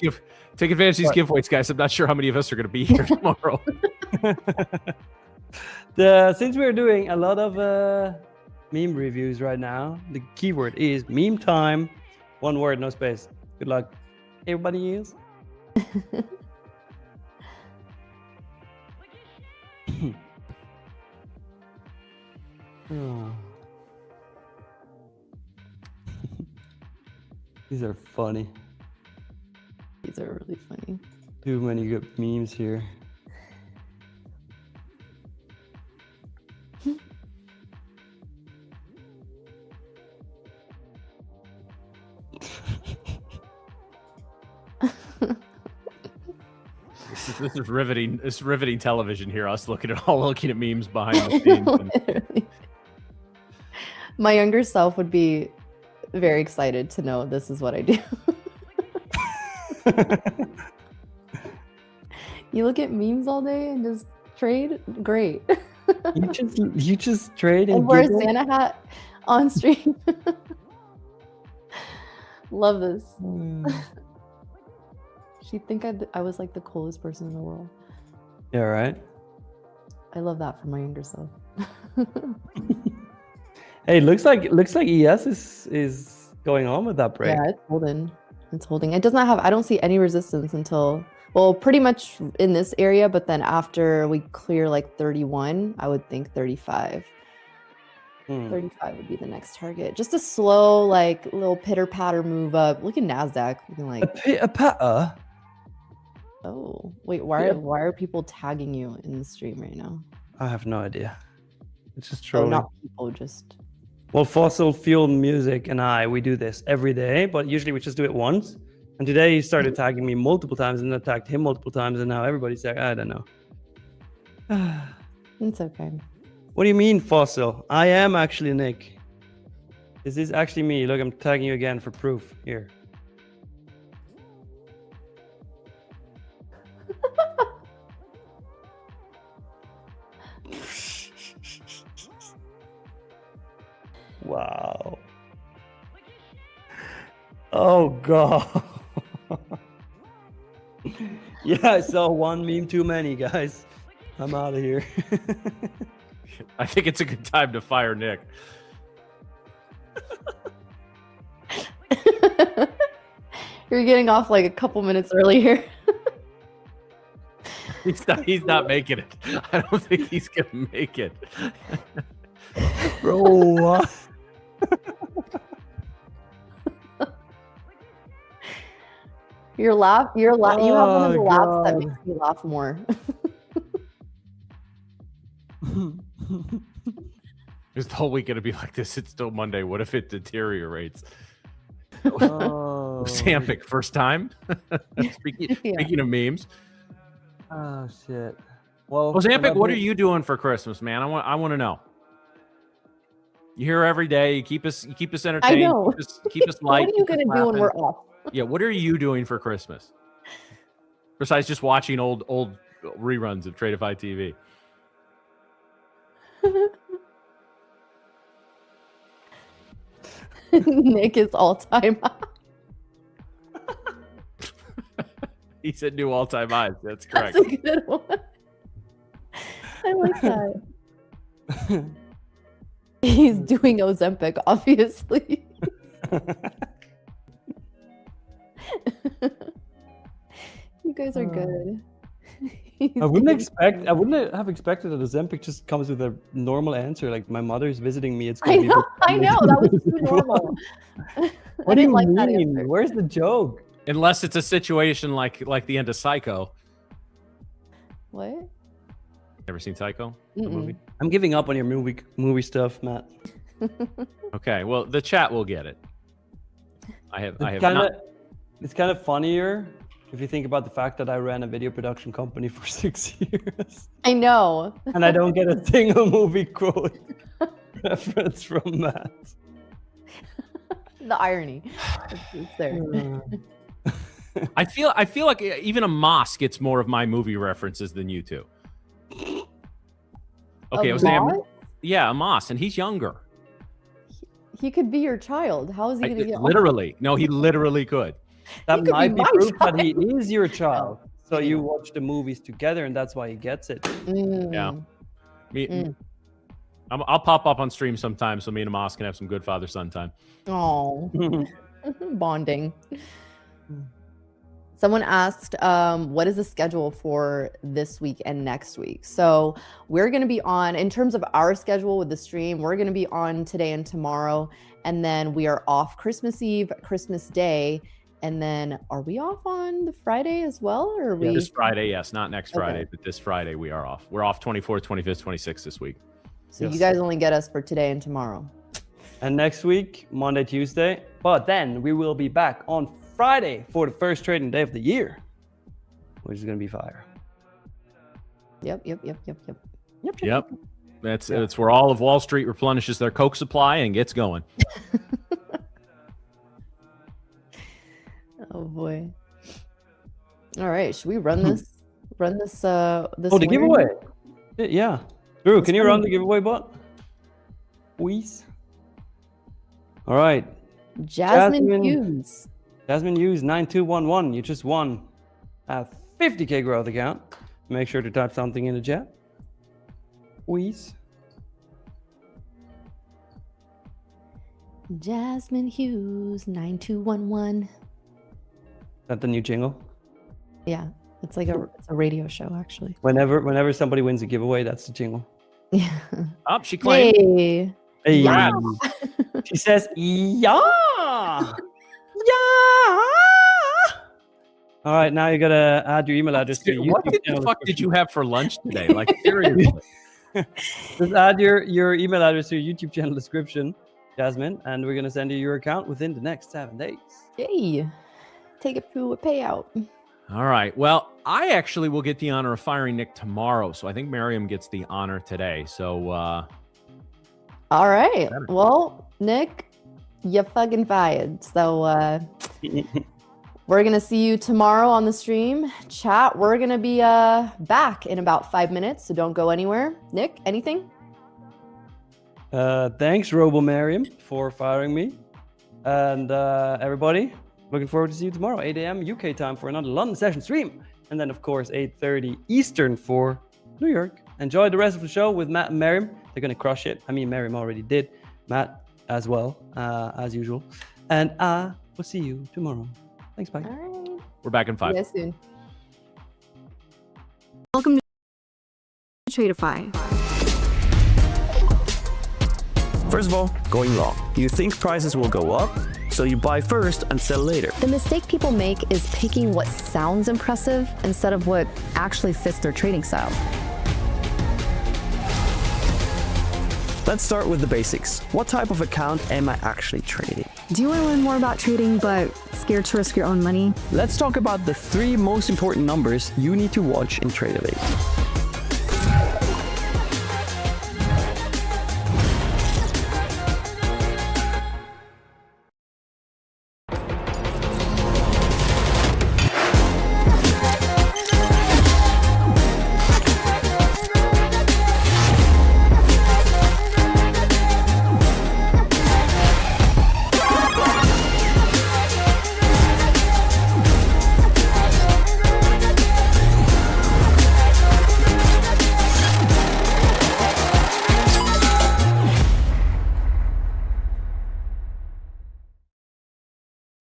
giveaways, guys. I'm not sure how many of us are going to be here tomorrow. Since we're doing a lot of meme reviews right now, the keyword is meme time. One word, no space. Good luck. Everybody use. Oh. These are funny. These are really funny. Too many good memes here. This is riveting. It's riveting television here. Us looking at memes behind the scenes. My younger self would be very excited to know this is what I do. You look at memes all day and just trade? Great. You just trade and wear a Santa hat on stream. Love this. She'd think I was like the coolest person in the world. Yeah, right. I love that for my younger self. Hey, looks like ES is going on with that break. Yeah, it's holding. It's holding. It does not have. I don't see any resistance until, well, pretty much in this area. But then after we clear 31, I would think 35. 35 would be the next target. Just a slow, like little pitter patter move up. Look at Nasdaq looking like A pitter patter. oh wait, why are people tagging you in the stream right now? I have no idea. It's just Oh, trolling. not people, just Well, Fossil Fuel Music and we do this every day, but usually we just do it once. And today he started tagging me multiple times, and I tagged him multiple times, and now everybody's like, I don't know. it's okay. What do you mean, Fossil? I am actually Nick. This is actually me. Look, I'm tagging you again for proof. Here. Wow. Oh, God. Yeah, I saw one meme too many, guys. I'm out of here. I think it's a good time to fire Nick. You're getting off like a couple minutes early here. He's not making it. I don't think he's gonna make it. Bro, what? You have one of the Oh, laughs that God. makes me laugh more. Is the whole week gonna be like this? It's still Monday. What if it deteriorates? Oh, Ozempic, first time. Speaking of memes, oh shit. Well, Ozempic, what are you doing for Christmas, man? I want to know. You here every day. You keep us entertained. I know. Keep us light. What are you keep us gonna do when laughing. we're off? Yeah, what are you doing for Christmas? Besides just watching old reruns of Tradeify TV. Nick is all time high. He said new all-time highs. That's correct. That's a good one. I like that. He's doing Ozempic, obviously. You guys are good. I wouldn't have expected that Ozempic just comes with a normal answer. Like my mother's visiting me. It's I gonna know, I know. That was too normal. What do you mean? answer. Where's the joke? Unless it's a situation like the end of Psycho. What? Ever seen Psycho? The Mm-mm. movie? I'm giving up on your movie stuff, Matt. Okay, well the chat will get it. I have It's not. kind of funnier if you think about the fact that I ran a video production company for 6 years I know. and I don't get a single movie quote reference from Matt. The irony. It's there. I feel like even a Moss gets more of my movie references than you two. Okay, I was saying, Moss? yeah, a Moss, and he's younger. He could be your child. How is he going to get Literally, no, he literally could. That He could might be be my proof that he child. is your child. So you watch the movies together, and that's why he gets it. Yeah. Me, Mm. I'll pop up on stream sometime so me and Moss can have some good father-son time. Oh, bonding. Someone asked, what is the schedule for this week and next week? So we're going to be on, in terms of our schedule with the stream, we're going to be on today and tomorrow. And then we are off Christmas Eve, Christmas Day. And then are we off on the Friday as well? Or are we? This Friday, yes, not next Friday, Okay. but this Friday we are off. We're off 24th, 25th, 26th this week. So Yes. you guys only get us for today and tomorrow. And next week, Monday, Tuesday. But then we will be back on Friday for the first trading day of the year, which is going to be fire. Yep. Yep. It's where all of Wall Street replenishes their Coke supply and gets going. Oh boy. All right. Should we run this? This Oh, the winner? giveaway. Yeah. Drew, can you run the giveaway bot? Please. All right. Jasmine Hughes. Jasmine Hughes 9211. You just won a 50K growth account. Make sure to type something in the chat. Please. Jasmine Hughes 9211. Is that the new jingle? Yeah, it's like a radio show actually. Whenever somebody wins a giveaway, that's the jingle. Yeah. Up, she claimed. Hey, Hey. Yeah. She says, yeah. All right, now you gotta add your email address to your What YouTube the channel fuck did you description. have for lunch today? Like, seriously. Just add your email address to your YouTube channel description, Jasmine, and we're gonna send you your account within the next 7 days. Yay. Take it to a payout. All right. Well, I actually will get the honor of firing Nick tomorrow. So I think Miriam gets the honor today. So, All right. Better. Well, Nick, you fucking fired. So we're going to see you tomorrow on the stream. Chat, we're going to be back in about 5 minutes. So don't go anywhere. Nick, anything? Thanks, Robo Mariam, for firing me. And everybody, looking forward to see you tomorrow, 8 a.m. UK time for another London session stream. And then, of course, 8:30 Eastern for New York. Enjoy the rest of the show with Matt and Mariam. They're going to crush it. I mean, Mariam already did. Matt as well, as usual. And I will see you tomorrow. Thanks, bye. All right. we're back in 5. See you guys soon. Welcome to Tradeify. First of all, going long. You think prices will go up, so you buy first and sell later. The mistake people make is picking what sounds impressive instead of what actually fits their trading style. Let's start with the basics. What type of account am I actually trading? Do you want to learn more about trading but scared to risk your own money? Let's talk about the 3 most important numbers you need to watch in Tradeify.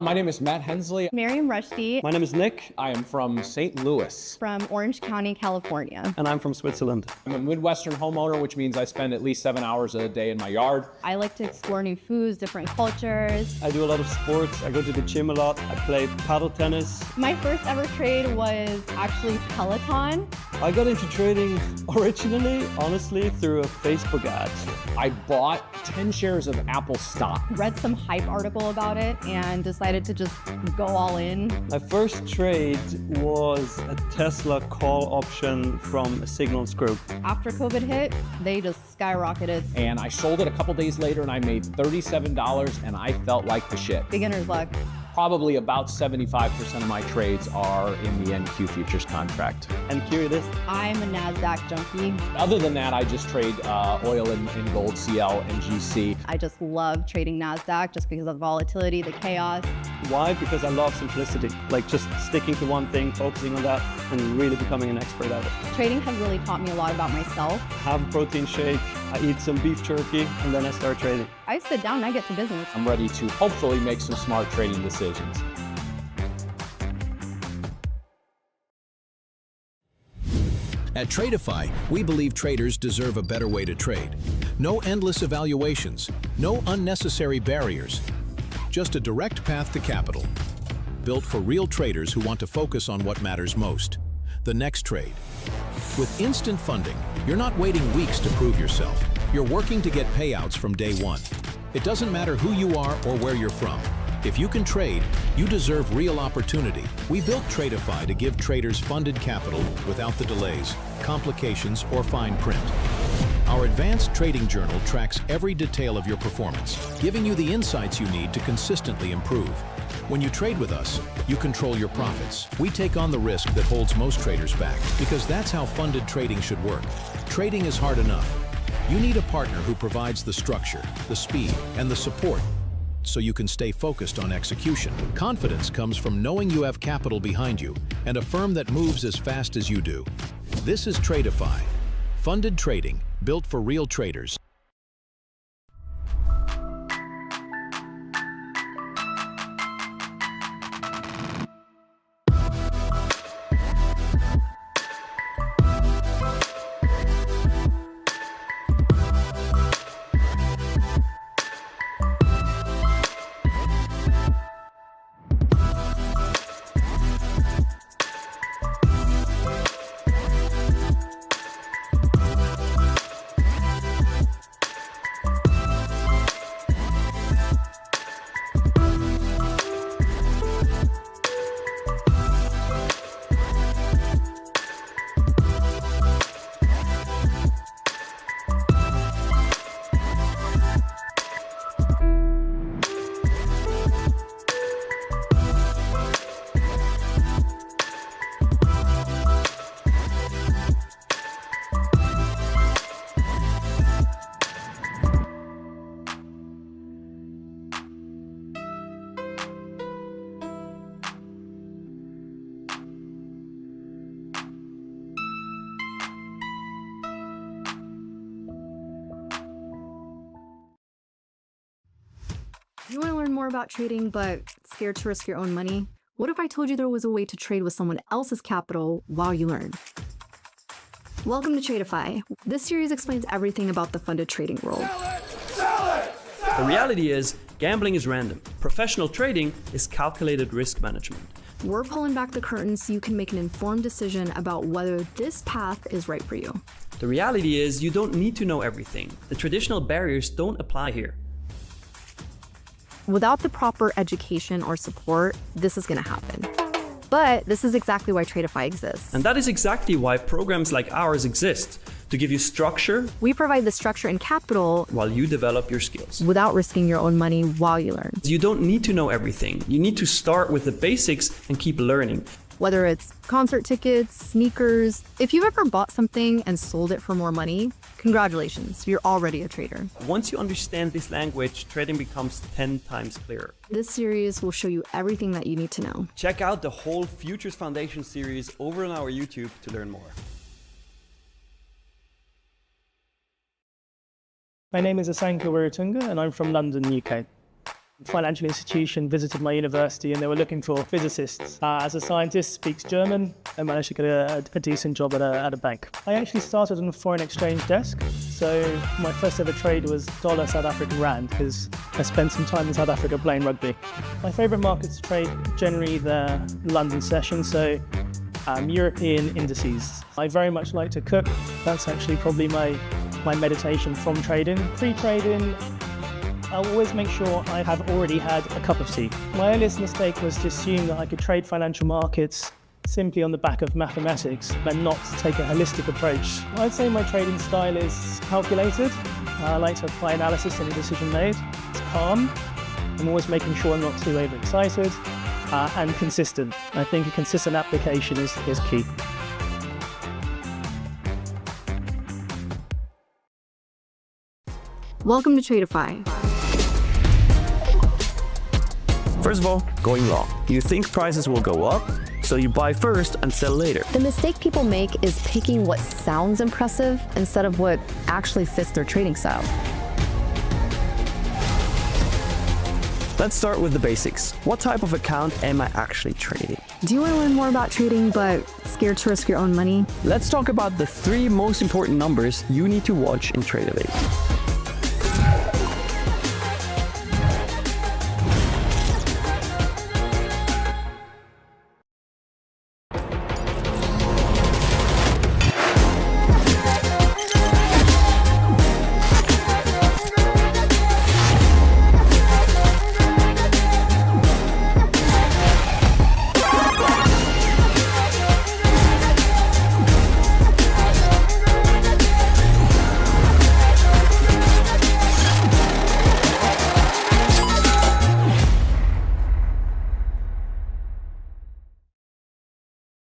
My name is Matt Hensley. Miriam Rushdie My name is Nick, I am from St. Louis. from Orange County, California. and I'm from Switzerland. I'm a Midwestern homeowner, which means I spend at least 7 hours a day in my yard. I like to explore new foods, different cultures. I do a lot of sports. I go to the gym a lot. I play paddle tennis. My first ever trade was actually Peloton. I got into trading originally, honestly, through a Facebook ad. I bought 10 shares of Apple stock. Read some hype article about it and decided to just go all in. My first trade was a Tesla call option from a Signals group. After COVID hit, they just skyrocketed. And I sold it a couple days later and I made $37 and I felt like the shit. Beginner's luck. Probably about 75% of my trades are in the NQ futures contract. And here it is. I'm a NASDAQ junkie. Other than that, I just trade oil and gold, CL and GC. I just love trading NASDAQ just because of the volatility, the chaos. Why? Because I love simplicity. Like just sticking to one thing, focusing on that, and really becoming an expert at it. Trading has really taught me a lot about myself. Have a protein shake, I eat some beef jerky, and then I start trading. I sit down and I get to business. I'm ready to hopefully make some smart trading decisions. At Tradeify, we believe traders deserve a better way to trade. No endless evaluations, no unnecessary barriers, just a direct path to capital. Built for real traders who want to focus on what matters most, the next trade. With instant funding, you're not waiting weeks to prove yourself. You're working to get payouts from day one. It doesn't matter who you are or where you're from. If you can trade, you deserve real opportunity. We built Tradeify to give traders funded capital without the delays, complications, or fine print. Our advanced trading journal tracks every detail of your performance, giving you the insights you need to consistently improve. When you trade with us, you control your profits. We take on the risk that holds most traders back, because that's how funded trading should work. Trading is hard enough. You need a partner who provides the structure, the speed, and the support so you can stay focused on execution. Confidence comes from knowing you have capital behind you and a firm that moves as fast as you do. This is Tradeify, funded trading built for real traders. You want to learn more about trading but scared to risk your own money? What if I told you there was a way to trade with someone else's capital while you learn? Welcome to Tradeify. This series explains everything about the funded trading world. The reality is, gambling is random. Professional trading is calculated risk management. We're pulling back the curtain so you can make an informed decision about whether this path is right for you. The reality is, you don't need to know everything. The traditional barriers don't apply here. Without the proper education or support, this is going to happen. But this is exactly why Tradeify exists. And that is exactly why programs like ours exist, to give you structure. We provide the structure and capital while you develop your skills. Without risking your own money while you learn. You don't need to know everything. You need to start with the basics and keep learning. Whether it's concert tickets, sneakers, if you've ever bought something and sold it for more money, congratulations, you're already a trader. Once you understand this language, trading becomes 10 times clearer. This series will show you everything that you need to know. Check out the whole Futures Foundation series over on our YouTube to learn more. My name is Asanka Wiratunga and I'm from London, UK. A financial institution visited my university and they were looking for physicists. As a scientist, speaks German, I managed to get a decent job at a bank. I actually started on a foreign exchange desk, so my first ever trade was dollar South African rand because I spent some time in South Africa playing rugby. My favourite markets to trade generally the London session, so European indices. I very much like to cook. That's actually probably my meditation from trading. Pre-trading, I'll always make sure I have already had a cup of tea. My earliest mistake was to assume that I could trade financial markets simply on the back of mathematics and not take a holistic approach. I'd say my trading style is calculated. I like to apply analysis to any decision made. It's calm. I'm always making sure I'm not too overexcited and consistent. I think a consistent application is key. Welcome to Tradeify. First of all, going long. You think prices will go up, so you buy first and sell later. The mistake people make is picking what sounds impressive instead of what actually fits their trading style. Let's start with the basics. What type of account am I actually trading? Do you want to learn more about trading but scared to risk your own money? Let's talk about the 3 most important numbers you need to watch in Tradeify.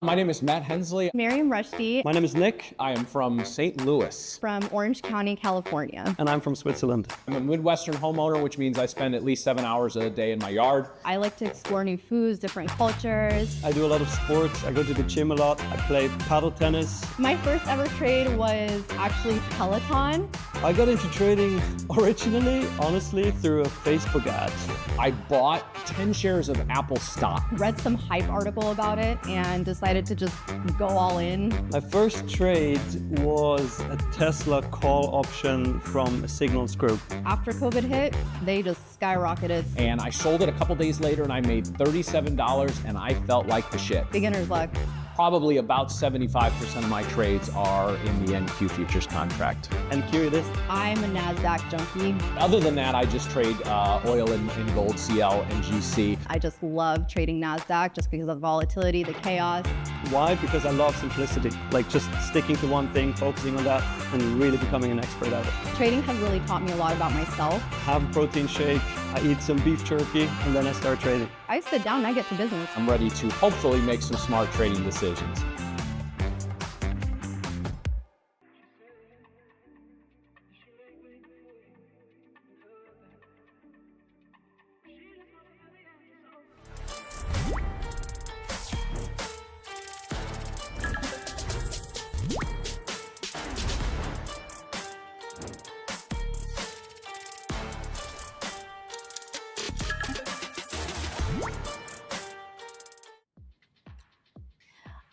My name is Matt Hensley. Miriam Rushdie. My name is Nick. I am from St. Louis. From Orange County, California. And I'm from Switzerland. I'm a Midwestern homeowner, which means I spend at least 7 hours a day in my yard. I like to explore new foods, different cultures. I do a lot of sports. I go to the gym a lot. I play paddle tennis. My first ever trade was actually Peloton. I got into trading originally, honestly, through a Facebook ad. I bought 10 shares of Apple stock. Read some hype article about it and decided to just go all in. My first trade was a Tesla call option from a Signals group. After COVID hit, they just skyrocketed. And I sold it a couple days later and I made $37 and I felt like the shit. Beginner's luck. Probably about 75% of my trades are in the NQ futures contract. And curious. I'm a NASDAQ junkie. Other than that, I just trade oil and gold, CL and GC. I just love trading NASDAQ just because of the volatility, the chaos. Why? Because I love simplicity. Like just sticking to one thing, focusing on that, and really becoming an expert at it. Trading has really taught me a lot about myself. Have a protein shake, I eat some beef jerky, and then I start trading. I sit down and I get to business. I'm ready to hopefully make some smart trading decisions.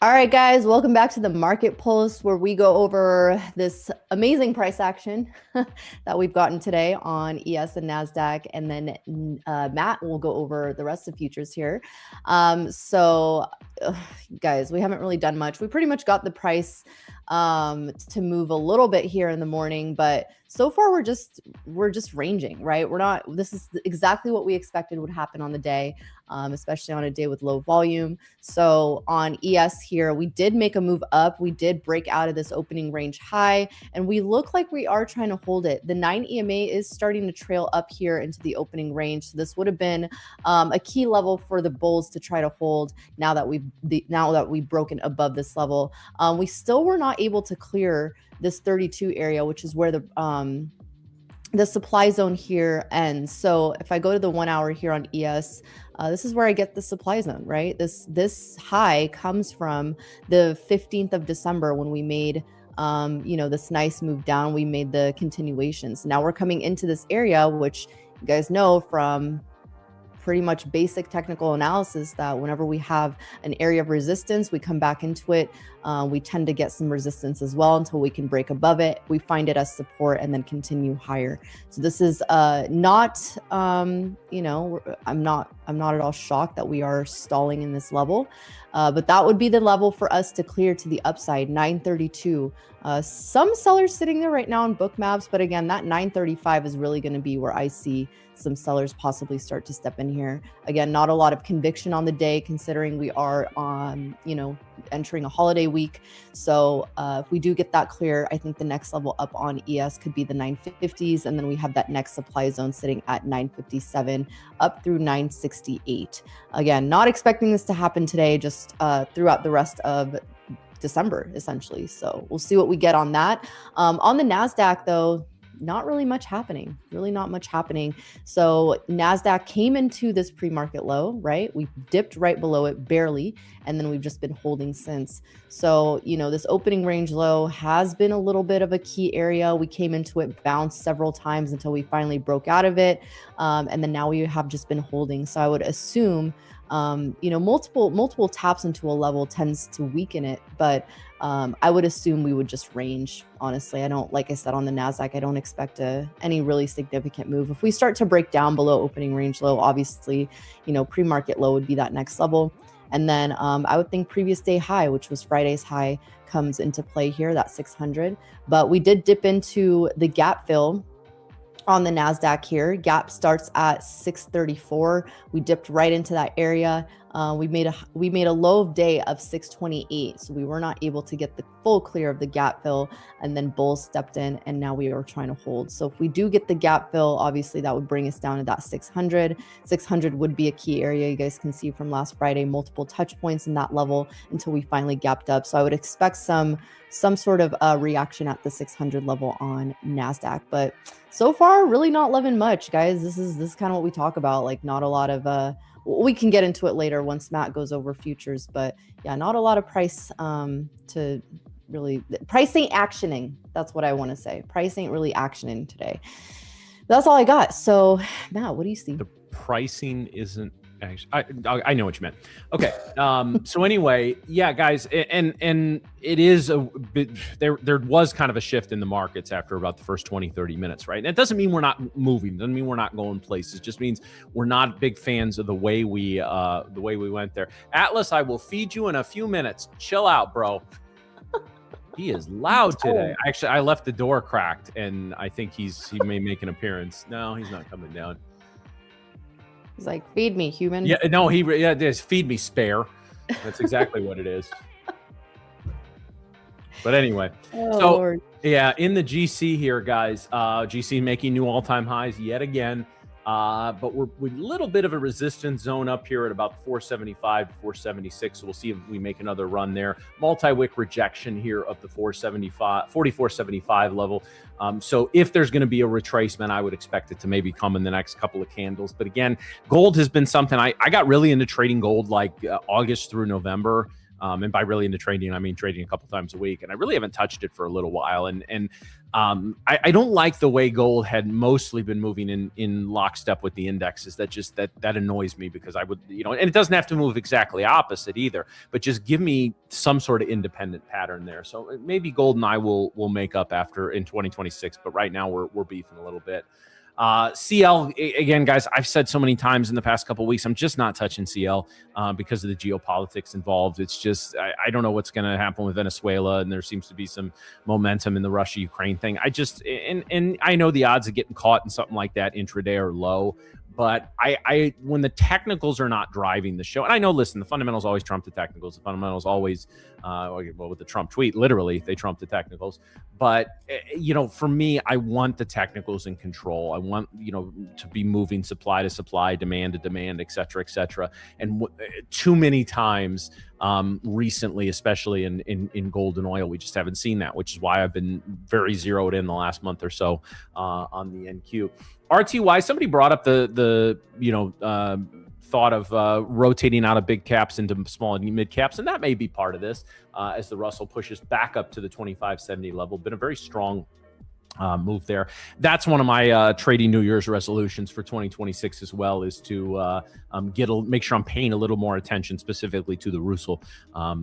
All right, guys, welcome back to the Market Pulse, where we go over this amazing price action that we've gotten today on ES and NASDAQ. And then Matt will go over the rest of futures here. Guys, we haven't really done much. We pretty much got the price to move a little bit here in the morning, but so far we're just ranging, right? This is exactly what we expected would happen on the day, especially on a day with low volume. So on ES here, we did make a move up. We did break out of this opening range high, and we look like we are trying to hold it. The 9 EMA is starting to trail up here into the opening range. So this would have been a key level for the bulls to try to hold now that we've broken above this level. We still were not able to clear this 32 area, which is where the supply zone here ends. So if I go to the 1 hour here on ES, this is where I get the supply zone, right? This high comes from the 15th of December when we made this nice move down. We made the continuations. Now we're coming into this area, which you guys know from pretty much basic technical analysis, that whenever we have an area of resistance, we come back into it. We tend to get some resistance as well until we can break above it. We find it as support and then continue higher. So this is not, I'm not at all shocked that we are stalling in this level, but that would be the level for us to clear to the upside, 932. Some sellers sitting there right now in book maps, but again, that 935 is really going to be where I see some sellers possibly start to step in here. Again, not a lot of conviction on the day, considering we are on, entering a holiday week. So if we do get that clear, I think the next level up on ES could be the 950s. And then we have that next supply zone sitting at 957 up through 968. Again, not expecting this to happen today, just throughout the rest of December, essentially. So we'll see what we get on that. On the NASDAQ, though, not really much happening, So NASDAQ came into this pre-market low, right? We dipped right below it barely, and then we've just been holding since. So, this opening range low has been a little bit of a key area. We came into it, bounced several times until we finally broke out of it. And then now we have just been holding. So I would assume, multiple taps into a level tends to weaken it, but I would assume we would just range. Honestly, like I said, on the NASDAQ, I don't expect any really significant move. If we start to break down below opening range low, obviously, pre-market low would be that next level. And then I would think previous day high, which was Friday's high, comes into play here, that 600. But we did dip into the gap fill on the NASDAQ here. Gap starts at 634. We dipped right into that area. We made a low of day of 628. So we were not able to get the full clear of the gap fill, and then bulls stepped in, and now we are trying to hold. So if we do get the gap fill, obviously that would bring us down to that 600. 600 would be a key area. You guys can see from last Friday, multiple touch points in that level until we finally gapped up. So I would expect some sort of reaction at the 600 level on NASDAQ, but so far really not loving much, guys. This is kind of what we talk about, like not a lot of we can get into it later once Matt goes over futures, but yeah, not a lot of price to really, price ain't actioning. That's what I want to say. Price ain't really actioning today. That's all I got. So Matt, what do you see? The pricing isn't actually, I know what you meant. Okay. So anyway, yeah, guys, and it is a bit, there was kind of a shift in the markets after about the first 20, 30 minutes, right? And it doesn't mean we're not moving. It doesn't mean we're not going places. It just means we're not big fans of the way we went there. Atlas, I will feed you in a few minutes. Chill out, bro. He is loud today. Actually, I left the door cracked, and I think he may make an appearance. No, he's not coming down. He's like, feed me, human. Yeah, no, it is feed me, spare. That's exactly what it is. But anyway, Lord. Yeah, in the GC here, guys, GC making new all-time highs yet again. But we're a little bit of a resistance zone up here at about 475 to 476. So we'll see if we make another run there. Multi-wick rejection here of the 4475 level. So if there's going to be a retracement, I would expect it to maybe come in the next couple of candles. But again, gold has been something I got really into trading gold like August through November. And by really into trading, I mean trading a couple times a week. And I really haven't touched it for a little while. I don't like the way gold had mostly been moving in lockstep with the indexes. That annoys me, because I would, and it doesn't have to move exactly opposite either, but just give me some sort of independent pattern there. So maybe gold and I will make up after in 2026, but right now we're beefing a little bit. CL, again, guys, I've said so many times in the past couple of weeks, I'm just not touching CL because of the geopolitics involved. It's just, I don't know what's going to happen with Venezuela, and there seems to be some momentum in the Russia-Ukraine thing. And I know the odds of getting caught in something like that intraday are low, but I when the technicals are not driving the show, and I know, listen, the fundamentals always trump the technicals. The fundamentals always, with the Trump tweet, literally, they trump the technicals. But, for me, I want the technicals in control. I want, to be moving supply to supply, demand to demand, et cetera, et cetera. And too many times recently, especially in gold and oil, we just haven't seen that, which is why I've been very zeroed in the last month or so on the NQ. RTY, somebody brought up the thought of rotating out of big caps into small and mid caps, and that may be part of this as the Russell pushes back up to the 2570 level. Been a very strong move there. That's one of my trading New Year's resolutions for 2026 as well, is to make sure I'm paying a little more attention specifically to the Russell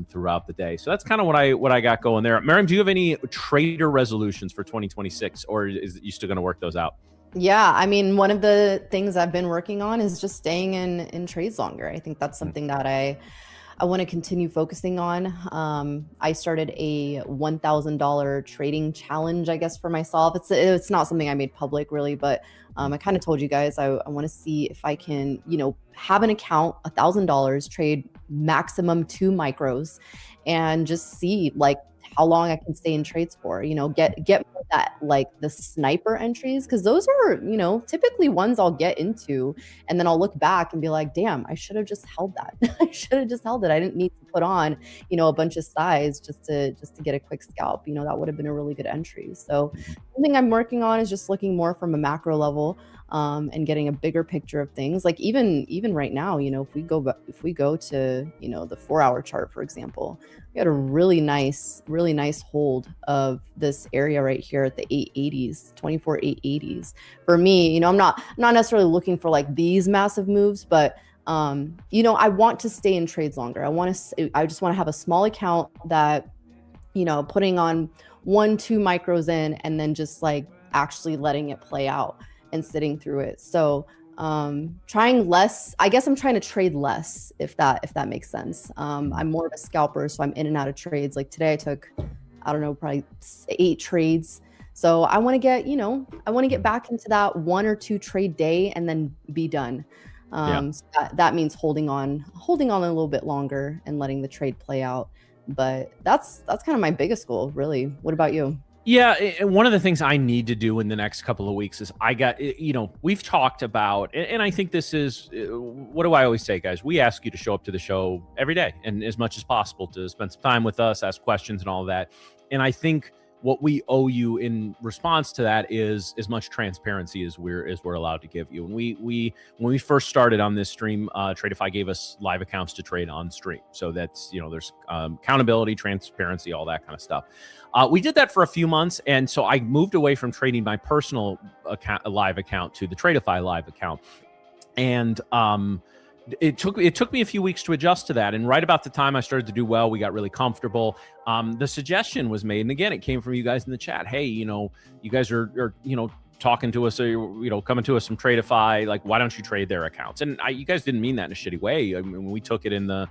throughout the day. So that's kind of what I got going there. Miriam, do you have any trader resolutions for 2026, or is you still going to work those out? Yeah, I mean, one of the things I've been working on is just staying in trades longer. I think that's something that I want to continue focusing on. I started a $1,000 trading challenge, I guess, for myself. It's not something I made public really, but I kind of told you guys I want to see if I can, have an account, $1,000, trade maximum 2 micros, and just see like how long I can stay in trades for, get that, like the sniper entries, because those are, typically ones I'll get into, and then I'll look back and be like, damn, I should have just held that. I should have just held it. I didn't need to put on, a bunch of size just to get a quick scalp. That would have been a really good entry. So something I'm working on is just looking more from a macro level, and getting a bigger picture of things. Like even right now, if we go to, the 4-hour chart, for example, we had a really nice hold of this area right here at the 880s, 24,880s. For me, I'm not necessarily looking for like these massive moves, but I want to stay in trades longer. I just want to have a small account that, putting on 1-2 micros in, and then just like actually letting it play out and sitting through it. So trying less, I guess I'm trying to trade less, if that makes sense. I'm more of a scalper, so I'm in and out of trades. Like today I took, I don't know, probably 8 trades. So I want to get back into that 1 or 2 trade day and then be done. So that means holding on a little bit longer and letting the trade play out. But that's kind of my biggest goal, really. What about you? Yeah, and one of the things I need to do in the next couple of weeks is we've talked about, and I think this is, what do I always say, guys? We ask you to show up to the show every day and as much as possible to spend some time with us, ask questions and all of that. And I think what we owe you in response to that is as much transparency as we're allowed to give you. And when we first started on this stream, Tradeify gave us live accounts to trade on stream. So that's, there's accountability, transparency, all that kind of stuff. We did that for a few months, and so I moved away from trading my personal live account to the Tradeify live account. And it took me a few weeks to adjust to that. And right about the time I started to do well, we got really comfortable. The suggestion was made, and again, it came from you guys in the chat. Hey, you guys are talking to us, or coming to us from Tradeify, like, why don't you trade their accounts? And you guys didn't mean that in a shitty way. I mean, we took it in the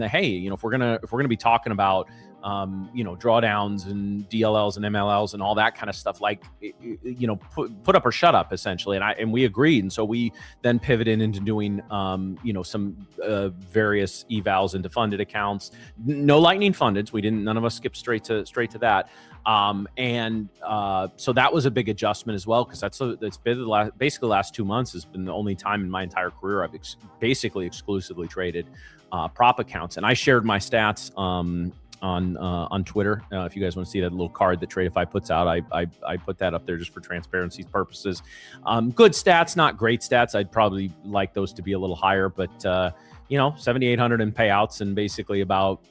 hey, if we're gonna be talking about drawdowns and DLLs and MLLs and all that kind of stuff, like, put up or shut up, essentially. And we agreed. And so we then pivoted into doing, some various evals into funded accounts, no lightning fundeds. None of us skipped straight to that. So that was a big adjustment as well, because that's been basically the last 2 months has been the only time in my entire career I've basically exclusively traded prop accounts. And I shared my stats on Twitter. If you guys want to see that little card that Tradeify puts out, I put that up there just for transparency purposes. Good stats, not great stats. I'd probably like those to be a little higher, but 7,800 in payouts and basically about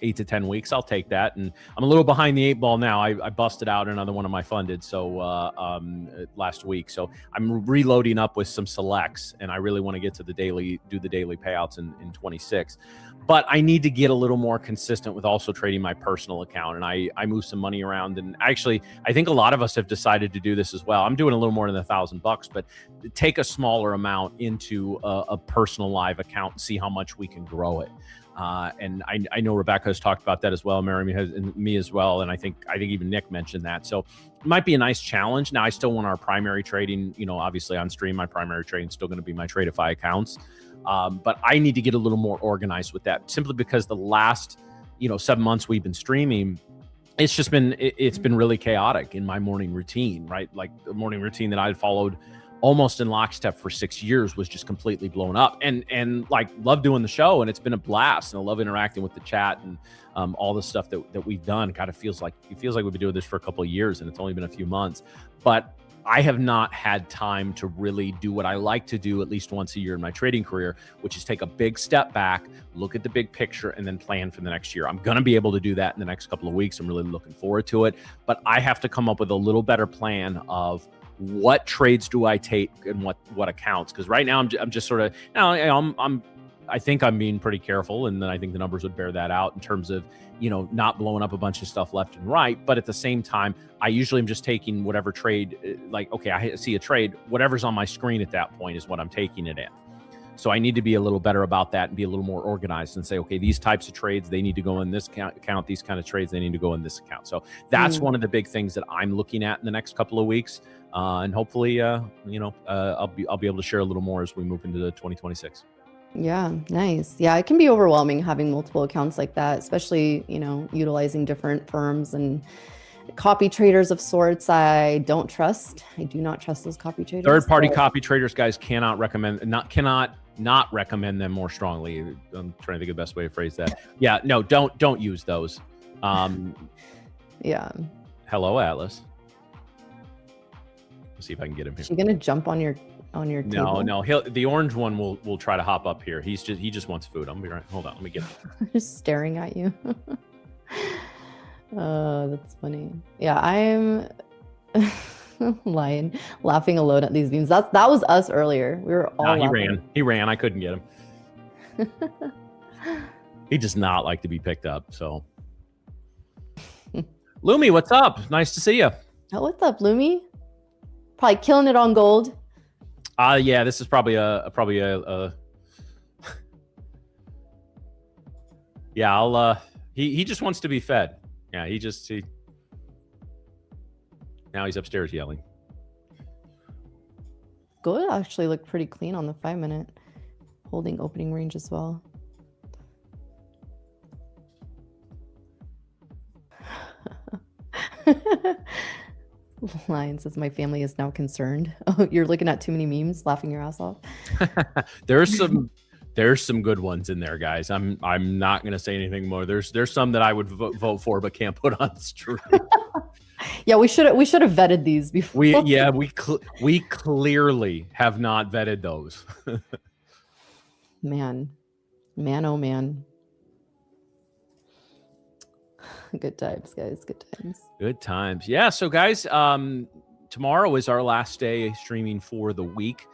8 to 10 weeks, I'll take that. And I'm a little behind the 8 ball now. I busted out another one of my funded last week. So I'm reloading up with some selects, and I really want to get to do the daily payouts in 26. But I need to get a little more consistent with also trading my personal account. And I move some money around. And actually, I think a lot of us have decided to do this as well. I'm doing a little more than $1,000, but take a smaller amount into a personal live account and see how much we can grow it. And I know Rebecca has talked about that as well. Mary has, and me as well. And I think even Nick mentioned that. So it might be a nice challenge. Now, I still want our primary trading, obviously on stream, my primary trading is still going to be my Tradeify accounts. But I need to get a little more organized with that, simply because the last, 7 months we've been streaming, it's been really chaotic in my morning routine, right? Like the morning routine that I followed almost in lockstep for 6 years was just completely blown up, and like love doing the show, and it's been a blast, and I love interacting with the chat and all the stuff that we've done. Kind of feels like we've been doing this for a couple of years, and it's only been a few months, but I have not had time to really do what I like to do at least once a year in my trading career, which is take a big step back, look at the big picture, and then plan for the next year. I'm going to be able to do that in the next couple of weeks. I'm really looking forward to it, but I have to come up with a little better plan of what trades do I take and what accounts. Because right now I'm just sort of, I think I'm being pretty careful, and then I think the numbers would bear that out in terms of, not blowing up a bunch of stuff left and right. But at the same time, I usually am just taking whatever trade, like, okay, I see a trade, whatever's on my screen at that point is what I'm taking it in. So I need to be a little better about that and be a little more organized and say, okay, these types of trades, they need to go in this account. These kind of trades, they need to go in this account. So that's one of the big things that I'm looking at in the next couple of weeks. And hopefully, I'll be able to share a little more as we move into 2026. Yeah, nice. Yeah, it can be overwhelming having multiple accounts like that, especially, utilizing different firms and copy traders of sorts. I do not trust those copy traders. Third-party copy traders, guys, cannot not recommend them more strongly. I'm trying to think of the best way to phrase that. Yeah, no, don't use those. Yeah. Hello, Atlas. Let's see if I can get him here. Is she gonna jump on your table? No. The orange one will try to hop up here. He just wants food. I'm gonna be right. Hold on, let me get him. Just staring at you. That's funny. Yeah, I'm laughing alone at these memes. That was us earlier. We were all He ran. I couldn't get him. He does not like to be picked up. So, Lumi, what's up? Nice to see you. Oh, what's up, Lumi? Probably killing it on gold. Yeah, this is probably a yeah, he just wants to be fed. Yeah, now he's upstairs yelling. Gold actually looked pretty clean on the 5-minute, holding opening range as well. Lion says, my family is now concerned. Oh, you're looking at too many memes, laughing your ass off. There's some good ones in there, guys. I'm not going to say anything more. There's some that I would vote for, but can't put on stream. Yeah, we should have vetted these before. We clearly have not vetted those. Man, oh man. Good times, guys. Good times. Good times. Yeah. So, guys, tomorrow is our last day streaming for the week.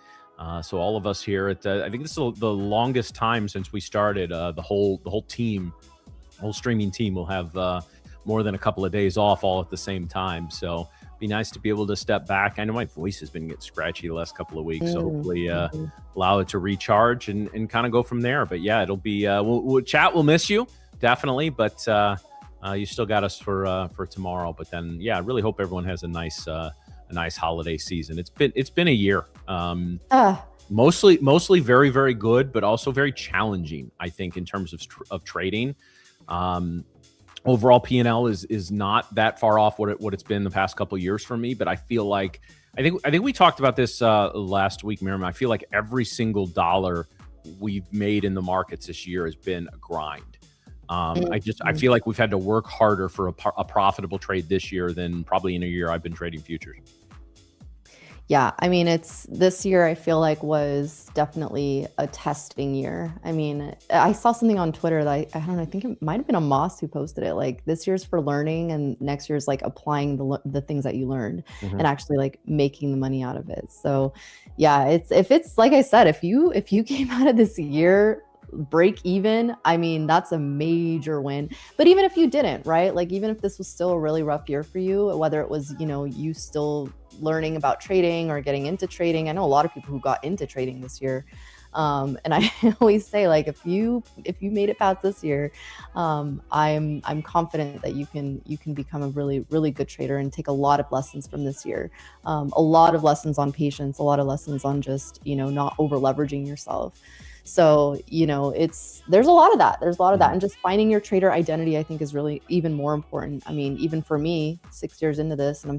So all of us here at I think this is the longest time since we started. The whole team, whole streaming team will have more than a couple of days off all at the same time. So be nice to be able to step back. I know my voice has been getting scratchy the last couple of weeks, so hopefully allow it to recharge and kind of go from there. But yeah, it'll be we'll chat. We'll miss you definitely, but you still got us for tomorrow. But then yeah, I really hope everyone has a nice holiday season. It's been a year. Mostly very, very good, but also very challenging, I think, in terms of trading. Overall P&L is not that far off what it's been the past couple of years for me, but I feel like I think we talked about this last week, Miriam. I feel like every single dollar we've made in the markets this year has been a grind. I feel like we've had to work harder for a profitable trade this year than probably in a year I've been trading futures. Yeah, I mean, this year I feel like was definitely a testing year. I mean, I saw something on Twitter that I don't know, I think it might have been a Moss who posted it. Like this year's for learning and next year's like applying the things that you learned and actually like making the money out of it. So yeah, if it's like I said, if you came out of this year break even, I mean, that's a major win. But even if you didn't, right? Like even if this was still a really rough year for you, whether it was, you still learning about trading or getting into trading. I know a lot of people who got into trading this year. And I always say, like, if you made it past this year, I'm confident that you can become a really, really good trader and take a lot of lessons from this year. A lot of lessons on patience, a lot of lessons on just, not over leveraging yourself. So, there's a lot of that. There's a lot of that. And just finding your trader identity, I think, is really even more important. I mean, even for me, 6 years into this, and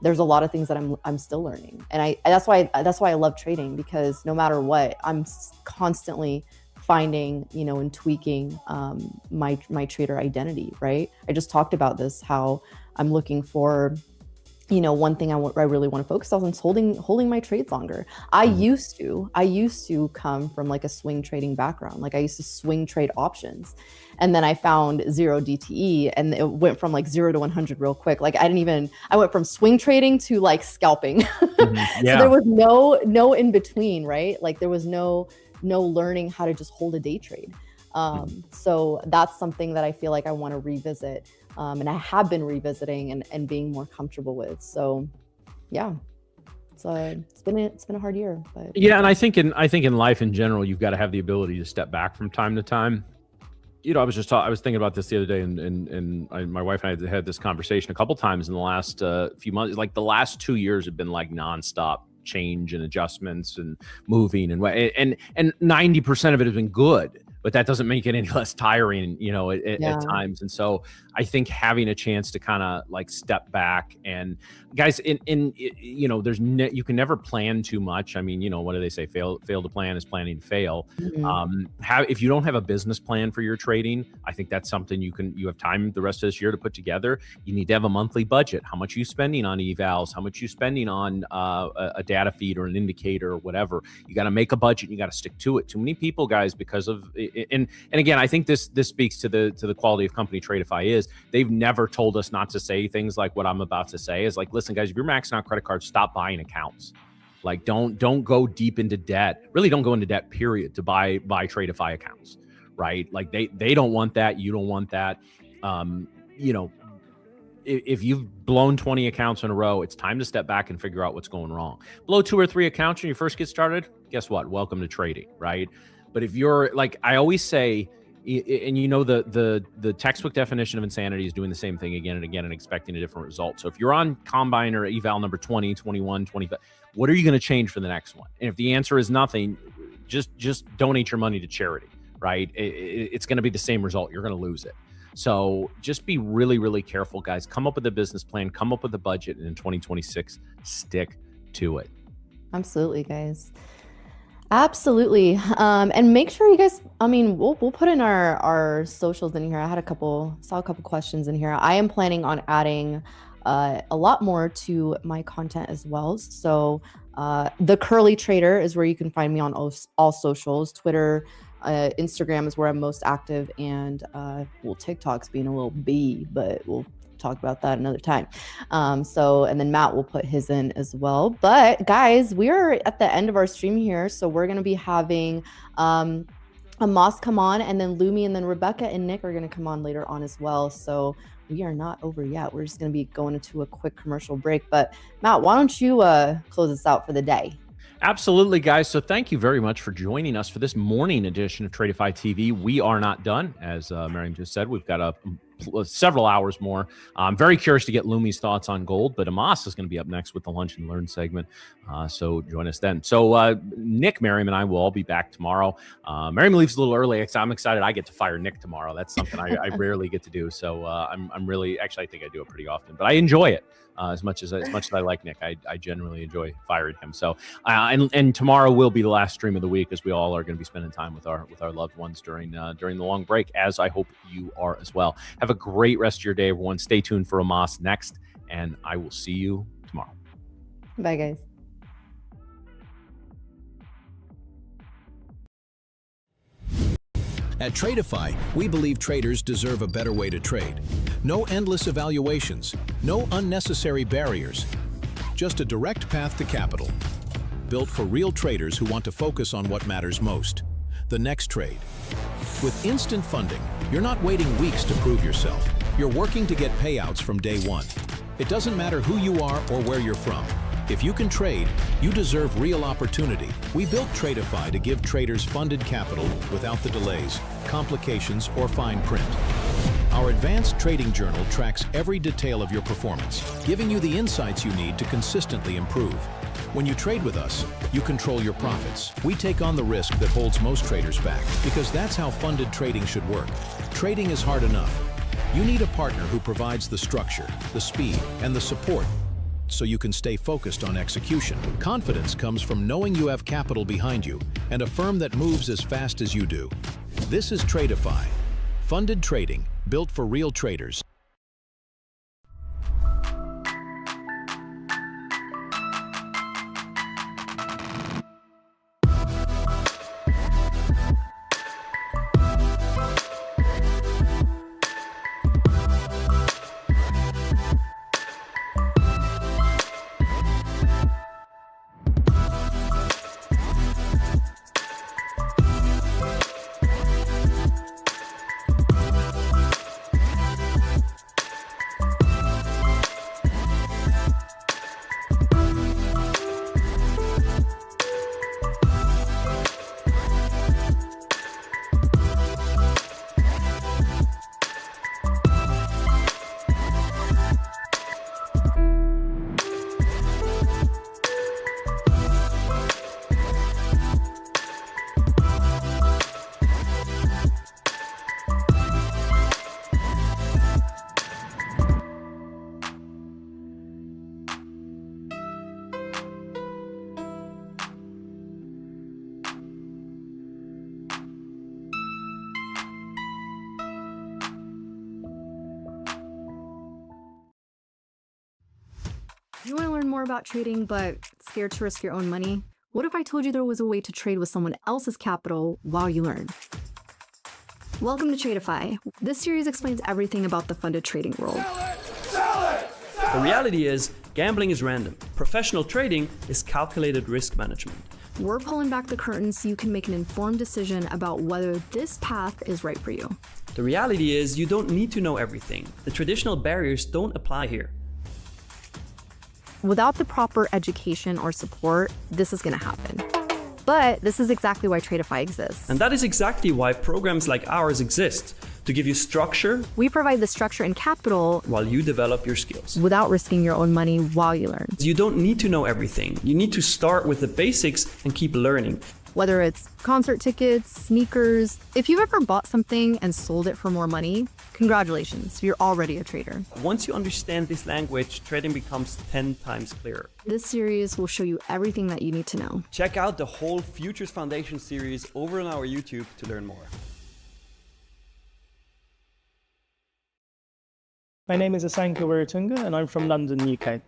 there's a lot of things that I'm still learning. And that's why I love trading, because no matter what, I'm constantly finding, and tweaking my trader identity, right? I just talked about this, how I'm looking for, one thing I really want to focus on is holding my trades longer. I used to come from like a swing trading background. Like I used to swing trade options, and then I found zero DTE, and it went from like 0 to 100 real quick. Like I went from swing trading to like scalping. Yeah. So there was no in between, right? Like there was no learning how to just hold a day trade. So that's something that I feel like I want to revisit. And I have been revisiting and being more comfortable with. So yeah, it's been a hard year, but yeah. And I think in life in general, you've got to have the ability to step back from time to time. I was thinking about this the other day, and my wife and I had this conversation a couple times in the last few months. Like the last 2 years have been like nonstop change and adjustments and moving, and 90% of it has been good. But that doesn't make it any less tiring, at times. And so I think having a chance to kind of like step back, and guys, you can never plan too much. I mean, what do they say? Fail to plan is planning to fail. If you don't have a business plan for your trading, I think that's something you have time the rest of this year to put together. You need to have a monthly budget. How much are you spending on evals? How much are you spending on a data feed or an indicator or whatever? You got to make a budget. You got to stick to it. Too many people, guys, because of and again, I think this speaks to the quality of company Tradeify is. They've never told us not to say things like what I'm about to say. Is like, listen, guys, if you're maxing out credit cards, stop buying accounts. Like, don't go deep into debt. Really, don't go into debt. Period. To buy Tradeify accounts, right? Like they don't want that. You don't want that. If you've blown 20 accounts in a row, it's time to step back and figure out what's going wrong. Blow 2 or 3 accounts when you first get started. Guess what? Welcome to trading, right? But if you're like, I always say, and the textbook definition of insanity is doing the same thing again and again and expecting a different result. So if you're on combine or eval number 20, 21, 25, what are you going to change for the next one? And if the answer is nothing, just donate your money to charity, right? It's going to be the same result. You're going to lose it. So just be really, really careful, guys. Come up with a business plan, come up with a budget, and in 2026, stick to it. Absolutely, guys. Absolutely. And make sure you guys, I mean, we'll put in our socials in here. I saw a couple questions in here. I am planning on adding a lot more to my content as well. So the Curly Trader is where you can find me on all socials. Twitter, Instagram is where I'm most active, and TikTok's being a little bee, but we'll talk about that another time. And then Matt will put his in as well. But guys, we are at the end of our stream here, so we're going to be having Amos come on, and then Lumi, and then Rebecca and Nick are going to come on later on as well. So we are not over yet. We're just going to be going into a quick commercial break. But Matt, why don't you close us out for the day? Absolutely, guys. So thank you very much for joining us for this morning edition of Tradeify TV. We are not done. As Miriam just said, we've got several hours more. I'm very curious to get Lumi's thoughts on gold, but Amos is going to be up next with the Lunch and Learn segment. So join us then. So Nick, Miriam, and I will all be back tomorrow. Miriam leaves a little early. I'm excited. I get to fire Nick tomorrow. That's something I rarely get to do. So I'm really, actually, I think I do it pretty often, but I enjoy it. As much as I like Nick, I genuinely enjoy firing him. So, and tomorrow will be the last stream of the week, as we all are going to be spending time with our loved ones during the long break, as I hope you are as well. Have a great rest of your day, everyone. Stay tuned for Amos next, and I will see you tomorrow. Bye, guys. At Tradeify, we believe traders deserve a better way to trade. No endless evaluations, no unnecessary barriers, just a direct path to capital. Built for real traders who want to focus on what matters most, the next trade. With instant funding, you're not waiting weeks to prove yourself. You're working to get payouts from day one. It doesn't matter who you are or where you're from. If you can trade, you deserve real opportunity. We built Tradeify to give traders funded capital without the delays, complications, or fine print. Our advanced trading journal tracks every detail of your performance, giving you the insights you need to consistently improve. When you trade with us, you control your profits. We take on the risk that holds most traders back, because that's how funded trading should work. Trading is hard enough. You need a partner who provides the structure, the speed, and the support so you can stay focused on execution. Confidence comes from knowing you have capital behind you and a firm that moves as fast as you do. This is Tradeify, funded trading built for real traders. You want to learn more about trading but scared to risk your own money? What if I told you there was a way to trade with someone else's capital while you learn? Welcome to Tradeify. This series explains everything about the funded trading world. The reality is, gambling is random. Professional trading is calculated risk management. We're pulling back the curtain so you can make an informed decision about whether this path is right for you. The reality is, you don't need to know everything. The traditional barriers don't apply here. Without the proper education or support, this is going to happen. But this is exactly why Tradeify exists. And that is exactly why programs like ours exist, to give you structure. We provide the structure and capital while you develop your skills. Without risking your own money while you learn. You don't need to know everything. You need to start with the basics and keep learning. Whether it's concert tickets, sneakers, if you've ever bought something and sold it for more money, congratulations, you're already a trader. Once you understand this language, trading becomes 10 times clearer. This series will show you everything that you need to know. Check out the whole Futures Foundation series over on our YouTube to learn more. My name is Asanka Wiratunga and I'm from London, UK.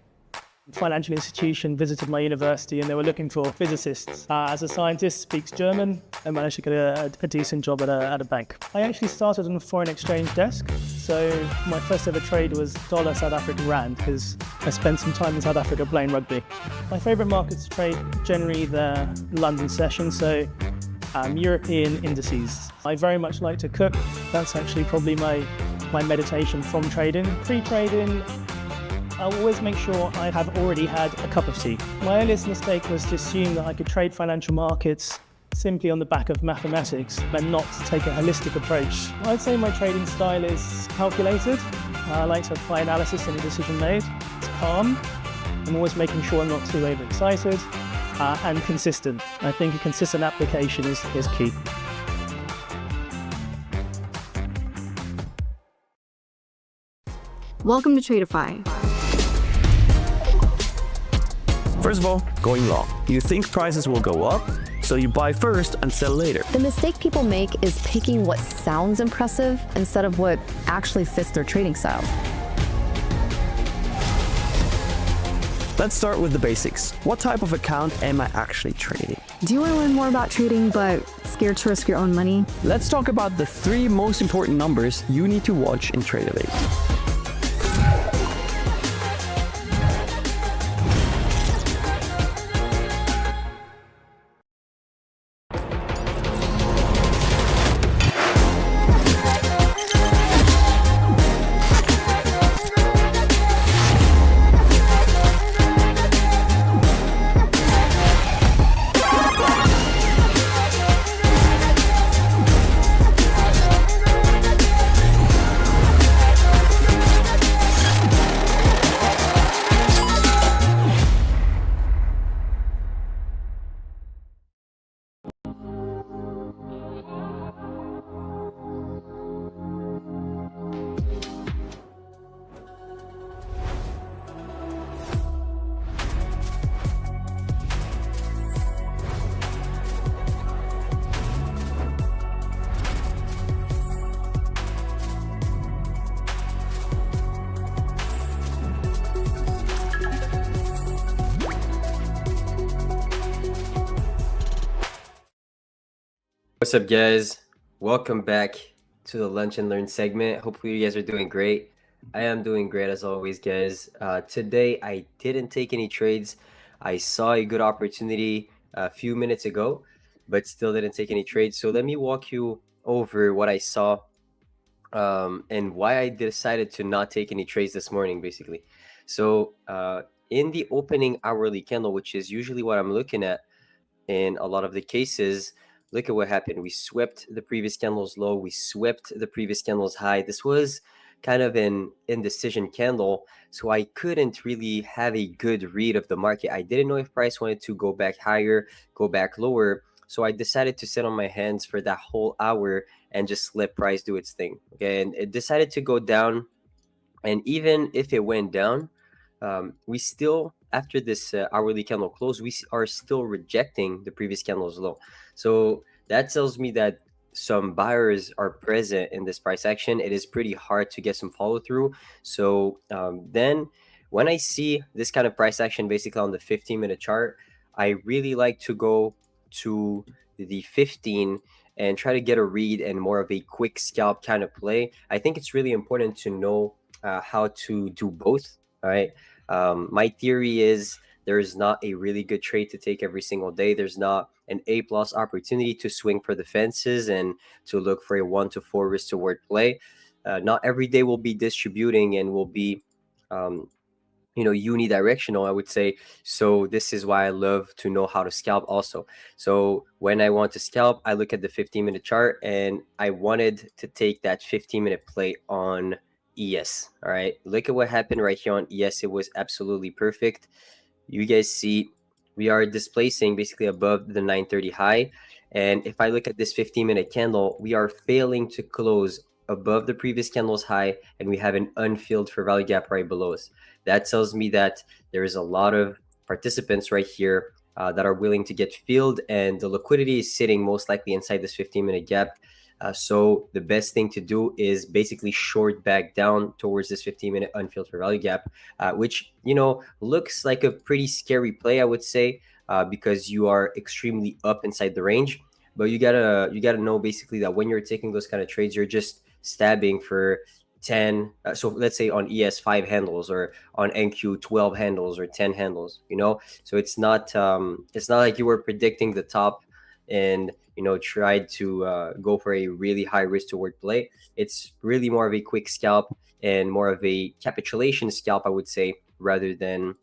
Financial institution visited my university and they were looking for physicists. As a scientist, speaks German and managed to get a decent job at a bank. I actually started on a foreign exchange desk, so my first ever trade was dollar South African rand because I spent some time in South Africa playing rugby. My favourite markets to trade generally the London session, so European indices. I very much like to cook. That's actually probably my meditation from trading. Pre-trading, I always make sure I have already had a cup of tea. My earliest mistake was to assume that I could trade financial markets simply on the back of mathematics and not take a holistic approach. I'd say my trading style is calculated. I like to apply analysis in a decision made. It's calm. I'm always making sure I'm not too overexcited and consistent. I think a consistent application is key. Welcome to Tradeify. First of all, going long. You think prices will go up, so you buy first and sell later. The mistake people make is picking what sounds impressive instead of what actually fits their trading style. Let's start with the basics. What type of account am I actually trading? Do you want to learn more about trading but scared to risk your own money? Let's talk about the 3 most important numbers you need to watch in Tradeify. What's up, guys? Welcome back to the Lunch and Learn segment. Hopefully you guys are doing great. I am doing great as always, guys. Today I didn't take any trades. I saw a good opportunity a few minutes ago, but still didn't take any trades. So let me walk you over what I saw and why I decided to not take any trades this morning, basically. So in the opening hourly candle, which is usually what I'm looking at in a lot of the cases, look at what happened. We swept the previous candle's low. We swept the previous candle's high. This was kind of an indecision candle, so I couldn't really have a good read of the market. I didn't know if price wanted to go back higher, go back lower. So I decided to sit on my hands for that whole hour and just let price do its thing. Okay, and it decided to go down. And even if it went down, we still, after this hourly candle close, we are still rejecting the previous candle's low. So that tells me that some buyers are present in this price action. It is pretty hard to get some follow through. So then when I see this kind of price action basically on the 15-minute chart, I really like to go to the 15 and try to get a read and more of a quick scalp kind of play. I think it's really important to know how to do both. All right. My theory is there is not a really good trade to take every single day. There's not an A+ opportunity to swing for the fences and to look for a 1 to 4 risk to reward play. Not every day will be distributing and will be, unidirectional, I would say. So this is why I love to know how to scalp also. So when I want to scalp, I look at the 15-minute chart, and I wanted to take that 15-minute play on ES. All right, look at what happened right here on ES. It was absolutely perfect. You guys see we are displacing basically above the 930 high, and if I look at this 15-minute candle, we are failing to close above the previous candle's high, and we have an unfilled fair value gap right below us. That tells me that there is a lot of participants right here that are willing to get filled, and the liquidity is sitting most likely inside this 15-minute gap. So the best thing to do is basically short back down towards this 15-minute unfilled fair value gap, which looks like a pretty scary play, I would say, because you are extremely up inside the range. But you gotta know basically that when you're taking those kind of trades, you're just stabbing for 10. So let's say on ES 5 handles, or on NQ 12 handles, or 10 handles. So it's not like you were predicting the top and tried to go for a really high risk to reward play. It's really more of a quick scalp and more of a capitulation scalp, I would say, rather than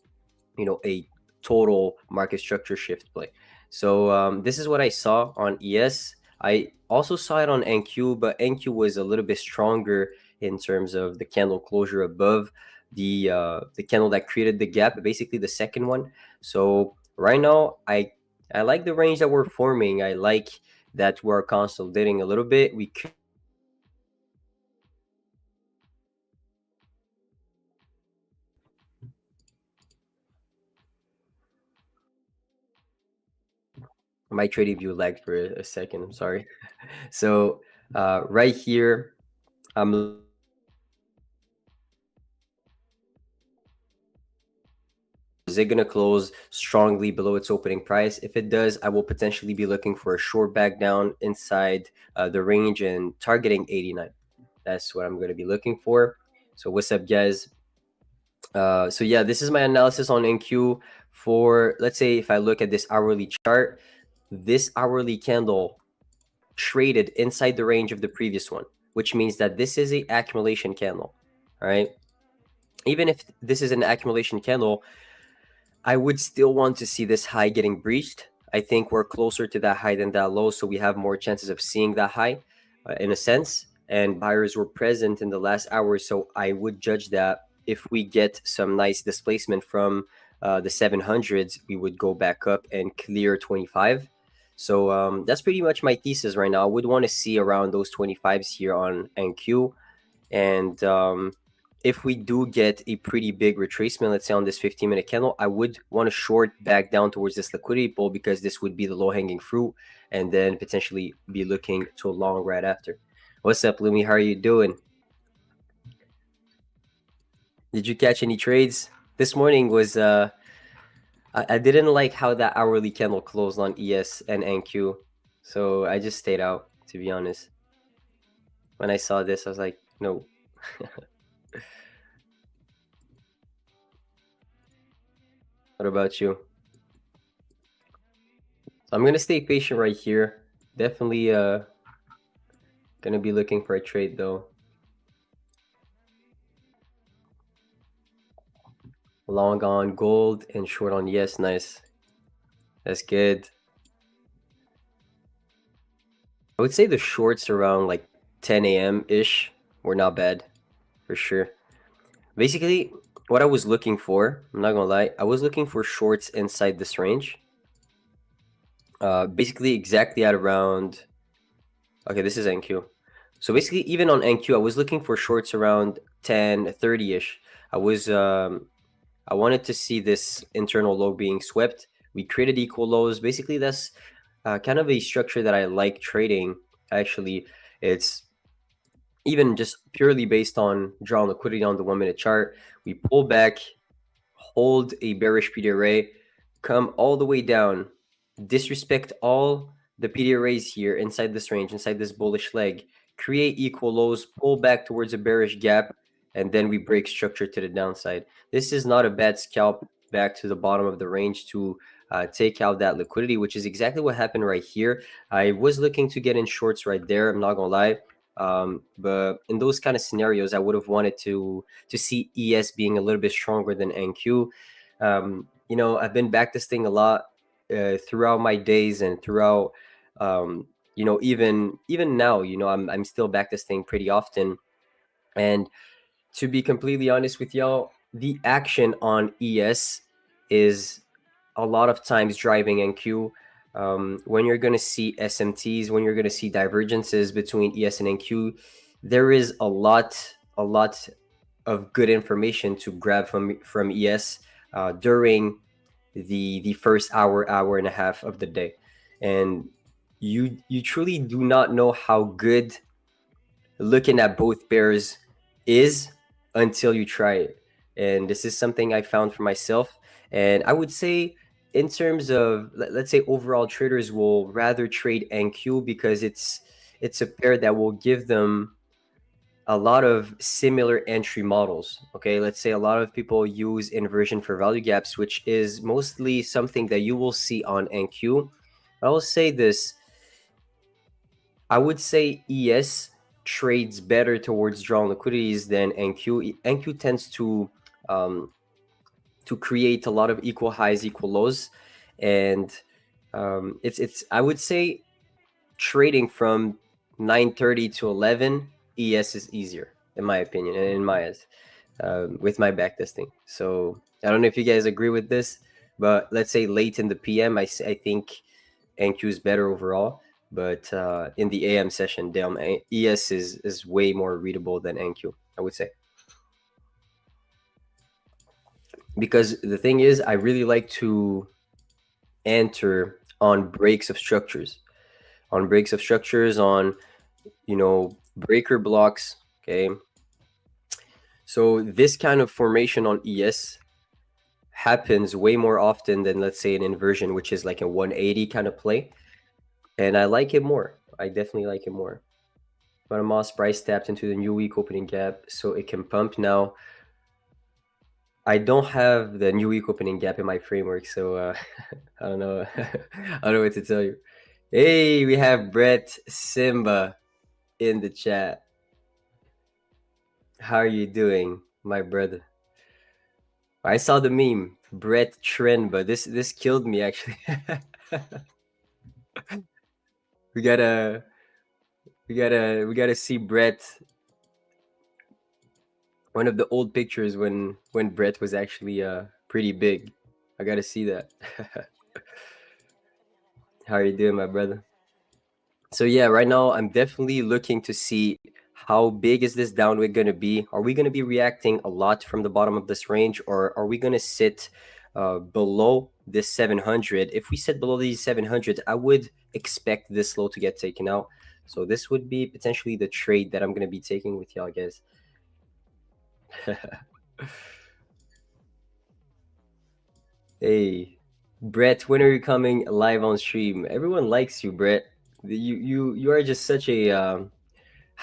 a total market structure shift play. So this is what I saw on ES. I also saw it on NQ, but NQ was a little bit stronger in terms of the candle closure above the candle that created the gap, basically the second one. So right now, I like the range that we're forming. I like that we're consolidating a little bit. We could my trading view lagged for a second. I'm sorry. So right here, I'm Is it going to close strongly below its opening price? If it does, I will potentially be looking for a short back down inside the range and targeting 89. That's what I'm going to be looking for. So what's up, guys? So yeah, this is my analysis on NQ for, let's say, if I look at this hourly chart, this hourly candle traded inside the range of the previous one, which means that this is a accumulation candle. All right. Even if this is an accumulation candle, I would still want to see this high getting breached. I think we're closer to that high than that low, so we have more chances of seeing that high in a sense. And buyers were present in the last hour, so I would judge that if we get some nice displacement from the 700s, we would go back up and clear 25. So that's pretty much my thesis right now. I would want to see around those 25s here on NQ. And if we do get a pretty big retracement, let's say on this 15-minute candle, I would want to short back down towards this liquidity pool, because this would be the low-hanging fruit, and then potentially be looking to a long right after. What's up, Lumi? How are you doing? Did you catch any trades? This morning was I didn't like how that hourly candle closed on ES and NQ, so I just stayed out, to be honest. When I saw this, I was like, no. What about you? I'm gonna stay patient right here. Definitely gonna be looking for a trade though. Long on gold and short on yes. Nice. That's good. I would say the shorts around like 10 a.m. ish were not bad, for sure. Basically, what I was looking for, I'm not gonna lie, I was looking for shorts inside this range. Basically exactly at around, okay, this is NQ. So basically, even on NQ, I was looking for shorts around 10:30-ish. I wanted to see this internal low being swept. We created equal lows. Basically, that's kind of a structure that I like trading. Actually, it's even just purely based on drawn liquidity on the 1-minute chart. We pull back, hold a bearish PD array, come all the way down, disrespect all the PD arrays here inside this range, inside this bullish leg, create equal lows, pull back towards a bearish gap, and then we break structure to the downside. This is not a bad scalp back to the bottom of the range to take out that liquidity, which is exactly what happened right here. I was looking to get in shorts right there, I'm not gonna lie. But in those kind of scenarios, I would have wanted to see ES being a little bit stronger than NQ. You know, I've been backtesting a lot throughout my days, and throughout you know, even now, you know, I'm still backtesting pretty often. And to be completely honest with y'all, the action on ES is a lot of times driving NQ. When you're going to see SMTs, when you're going to see divergences between ES and NQ, there is a lot of good information to grab from ES during the first hour and a half of the day. And you truly do not know how good looking at both pairs is until you try it. And this is something I found for myself. And I would say, in terms of, let's say, overall traders will rather trade NQ because it's a pair that will give them a lot of similar entry models. Okay, let's say a lot of people use inversion for value gaps, which is mostly something that you will see on NQ. I will say this, I would say ES trades better towards drawn liquidities than NQ. NQ tends to create a lot of equal highs, equal lows, and it's I would say trading from 9:30 to 11, ES is easier in my opinion and in my eyes, with my backtesting. So I don't know if you guys agree with this, but let's say late in the PM, I think NQ is better overall. But in the AM session, damn, ES is way more readable than NQ, I would say. Because the thing is, I really like to enter on breaks of structures, on, you know, breaker blocks. Okay. So this kind of formation on ES happens way more often than, let's say, an inversion, which is like a 180 kind of play. And I like it more. I definitely like it more. But Moss price tapped into the new week opening gap, so it can pump now. I don't have the new week opening gap in my framework, so I don't know. I don't know what to tell you. Hey, we have Brett Simba in the chat. How are you doing, my brother? I saw the meme, Brett Trenba. This killed me actually. we gotta see Brett. One of the old pictures when Brett was actually pretty big. I gotta see that. How are you doing, my brother? So yeah, right now I'm definitely looking to see how big is this downwind going to be. Are we going to be reacting a lot from the bottom of this range, or are we going to sit below this 700? If we sit below these 700, I would expect this low to get taken out. So this would be potentially the trade that I'm going to be taking with y'all guys. Hey, Brett, when are you coming live on stream? Everyone likes you, Brett. You are just such a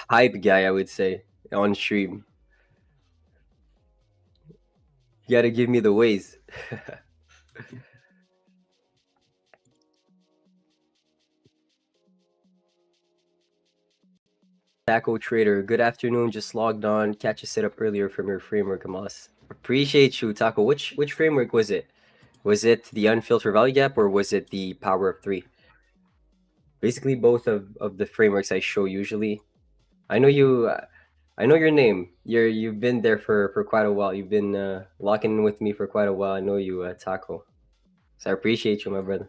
hype guy, I would say, on stream. You gotta give me the ways. Taco Trader, good afternoon. Just logged on. Catch a setup earlier from your framework, Amos. Appreciate you, Taco. Which framework was it? Was it the unfiltered value gap or was it the power of 3? Basically, both of the frameworks I show usually. I know you. I know your name. You've been there for quite a while. You've been locking in with me for quite a while. I know you, Taco. So I appreciate you, my brother.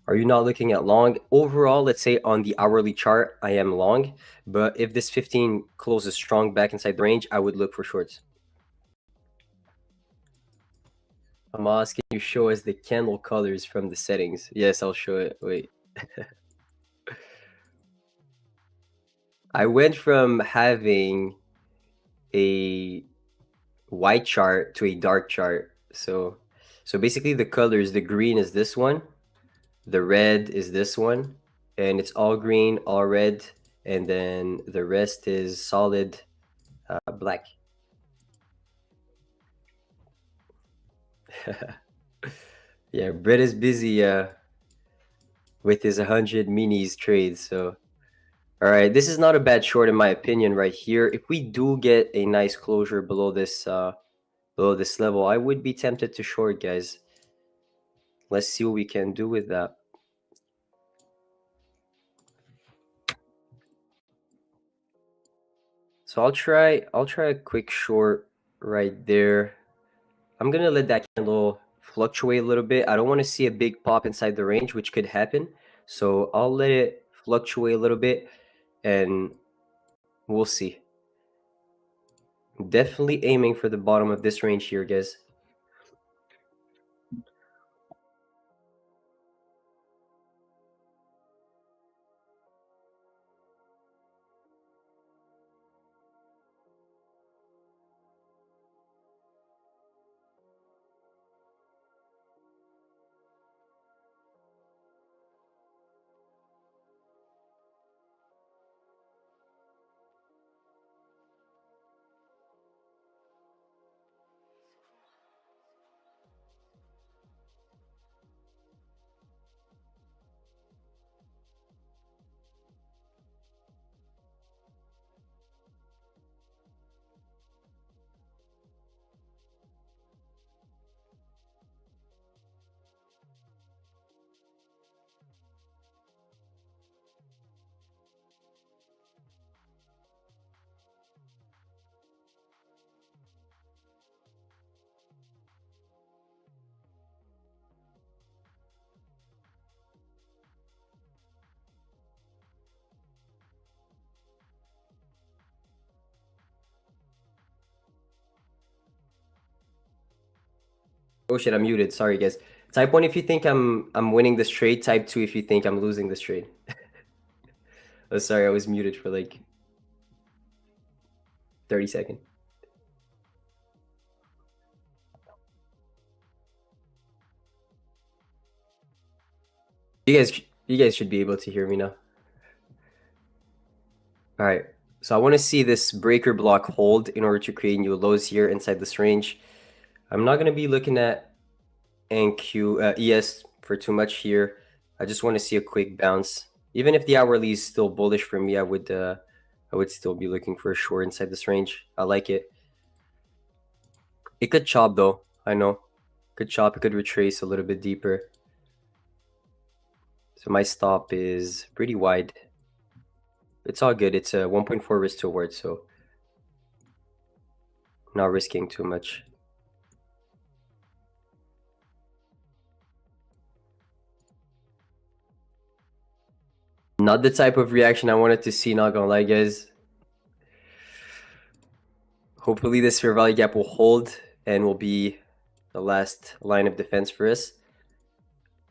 Are you not looking at long? Overall, let's say on the hourly chart, I am long. But if this 15 closes strong back inside the range, I would look for shorts. Hamas, can you show us the candle colors from the settings? Yes, I'll show it. Wait. I went from having a white chart to a dark chart. So basically the colors, the green is this one. The red is this one, and it's all green, all red, and then the rest is solid black. Yeah, Brett is busy with his 100 minis trades. So, all right, this is not a bad short in my opinion right here. If we do get a nice closure below this level, I would be tempted to short, guys. Let's see what we can do with that. So I'll try a quick short right there. I'm gonna let that candle fluctuate a little bit. I don't want to see a big pop inside the range, which could happen. So I'll let it fluctuate a little bit and we'll see. Definitely aiming for the bottom of this range here, guys. Oh shit, I'm muted. Sorry, guys. Type 1 if you think I'm winning this trade. Type 2 if you think I'm losing this trade. Oh, sorry, I was muted for like 30 seconds. You guys should be able to hear me now. All right. So I want to see this breaker block hold in order to create new lows here inside this range. I'm not going to be looking at ES for too much here. I just want to see a quick bounce. Even if the hourly is still bullish for me, I would still be looking for a short inside this range. I like it. It could chop though. I know. Could chop. It could retrace a little bit deeper. So my stop is pretty wide. It's all good. It's a 1.4 risk to reward, so not risking too much. Not the type of reaction I wanted to see, not gonna lie, guys. Hopefully this fair value gap will hold and will be the last line of defense for us.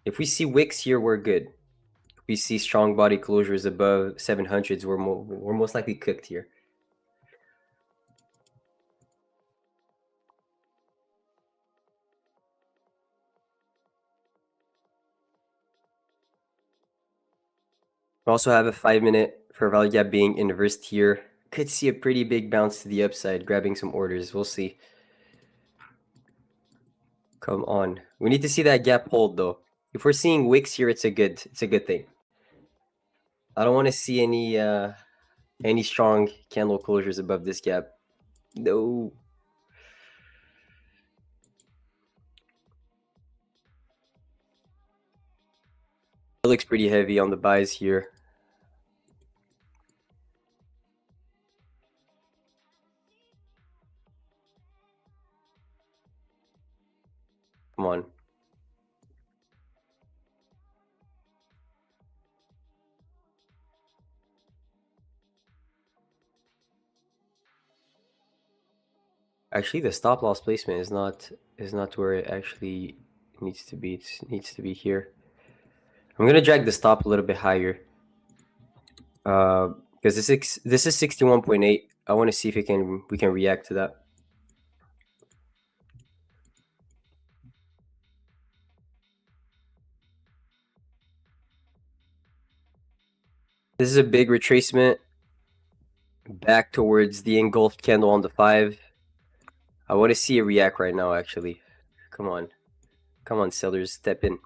If we see wicks here, we're good. If we see strong body closures above 700s, we're most likely cooked here. We also have a 5-minute fair value gap being inversed here. Could see a pretty big bounce to the upside, grabbing some orders. We'll see. Come on. We need to see that gap hold though. If we're seeing wicks here, it's a good thing. I don't want to see any strong candle closures above this gap. No. It looks pretty heavy on the buys here. Come on. Actually, the stop loss placement is not where it actually needs to be. It needs to be here. I'm gonna drag the stop a little bit higher. Because this is 61.8. I want to see if we can react to that. This is a big retracement back towards the engulfed candle on the 5. I want to see a react right now, actually. Come on. Come on, sellers, step in.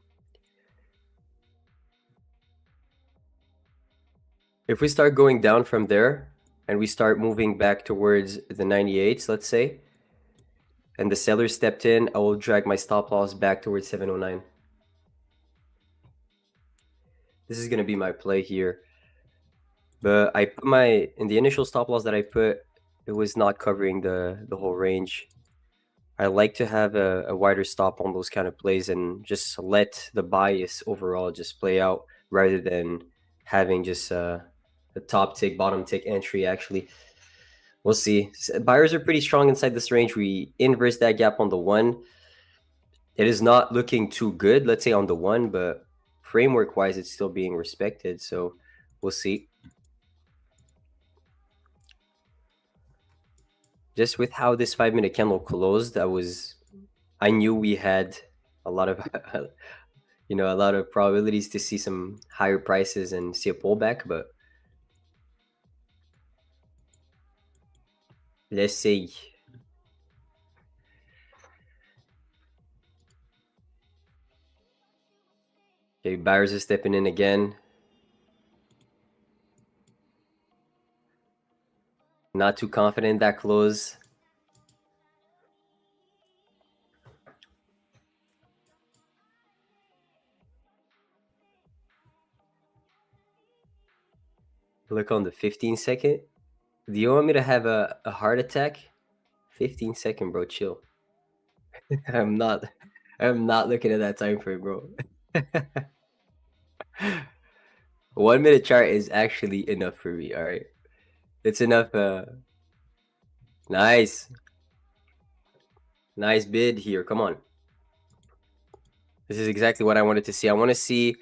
If we start going down from there, and we start moving back towards the 98s, let's say, and the seller stepped in, I will drag my stop loss back towards 709. This is going to be my play here. But I put in the initial stop loss that I put, it was not covering the whole range. I like to have a wider stop on those kind of plays and just let the bias overall just play out rather than having just a top tick, bottom tick entry. Actually, we'll see. Buyers are pretty strong inside this range. We inverse that gap on the 1. It is not looking too good, let's say on the 1, but framework wise, it's still being respected. So we'll see. Just with how this 5-minute candle closed, I knew we had a lot of a lot of probabilities to see some higher prices and see a pullback, but let's see. Okay, buyers are stepping in again. Not too confident in that close. Look on the 15-second. Do you want me to have a heart attack? 15-second, bro, chill. I'm not looking at that time frame, bro. 1-minute chart is actually enough for me. All right. It's enough. Nice bid here. Come on. This is exactly what I wanted to see. I want to see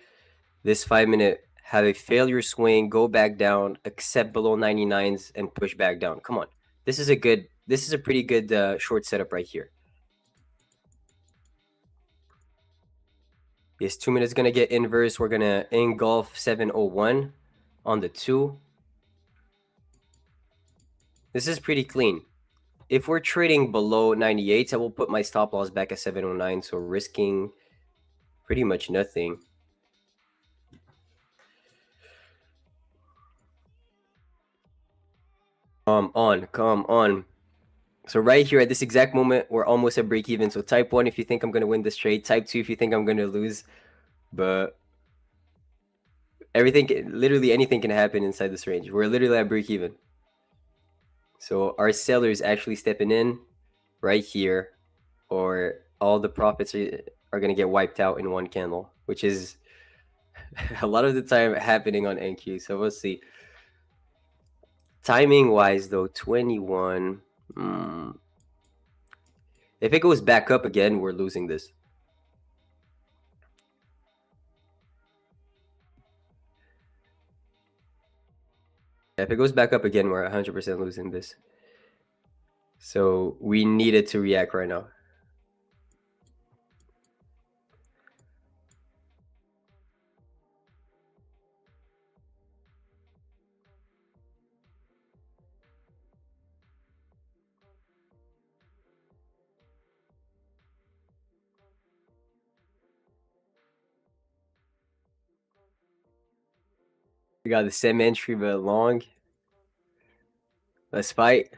this 5-minute have a failure swing, go back down, accept below 99s, and push back down. Come on. This is a pretty good short setup right here. Is 2 minutes gonna get inverse? We're gonna engulf 701 on the 2. This is pretty clean. If we're trading below 98, I will put my stop loss back at 709, so risking pretty much nothing. Come on. So right here at this exact moment, we're almost at break even. So type 1 if you think I'm going to win this trade. Type 2 if you think I'm going to lose. But literally anything can happen inside this range. We're literally at break even. So our sellers actually stepping in right here, or all the profits are going to get wiped out in one candle, which is a lot of the time happening on NQ. So we'll see. Timing wise though, 21. If it goes back up again, we're losing this. If it goes back up again, we're 100% losing this. So we needed to react right now. We got the same entry, but long. Let's fight.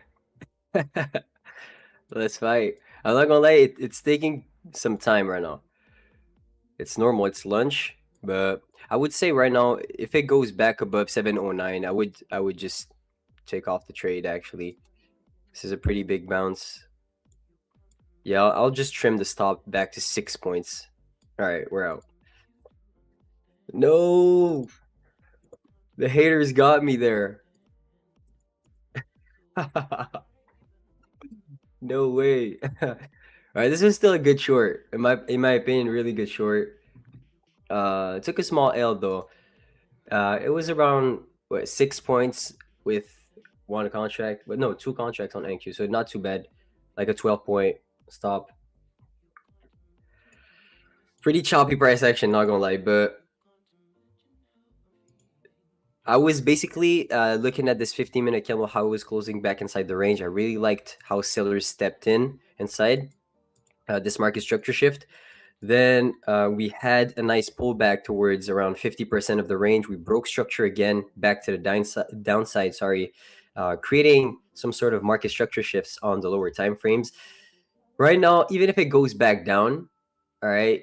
Let's fight. I'm not gonna lie, it's taking some time right now. It's normal, it's lunch, but I would say right now, if it goes back above 709, I would just take off the trade actually. This is a pretty big bounce. Yeah, I'll just trim the stop back to 6 points. All right, we're out. No, the haters got me there. No way. All right, this is still a good short. In my opinion, really good short. It took a small L though. It was around what 6 points with one contract, but no, 2 contracts on NQ, so not too bad. Like a 12-point stop. Pretty choppy price action, not gonna lie, but I was basically looking at this 15-minute candle, how it was closing back inside the range. I really liked how sellers stepped in inside this market structure shift. Then we had a nice pullback towards around 50% of the range. We broke structure again, back to the downside, creating some sort of market structure shifts on the lower time frames. Right now, even if it goes back down, all right,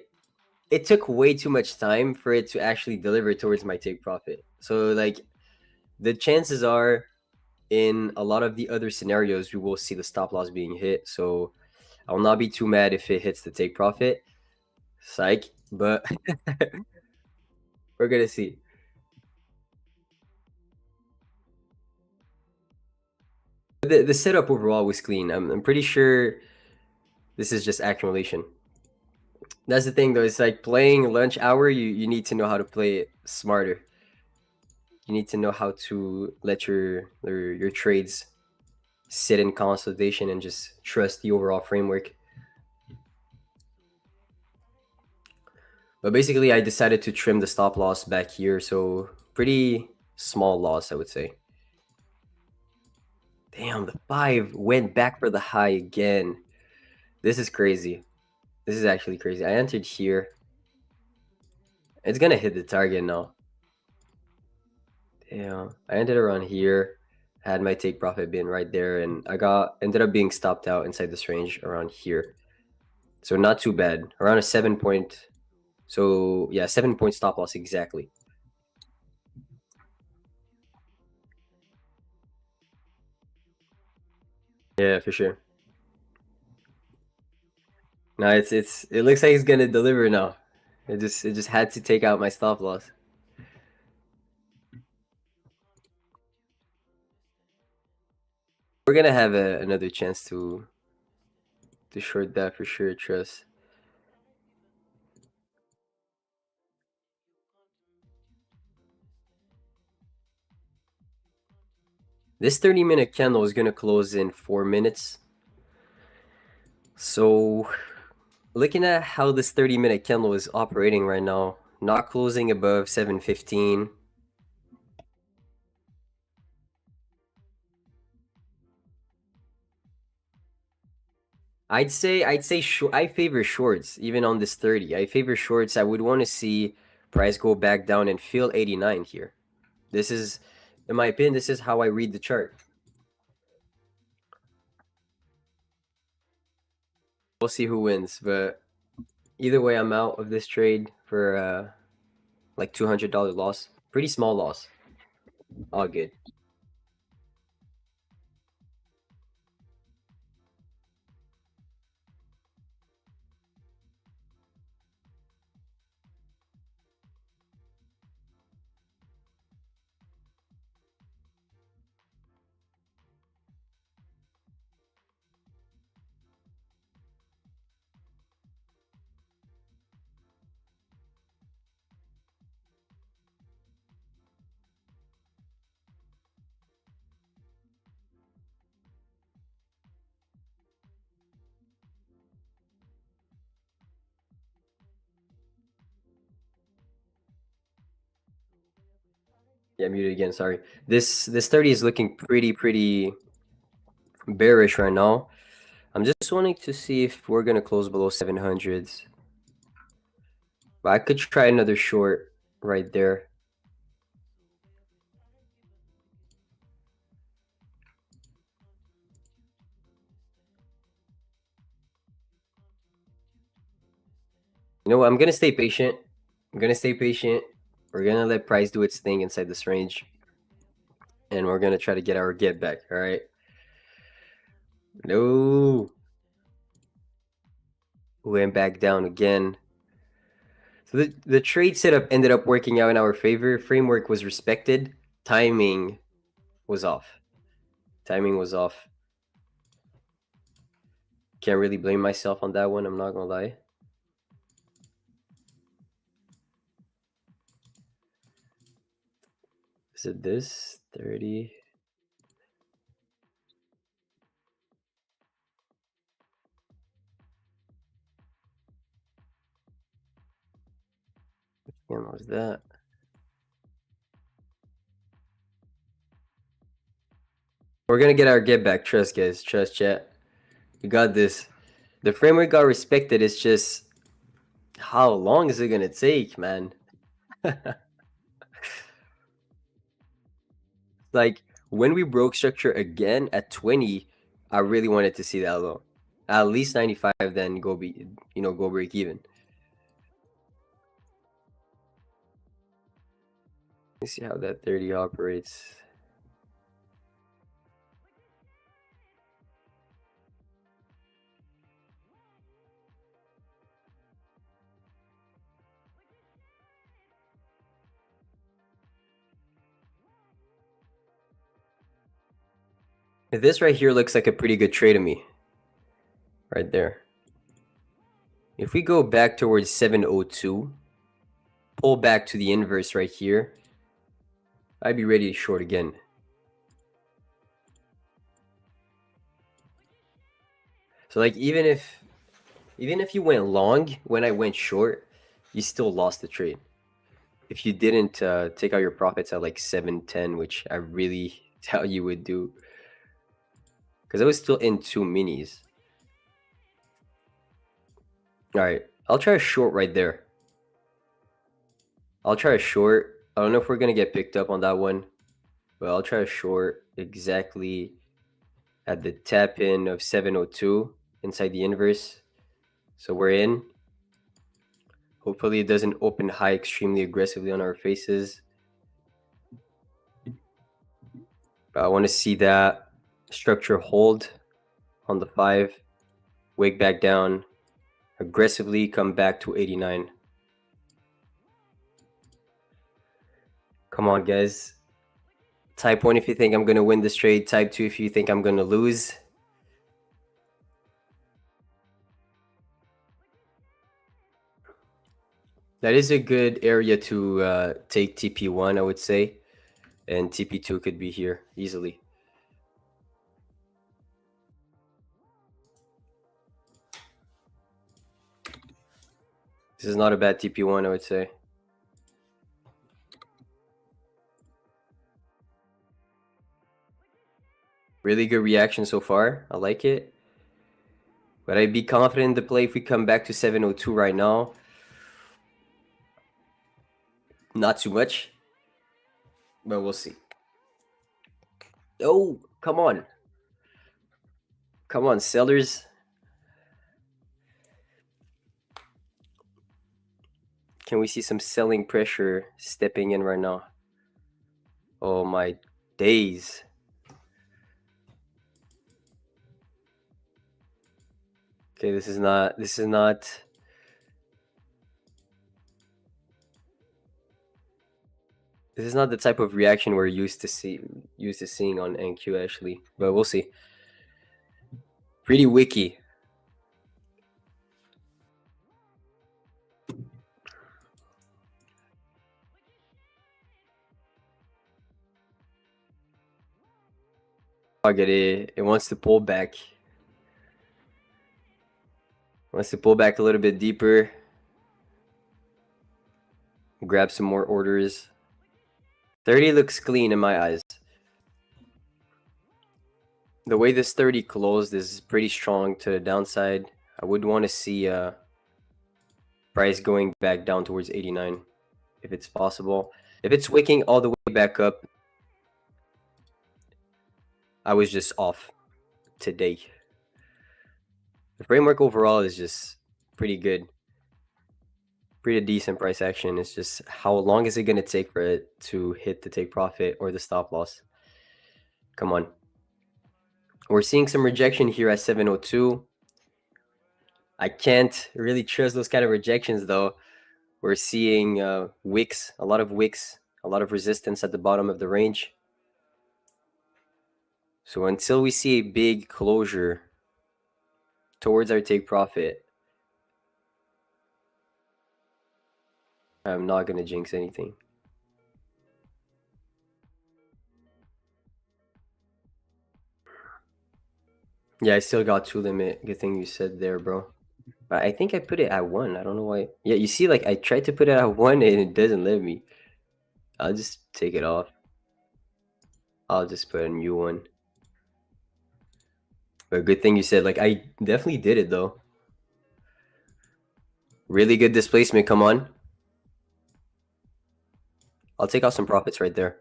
it took way too much time for it to actually deliver towards my take profit. So like the chances are in a lot of the other scenarios, we will see the stop loss being hit. So I will not be too mad if it hits the take profit. Psych, but we're gonna see. The setup overall was clean. I'm pretty sure this is just accumulation. That's the thing though, it's like playing lunch hour, you need to know how to play it smarter. You need to know how to let your trades sit in consolidation and just trust the overall framework. But basically, I decided to trim the stop loss back here, so pretty small loss, I would say. Damn, the 5 went back for the high again. This is crazy. This is actually crazy. I entered here. It's gonna hit the target now. Damn, I ended around here. Had my take profit bin right there, and I ended up being stopped out inside this range around here. So not too bad. Around a 7-point. So yeah, 7-point stop loss exactly. Yeah, for sure. No, it looks like he's gonna deliver now. It just had to take out my stop loss. We're gonna have another chance to short that for sure, trust. This 30-minute candle is gonna close in 4 minutes. So looking at how this 30-minute candle is operating right now, not closing above 715. I'd say I favor shorts even on this 30. I favor shorts. I would want to see price go back down and fill 89 here. This is, in my opinion, this is how I read the chart. We'll see who wins, but either way, I'm out of this trade for like $200 loss. Pretty small loss. All good. Yeah, muted again. Sorry. This 30 is looking pretty bearish right now. I'm just wanting to see if we're gonna close below 700s. But I could try another short right there. You know what? I'm gonna stay patient. I'm gonna stay patient. We're gonna let price do its thing inside this range. And we're gonna try to get our get back, all right? No. Went back down again. So the trade setup ended up working out in our favor. Framework was respected. Timing was off. Timing was off. Can't really blame myself on that one, I'm not gonna lie. Is it this? 30. What was that? We're gonna get our get back. Trust, guys. Trust, chat. We got this. The framework got respected. It's just how long is it gonna take, man? Like when we broke structure again at 20, I really wanted to see that low. At least 95, then go break even. Let's see how that 30 operates. This right here looks like a pretty good trade to me. Right there. If we go back towards 702, pull back to the inverse right here, I'd be ready to short again. So like even if you went long when I went short, you still lost the trade. If you didn't take out your profits at like 710, which I really doubt you would do, because I was still in 2 minis. All right, I'll try a short right there. I'll try a short. I don't know if we're gonna get picked up on that one, but I'll try a short exactly at the tap in of 702 inside the inverse. So we're in. Hopefully it doesn't open high extremely aggressively on our faces. But I want to see that structure hold on the 5, wake back down, aggressively come back to 89. Come on, guys. Type 1 if you think I'm going to win this trade. Type 2 if you think I'm going to lose. That is a good area to take TP1, I would say. And TP2 could be here easily. This is not a bad TP1, I would say. Really good reaction so far. I like it. But I'd be confident in the play if we come back to 702 right now. Not too much. But we'll see. Oh, come on. Come on, sellers. Can we see some selling pressure stepping in right now? Oh my days. Okay, this is not the type of reaction we're used to seeing on NQ actually, but we'll see. Pretty wiki. It wants to pull back. Wants to pull back a little bit deeper. Grab some more orders. 30 looks clean in my eyes. The way this 30 closed is pretty strong to the downside. I would want to see price going back down towards 89 if it's possible. If it's wicking all the way back up, I was just off today. The framework overall is just pretty good. Pretty decent price action. It's just how long is it going to take for it to hit the take profit or the stop loss? Come on. We're seeing some rejection here at 702. I can't really trust those kind of rejections though. We're seeing wicks, a lot of resistance at the bottom of the range. So until we see a big closure towards our take profit, I'm not going to jinx anything. Yeah, I still got 2 limit. Good thing you said there, bro. But I think I put it at 1. I don't know why. Yeah, you see, like I tried to put it at 1 and it doesn't let me. I'll just take it off. I'll just put a new one. But good thing you said, like I definitely did it though. Really good displacement, come on. I'll take out some profits right there.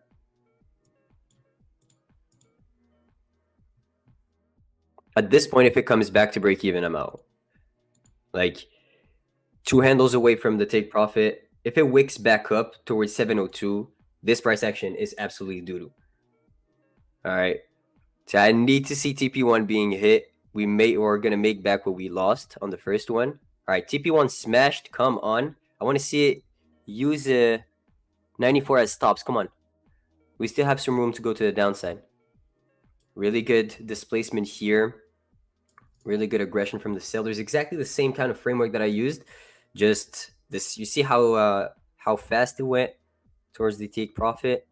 At this point, if it comes back to break even, I'm out. Like 2 handles away from the take profit. If it wicks back up towards 702, this price action is absolutely doo-doo. All right. So I need to see TP1 being hit. We're gonna make back what we lost on the first one. All right, TP1 smashed. Come on. I want to see it use a 94 as stops. Come on. We still have some room to go to the downside. Really good displacement here. Really good aggression from the sellers. Exactly the same kind of framework that I used. Just this. You see how fast it went towards the take profit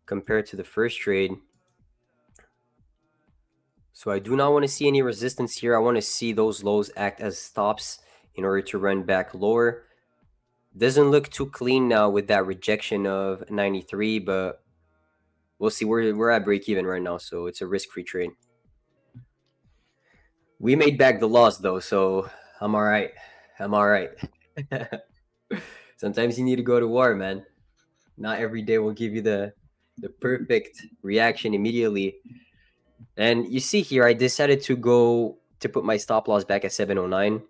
compared to the first trade. So I do not want to see any resistance here. I want to see those lows act as stops in order to run back lower. Doesn't look too clean now with that rejection of 93, but we'll see. We're at break even right now, so it's a risk-free trade. We made back the loss though, so I'm all right. I'm all right. Sometimes you need to go to war, man. Not every day will give you the perfect reaction immediately. And you see here, I decided to put my stop loss back at 709,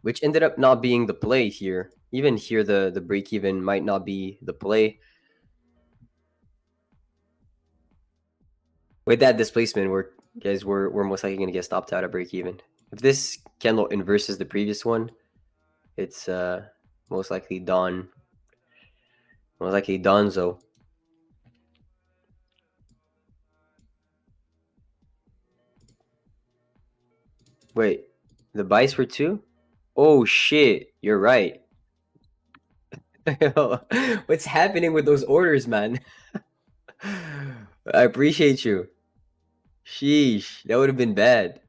which ended up not being the play here. Even here, the break even might not be the play. With that displacement, we're most likely going to get stopped out at break even. If this candle inverses the previous one, it's most likely done. Most likely donezo. Wait, the buys for 2? Oh shit, you're right. What's happening with those orders, man? I appreciate you. Sheesh, that would have been bad.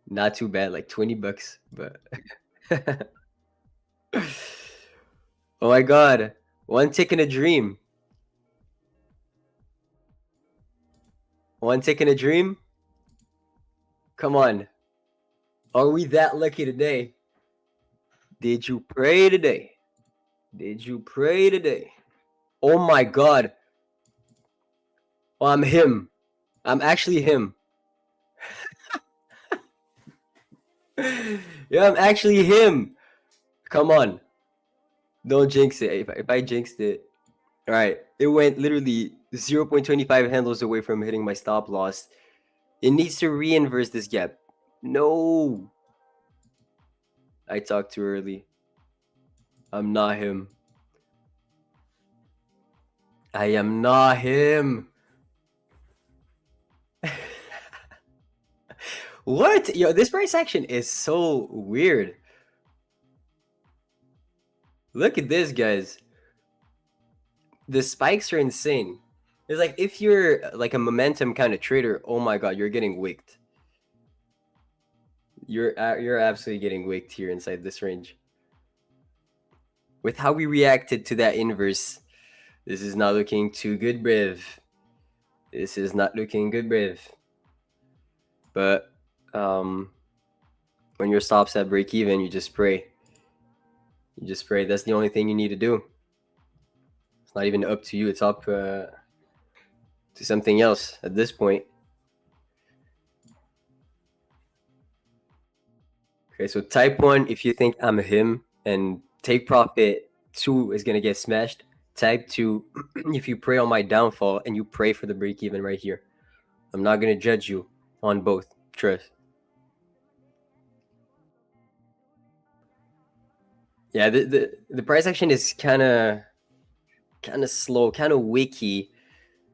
Not too bad, like 20 bucks, but Oh my god. One tick in a dream. One tick in a dream? Come on. Are we that lucky today? Did you pray today? Did you pray today? Oh my god. Oh, I'm him. I'm actually him. Yeah, I'm actually him. Come on. Don't jinx it. If I jinxed it. All right. It went literally 0.25 handles away from hitting my stop loss. It needs to re-inverse this gap. No. I talked too early. I'm not him. I am not him. What? Yo, this price action is so weird. Look at this, guys. The spikes are insane. It's like if you're like a momentum kind of trader, oh my god, you're getting wicked. You're absolutely getting wicked here inside this range. With how we reacted to that inverse, this is not looking too good, Briv. This is not looking good, Briv. But when your stops at break even, you just pray. You just pray. That's the only thing you need to do. It's not even up to you. It's up to something else at this point. Okay, so type 1 if you think I'm him, and take profit 2 is gonna get smashed. Type 2 if you pray on my downfall and you pray for the break even right here. I'm not gonna judge you on both. Trust. Yeah, the price action is kind of slow, kind of wicky.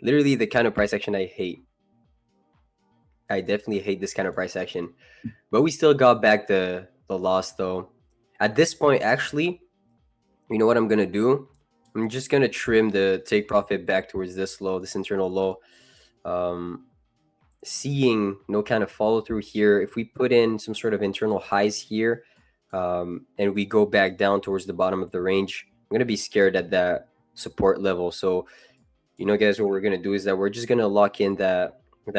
Literally the kind of price action I hate. I definitely hate this kind of price action. But we still got back the loss though. At this point, actually, you know what I'm gonna do? I'm just gonna trim the take profit back towards this low, this internal low. Seeing no kind of follow through here. If we put in some sort of internal highs here, and we go back down towards the bottom of the range, I'm gonna be scared at that support level. So, you know, guys, what we're gonna do is that we're just gonna lock in that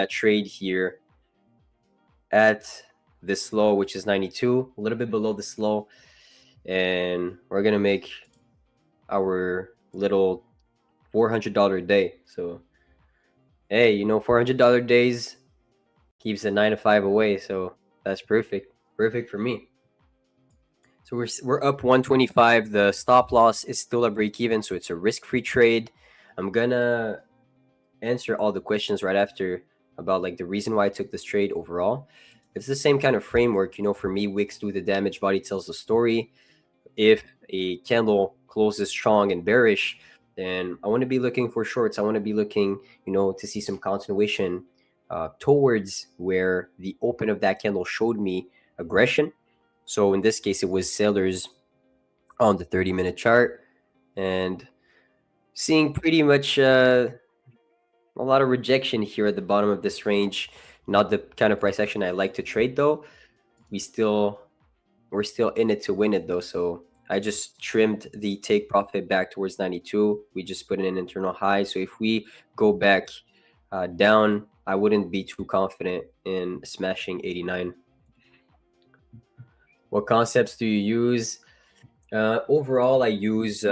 trade here at this low, which is 92, a little bit below this low, and we're gonna make our little $400 day. So, hey, you know, $400 days keeps a 9 to 5 away, so that's perfect for me. So we're up 125. The stop loss is still a break even, so it's a risk-free trade. I'm gonna answer all the questions right after about like the reason why I took this trade overall. It's the same kind of framework, you know. For me, wicks do the damage, body tells the story. If a candle closes strong and bearish, then I want to be looking for shorts. I want to be looking, you know, to see some continuation towards where the open of that candle showed me aggression. So in this case, it was sellers on the 30-minute chart, and seeing pretty much a lot of rejection here at the bottom of this range. Not the kind of price action I like to trade though. We're still in it to win it though. So I just trimmed the take profit back towards 92. We just put in an internal high. So if we go back down, I wouldn't be too confident in smashing 89. What concepts do you use? Overall, I use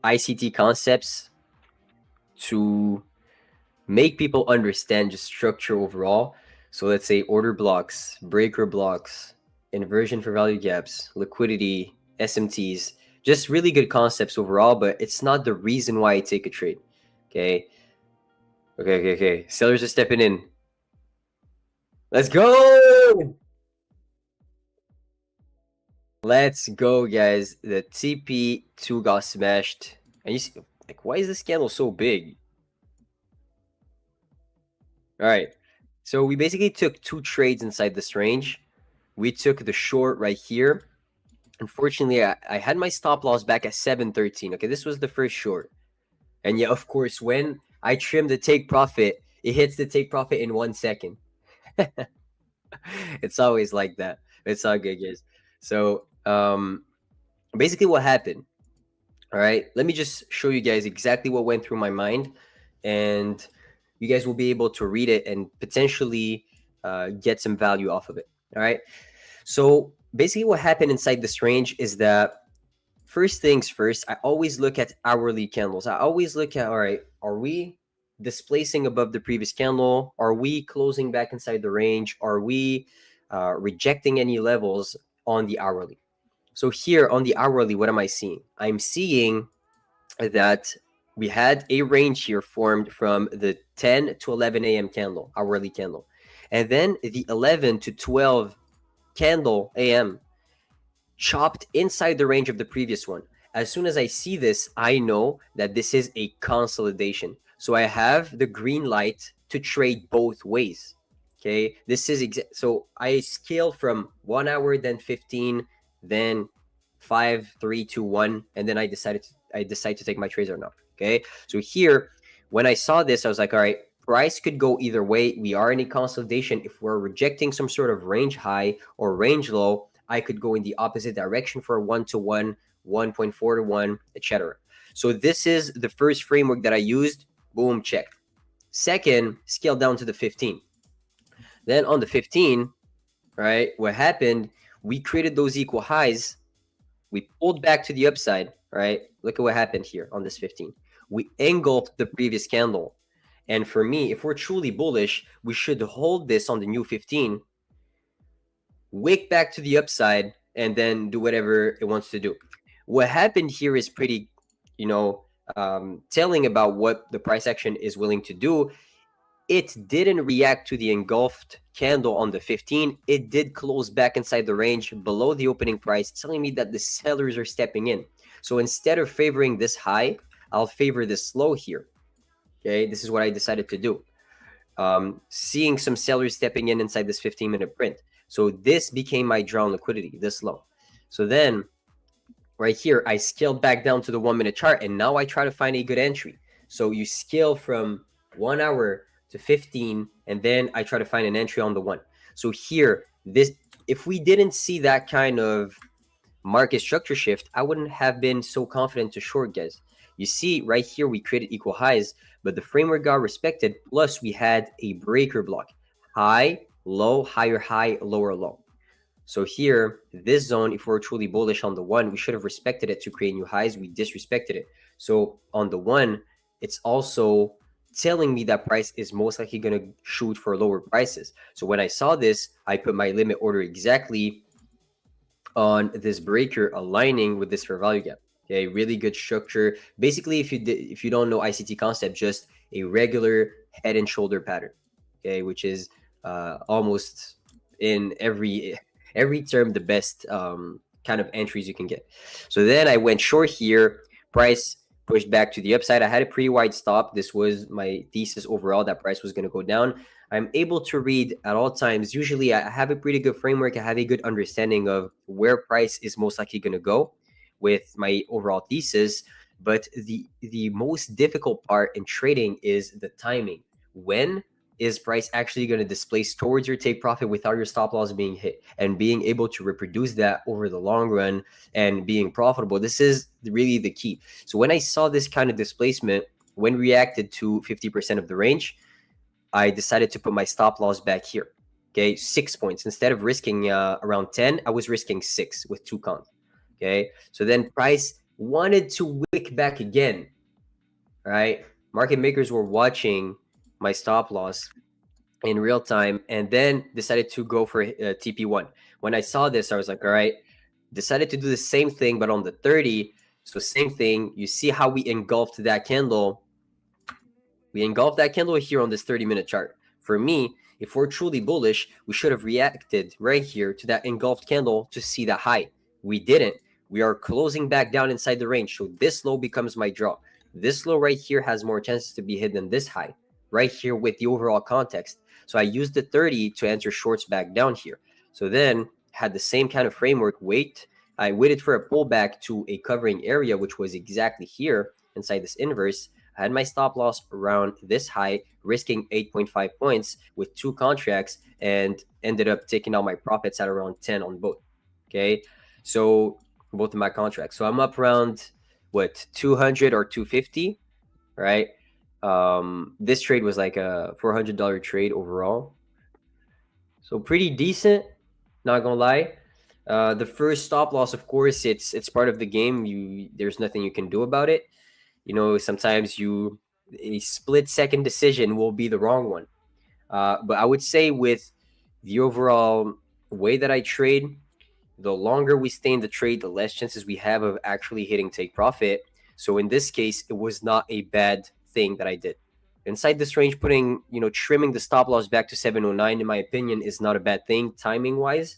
ICT concepts to make people understand just structure overall. So let's say order blocks, breaker blocks, inversion for value gaps, liquidity, SMTs, just really good concepts overall, but it's not the reason why I take a trade. Okay. Sellers are stepping in. Let's go. Let's go, guys. The TP2 got smashed. And you see, like, why is this candle so big? All right. So we basically took 2 trades inside this range. We took the short right here. Unfortunately, I had my stop loss back at 713. Okay, this was the first short. And yeah, of course, when I trim the take profit, it hits the take profit in 1 second. It's always like that. It's all good, guys. So basically what happened, all right, let me just show you guys exactly what went through my mind, and you guys will be able to read it and potentially get some value off of it. All right. So basically what happened inside this range is that, first things first, I always look at hourly candles. I always look at, all right, are we displacing above the previous candle? Are we closing back inside the range? Are we rejecting any levels on the hourly? So here on the hourly, what am I seeing? I'm seeing that we had a range here formed from the 10 to 11 a.m. candle, hourly candle. And then the 11 to 12 candle a.m. chopped inside the range of the previous one. As soon as I see this, I know that this is a consolidation. So I have the green light to trade both ways. Okay, this is so I scale from 1 hour, then 15, then 5, 3, 2, 1, and then I decide to take my trades or not. Okay, so here when I saw this, I was like, all right, price could go either way. We are in a consolidation. If we're rejecting some sort of range high or range low, I could go in the opposite direction for a 1-to-1, 1.4-to-1, etc. So this is the first framework that I used. Boom, check. Second, scale down to the 15. Then on the 15, right, what happened, we created those equal highs. We pulled back to the upside, right? Look at what happened here on this 15. We engulfed the previous candle. And for me, if we're truly bullish, we should hold this on the new 15, wick back to the upside, and then do whatever it wants to do. What happened here is pretty, telling about what the price action is willing to do. It didn't react to the engulfed candle on the 15. It did close back inside the range below the opening price, telling me that the sellers are stepping in. So instead of favoring this high, I'll favor this low here. Okay, this is what I decided to do. Seeing some sellers stepping in inside this 15-minute print. So this became my draw on liquidity, this low. So then right here, I scaled back down to the 1-minute chart, and now I try to find a good entry. So you scale from 1 hour to 15, and then I try to find an entry on the 1. So here, if we didn't see that kind of market structure shift, I wouldn't have been so confident to short, guys. You see right here, we created equal highs, but the framework got respected. Plus we had a breaker block, high, low, higher high, lower low. So here, this zone, if we're truly bullish on the 1, we should have respected it to create new highs. We disrespected it. So on the 1, it's also telling me that price is most likely going to shoot for lower prices. So when I saw this, I put my limit order exactly on this breaker aligning with this fair value gap. Okay, really good structure. Basically, if you don't know ICT concept, just a regular head and shoulder pattern. Okay, which is almost in every term the best kind of entries you can get. So then I went short here. Price pushed back to the upside. I had a pretty wide stop. This was my thesis overall, that price was going to go down. I'm able to read at all times. Usually I have a pretty good framework. I have a good understanding of where price is most likely going to go with my overall thesis. But the most difficult part in trading is the timing. When is price actually going to displace towards your take profit without your stop loss being hit, and being able to reproduce that over the long run and being profitable? This is really the key. So when I saw this kind of displacement, when reacted to 50% of the range, I decided to put my stop loss back here. Okay, 6 points. Instead of risking around 10, I was risking 6 with 2 cons. Okay, so then price wanted to wick back again, right? Market makers were watching my stop loss in real time, and then decided to go for TP1. When I saw this, I was like, all right, decided to do the same thing, but on the 30. So same thing. You see how we engulfed that candle. We engulfed that candle here on this 30-minute chart. For me, if we're truly bullish, we should have reacted right here to that engulfed candle to see that high. We didn't. We are closing back down inside the range. So this low becomes my draw. This low right here has more chances to be hit than this high right here with the overall context. So I used the 30 to enter shorts back down here. So then had the same kind of framework. I waited for a pullback to a covering area, which was exactly here inside this inverse. I had my stop loss around this high, risking 8.5 points with 2 contracts, and ended up taking out my profits at around 10 on both. Okay, so both of my contracts. So I'm up around what 200 or 250, right? This trade was like a $400 trade overall, so pretty decent. Not gonna lie. The first stop loss, of course, it's part of the game. There's nothing you can do about it. You know, sometimes a split second decision will be the wrong one. But I would say with the overall way that I trade, the longer we stay in the trade, the less chances we have of actually hitting take profit. So in this case, it was not a bad thing that I did. Inside this range, trimming the stop loss back to 709, in my opinion, is not a bad thing timing wise.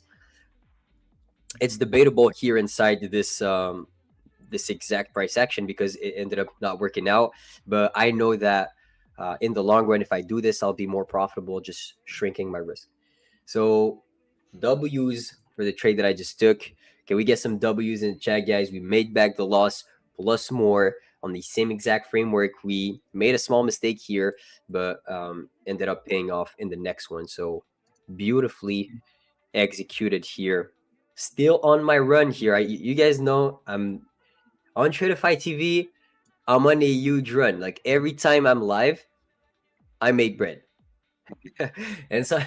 It's debatable here inside this exact price action because it ended up not working out. But I know that in the long run, if I do this, I'll be more profitable just shrinking my risk. So W's for the trade that I just took. Can we get some W's in the chat, guys? We made back the loss plus more on the same exact framework. We made a small mistake here, but ended up paying off in the next one. So beautifully executed here. Still on my run here. You guys know I'm on Tradeify TV. I'm on a huge run. Like every time I'm live, I make bread. And so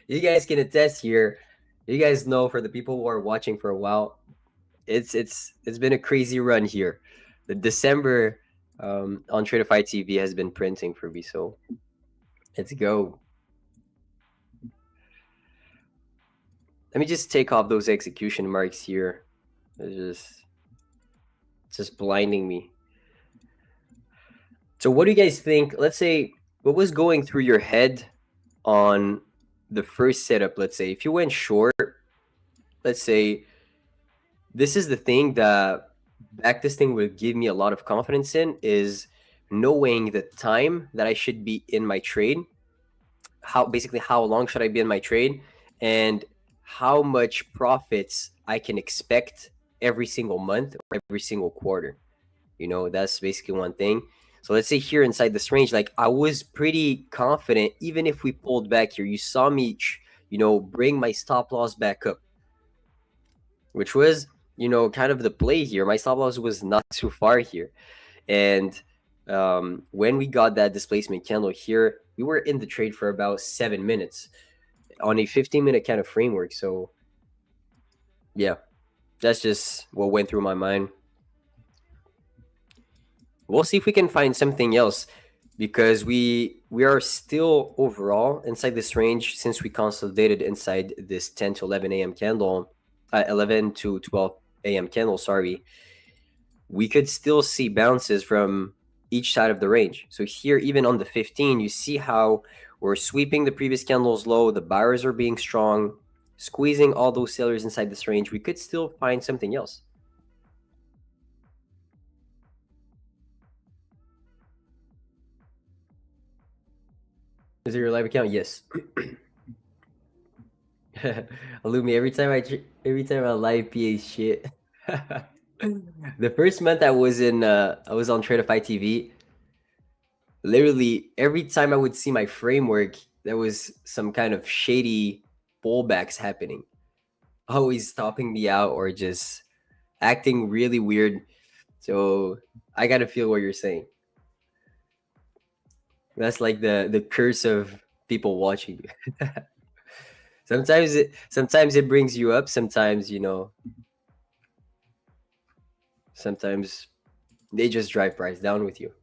you guys can attest here. You guys know, for the people who are watching for a while, it's been a crazy run here. The December on Tradeify TV has been printing for me. So let's go. Let me just take off those execution marks here. It's just blinding me. So what do you guys think? Let's say, what was going through your head on the first setup? Let's say if you went short, let's say this is the thing that backtesting will give me a lot of confidence in, is knowing the time that I should be in my trade. Basically how long should I be in my trade, and how much profits I can expect every single month or every single quarter. You know, that's basically one thing. So let's say here inside this range, like I was pretty confident, even if we pulled back here. You saw me, bring my stop loss back up, which was, kind of the play here. My stop loss was not too far here. And when we got that displacement candle here, we were in the trade for about 7 minutes on a 15-minute kind of framework. So yeah, that's just what went through my mind. We'll see if we can find something else, because we are still overall inside this range since we consolidated inside this 10 to 11 a.m. candle, 11 to 12 a.m. candle, sorry. We could still see bounces from each side of the range. So here, even on the 15, you see how we're sweeping the previous candles low. The buyers are being strong, squeezing all those sellers inside this range. We could still find something else. Is it your live account? Yes. Illumi, every time I live PA shit. The first month I was on Tradeify TV, literally every time I would see my framework, there was some kind of shady pullbacks happening, always stopping me out or just acting really weird. So I gotta feel what you're saying. That's like the curse of people watching you. Sometimes it brings you up. Sometimes, sometimes they just drive price down with you.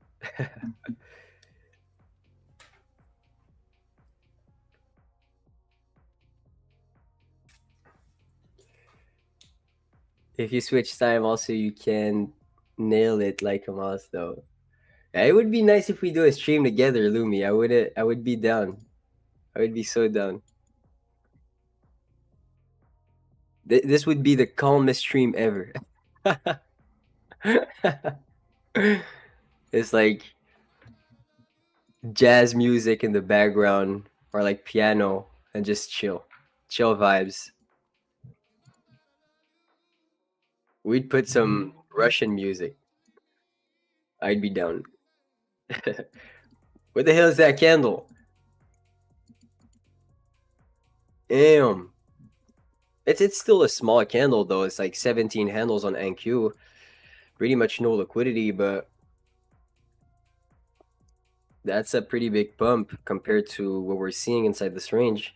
If you switch time, also you can nail it like a mouse, though. Yeah, it would be nice if we do a stream together, Lumi. I would be down. I would be so down. This would be the calmest stream ever. It's like jazz music in the background, or like piano, and just chill vibes. We'd put some Russian music. I'd be down. What the hell is that candle? Damn. It's still a small candle though. It's like 17 handles on NQ. Pretty much no liquidity, but that's a pretty big bump compared to what we're seeing inside this range.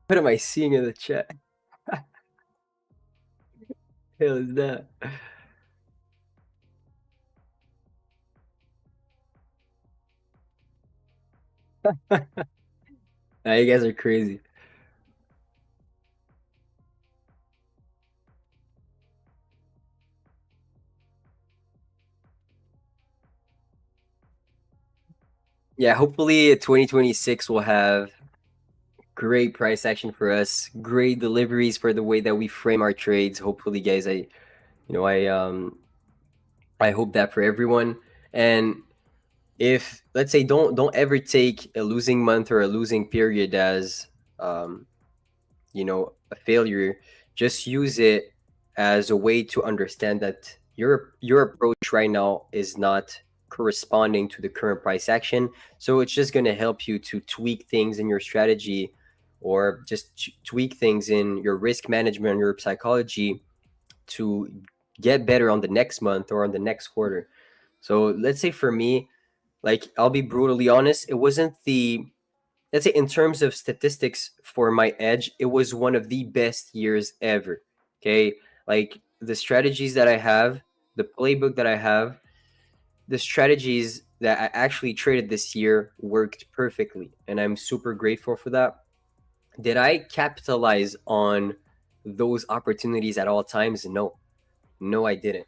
What am I seeing in the chat? Hell is that? Nah, you guys are crazy. Yeah, hopefully 2026 will have great price action for us, great deliveries for the way that we frame our trades. Hopefully, guys, I hope that for everyone. And if, let's say, don't ever take a losing month or a losing period as a failure. Just use it as a way to understand that your approach right now is not corresponding to the current price action. So it's just going to help you to tweak things in your strategy, or just tweak things in your risk management, your psychology, to get better on the next month or on the next quarter. So let's say for me, like, I'll be brutally honest, it wasn't the, let's say, in terms of statistics for my edge, it was one of the best years ever. Okay. Like, the strategies that I have, the playbook that I have, the strategies that I actually traded this year worked perfectly. And I'm super grateful for that. Did I capitalize on those opportunities at all times? No. No, I didn't.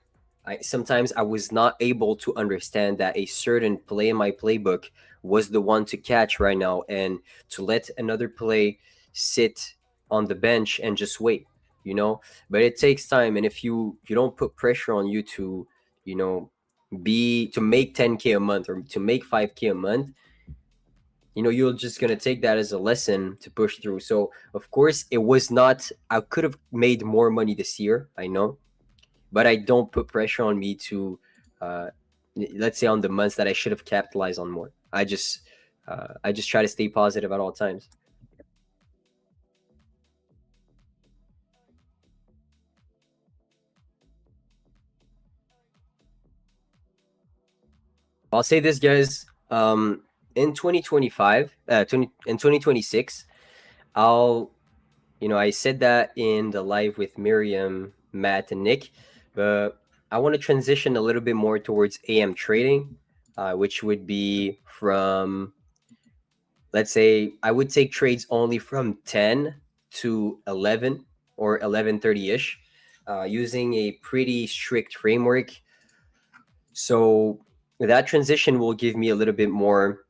Sometimes I was not able to understand that a certain play in my playbook was the one to catch right now, and to let another play sit on the bench and just wait, But it takes time, and if you don't put pressure on you to, you know, to make 10K a month or to make 5K a month, you're just going to take that as a lesson to push through. So, of course, it was not, I could have made more money this year, I know, but I don't put pressure on me to, let's say, on the months that I should have capitalized on more. I just try to stay positive at all times. I'll say this, guys. In 2025, in 2026, I said that in the live with Miriam, Matt, and Nick, but I want to transition a little bit more towards AM trading, which would be from, let's say, I would take trades only from 10 to 11 or 11:30-ish, using a pretty strict framework. So that transition will give me a little bit more,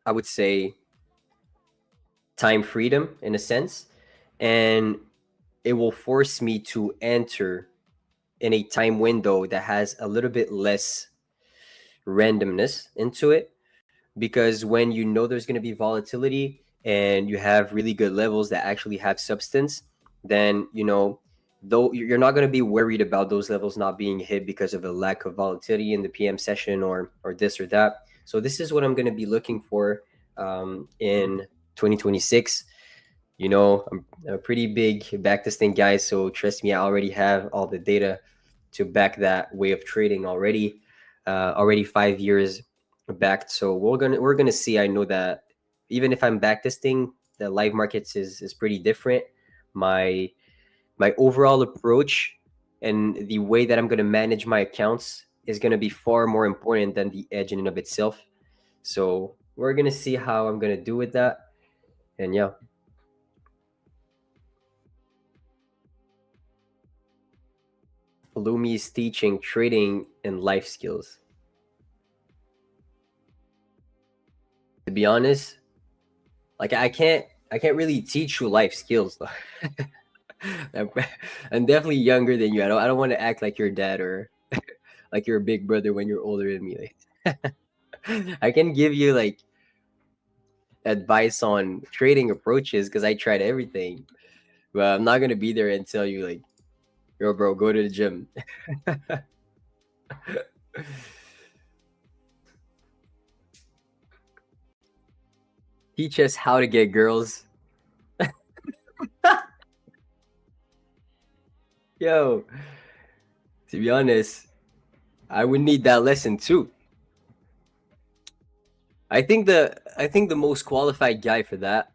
I would say, time freedom in a sense, and it will force me to enter in a time window that has a little bit less randomness into it. Because when there's going to be volatility and you have really good levels that actually have substance, then though you're not going to be worried about those levels not being hit because of a lack of volatility in the PM session or this or that. So this is what I'm going to be looking for in 2026. I'm a pretty big backtesting guy, so trust me, I already have all the data to back that way of trading already. Already 5 years backed. So we're gonna see. I know that even if I'm backtesting, the live markets is pretty different. My overall approach and the way that I'm gonna manage my accounts is gonna be far more important than the edge in and of itself. So we're gonna see how I'm gonna do with that. And yeah. Lumi is teaching trading and life skills. To be honest, like, I can't really teach you life skills though. I'm definitely younger than you. I don't want to act like your dad or like your big brother when you're older than me. Like, I can give you like advice on trading approaches because I tried everything, but I'm not gonna be there and tell you like, yo, bro, go to the gym. Teach us how to get girls. Yo, to be honest, I would need that lesson too. I think the most qualified guy for that.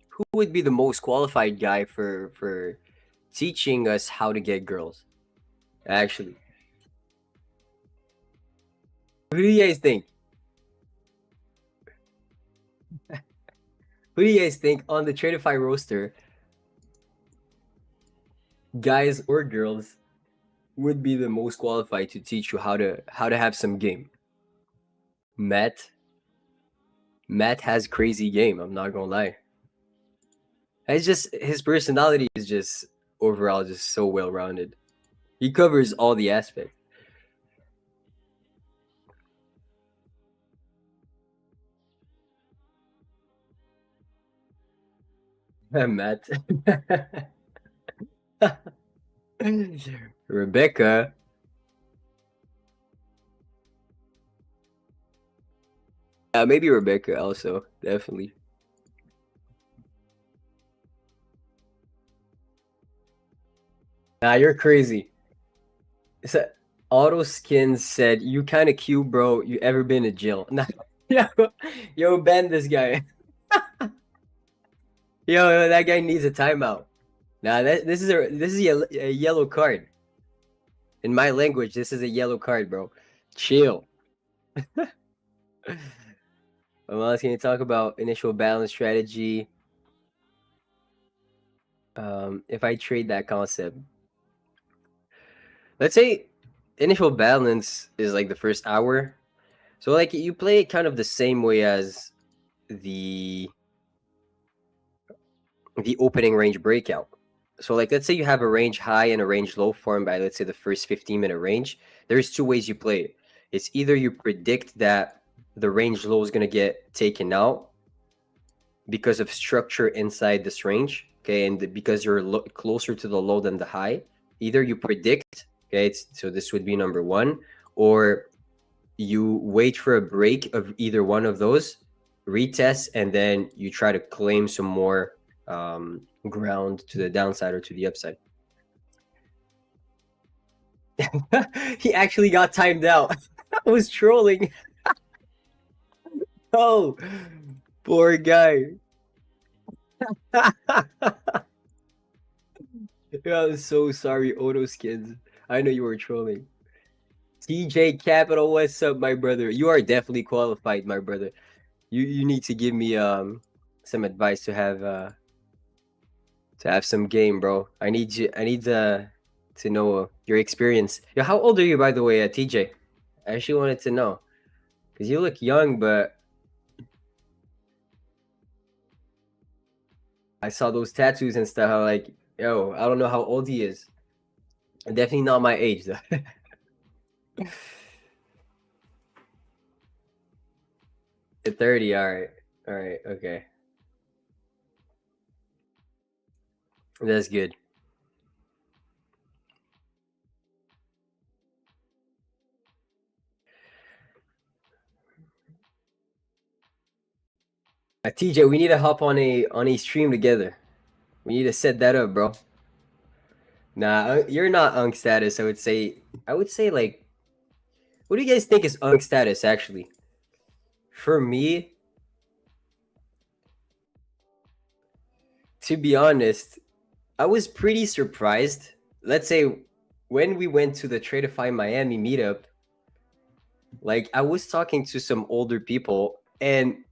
Who would be the most qualified guy for teaching us how to get girls? Actually, who do you guys think? Who do you guys think on the Tradeify roster, guys or girls, would be the most qualified to teach you how to have some game? Matt has crazy game. I'm not gonna lie. It's just his personality is just overall just so well rounded. He covers all the aspects. Matt. Rebecca. Maybe Rebecca also, definitely. Nah, you're crazy. So, Auto Skins said, "You kind of cute, bro. You ever been to jail?" Nah, yo, ban this guy. Yo, that guy needs a timeout. Nah, this is a yellow card. In my language, this is a yellow card, bro. Chill. What else can you talk about? Initial balance strategy. If I trade that concept, let's say initial balance is like the first hour. So like you play it kind of the same way as the opening range breakout. So like let's say you have a range high and a range low formed by, let's say, the first 15-minute range. There's two ways you play it. It's either you predict that the range low is going to get taken out because of structure inside this range, okay, and because you're closer to the low than the high. Either you predict, okay, so this would be number one, or you wait for a break of either one of those, retest, and then you try to claim some more ground to the downside or to the upside. He actually got timed out. I was trolling. Oh, poor guy. I'm so sorry, Odo Skins. I know you were trolling. TJ Capital, what's up, my brother? You are definitely qualified, my brother. You need to give me some advice to have some game, bro. I need to know your experience. Yo, how old are you, by the way, TJ? I actually wanted to know, because you look young, but I saw those tattoos and stuff. I'm like, yo, I don't know how old he is. Definitely not my age, though. At 30, all right, okay. That's good. TJ, we need to hop on a stream together. We need to set that up, bro. Nah, you're not Unk status. I would say like, what do you guys think is Unk status actually? For me, to be honest, I was pretty surprised. Let's say when we went to the Tradeify Miami meetup, like I was talking to some older people, and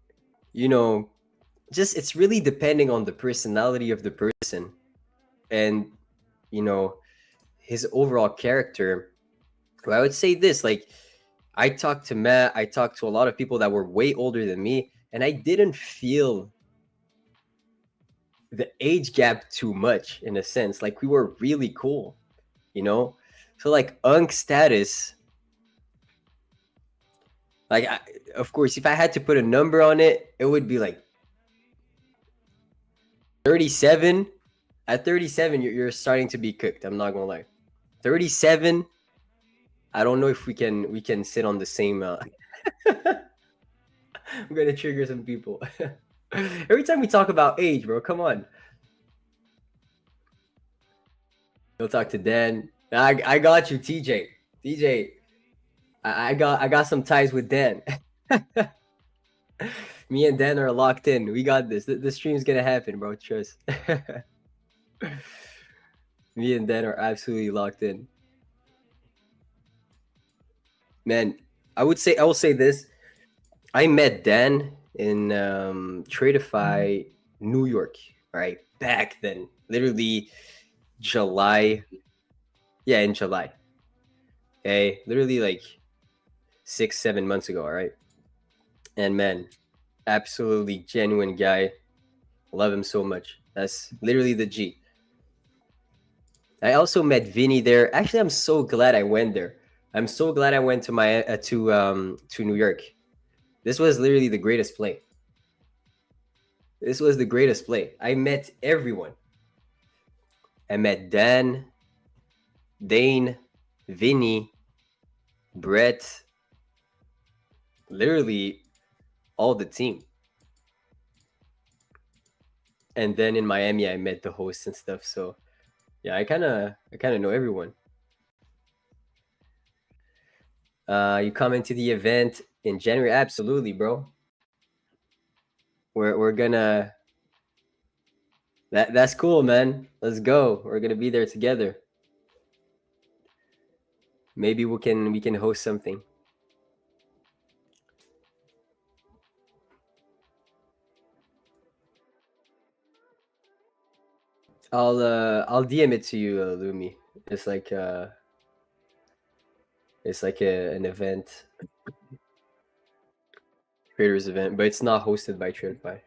just it's really depending on the personality of the person and his overall character. Well, I would say this, like, I talked to Matt, I talked to a lot of people that were way older than me, and I didn't feel the age gap too much, in a sense. Like, we were really cool, so like Unk status, like, of course, if I had to put a number on it, it would be like 37. At 37, you're starting to be cooked. I'm not gonna lie. 37, I don't know if we can sit on the same. I'm gonna trigger some people. Every time we talk about age, bro, come on. You'll talk to Dan. I got you, TJ. TJ, I got some ties with Dan. Me and Dan are locked in. We got this. The stream's gonna happen, bro. Trust. Me and Dan are absolutely locked in. Man, I will say this. I met Dan in Tradeify, New York, right? Back then, literally July. Yeah, in July. Okay, literally like 6-7 months ago, all right? And man, absolutely genuine guy. Love him so much. That's literally the G. I also met Vinny there. Actually, I'm so glad I went there. I'm so glad I went to my to New York. This was literally the greatest play. This was the greatest play. I met everyone. I met Dan, Dane, Vinny, Brett, literally all the team. And then in Miami, I met the hosts and stuff. So yeah, I kind of know everyone. You coming to the event in January? Absolutely, bro. We're gonna. That's cool, man. Let's go. We're gonna be there together. Maybe we can host something. I'll DM it to you, Lumi. It's like an event, creators event, but it's not hosted by Tradeify.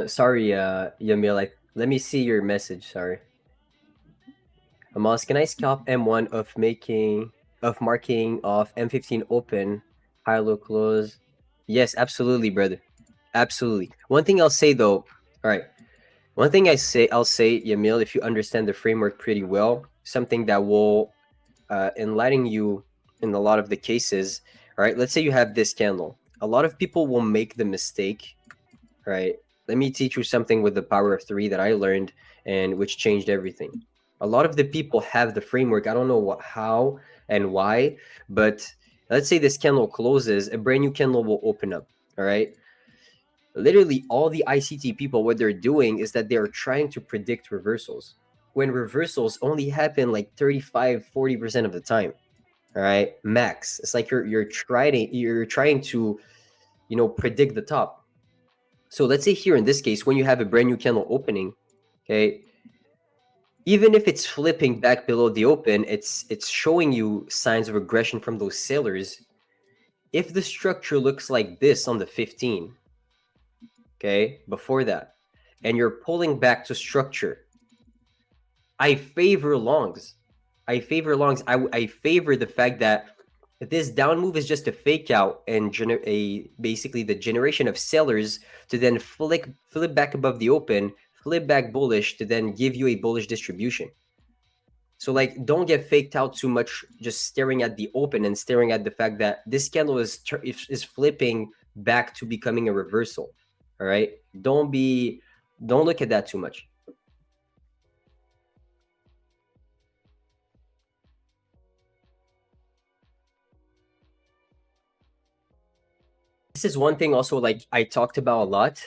Sorry, Yamil. Let me see your message. Sorry. Amos, can I scalp M1 of marking off M15 open, high low close? Yes, absolutely, brother. Absolutely. One thing I'll say though, all right. One thing I'll say, Yamil, if you understand the framework pretty well, something that will enlighten you in a lot of the cases. All right, let's say you have this candle. A lot of people will make the mistake. Right. Let me teach you something with the power of 3 that I learned and which changed everything. A lot of the people have the framework. I don't know how and why, but let's say this candle closes, a brand new candle will open up. All right. Literally all the ICT people, what they're doing is that they're trying to predict reversals when reversals only happen like 35-40% of the time. All right. Max. It's like you're trying to, predict the top. So let's say here in this case, when you have a brand new candle opening, okay, even if it's flipping back below the open, it's showing you signs of aggression from those sellers. If the structure looks like this on the 15, okay, before that, and you're pulling back to structure, I favor longs. I favor the fact that this down move is just a fake out and basically the generation of sellers to then flip back above the open, flip back bullish to then give you a bullish distribution. So like, don't get faked out too much just staring at the open and staring at the fact that this candle is flipping back to becoming a reversal. All right, don't look at that too much. This is one thing also, like I talked about a lot.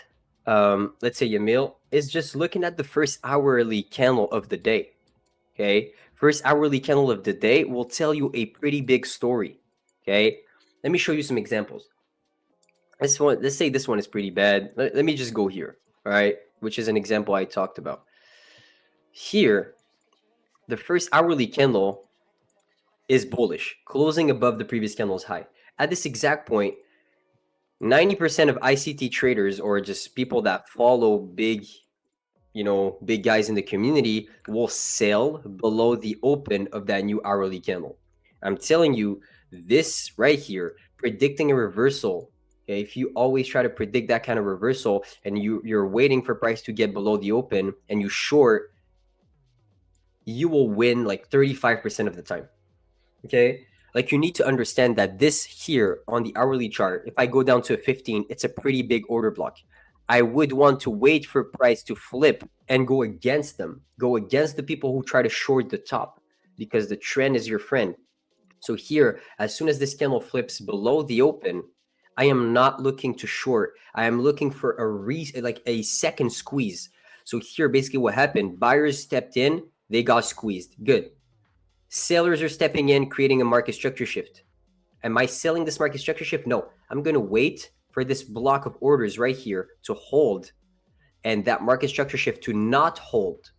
Let's say Yamil is just looking at the first hourly candle of the day. Okay, first hourly candle of the day will tell you a pretty big story. Okay, let me show you some examples. Let's say this one is pretty bad. Let me just go here. All right, which is an example I talked about. Here, the first hourly candle is bullish, closing above the previous candle's high. At this exact point, 90% of ICT traders or just people that follow big big guys in the community will sell below the open of that new hourly candle. I'm telling you, this right here, predicting a reversal. Okay, if you always try to predict that kind of reversal and you're waiting for price to get below the open and you short, you will win like 35% of the time. Okay, like you need to understand that this here on the hourly chart, if I go down to a 15, it's a pretty big order block. I would want to wait for price to flip and go against them, go against the people who try to short the top, because the trend is your friend. So here, as soon as this candle flips below the open, I am not looking to short. I am looking for a second squeeze. So here, basically what happened, buyers stepped in, they got squeezed. Good. Sellers are stepping in, creating a market structure shift. Am I selling this market structure shift? No, I'm going to wait for this block of orders right here to hold and that market structure shift to not hold.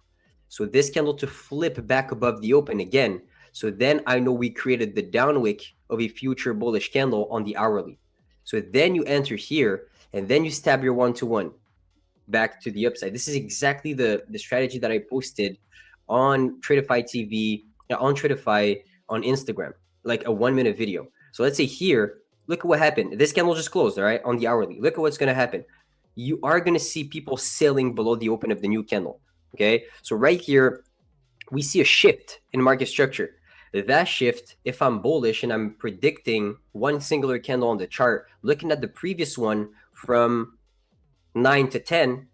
So this candle to flip back above the open again. So then I know we created the down wick of a future bullish candle on the hourly. So then you enter here and then you stab your 1-to-1 back to the upside. This is exactly the strategy that I posted on Tradeify TV, on Tradeify on Instagram, like a 1-minute video. So let's say here, look at what happened. This candle just closed, all right, on the hourly. Look at what's going to happen. You are going to see people selling below the open of the new candle, okay? So right here, we see a shift in market structure. That shift, if I'm bullish and I'm predicting one singular candle on the chart, looking at the previous one from 9 to 10,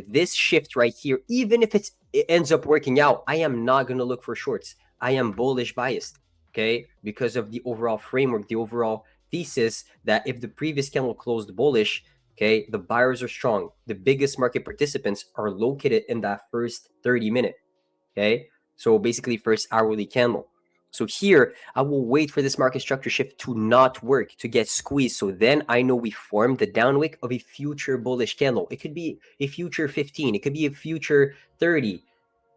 this shift right here, even if it ends up working out, I am not going to look for shorts. I am bullish biased, okay? Because of the overall framework, the overall thesis that if the previous candle closed bullish, okay, the buyers are strong. The biggest market participants are located in that first 30-minute, okay? So basically first hourly candle. So here, I will wait for this market structure shift to not work, to get squeezed. So then I know we formed the down wick of a future bullish candle. It could be a future 15. It could be a future 30.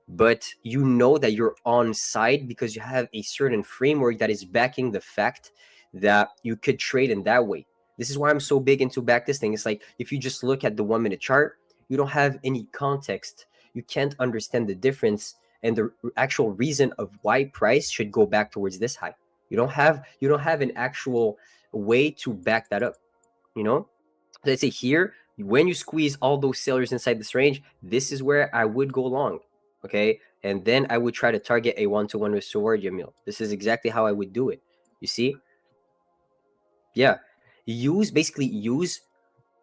But you know that you're on side because you have a certain framework that is backing the fact that you could trade in that way. This is why I'm so big into backtesting. It's like if you just look at the 1-minute chart, you don't have any context. You can't understand the difference and the actual reason of why price should go back towards this high. You don't have an actual way to back that up. Let's say here, when you squeeze all those sellers inside this range, this is where I would go long, okay? And then I would try to target a 1-to-1 reward, Yamil. This is exactly how I would do it. You see? Yeah. Basically use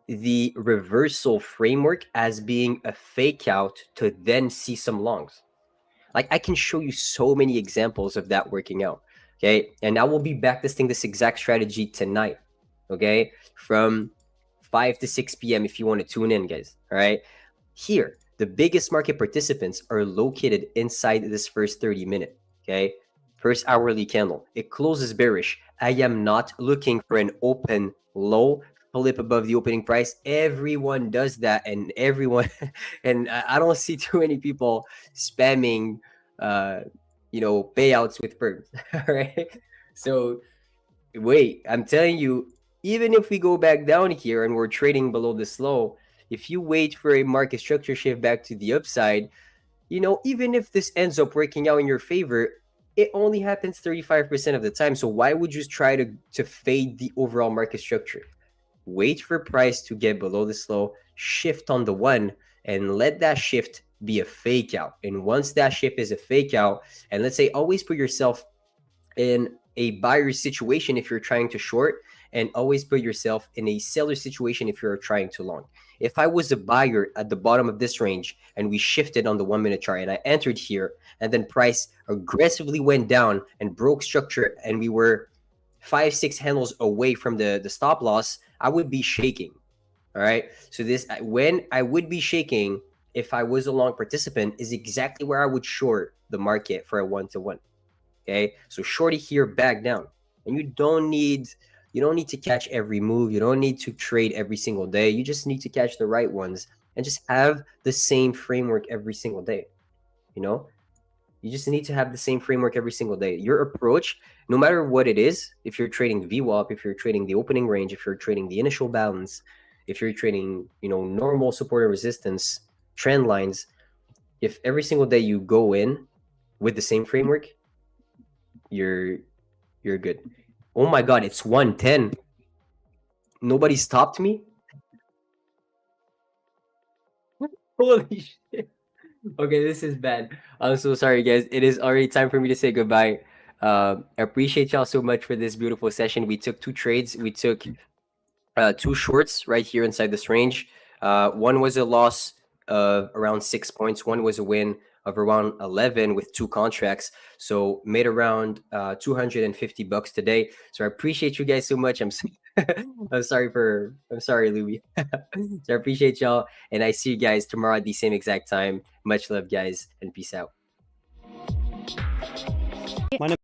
the reversal framework as being a fake out to then see some longs. Like I can show you so many examples of that working out, okay? And I will be backtesting this exact strategy tonight, okay? From 5 to 6 p.m. if you want to tune in, guys, all right? Here, the biggest market participants are located inside this first 30-minute, okay? First hourly candle. It closes bearish. I am not looking for an open low flip above the opening price. Everyone does that, and and I don't see too many people spamming payouts with firms. All right, so wait, I'm telling you, even if we go back down here and we're trading below this low, if you wait for a market structure shift back to the upside, even if this ends up working out in your favor, it only happens 35% of the time. So why would you try to fade the overall market structure? Wait for price to get below this low, shift on the one, and let that shift be a fake out. And once that shift is a fake out, and let's say always put yourself in a buyer situation if you're trying to short, and always put yourself in a seller situation if you're trying to long. If I was a buyer at the bottom of this range and we shifted on the 1-minute chart and I entered here and then price aggressively went down and broke structure and we were 5-6 handles away from the stop loss, I would be shaking. All right. So when I would be shaking, if I was a long participant, is exactly where I would short the market for a 1-to-1. Okay. So shorty here, back down, and you don't need to catch every move. You don't need to trade every single day. You just need to catch the right ones and just have the same framework every single day. You just need to have the same framework every single day. Your approach, no matter what it is, if you're trading VWAP, if you're trading the opening range, if you're trading the initial balance, if you're trading, normal support and resistance, trend lines, if every single day you go in with the same framework, you're good. Oh my God, it's 110. Nobody stopped me. Holy shit. Okay, this is bad. I'm so sorry, guys. It is already time for me to say goodbye. I appreciate y'all so much for this beautiful session. We took 2 trades. We took 2 shorts right here inside this range. One was a loss of around 6 points. One was a win of around 11 with 2 contracts. So made around $250 today. So I appreciate you guys so much. I'm sorry, Louis. So I appreciate y'all, and I see you guys tomorrow at the same exact time. Much love, guys, and peace out. My name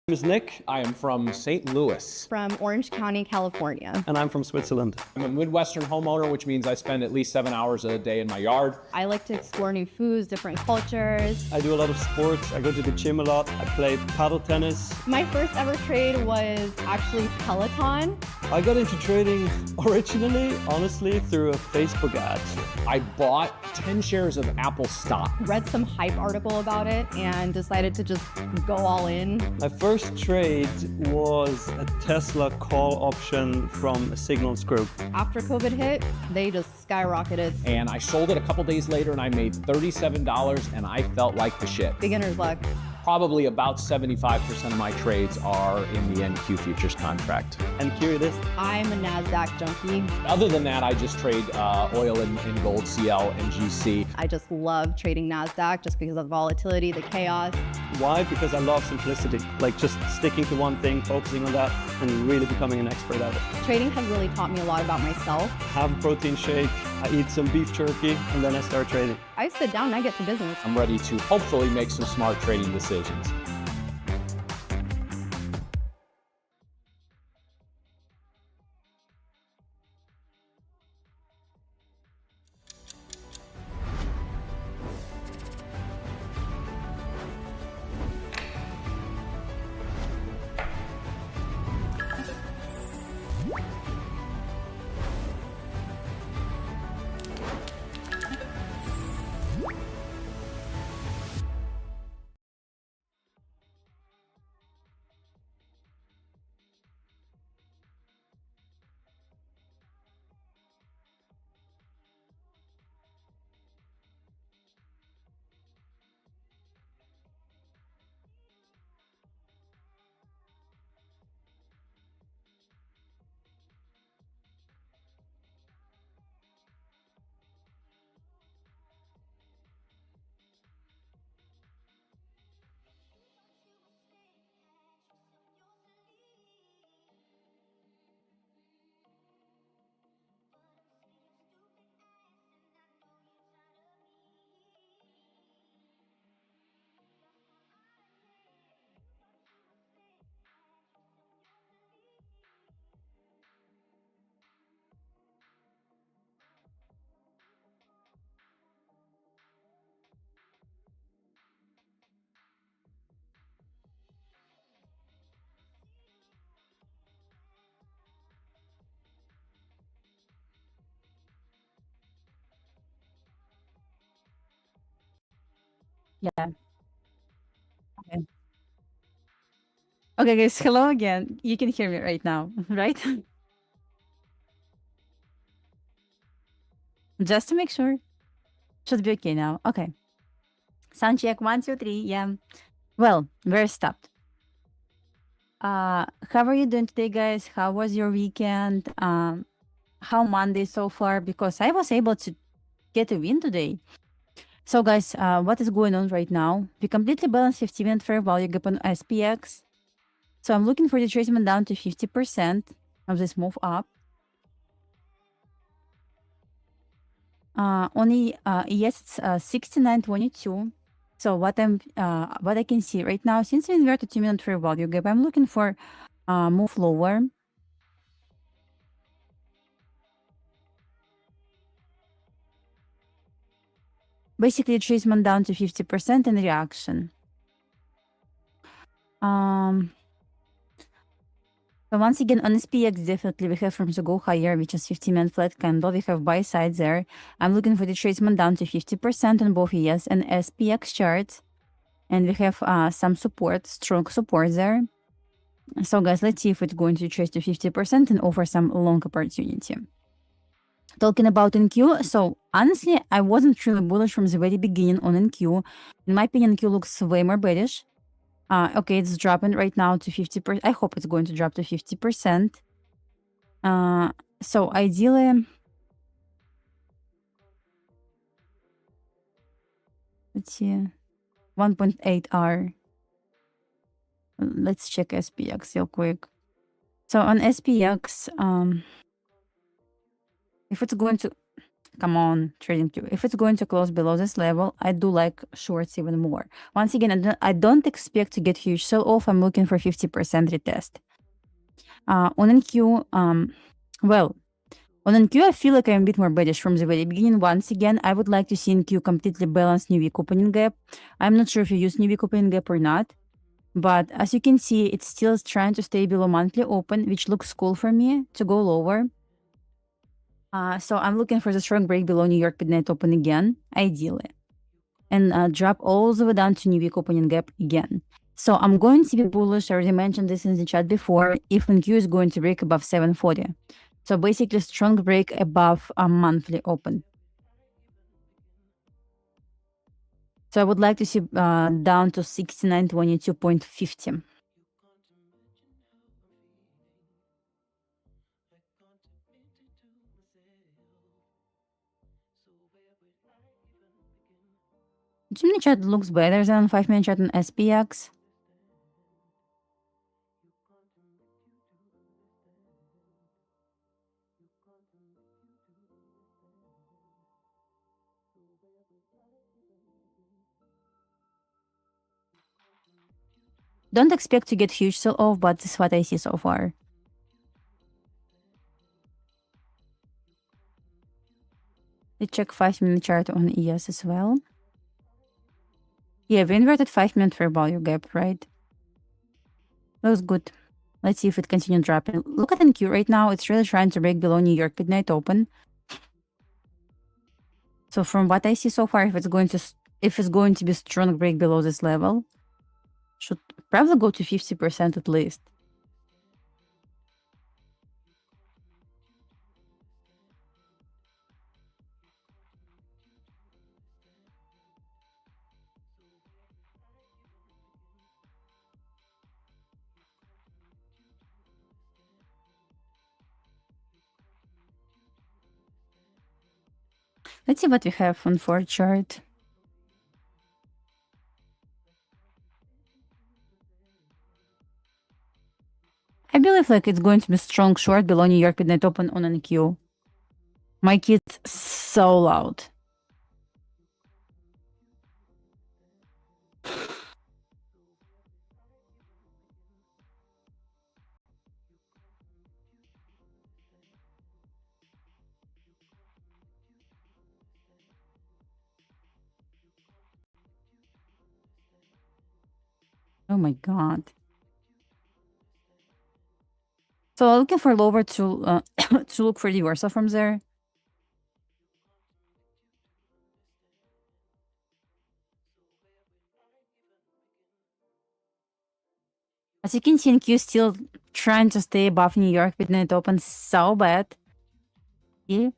is Nick. I am from St. Louis. From Orange County, California. And I'm from Switzerland. I'm a Midwestern homeowner, which means I spend at least 7 hours a day in my yard. I like to explore new foods, different cultures. I do a lot of sports. I go to the gym a lot. I play paddle tennis. My first ever trade was actually Peloton. I got into trading originally, honestly, through a Facebook ad. I bought 10 shares of Apple stock. Read some hype article about it and decided to just go all in. My first trade was a Tesla call option from a Signals group. After COVID hit, they just skyrocketed. And I sold it a couple days later and I made $37 and I felt like the shit. Beginner's luck. Probably about 75% of my trades are in the NQ futures contract. And curious, I'm a NASDAQ junkie. Other than that, I just trade oil and gold, CL and GC. I just love trading NASDAQ just because of the volatility, the chaos. why? Because I love simplicity, like just sticking to one thing, focusing on that, and really becoming an expert at it. Trading has really taught me a lot about myself. Have a protein shake, I eat some beef jerky, and then I start trading. I sit down and I get to business. I'm ready to hopefully make some smart trading decisions. Yeah. Okay. Okay, guys. Hello again. You can hear me right now, right? Just to make sure. Should be okay now. Okay. Sound check. 1, 2, 3. Yeah. Well, we're stopped. How are you doing today, guys? How was your weekend? How Monday so far? Because I was able to get a win today. So guys, what is going on right now? We completely balanced 50-minute fair value gap on SPX. So I'm looking for the retracement down to 50% of this move up. Only yes, it's 69.22. So what I can see right now, since we inverted 2-minute fair value gap, I'm looking for move lower. Basically, retracement down to 50% in reaction. So So once again, on SPX, definitely we have from the go higher, which is 50-minute flat candle. We have buy side there. I'm looking for the retracement down to 50% on both ES and SPX charts. And we have some support, strong support there. So guys, let's see if it's going to retrace to 50% and offer some long opportunity. Talking about NQ, so honestly, I wasn't really bullish from the very beginning on NQ. In my opinion, NQ looks way more bearish. Okay, it's dropping right now to 50%. I hope it's going to drop to 50%. So ideally, let's see, 1.8 R. Let's check SPX real quick. So on SPX, if it's going to, come on, trading queue. If it's going to close below this level, I do like shorts even more. Once again, I don't expect to get huge sell-off. I'm looking for 50% retest. On NQ, well, on NQ, I feel like I'm a bit more bearish from the very beginning. Once again, I would like to see NQ completely balance new week opening gap. I'm not sure if you use new week opening gap or not, but as you can see, it's still trying to stay below monthly open, which looks cool for me to go lower. So I'm looking for the strong break below New York midnight open again, ideally, and drop all the way down to new week opening gap again. So I'm going to be bullish. I already mentioned this in the chat before. If NQ is going to break above 740, so basically strong break above a monthly open. So I would like to see down to 6922.50. Two-minute chart looks better than 5-minute chart on SPX. Don't expect to get huge sell-off, but this is what I see so far. Let's check 5-minute chart on ES as well. Yeah, we inverted 5-minute fair value gap, right? Looks good. Let's see if it continues dropping. Look at NQ right now. It's really trying to break below New York midnight open. So from what I see so far, if it's going to be strong break below this level, should probably go to 50% at least. Let's see what we have on 4 chart. I believe like it's going to be strong short below New York midnight open on NQ. My kid's so loud. Oh my god. So I'm looking for lower to to look for reversal from there. As you can see, NQ still trying to stay above New York midnight open so bad. Yeah,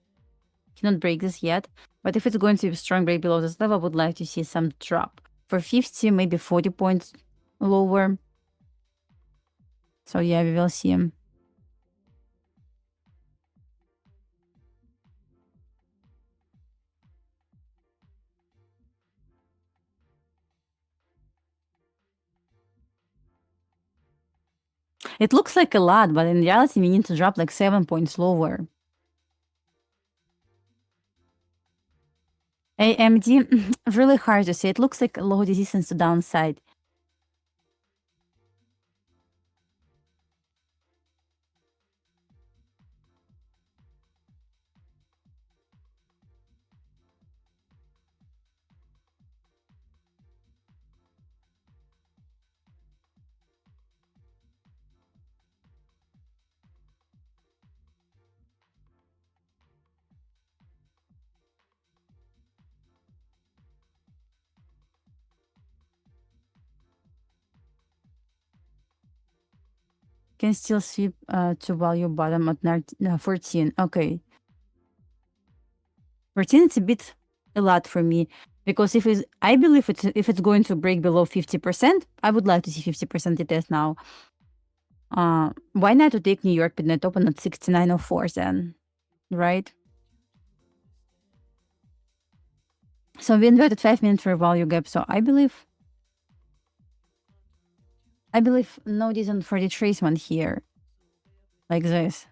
cannot break this yet. But if it's going to be a strong break below this level, I would like to see some drop for 50, maybe 40 points lower. So yeah, we will see. It looks like a lot, but in reality, we need to drop like 7 points lower. AMD, really hard to say. It looks like a low resistance to downside. Can still sweep to value bottom at 14. Okay. 14 it's a lot for me because I believe if it's going to break below 50%, I would like to see 50% retest now. Why not to take New York midnight open at 69.04 then, right? So we inverted 5 minutes for value gap. So I believe no reason for retracement here, like this.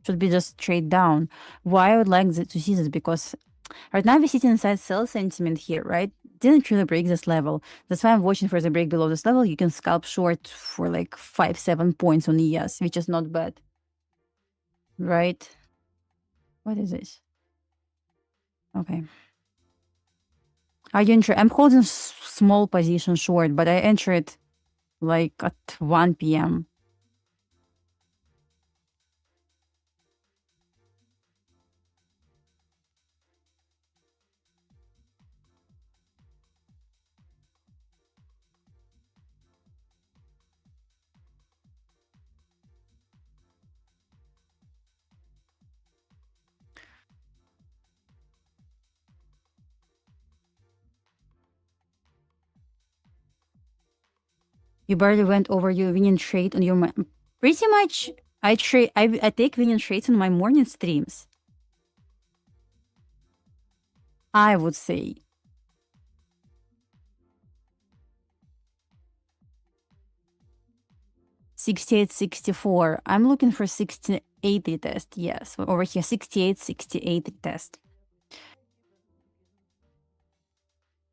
Should be just straight down. Why I would like to see this? Because right now we're sitting inside sell sentiment here, right? Didn't really break this level. That's why I'm watching for the break below this level. You can scalp short for like 5-7 points on ES, which is not bad, right? What is this? Okay. I'm holding small position short, but I entered like at 1 p.m. You barely went over your winning trade on your pretty much. I take winning trades on my morning streams. I would say. $68.64. I'm looking for 68 retest. Yes, over here 68.68 retest.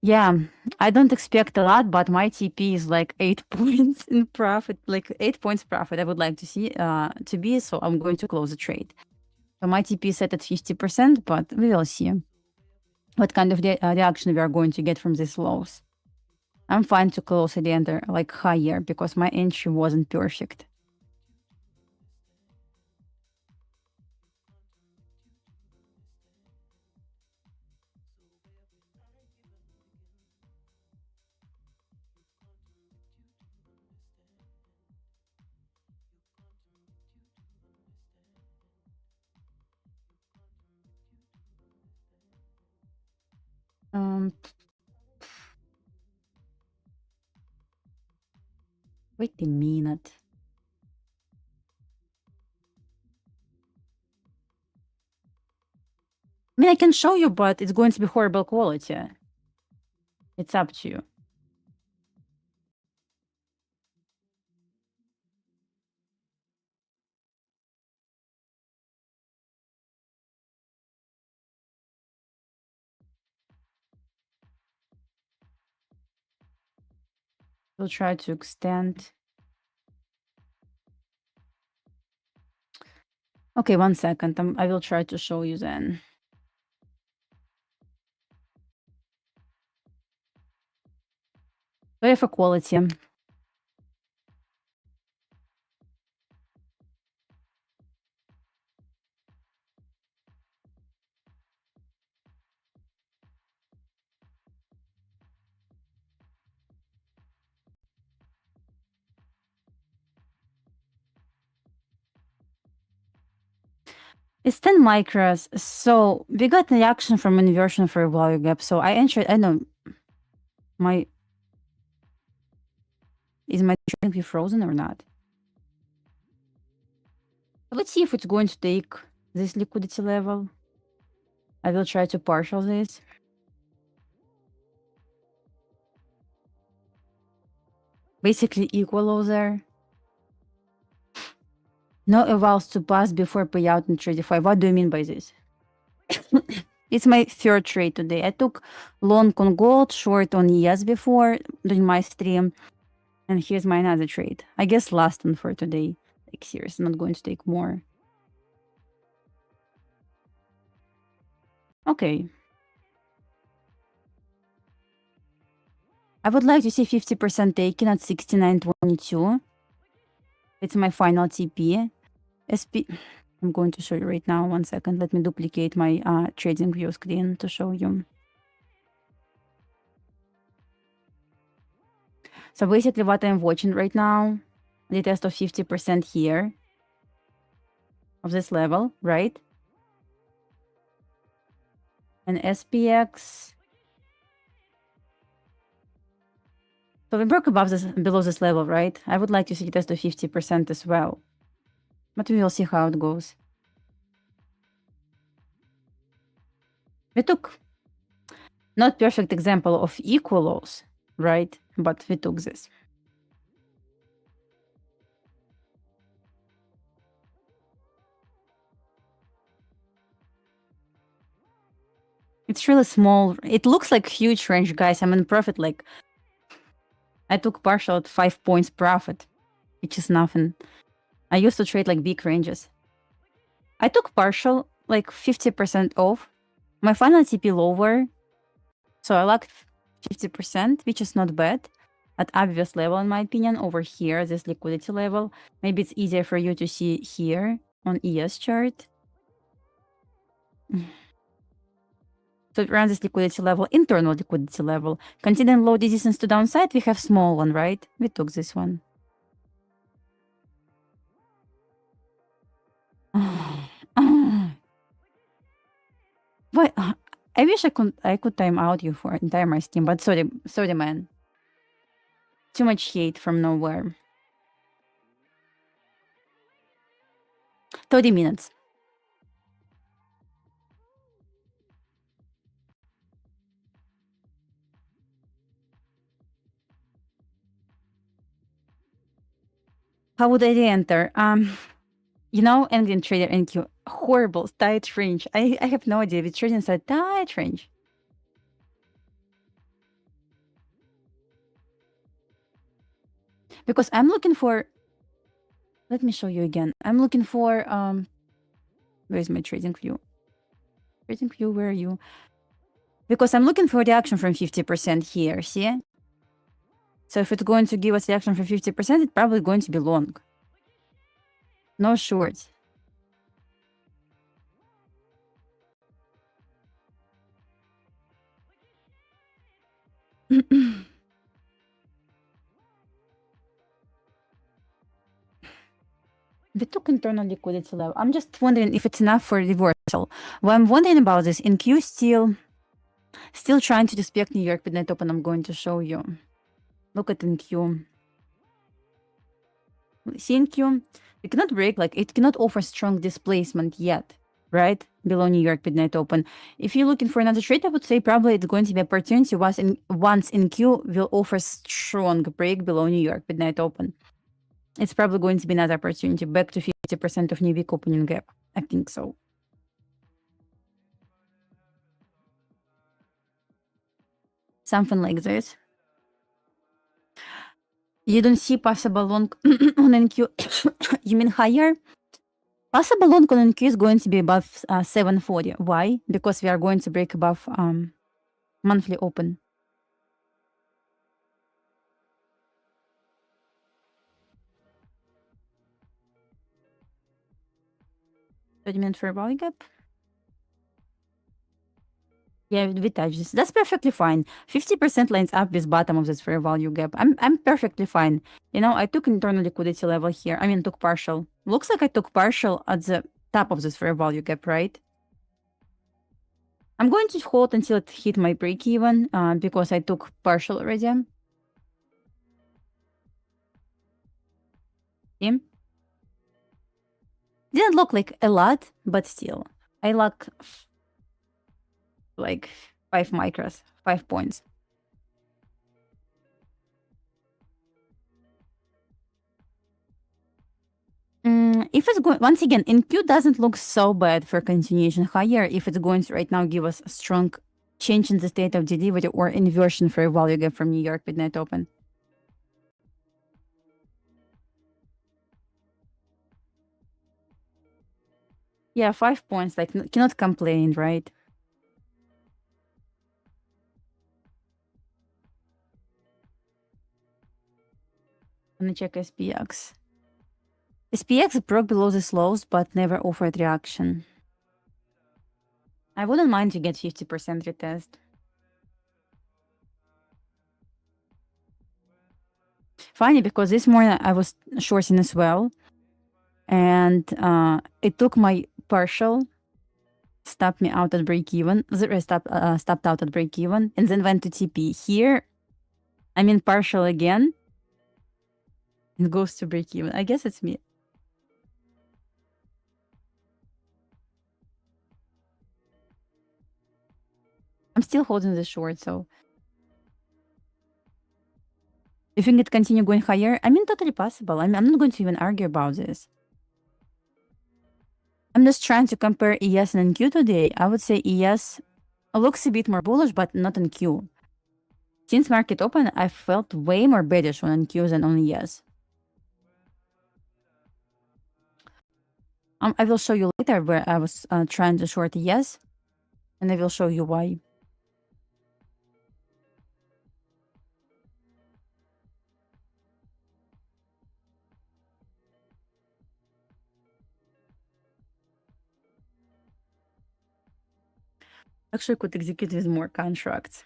Yeah, I don't expect a lot, but my TP is like 8 points in profit, like 8 points profit. I would like to see to be, so I'm going to close the trade. So my TP is set at 50%, but we will see what kind of reaction we are going to get from these lows. I'm fine to close at the enter like higher because my entry wasn't perfect. Wait a minute. I mean, I can show you, but it's going to be horrible quality. It's up to you. We'll try to extend. Okay, 1 second. I will try to show you then. Sorry for quality. It's 10 micros. So we got the reaction from inversion for a value gap. So I entered, I don't know, is my trading view frozen or not? Let's see if it's going to take this liquidity level. I will try to partial this. Basically equal over. No evals to pass before payout in Tradeify. What do you mean by this? It's my third trade today. I took long on gold, short on ES before during my stream. And here's my another trade. I guess last one for today. Like seriously, not going to take more. Okay. I would like to see 50% taken at 69.22. It's my final TP. I'm going to show you right now. 1 second. Let me duplicate my trading view screen to show you. So basically what I'm watching right now retest of 50% here of this level, right? And SPX. So we broke above this, below this level, right? I would like to see retest of 50% as well. But we will see how it goes. We took not perfect example of equal lows, right? But we took this. It's really small. It looks like huge range, guys. I'm in profit. Like, I took partial at 5 points profit, which is nothing. I used to trade like big ranges. I took partial, like 50% off. My final TP lower, so I locked 50%, which is not bad. At obvious level, in my opinion, over here, this liquidity level. Maybe it's easier for you to see here on ES chart. So around this liquidity level, internal liquidity level. Considering low resistance to downside, we have small one, right? We took this one. Why? I wish I could time out you for entire my Steam, but sorry, man. Too much hate from nowhere. 30 minutes. How would I re-enter? You know, Engine Trader NQ, horrible, tight range. I have no idea. We trade inside tight range. Because I'm looking for, let me show you again. I'm looking for, where's my trading view? Trading view, where are you? Because I'm looking for reaction from 50% here, see? So if it's going to give us reaction from 50%, it's probably going to be long. No shorts. We took internal liquidity level. I'm just wondering if it's enough for reversal. Well, I'm wondering about this. NQ still trying to respect New York Midnight Open. I'm going to show you. Look at NQ. See NQ? It cannot break, like it cannot offer strong displacement yet, right? Below New York Midnight Open. If you're looking for another trade, I would say probably it's going to be opportunity once NQ will offer strong break below New York Midnight Open. It's probably going to be another opportunity back to 50% of new week opening gap. I think so. Something like this. You don't see possible long on NQ. You mean higher? Possible long on NQ is going to be above 740. Why? Because we are going to break above monthly open. Fair value gap. Yeah, we touch this. That's perfectly fine. 50% lines up with bottom of this fair value gap. I'm perfectly fine. You know, I took internal liquidity level here. I mean, took partial. Looks like I took partial at the top of this fair value gap, right? I'm going to hold until it hit my break even because I took partial already. See? Didn't look like a lot, but still. I locked like 5 micros, 5 points. If it's going, once again, NQ doesn't look so bad for continuation higher if it's going to right now give us a strong change in the state of delivery or inversion for a value gap from New York Midnight Open. Yeah, 5 points, like cannot complain, right? Let me check SPX. SPX broke below the lows, but never offered reaction. I wouldn't mind to get 50% retest. funny because this morning I was shorting as well, and it took my partial, stopped me out at break even, stopped out at break even, and then went to TP. Here, I'm in partial again. It goes to break even. I guess it's me. I'm still holding the short, so you think it continue going higher? I mean, totally possible. I'm not going to even argue about this. I'm just trying to compare ES and NQ today. I would say ES looks a bit more bullish, but not NQ. Since market open, I felt way more bearish on NQ than on ES. I will show you later where I was trying to short ES, and I will show you why. Actually, could execute with more contracts.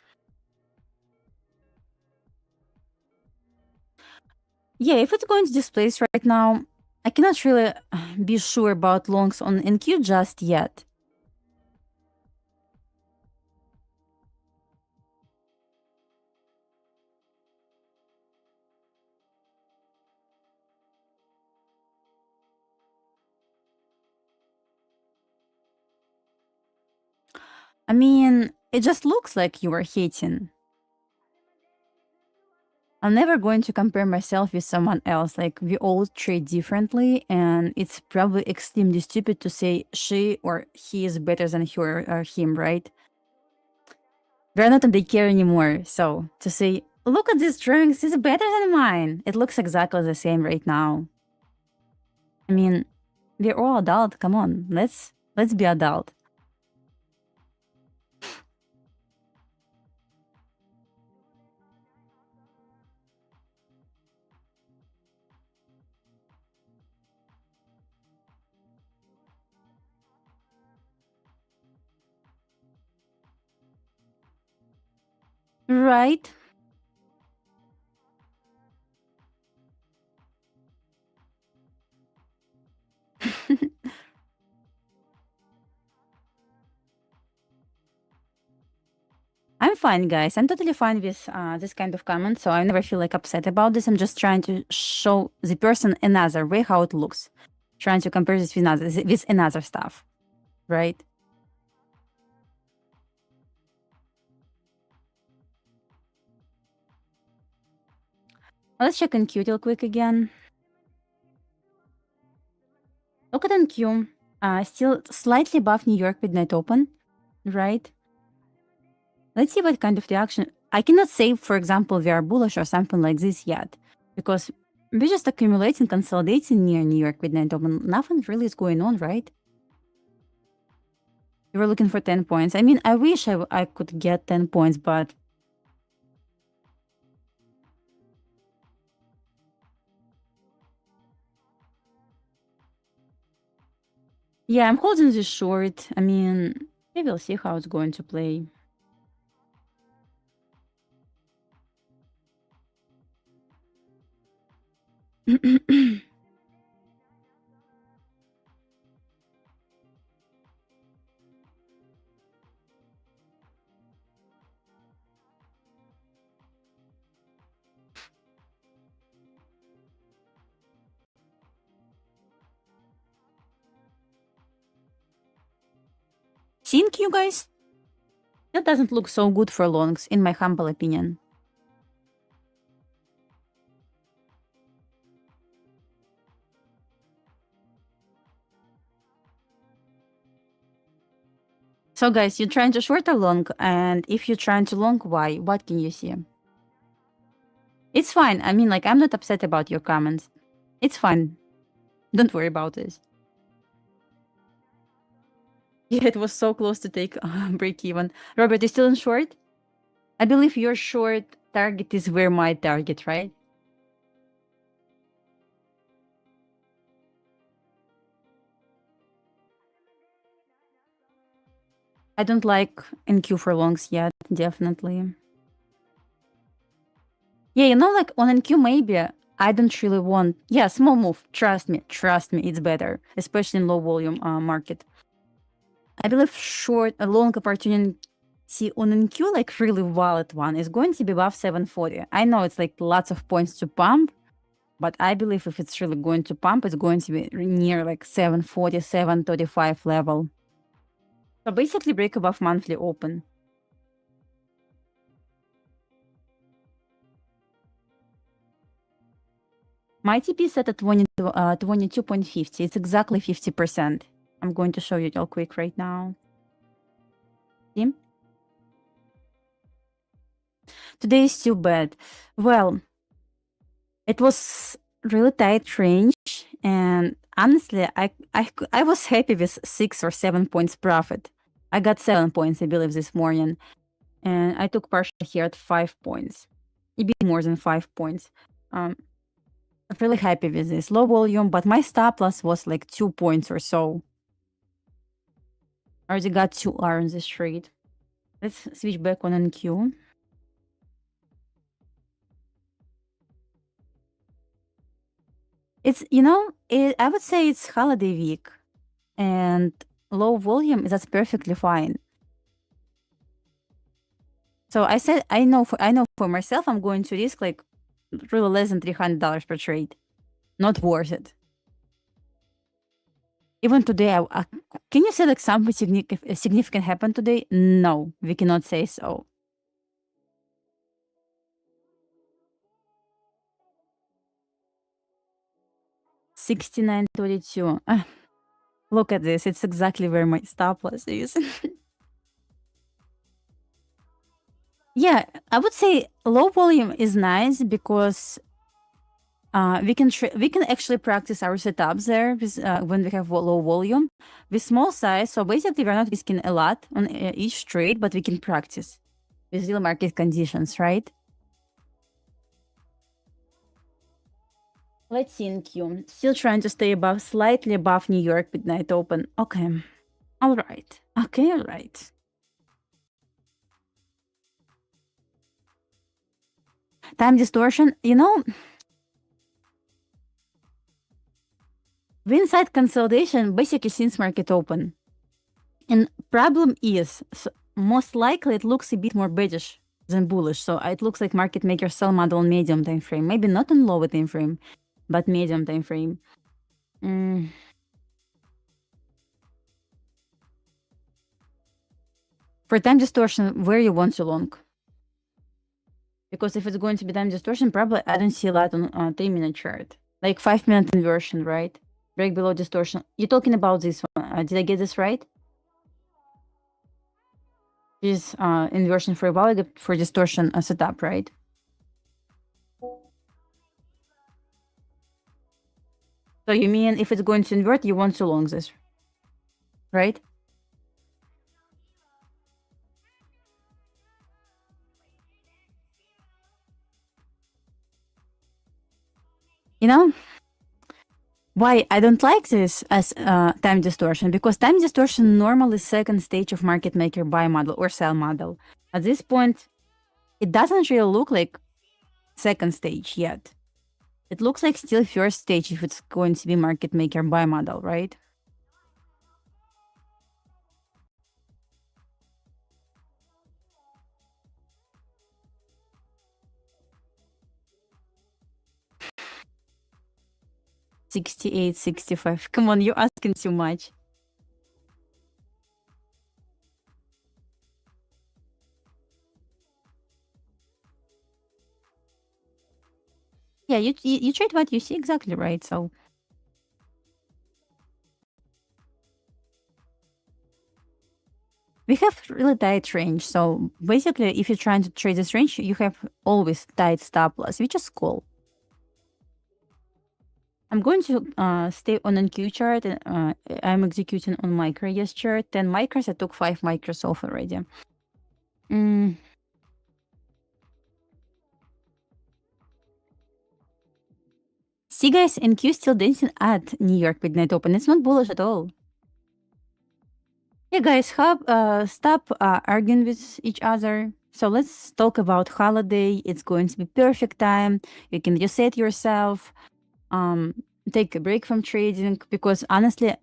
Yeah, if it's going to this place right now, I cannot really be sure about longs on NQ just yet. I mean, it just looks like you are hating. I'm never going to compare myself with someone else. Like, we all trade differently, and it's probably extremely stupid to say she or he is better than her or him, right? We're not in daycare anymore, so to say, look at these drawings, it's better than mine. It looks exactly the same right now. I mean, we're all adult. Come on, let's be adult. Right. I'm fine, guys. I'm totally fine with this kind of comment, so I never feel like upset about this. I'm just trying to show the person another way how it looks. Trying to compare this with another stuff, right? Let's check NQ real quick again. Look at NQ. Still slightly above New York midnight open, right? Let's see what kind of reaction. I cannot say, for example, we are bullish or something like this yet, because we're just accumulating, consolidating near New York midnight open. Nothing really is going on, right? You were looking for 10 points. I mean, I wish I could get 10 points, but yeah, I'm holding this short. I mean, maybe we'll see how it's going to play. Think you guys? That doesn't look so good for longs, in my humble opinion. So guys, you're trying to short or long, and if you're trying to long, why? What can you see? It's fine. I mean, like, I'm not upset about your comments. It's fine. Don't worry about this. Yeah, it was so close to take break even. Robert, you still in short? I believe your short target is where my target, right? I don't like NQ for longs yet, definitely. Yeah, you know, like on NQ maybe, I don't really want, yeah, small move. Trust me, it's better, especially in low volume market. I believe short, a long opportunity on NQ, like really valid one, is going to be above 740. I know it's like lots of points to pump, but I believe if it's really going to pump, it's going to be near like 740, 735 level. So basically break above monthly open. My TP set at 22.50. It's exactly 50%. I'm going to show you real quick right now. See? Today is too bad. Well, it was really tight range, and honestly, I was happy with 6 or 7 points profit. I got 7 points, I believe, this morning, and I took partial here at 5 points. A bit more than 5 points. I'm really happy with this low volume, but my stop loss was like 2 points or so. I already got 2 R on this trade. Let's switch back on NQ. It's, I would say it's holiday week, and low volume, that's perfectly fine. So I said, I know for myself, I'm going to risk like really less than $300 per trade. Not worth it. Even today, can you say like something significant happened today? No, we cannot say so. $69.32. Look at this. It's exactly where my stop loss is. Yeah, I would say low volume is nice because we can actually practice our setups there with, when we have low volume with small size. So basically, we're not risking a lot on each trade, but we can practice with real market conditions, right? Let's see NQ. Still trying to stay slightly above New York midnight open. Okay. All right. Okay, all right. Time distortion, we inside consolidation basically since market open. And problem is, most likely it looks a bit more bearish than bullish. So it looks like market makers sell model on medium time frame. Maybe not on lower time frame, but medium time frame. For time distortion, where you want to long? Because if it's going to be time distortion, probably I don't see a lot on 3-minute chart. Like 5-minute inversion, right? Break below distortion. You're talking about this one. Did I get this right? This inversion for valid for distortion setup, right? So you mean if it's going to invert, you want to long this, right? Why I don't like this as time distortion? Because time distortion normally second stage of market maker buy model or sell model. At this point, it doesn't really look like second stage yet. It looks like still first stage if it's going to be market maker buy model, right? $68, $65. Come on, you're asking too much. Yeah, you trade what you see, exactly right. So we have really tight range. So basically, if you're trying to trade this range, you have always tight stop loss, which is cool. I'm going to stay on NQ chart. I'm executing on micro yes chart. 10 micros. I took 5 micros off already. See, guys, NQ still dancing at New York midnight open. It's not bullish at all. Yeah, guys, stop arguing with each other. So let's talk about holiday. It's going to be perfect time. You can reset yourself, take a break from trading, because honestly,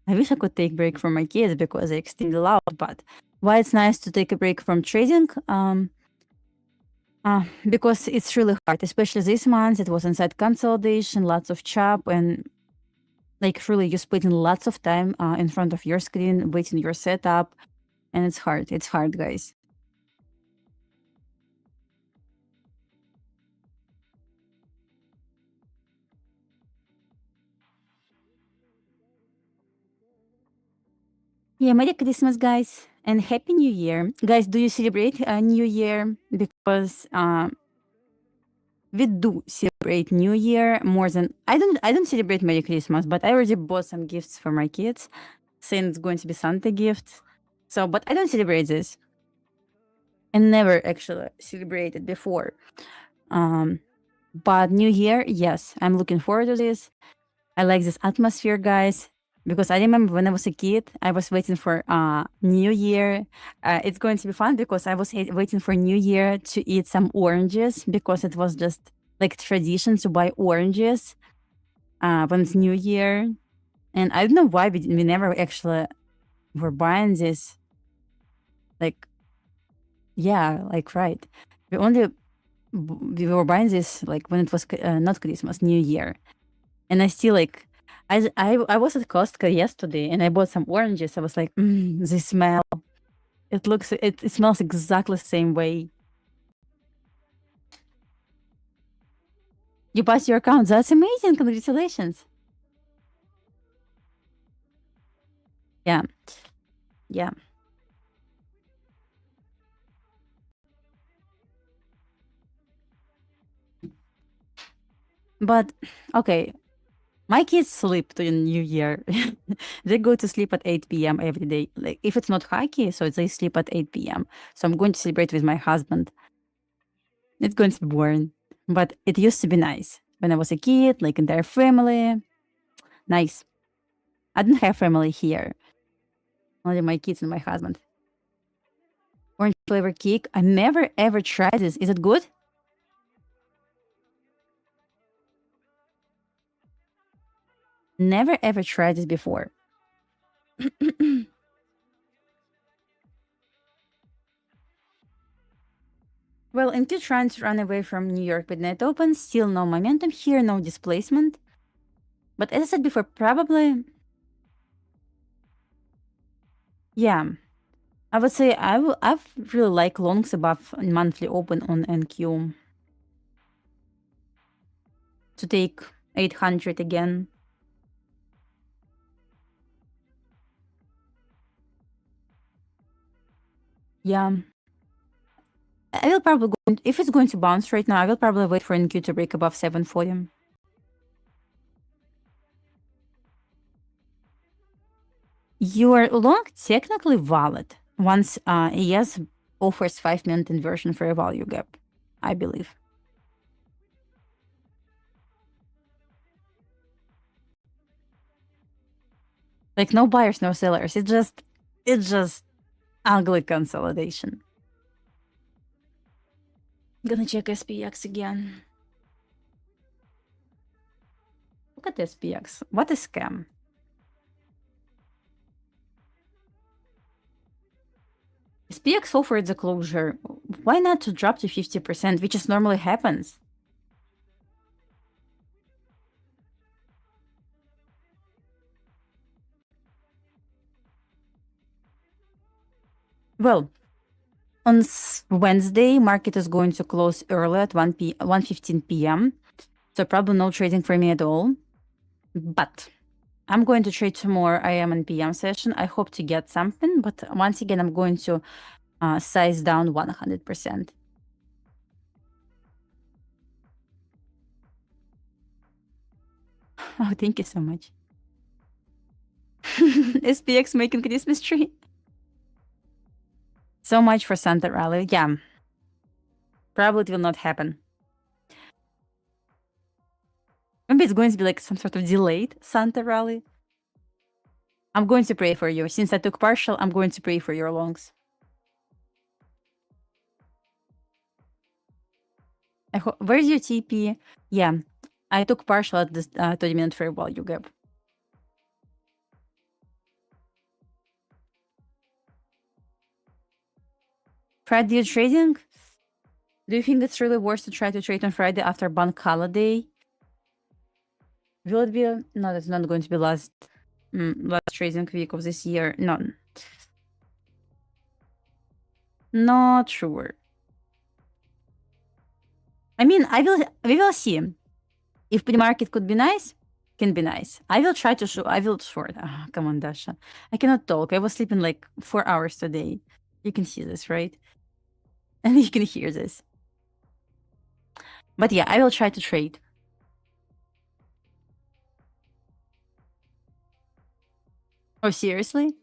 I wish I could take a break from my kids because they're extremely loud. But why it's nice to take a break from trading? Because it's really hard, especially this month. It was inside consolidation, lots of chop, and like really you're spending lots of time in front of your screen, waiting your setup, and it's hard. It's hard, guys. Yeah, Merry Christmas, guys, and Happy New Year. Guys, do you celebrate New Year? Because we do celebrate New Year more than I don't celebrate Merry Christmas, but I already bought some gifts for my kids, saying it's going to be Santa gifts. So, but I don't celebrate this. I never actually celebrated before. But New Year, yes, I'm looking forward to this. I like this atmosphere, guys, because I remember when I was a kid, I was waiting for New Year. It's going to be fun because I was waiting for New Year to eat some oranges, because it was just like tradition to buy oranges when it's New Year. And I don't know why we never actually were buying this. Like, yeah, like, right. We were buying this like when it was not Christmas, New Year. And I still like, I was at Costco yesterday and I bought some oranges. I was like, they smell. It smells exactly the same way. You passed your account. That's amazing. Congratulations. Yeah. Yeah. But okay, my kids sleep during New Year. They go to sleep at 8 p.m. every day. Like if it's not hockey, so they sleep at 8 p.m. So I'm going to celebrate with my husband. It's going to be boring, but it used to be nice when I was a kid, like entire family. Nice. I don't have family here. Only my kids and my husband. Orange flavor cake. I never ever tried this. Is it good? Never ever tried this before. Well, MQ trying to run away from New York midnight open. Still no momentum here, no displacement. But as I said before, probably... Yeah. I would say I really like longs above monthly open on NQ. To take 800 again. Yeah. I will probably go, if it's going to bounce right now, I will probably wait for NQ to break above 740. Your long technically valid once ES offers 5-minute inversion for a value gap, I believe. Like no buyers, no sellers. It's just ugly consolidation. I'm gonna check SPX again. Look at SPX. What a scam. SPX offered the closure. Why not to drop to 50%, which is normally happens? Well, on Wednesday, market is going to close early at 1:15 p.m. So probably no trading for me at all. But I'm going to trade tomorrow AM and PM session. I hope to get something, but once again, I'm going to size down 100%. Oh, thank you so much. SPX making Christmas tree. So much for Santa rally. Yeah. Probably it will not happen. Maybe it's going to be like some sort of delayed Santa rally. I'm going to pray for you. Since I took partial, I'm going to pray for your longs. Where's your TP? Yeah, I took partial at this 30-minute fair value gap. Friday trading? Do you think it's really worth to try to trade on Friday after bank holiday? Will it be? No, that's not going to be last trading week of this year. No. Not sure. I mean, we will see. If pre-market could be nice, can be nice. I will try to show. I will short. Come on, Dasha. I cannot talk. I was sleeping like 4 hours today. You can see this, right? And you can hear this. But yeah, I will try to trade. Oh, seriously?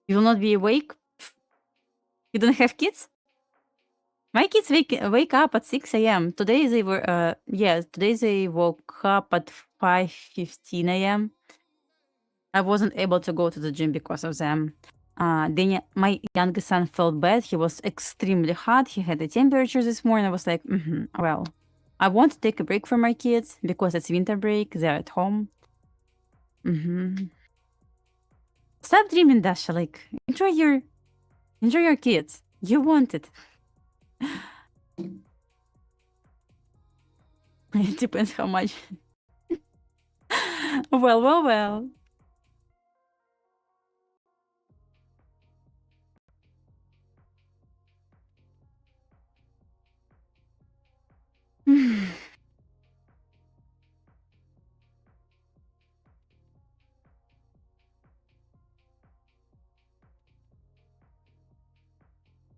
You will not be awake? You don't have kids? My kids wake up at 6 a.m. Today they were today they woke up at 5:15 a.m. I wasn't able to go to the gym because of them. Then my youngest son felt bad. He was extremely hot. He had a temperature this morning. I was like, well, I want to take a break from my kids because it's winter break. They're at home. Stop dreaming, Dasha. Like, enjoy your kids. You want it. It depends how much. Well.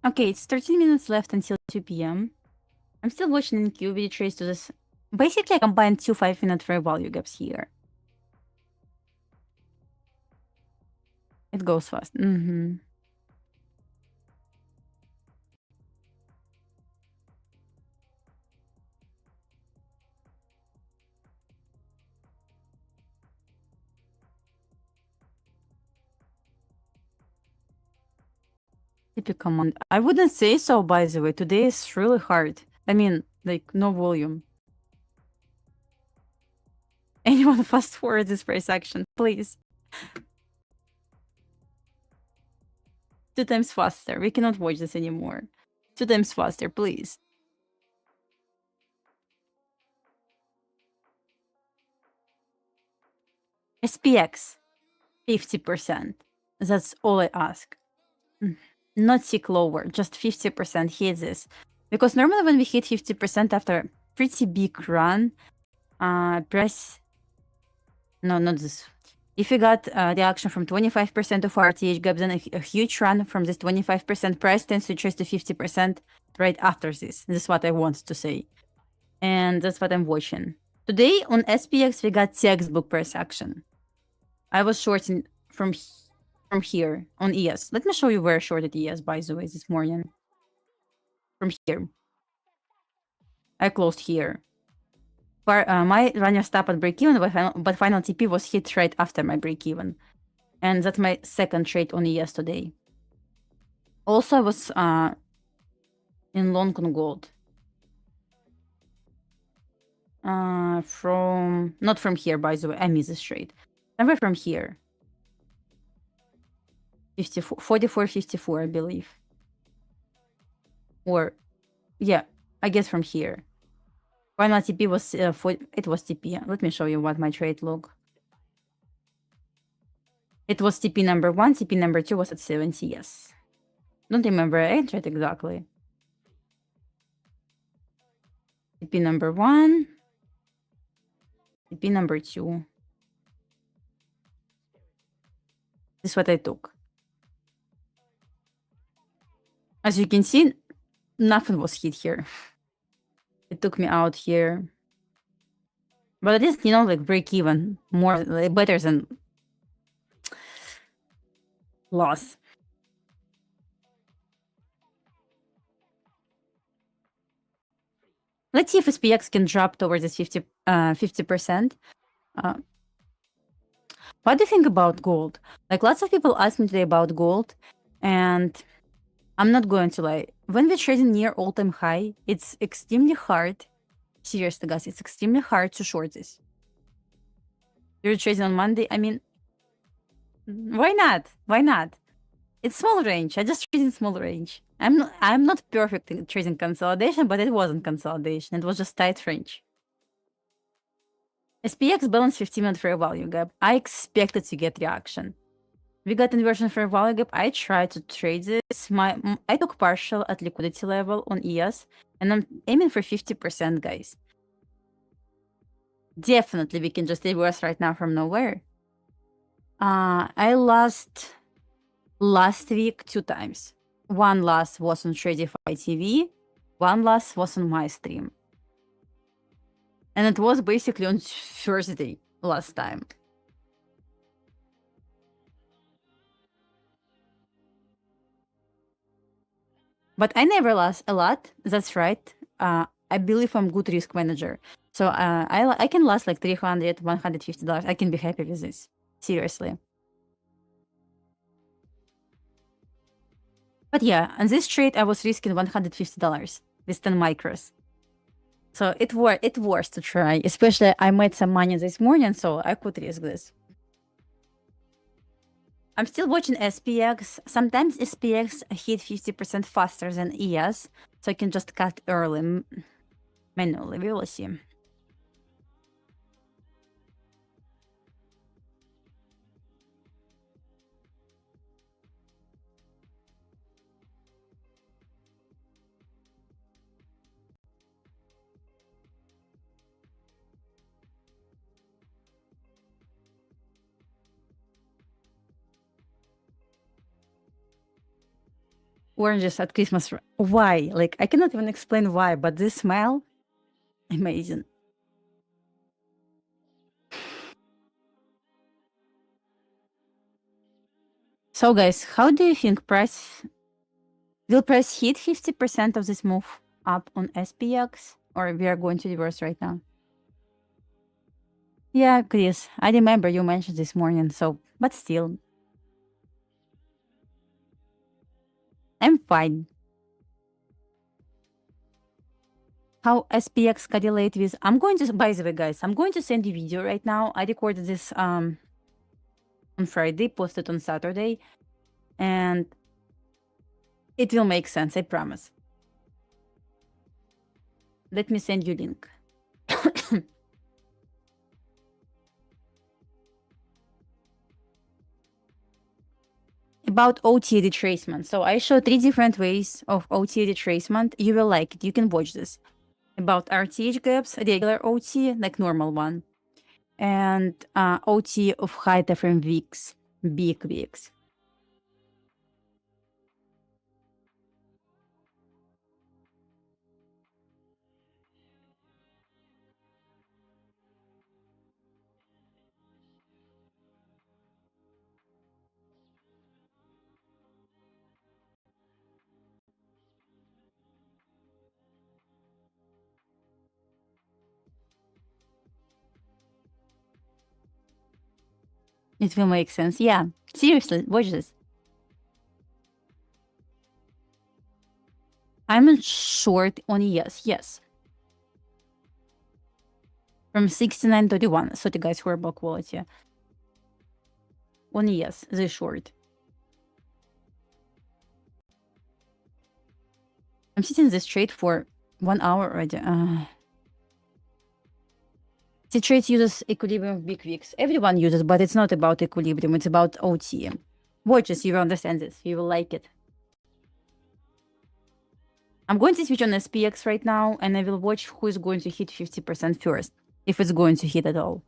Okay, it's 13 minutes left until 2 p.m. I'm still watching NQ trace to this. Basically, I combined 2 5-minute fair value gaps here. It goes fast. Typical Monday. I wouldn't say so, by the way. Today is really hard. I mean, like, no volume. Anyone fast forward this price action, please. 2 times faster. We cannot watch this anymore. 2 times faster, please. SPX, 50%. That's all I ask. Not tick lower, just 50% hit this. Because normally when we hit 50% after a pretty big run, price... No, not this. If we got reaction from 25% of RTH gap, then a huge run from this 25%, price tends to trace to 50% right after this. This is what I want to say. And that's what I'm watching. Today on SPX, we got textbook price action. I was shorting from here on ES. Let me show you where I shorted ES, by the way, this morning. From here. I closed here. My runner stop at break-even, but final TP was hit right after my break-even. And that's my second trade on ES today. Also, I was in long on gold. Not from here, by the way. I missed this trade. Somewhere from here. 44.54, I believe. Or, yeah, I guess from here. Final TP was it was TP. Let me show you what my trade log. It was TP number 1. TP number 2 was at 70. Yes. Don't remember. I entered exactly. TP number 1. TP number 2. This is what I took. As you can see, nothing was hit here. It took me out here. But at least, like break even. More, like, better than loss. Let's see if SPX can drop towards this 50%. What do you think about gold? Like, lots of people ask me today about gold. And I'm not going to lie. when we're trading near all-time high, it's extremely hard. Seriously, guys, it's extremely hard to short this. You're trading on Monday. I mean, why not? Why not? It's small range. I just trade in small range. I'm not perfect in trading consolidation, but it wasn't consolidation. It was just tight range. SPX balance 15-minute fair value gap. I expected to get reaction. We got inversion fair value gap. I tried to trade this. I took partial at liquidity level on ES, and I'm aiming for 50%, guys. Definitely, we can just reverse right now from nowhere. I lost last week 2 times. One loss was on Tradeify TV. One loss was on my stream. And it was basically on Thursday last time. But I never lost a lot. That's right. I believe I'm good risk manager. So I can last like $300, $150. I can be happy with this. Seriously. But yeah, on this trade, I was risking $150 with 10 micros. So it was to try. Especially I made some money this morning, so I could risk this. I'm still watching SPX. Sometimes SPX hit 50% faster than ES, so I can just cut early manually. We will see. Oranges at Christmas. Why? Like, I cannot even explain why, but this smell, amazing. So guys, how do you think will price hit 50% of this move up on SPX, or we are going to reverse right now? Yeah, Chris, I remember you mentioned this morning, so, but still. I'm fine. How SPX correlate with... I'm going to... By the way, guys, I'm going to send you a video right now. I recorded this on Friday, posted on Saturday. And it will make sense, I promise. Let me send you a link. About OT retracement. So I show 3 different ways of OT retracement. You will like it. You can watch this. About RTH gaps, regular OT, like normal one. And OT of high time frame wicks, big wicks. It will make sense. Yeah. Seriously, watch this. I'm in short on ES. Yes. From 69.31. Sorry, guys, horrible quality. On ES, the short. I'm sitting this trade for 1 hour already. The trade uses equilibrium of big wicks. Everyone uses, but it's not about equilibrium. It's about OT. Watch this. You will understand this. You will like it. I'm going to switch on SPX right now, and I will watch who is going to hit 50% first, if it's going to hit at all.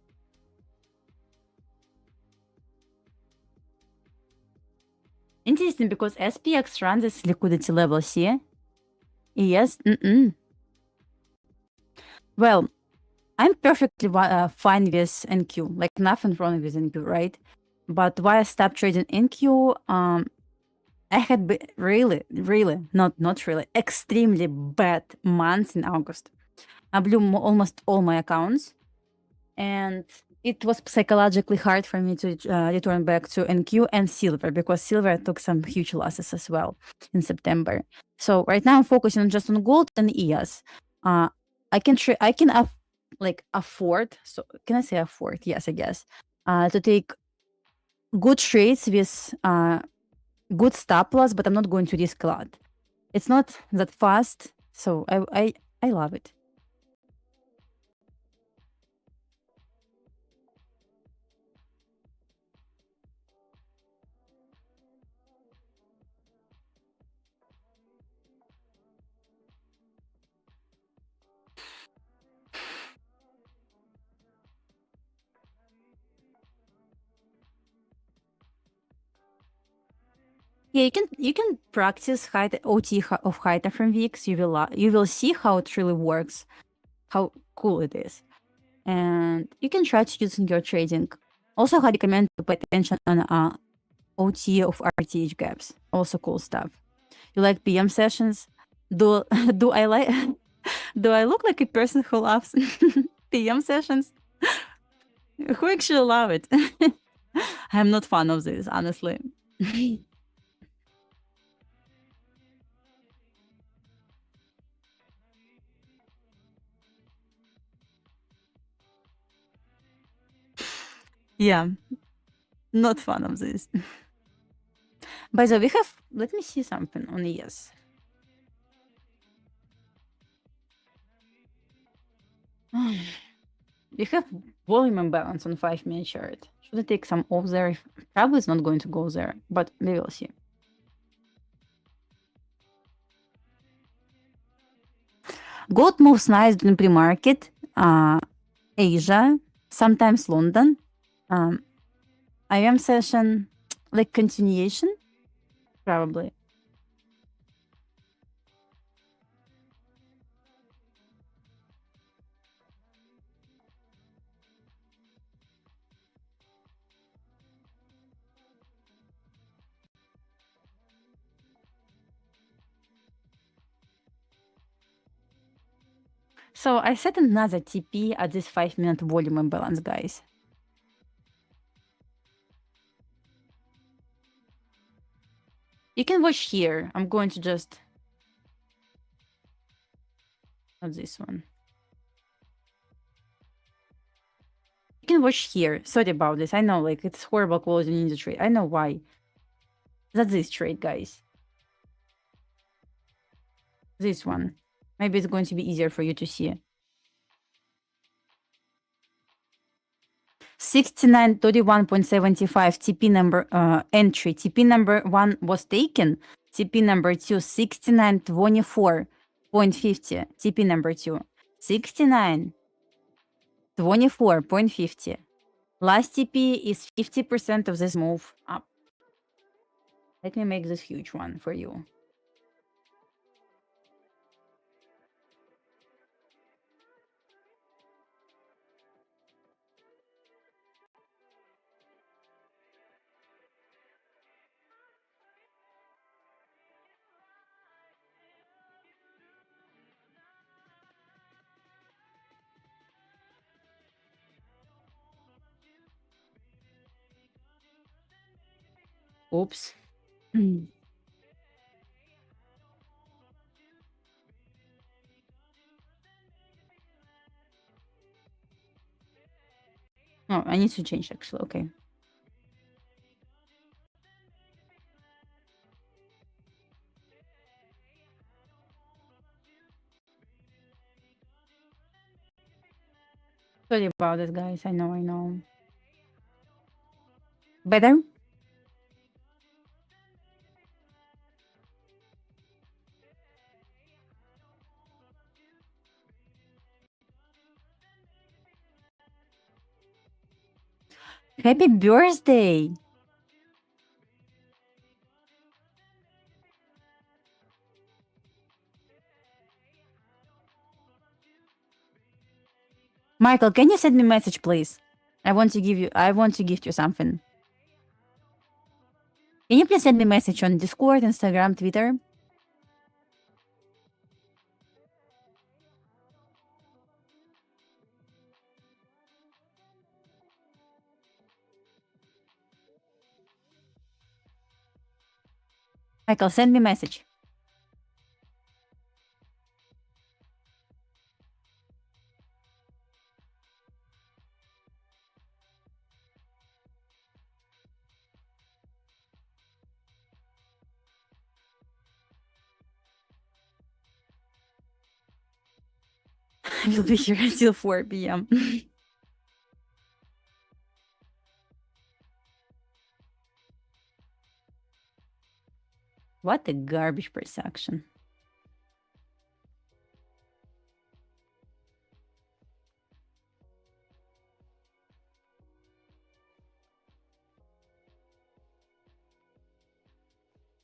Interesting, because SPX runs this liquidity level, see? Yes. Well, I'm perfectly fine with NQ, like nothing wrong with NQ, right? But why I stopped trading NQ, I had really, not really, extremely bad months in August. I blew almost all my accounts. And it was psychologically hard for me to return back to NQ and silver, because silver took some huge losses as well in September. So right now I'm focusing just on gold and EOS. I can afford. So can I say afford? Yes, I guess. To take good trades with good stop loss, but I'm not going to risk a lot. It's not that fast, so I love it. Yeah, you can practice OT of high time frame weeks. You will see how it really works, how cool it is, and you can try to use in your trading. Also, I recommend to pay attention on OT of RTH gaps. Also cool stuff. You like PM sessions? Do do I like do I look like a person who loves PM sessions? Who actually love it? I'm not fan of this, honestly. Yeah, not fan of this. By the way, we have. Let me see something on ES. We have volume imbalance on 5-minute chart. Should I take some off there? Probably it's not going to go there, but we will see. Gold moves nice during pre-market. Asia, sometimes London. IM session, like continuation, probably. So I set another TP at this 5-minute volume imbalance, guys. You can watch here. I'm going to just... Not this one. You can watch here. Sorry about this. I know, like, it's horrible closing in the trade. I know why. That's this trade, guys. This one. Maybe it's going to be easier for you to see. 69.31.75 TP number entry. TP number 1 was taken. TP number 2 69.24.50. TP number 2 69.24.50. Last TP is 50% of this move up. Let me make this huge one for you. Oops. Oh, I need to change actually. Okay. Sorry about it, guys. I know. Better? Happy birthday! Michael, can you send me a message, please? I want to gift you something. Can you please send me a message on Discord, Instagram, Twitter? Michael, send me a message. I will be here until 4 p.m. What a garbage price action.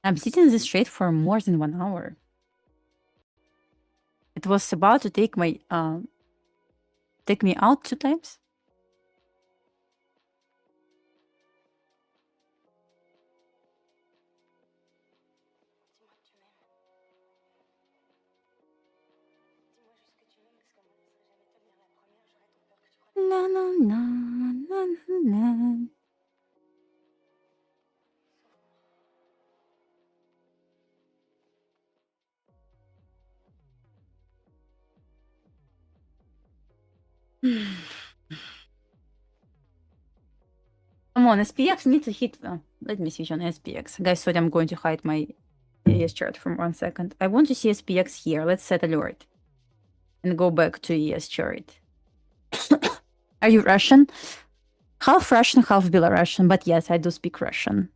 I'm sitting in this trade for more than 1 hour. It was about to take my take me out 2 times. Na na na na na na. Come on, SPX needs to hit. Let me switch on SPX. Guys, sorry, I'm going to hide my ES chart for 1 second. I want to see SPX here. Let's set alert and go back to ES chart. Are you Russian? Half Russian, half Belarusian, but yes, I do speak Russian.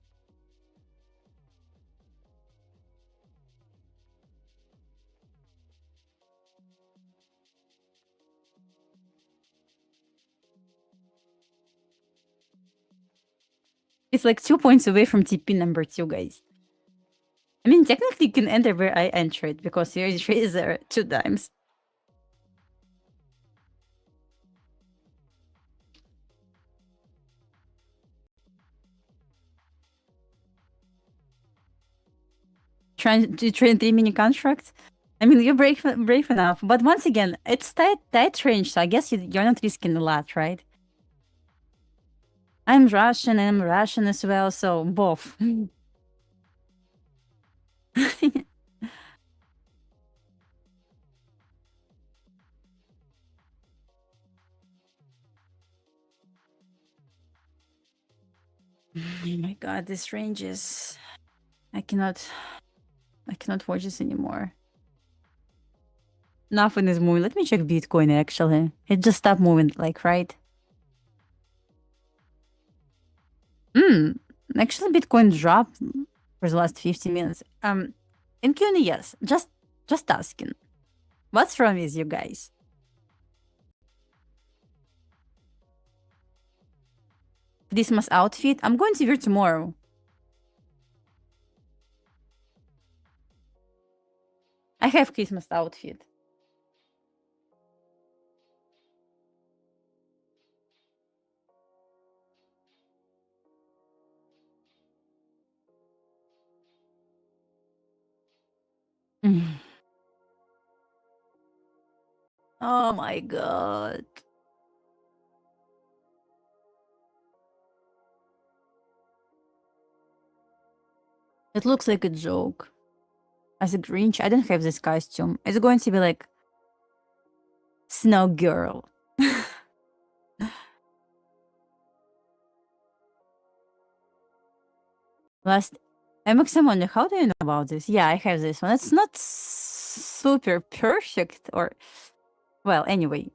It's like 2 points away from TP number 2, guys. I mean, technically, you can enter where I entered because your trade is there 2 times. Trying to trade 3 mini contracts. I mean, you're brave enough, but once again, it's tight range, so I guess you're not risking a lot, right? I'm Russian and I'm Russian as well, so both. Oh my god, this range is... I cannot watch this anymore. Nothing is moving. Let me check Bitcoin actually. It just stopped moving, like, right? Actually Bitcoin dropped for the last 15 minutes. In Q&A, yes. Just asking. What's wrong with you guys? Christmas outfit? I'm going to wear tomorrow. I have Christmas outfit. Oh my god. It looks like a joke. As a Grinch, I don't have this costume. It's going to be like Snow Girl. Last MXM only, how do you know about this? Yeah, I have this one. It's not super perfect or... Well, anyway.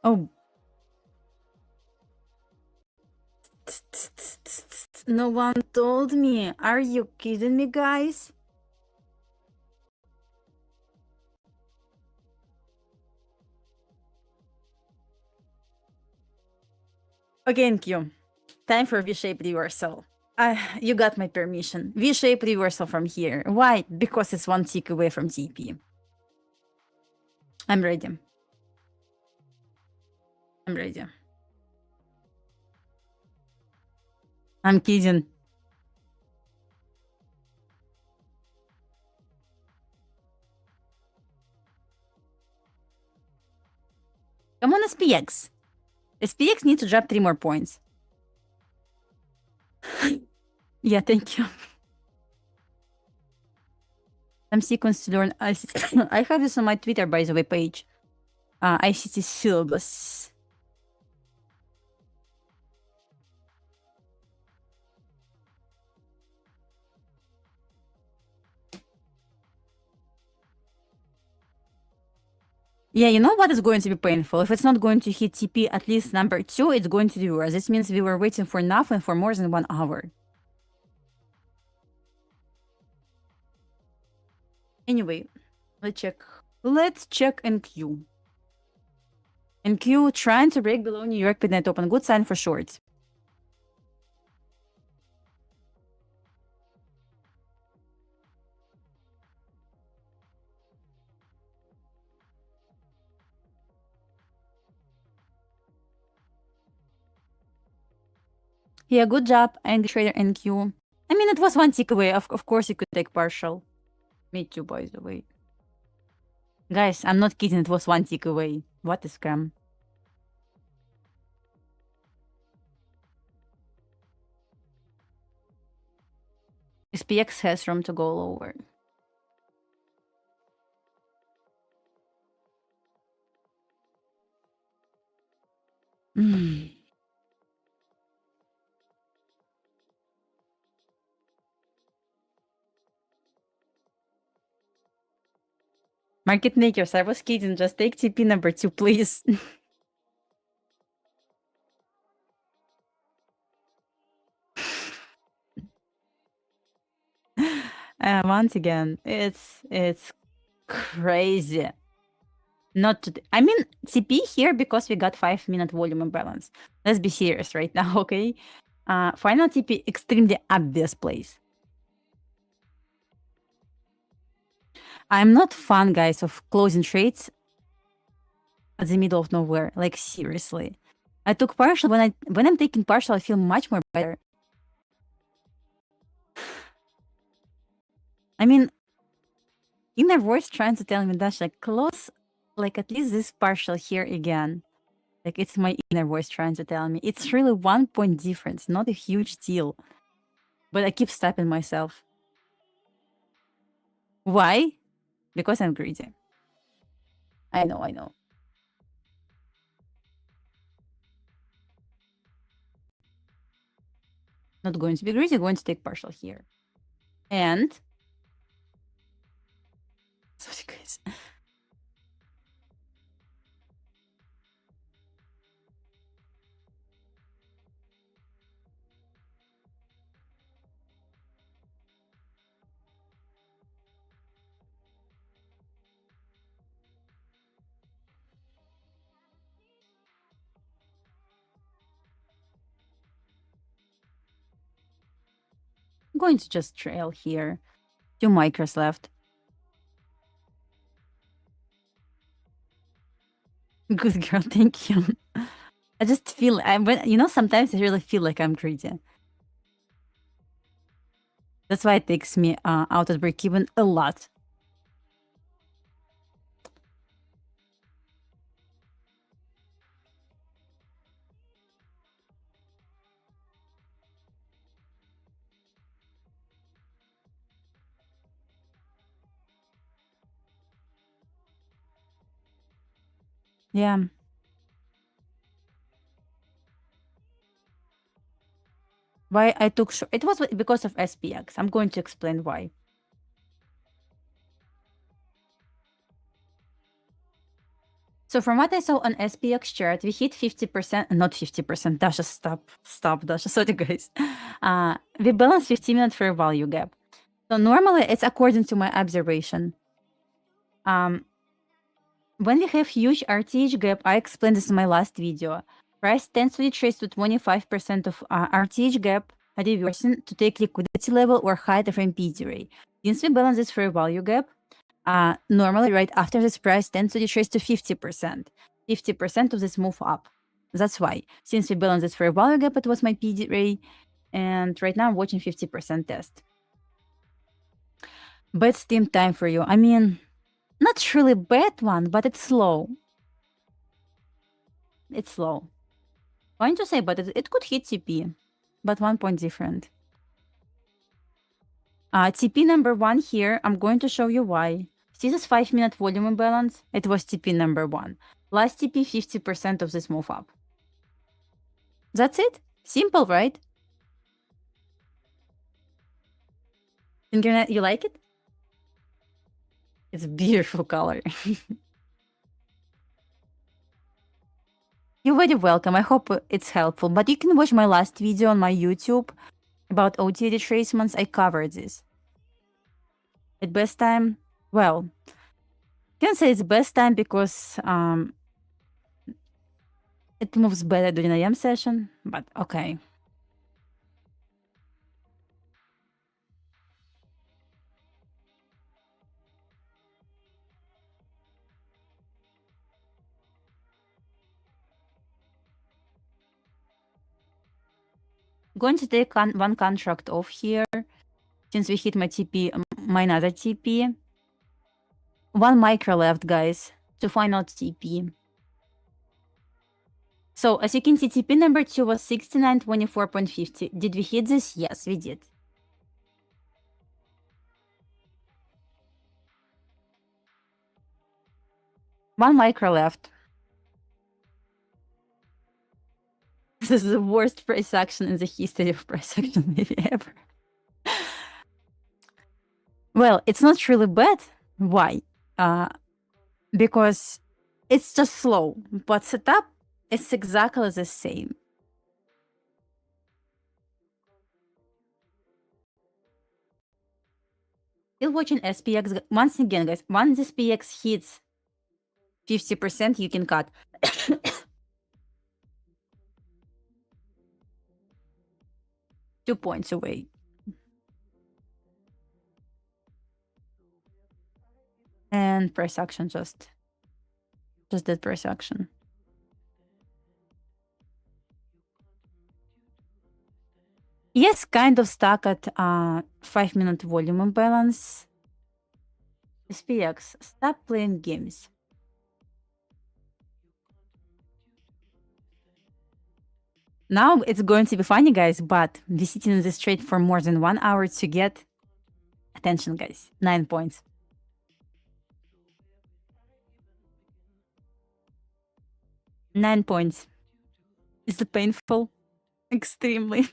Oh. No one told me. Are you kidding me, guys? Okay, Q. Time for V-shape reversal. You got my permission. V-shape reversal from here. Why? Because it's 1 tick away from TP. I'm ready. I'm ready. I'm kidding. . Come on, SPX. SPX needs to drop 3 more points. Yeah, thank you. Some sequence to learn ICT. I have this on my Twitter, by the way, page. ICT syllabus. Yeah, you know what is going to be painful? If it's not going to hit TP at least number 2, it's going to be worse. This means we were waiting for nothing for more than 1 hour. Anyway, let's check. Let's check NQ. NQ trying to break below New York midnight open. Good sign for shorts. Yeah, good job, Angry Trader NQ. I mean, it was 1 tick away. Of course, you could take partial. Me too, by the way. Guys, I'm not kidding. It was 1 tick away. What a scam. SPX has room to go lower. Market makers, I was kidding. Just take TP number 2, please. Once again, it's crazy. Not to, I mean, TP here because we got 5-minute volume imbalance. Let's be serious right now, okay? Final TP, extremely obvious place. I'm not fan, guys, of closing trades at the middle of nowhere. Like, seriously. I took partial. When I'm taking partial, I feel much more better. I mean, inner voice trying to tell me that, like, close, like, at least this partial here again. Like, it's my inner voice trying to tell me. It's really 1 point difference, not a huge deal. But I keep stopping myself. Why? Because I'm greedy. I know. Not going to be greedy, going to take partial here. And... sorry, guys. I'm going to just trail here. 2 micros left. Good girl, thank you. I just feel, sometimes I really feel like I'm greedy. That's why it takes me out at break-even a lot. Yeah. Why I took short? It was because of SPX. I'm going to explain why. So from what I saw on SPX chart, we hit 50%, not 50%. Dasha, stop, Dasha. Sorry, guys. We balance 15-minute fair value gap. So normally it's according to my observation. When we have huge RTH gap, I explained this in my last video. Price tends to retrace to 25% of RTH gap, reversing to take liquidity level or height of MPD ray. Since we balance this fair value gap, normally right after this price tends to retrace to 50%. 50% of this move up. That's why. Since we balance this fair value gap, it was my PD ray. And right now I'm watching 50% test. Bad steam time for you. I mean, not really bad one, but it's slow. It's slow. Going to say, but it could hit TP, but 1 point different. TP number 1 here, I'm going to show you why. See this 5-minute volume imbalance? It was TP number 1. Last TP 50% of this move up. That's it. Simple, right? Internet, you like it? It's a beautiful color. You're very welcome. I hope it's helpful. But you can watch my last video on my YouTube about OTA retracements. I covered this. At best time, well, can't say it's best time because it moves better during AM session, but okay. Going to take one contract off here since we hit my TP, my another TP. 1 micro left, guys, to final TP. So as you can see, TP number 2 was 69.24.50. Did we hit this? Yes, we did. One micro left. This is the worst price action in the history of price action maybe ever. Well, it's not really bad. Why? Because it's just slow, but setup is exactly the same. Still watching SPX. Once again, guys, once this SPX hits 50%, you can cut. 2 points away. And price action just did price action. Yes, kind of stuck at 5-minute volume imbalance. SPX, stop playing games. Now it's going to be funny, guys, but we sitting in this trade for more than 1 hour to get attention, guys. 9 points. Nine points. Is it painful? Extremely.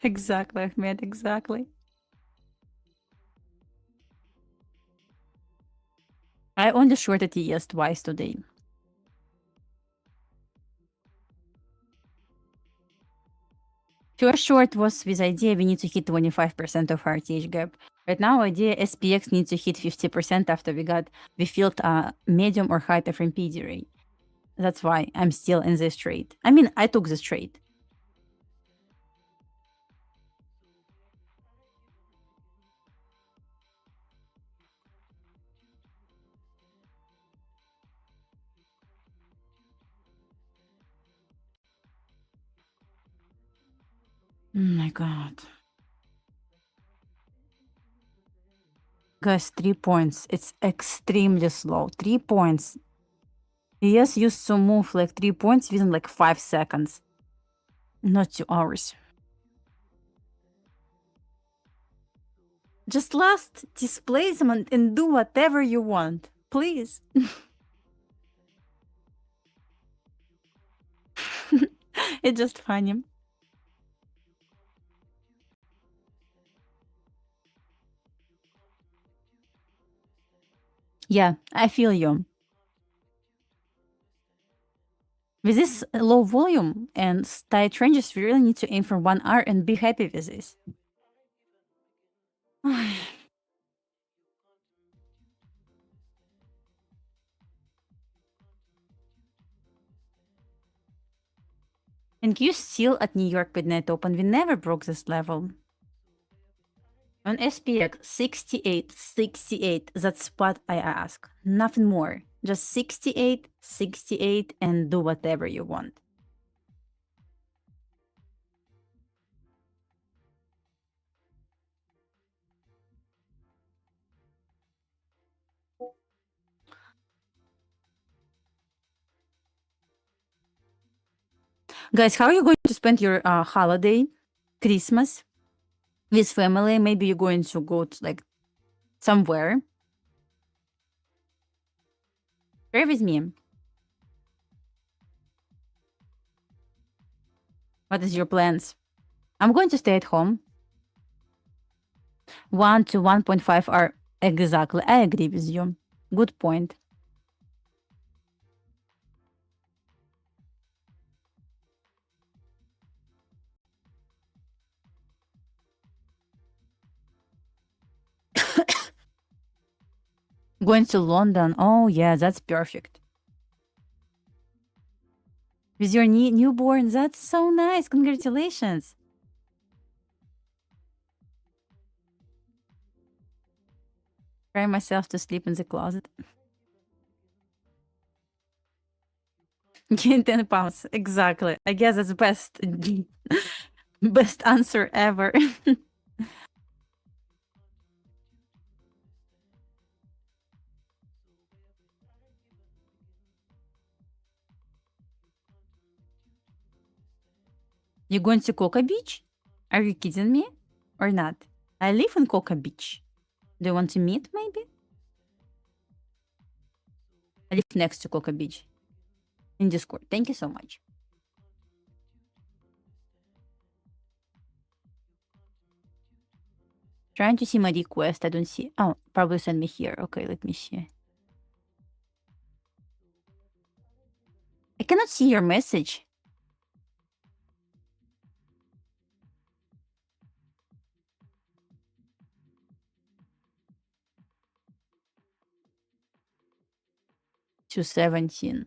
Exactly, Ahmed, exactly. I only shorted ES twice today. First short was with idea we need to hit 25% of RTH gap. Right now, idea SPX needs to hit 50% after we filled a medium or high from PD ray. That's why I'm still in this trade. I mean, I took this trade. Oh my god. Guys, 3 points. It's extremely slow. 3 points. ES used to move like 3 points within like 5 seconds. Not 2 hours. Just last displacement and do whatever you want. Please. It's just funny. Yeah, I feel you. With this low volume and tight ranges, we really need to aim for 1 hour and be happy with this. And you still at New York midnight open. We never broke this level. On SPX, 68, 68. That's what I ask. Nothing more. Just 68, 68, and do whatever you want. Guys, how are you going to spend your holiday, Christmas, with family? Maybe you're going to go to like somewhere. Share with me. What is your plans? I'm going to stay at home. 1 to 1.5 are exactly. I agree with you. Good point. Going to London. Oh, yeah, that's perfect. With your newborn, that's so nice. Congratulations. Cry myself to sleep in the closet. Gain 10 pounds. Exactly. I guess that's the best, best answer ever. You going to Cocoa Beach? Are you kidding me? Or not? I live in Cocoa Beach. Do you want to meet, maybe? I live next to Cocoa Beach. In Discord. Thank you so much. Trying to see my request. I don't see. Oh, probably send me here. Okay, let me see. I cannot see your message. To 17.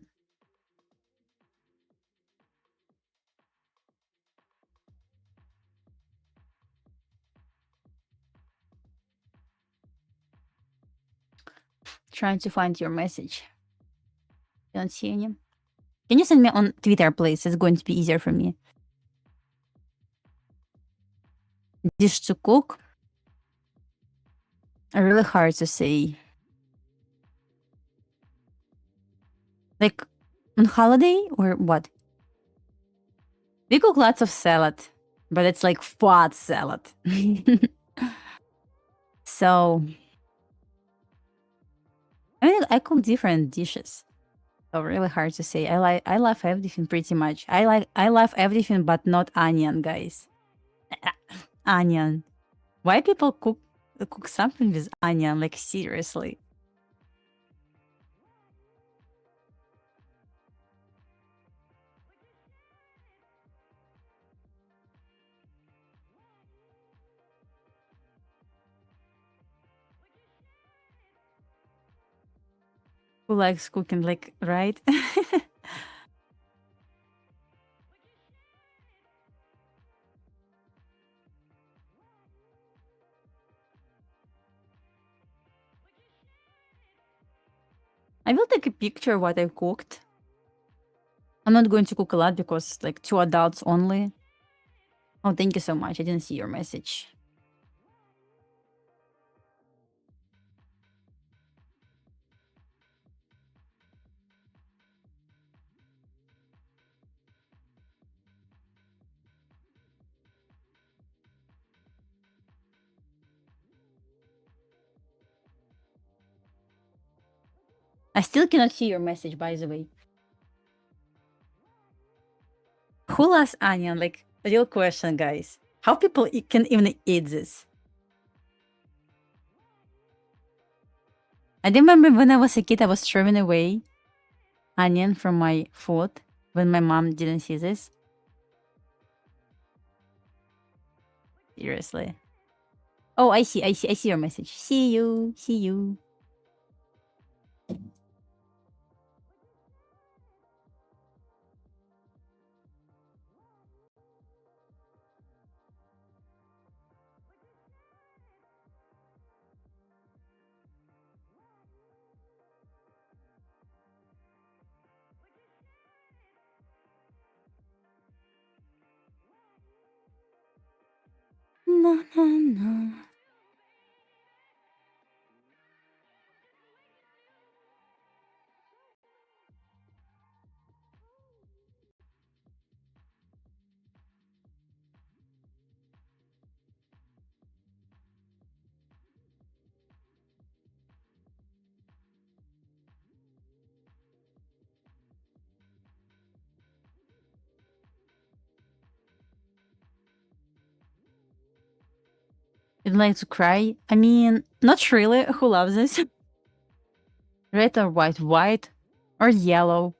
Trying to find your message. Don't see any. Can you send me on Twitter, please? It's going to be easier for me. Dish to cook. Really hard to say. Like on holiday or what? We cook lots of salad, but it's like fat salad. So I mean, I cook different dishes. So really hard to say. I love everything pretty much. I love everything but not onion, guys. Onion. Why people cook something with onion? Like seriously. Who likes cooking, like, right? I will take a picture of what I cooked. I'm not going to cook a lot because like 2 adults only. Oh, thank you so much. I didn't see your message. I still cannot see your message, by the way. Who loves onion? Like, real question, guys. How people can even eat this? I remember when I was a kid, I was throwing away onion from my food when my mom didn't see this. Seriously. Oh, I see your message. See you. No. You'd like to cry? I mean, not really. Who loves this? Red or white? White or yellow?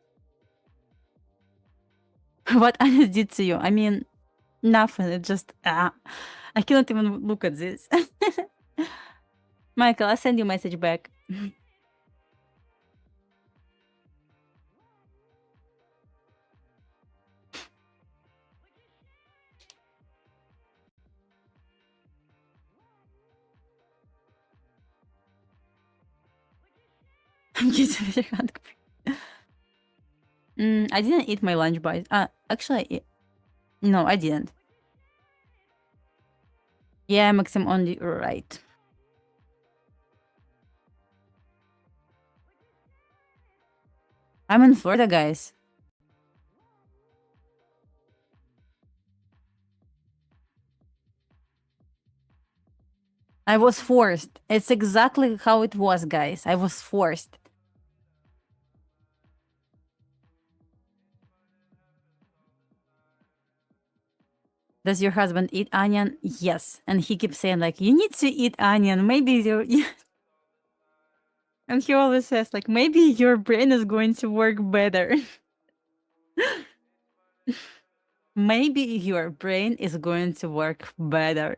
What Anis did to you? I mean, nothing. It just I cannot even look at this. Michael, I'll send you a message back. I'm getting very hungry. I didn't eat my lunch bite. Actually, no, I didn't. Yeah, Maxim only right. I'm in Florida, guys. I was forced. It's exactly how it was, guys. I was forced. Does your husband eat onion? Yes. And he keeps saying, like, you need to eat onion. Maybe you. And he always says, like, maybe your brain is going to work better. Maybe your brain is going to work better.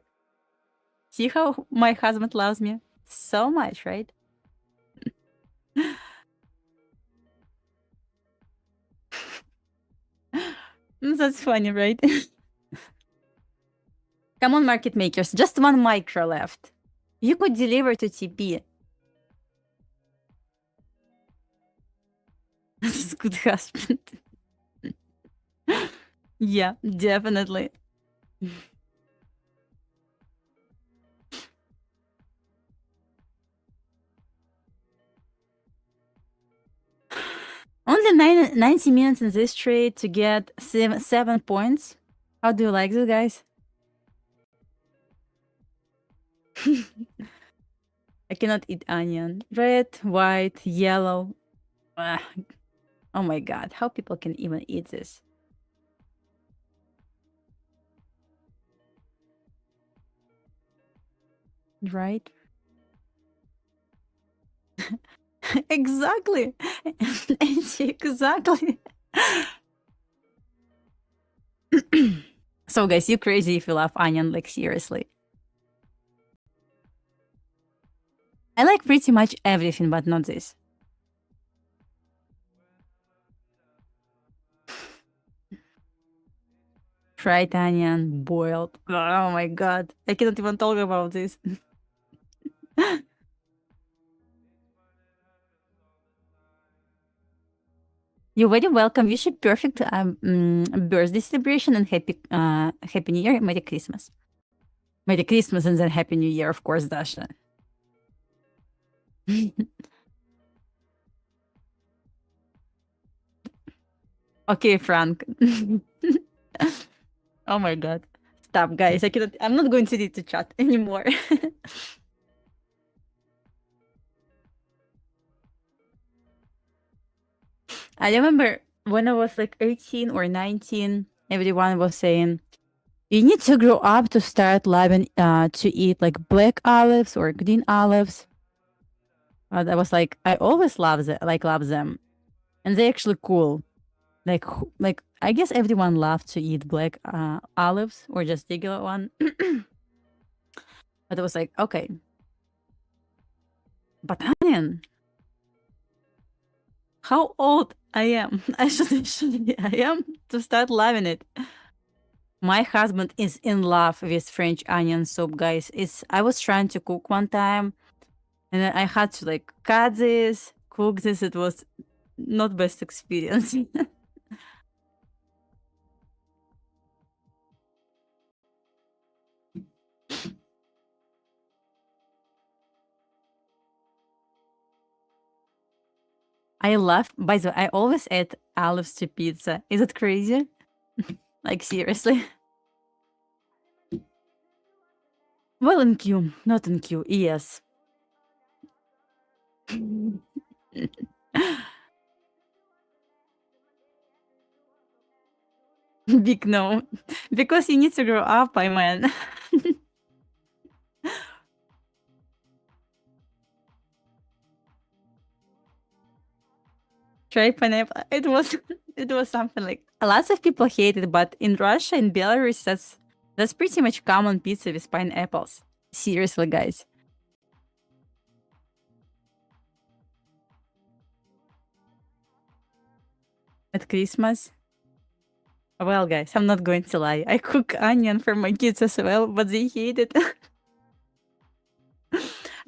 See how my husband loves me so much, right? That's funny, right? Come on, market makers. Just one micro left. You could deliver to TP. This is good husband. Yeah, definitely. Only 90 minutes in this trade to get 7 points. How do you like this, guys? I cannot eat onion. Red, white, yellow. Oh my god, how people can even eat this? Right? Exactly. Exactly. So guys, you crazy if you love onion, like seriously. I like pretty much everything, but not this. Fried onion, boiled. Oh my god. I cannot even talk about this. You're very welcome. Wish you perfect birthday celebration and happy New Year. Merry Christmas. Merry Christmas and then Happy New Year, of course, Dasha. Okay, Frank. Oh my god. Stop, guys. I'm not going to need to chat anymore. I remember when I was like 18 or 19, everyone was saying, you need to grow up to start loving to eat like black olives or green olives. I was like, I always love them, and they're actually cool. like I guess everyone loved to eat black olives or just regular one. But it was like, okay, but onion. How old I am? I am to start loving it. My husband is in love with French onion soup, guys. I was trying to cook one time, and then I had to like cut this, cook this. It was not best experience. I love, by the way, I always add olives to pizza. Is it crazy? Like, seriously? Well, in Q, not in Q, yes. Big no. Because you need to grow up, I man. Try pineapple. It was something like lots of people hate it, but in Russia and Belarus, that's pretty much common pizza with pineapples. Seriously, guys. At Christmas. Well, guys, I'm not going to lie. I cook onion for my kids as well, but they hate it.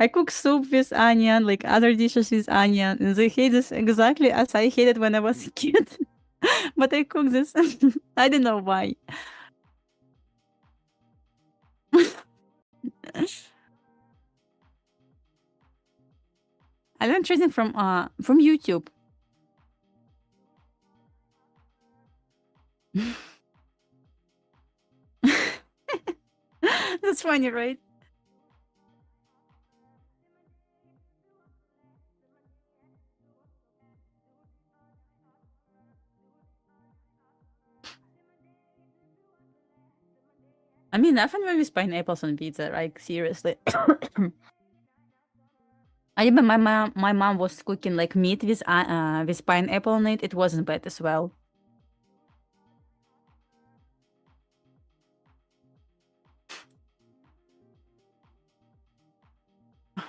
I cook soup with onion, like other dishes with onion, and they hate this exactly as I hated when I was a kid. But I cook this. I don't know why. I learned trading from YouTube. That's funny, right? I mean, nothing wrong with pineapples on pizza, right? Seriously. I remember my mom was cooking like meat with pineapple on it. It wasn't bad as well.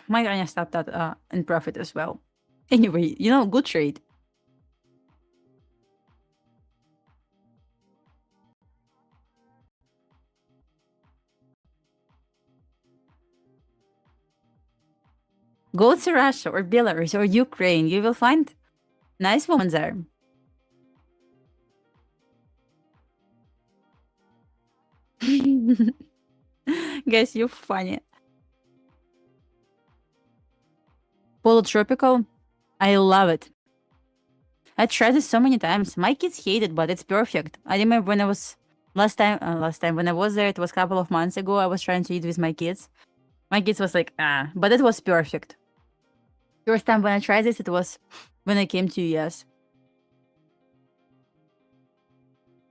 Might gonna stop that in profit as well. Anyway, good trade. Go to Russia or Belarus or Ukraine. You will find nice women there. Guys, you're funny. Polo tropical. I love it. I tried it so many times. My kids hate it, but it's perfect. I remember when I was last time when I was there, it was a couple of months ago. I was trying to eat with my kids. My kids was like, but it was perfect. First time when I tried this, it was when I came to US.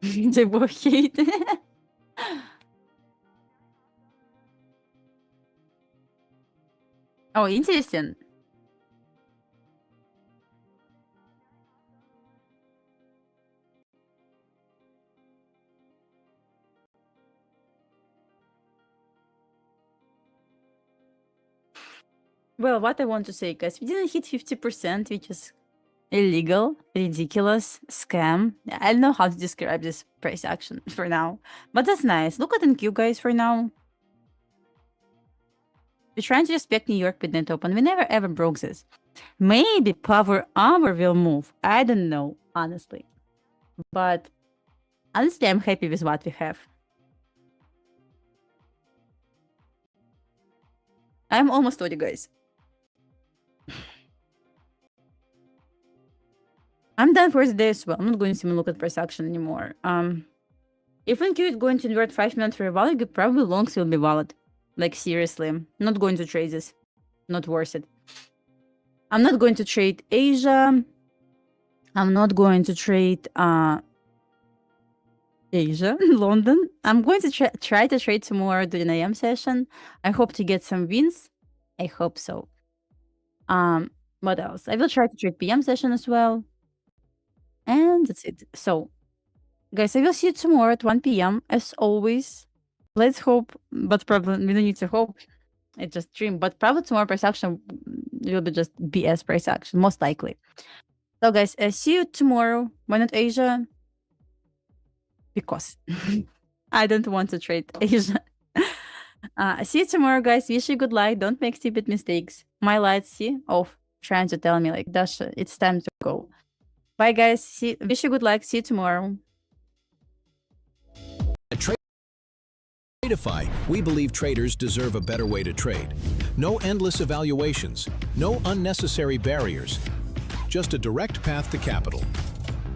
They both hate. Oh, interesting. Well, what I want to say, guys, we didn't hit 50%, which is illegal, ridiculous, scam. I don't know how to describe this price action for now, but that's nice. Look at NQ, guys, for now. We're trying to respect New York midnight open. We never ever broke this. Maybe Power Hour will move. I don't know, honestly. But honestly, I'm happy with what we have. I'm almost ready, guys. I'm done for the day as well. I'm not going to even look at price action anymore. If NQ is going to invert 5 minutes for a valid, probably longs will be valid. Like, seriously. I'm not going to trade this. Not worth it. I'm not going to trade Asia. I'm not going to trade Asia, London. I'm going to try to trade tomorrow during AM session. I hope to get some wins. I hope so. What else? I will try to trade PM session as well. And that's it. So, guys, I will see you tomorrow at 1 p.m. As always, let's hope, but probably we don't need to hope. It's just dream. But probably tomorrow price action will be just BS price action, most likely. So, guys, see you tomorrow. Why not Asia? Because I don't want to trade Asia. See you tomorrow, guys. Wish you good luck. Don't make stupid mistakes. My lights, see, off. Trying to tell me like, Dasha, it's time to go. Bye, guys. Wish you good luck. See you tomorrow. At Tradeify, we believe traders deserve a better way to trade. No endless evaluations, no unnecessary barriers, just a direct path to capital.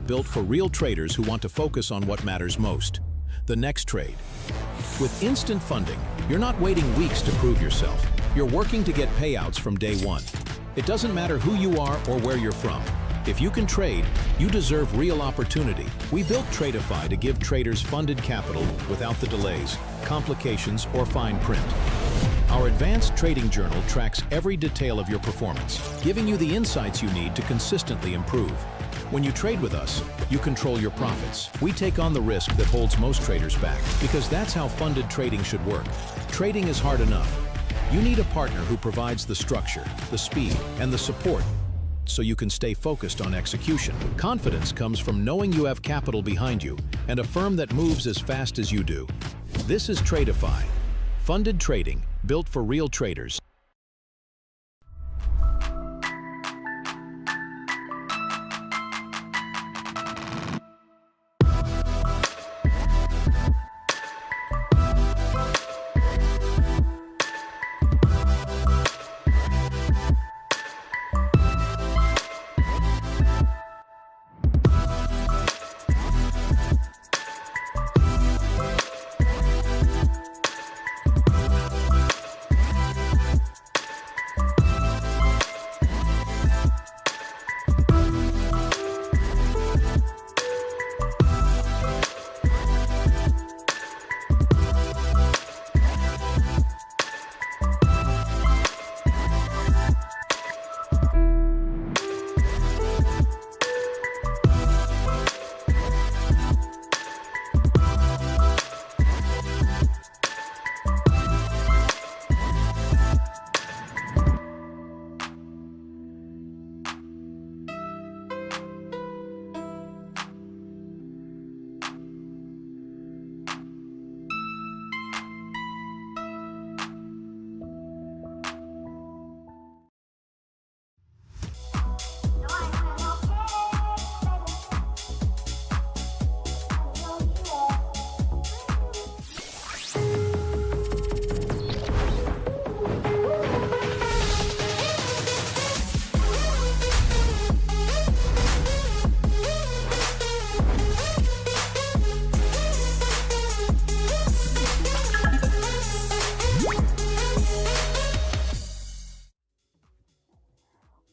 Built for real traders who want to focus on what matters most, the next trade. With instant funding, you're not waiting weeks to prove yourself. You're working to get payouts from day one. It doesn't matter who you are or where you're from. If you can trade, you deserve real opportunity. We built Tradeify to give traders funded capital without the delays, complications, or fine print. Our advanced trading journal tracks every detail of your performance, giving you the insights you need to consistently improve. When you trade with us, you control your profits. We take on the risk that holds most traders back, because that's how funded trading should work. Trading is hard enough. You need a partner who provides the structure, the speed, and the support so you can stay focused on execution. Confidence comes from knowing you have capital behind you and a firm that moves as fast as you do. This is Tradeify, funded trading built for real traders.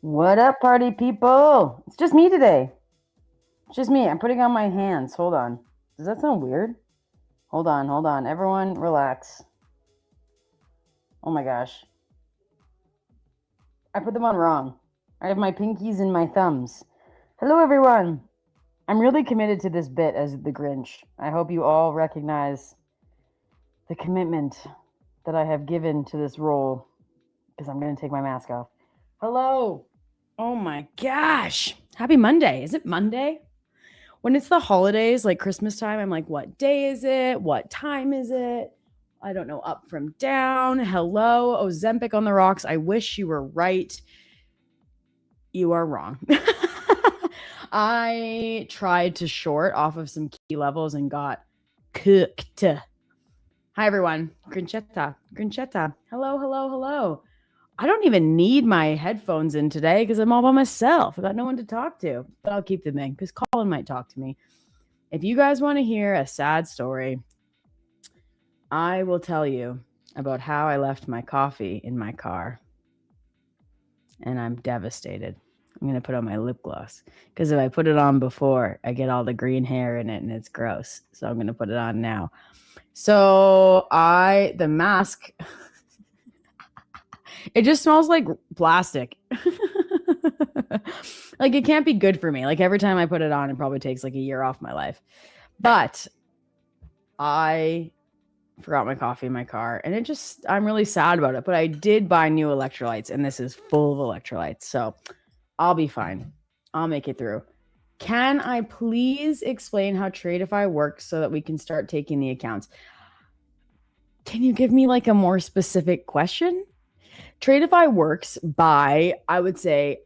What up, party people? It's just me today. It's just me. I'm putting on my hands. Hold on. Does that sound weird? Hold on. Everyone, relax. Oh my gosh. I put them on wrong. I have my pinkies and my thumbs. Hello, everyone. I'm really committed to this bit as the Grinch. I hope you all recognize the commitment that I have given to this role, because I'm going to take my mask off. Hello. Oh my gosh. Happy Monday. Is it Monday? When it's the holidays, like Christmas time, I'm like, what day is it? What time is it? I don't know. Up from down. Hello. Ozempic on the rocks. I wish you were right. You are wrong. I tried to short off of some key levels and got cooked. Hi, everyone. Grinchetta. Hello. I don't even need my headphones in today because I'm all by myself. I got no one to talk to, but I'll keep them in because Colin might talk to me. If you guys want to hear a sad story, I will tell you about how I left my coffee in my car. And I'm devastated. I'm going to put on my lip gloss because if I put it on before, I get all the green hair in it and it's gross. So I'm going to put it on now. So the mask... It just smells like plastic. Like, it can't be good for me. Like, every time I put it on, it probably takes like a year off my life. But I forgot my coffee in my car, and I'm really sad about it. But I did buy new electrolytes, and this is full of electrolytes. So I'll be fine. I'll make it through. Can I please explain how Tradeify works so that we can start taking the accounts? Can you give me like a more specific question? Tradeify works by, I would say,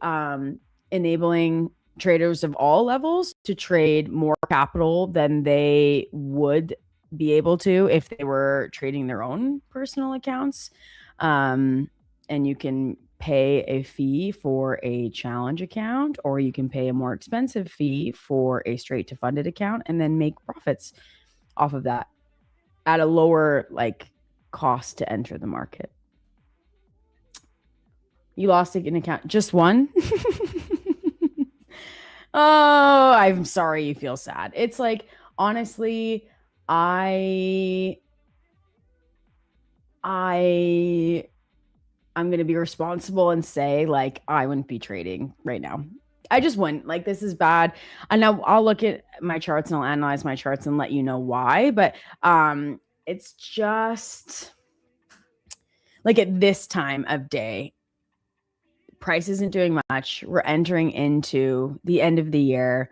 enabling traders of all levels to trade more capital than they would be able to if they were trading their own personal accounts. And you can pay a fee for a challenge account, or you can pay a more expensive fee for a straight to funded account and then make profits off of that at a lower like cost to enter the market. You lost an account, just one? Oh, I'm sorry you feel sad. It's like, honestly, I'm going to be responsible and say, like, I wouldn't be trading right now. I just wouldn't. Like, this is bad. And now I'll look at my charts and I'll analyze my charts and let you know why. But it's just like at this time of day, price isn't doing much. We're entering into the end of the year.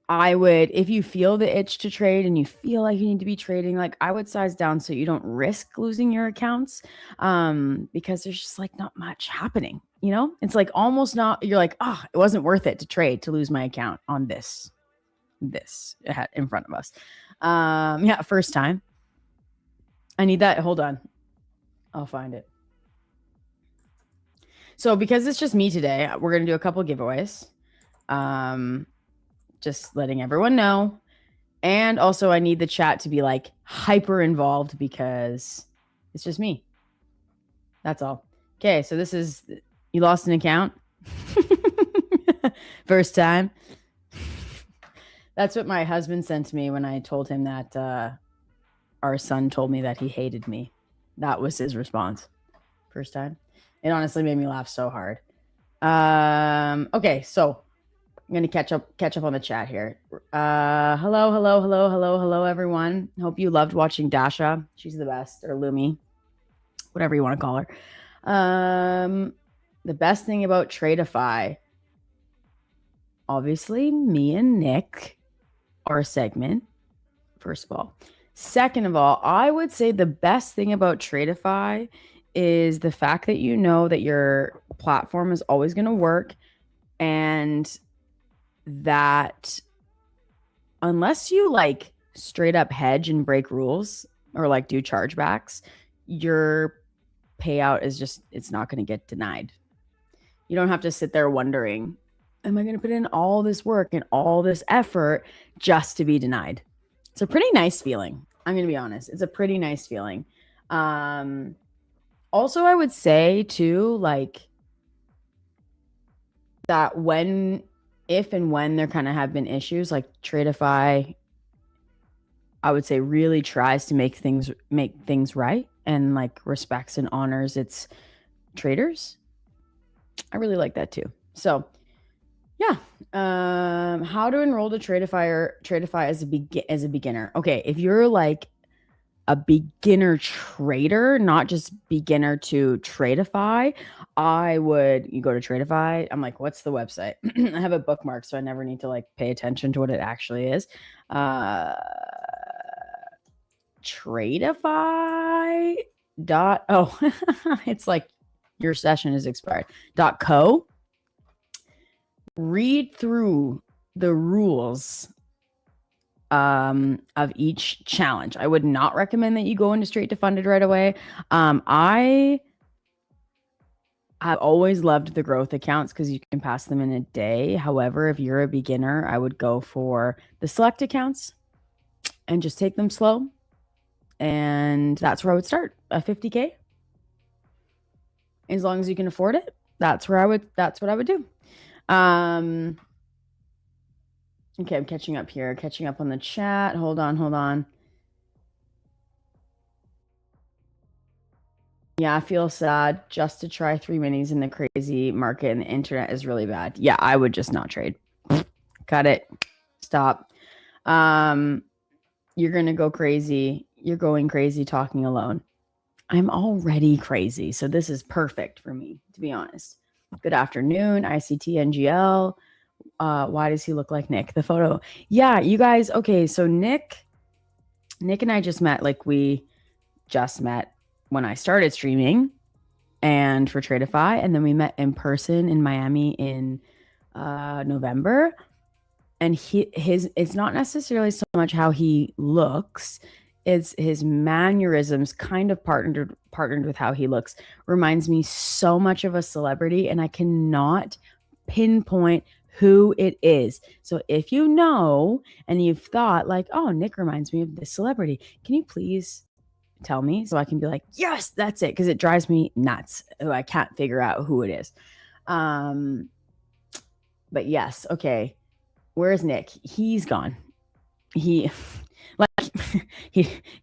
I would, if you feel the itch to trade and you feel like you need to be trading, like, I would size down so you don't risk losing your accounts, because there's just like not much happening. You know, it's like almost not, you're like, oh, it wasn't worth it to trade to lose my account on this in front of us. Yeah, first time. I need that. Hold on. I'll find it. So because it's just me today, we're going to do a couple giveaways. Just letting everyone know. And also I need the chat to be like hyper involved because it's just me. That's all. Okay. So this is, you lost an account. First time. That's what my husband sent to me when I told him that our son told me that he hated me. That was his response. First time. It honestly made me laugh so hard. Okay, so I'm gonna catch up on the chat here. Hello, everyone. Hope you loved watching Dasha. She's the best, or Lumi, whatever you want to call her. The best thing about Tradeify, obviously, me and Nick, our segment. First of all, second of all, I would say the best thing about Tradeify is the fact that you know that your platform is always going to work, and that unless you like straight up hedge and break rules or like do chargebacks, your payout is just, it's not going to get denied. You don't have to sit there wondering, am I going to put in all this work and all this effort just to be denied? It's a pretty nice feeling. I'm going to be honest. It's a pretty nice feeling. Also, I would say too, like, that if and when there kind of have been issues, like Tradeify, I would say really tries to make things right and like respects and honors its traders. I really like that too. So yeah. How to enroll to Tradeify as a beginner. Okay, if you're like a beginner trader, not just beginner to Tradeify, you go to Tradeify. I'm like, what's the website? I have it bookmarked, so I never need to like pay attention to what it actually is. Tradeify it's like your session is expired. .co. Read through the rules of each challenge. I would not recommend that you go into straight to funded right away. I have always loved the growth accounts because you can pass them in a day. However, if you're a beginner, I would go for the select accounts and just take them slow. And that's where I would start, a 50K. As long as you can afford it, that's what I would do. Okay, I'm catching up here. Catching up on the chat. Hold on. Yeah, I feel sad. Just to try 3 minis in the crazy market and the internet is really bad. Yeah, I would just not trade. Cut it. Stop. You're going to go crazy. You're going crazy talking alone. I'm already crazy. So this is perfect for me, to be honest. Good afternoon, ICT NGL. Why does he look like Nick? The photo. Yeah, you guys. Okay, so Nick and I just met. Like, we just met when I started streaming and for Tradeify, and then we met in person in Miami in November. And it's not necessarily so much how he looks, it's his mannerisms kind of partnered with how he looks. Reminds me so much of a celebrity, and I cannot pinpoint who it is. So if you know and you've thought like, oh, Nick reminds me of this celebrity, can you please tell me so I can be like, yes, that's it? Because it drives me nuts. I can't figure out who it is. But yes, okay. Where's Nick? He's gone. He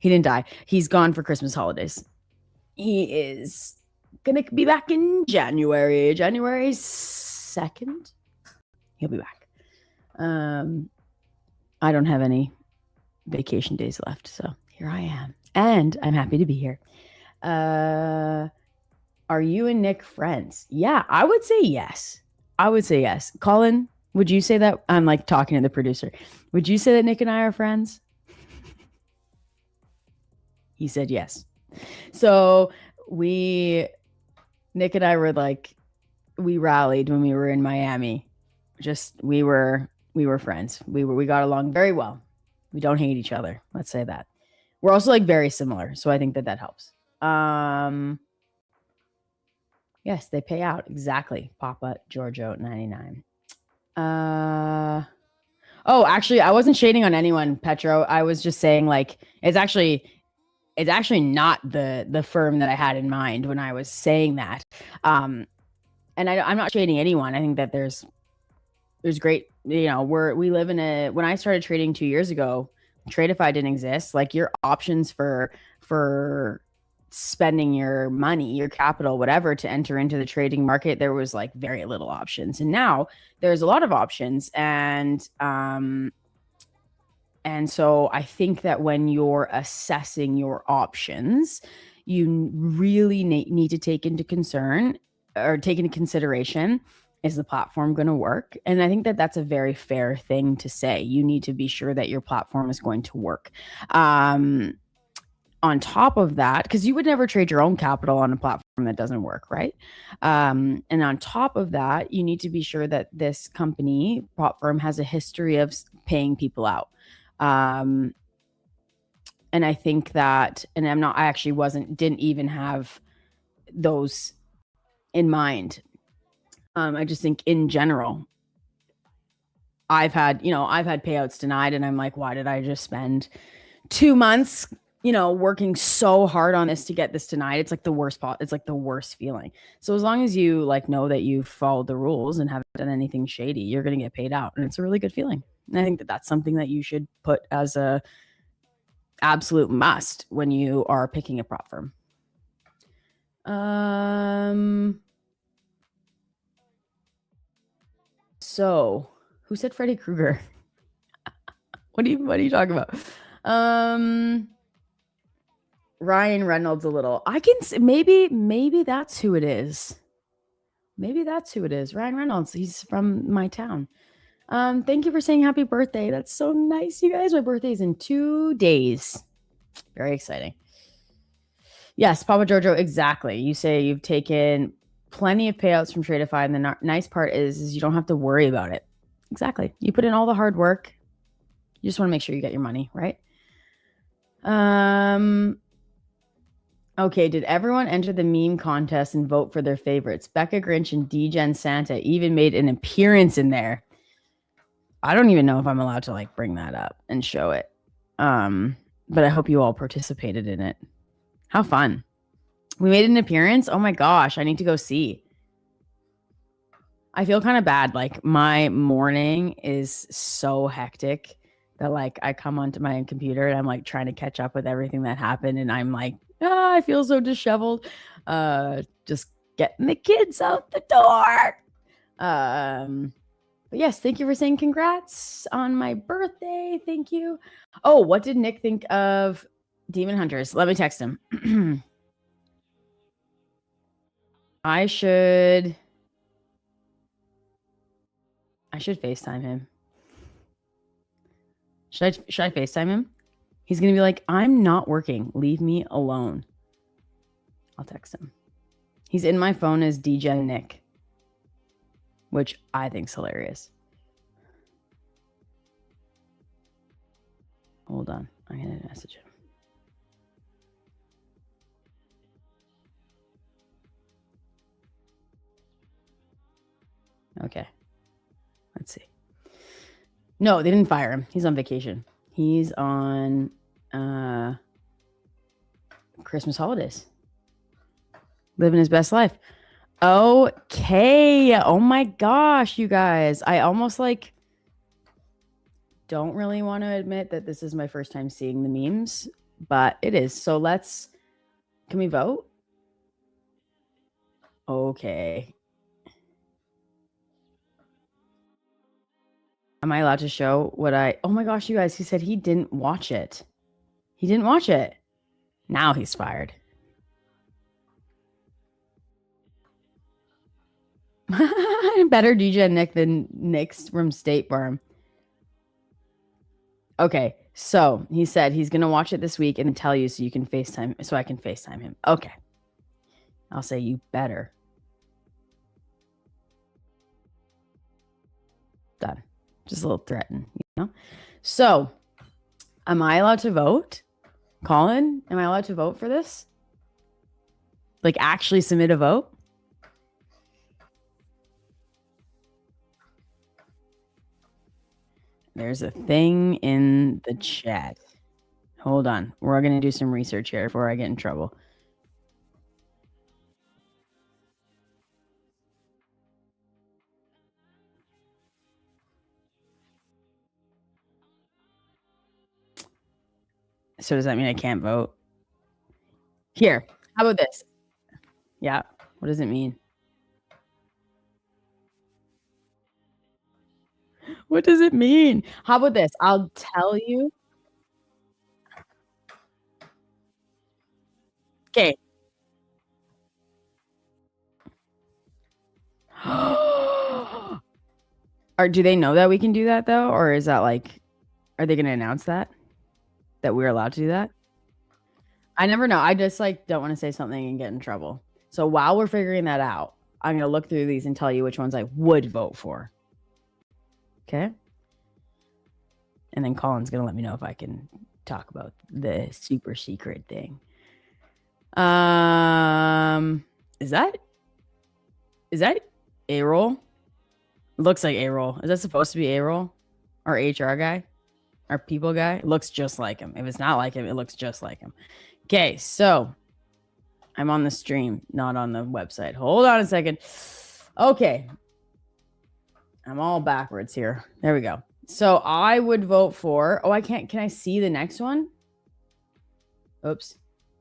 didn't die. He's gone for Christmas holidays. He is gonna be back in January 2nd. He'll be back. I don't have any vacation days left, so here I am. And I'm happy to be here. Are you and Nick friends? Yeah, I would say yes. Colin, would you say that? I'm like talking to the producer. Would you say that Nick and I are friends? He said yes. So Nick and I were like, we rallied when we were in Miami. We were friends. We got along very well. We don't hate each other. Let's say that. We're also like very similar. So I think that helps. Yes, they pay out. Exactly. Papa Giorgio 99. Oh, actually, I wasn't shading on anyone, Petro. I was just saying like, it's actually not the firm that I had in mind when I was saying that. And I'm not shading anyone. I think that there's great, we live in when I started trading 2 years ago, Tradeify didn't exist. Like, your options for spending your money, your capital, whatever, to enter into the trading market, there was like very little options. And now there's a lot of options. And so I think that when you're assessing your options, you really need to take into consideration, is the platform going to work? And I think that that's a very fair thing to say. You need to be sure that your platform is going to work. On top of that, because you would never trade your own capital on a platform that doesn't work, right? And on top of that, you need to be sure that this platform has a history of paying people out. And I think that, and I actually didn't even have those in mind. I just think in general, I've had payouts denied, and I'm like, why did I just spend 2 months, working so hard on this to get this denied? It's like the worst it's like the worst feeling. So as long as you know that you've followed the rules and haven't done anything shady, you're going to get paid out. And it's a really good feeling. And I think that that's something that you should put as a absolute must when you are picking a prop firm. So who said Freddy Krueger? What are you talking about? Ryan Reynolds a little. I can maybe that's who it is. Ryan Reynolds. He's from my town. Thank you for saying happy birthday. That's so nice, you guys. My birthday is in 2 days. Very exciting. Yes, Papa Giorgio, exactly. You say you've taken plenty of payouts from Tradeify, and the nice part is you don't have to worry about it. Exactly. You put in all the hard work. You just want to make sure you get your money, right? Okay, did everyone enter the meme contest and vote for their favorites? Becca Grinch and DGen Santa even made an appearance in there. I don't even know if I'm allowed to like bring that up and show it. But I hope you all participated in it. How fun. We made an appearance? Oh my gosh, I need to go see. I feel kind of bad. Like, my morning is so hectic that like I come onto my computer and I'm like trying to catch up with everything that happened, and I'm like, I feel so disheveled. Just getting the kids out the door. But yes, thank you for saying congrats on my birthday. Thank you. Oh, what did Nick think of Demon Hunters? Let me text him. I should FaceTime him. Should I FaceTime him? He's gonna be like, I'm not working. Leave me alone. I'll text him. He's in my phone as DJ Nick, which I think's hilarious. Hold on. I'm gonna message him. Okay. Let's see. No, they didn't fire him. He's on vacation. He's on Christmas holidays. Living his best life. Okay. Oh my gosh, you guys. I almost don't really want to admit that this is my first time seeing the memes, but it is. So can we vote? Okay. Am I allowed to show oh my gosh, you guys, he said he didn't watch it. He didn't watch it. Now he's fired. Better DJ Nick than Nick's from State Farm. Okay, so he said he's gonna watch it this week and then tell you so I can FaceTime him. Okay. I'll say you better. Done. Just a little threaten, you know? So, am I allowed to vote? Colin, am I allowed to vote for this? Like, actually submit a vote? There's a thing in the chat. Hold on. We're going to do some research here before I get in trouble. So does that mean I can't vote? Here, how about this? Yeah, what does it mean? What does it mean? How about this? I'll tell you. Okay. Do they know that we can do that though? Or is that are they going to announce that we're allowed to do that? I never know. I just don't want to say something and get in trouble. So while we're figuring that out, I'm going to look through these and tell you which ones I would vote for. Okay. And then Colin's going to let me know if I can talk about the super secret thing. Is that A-roll? Looks like A-roll. Is that supposed to be A-roll? Our HR guy? Our people guy? It looks just like him. If it's not like him, it looks just like him. Okay, so I'm on the stream, not on the website. Hold on a second. Okay. I'm all backwards here. There we go. So I would vote for... Oh, I can't... Can I see the next one? Oops.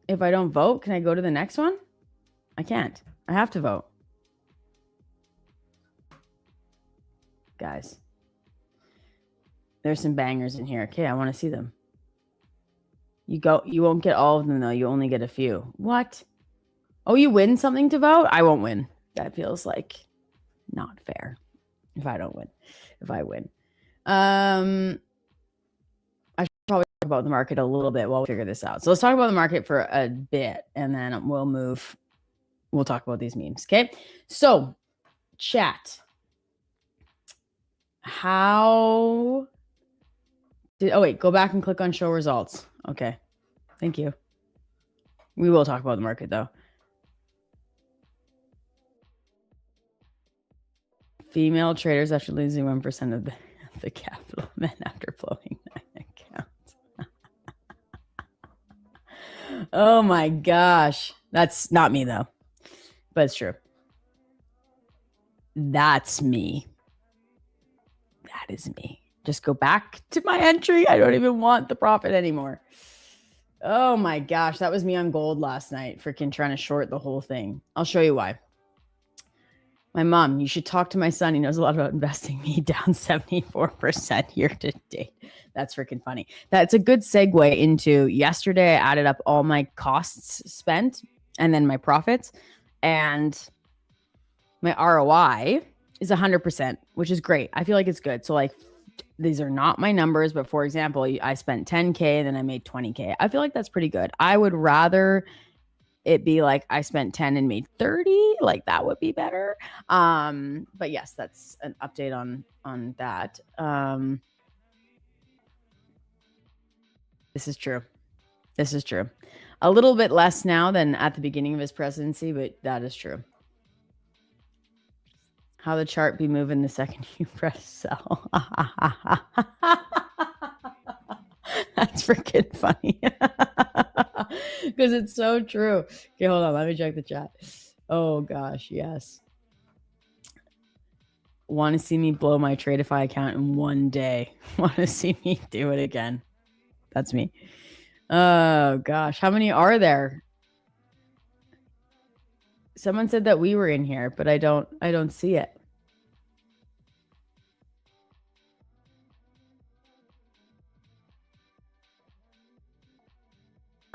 If I don't vote, can I go to the next one? I can't. I have to vote. Guys. There's some bangers in here. Okay, I want to see them. You won't get all of them, though. You only get a few. What? Oh, you win something to vote? I won't win. That feels like not fair. If I don't win. If I win. I should probably talk about the market a little bit while we figure this out. So let's talk about the market for a bit, and then we'll talk about these memes. Okay. So chat. Oh wait, go back and click on show results. Okay. Thank you. We will talk about the market though. Female traders after losing 1% of the capital, men after flowing 9 accounts. Oh my gosh. That's not me though, but it's true. That's me. That is me. Just go back to my entry. I don't even want the profit anymore. Oh my gosh, that was me on gold last night, freaking trying to short the whole thing. I'll show you why. My mom, you should talk to my son. He knows a lot about investing. Me down 74% year to date. That's freaking funny. That's a good segue into yesterday. I added up all my costs spent and then my profits, and my ROI is 100%, which is great. I feel like it's good. So like, these are not my numbers, but for example, I spent 10K and then I made 20K. I feel like that's pretty good. I would rather it be like I spent 10 and made 30. Like that would be better. But yes, that's an update on that. This is true. This is true. A little bit less now than at the beginning of his presidency, but that is true. How the chart be moving the second you press sell. That's freaking funny. Because it's so true. Okay, hold on. Let me check the chat. Oh, gosh. Yes. Want to see me blow my Tradeify account in one day. Want to see me do it again. That's me. Oh, gosh. How many are there? Someone said that we were in here, but I don't see it.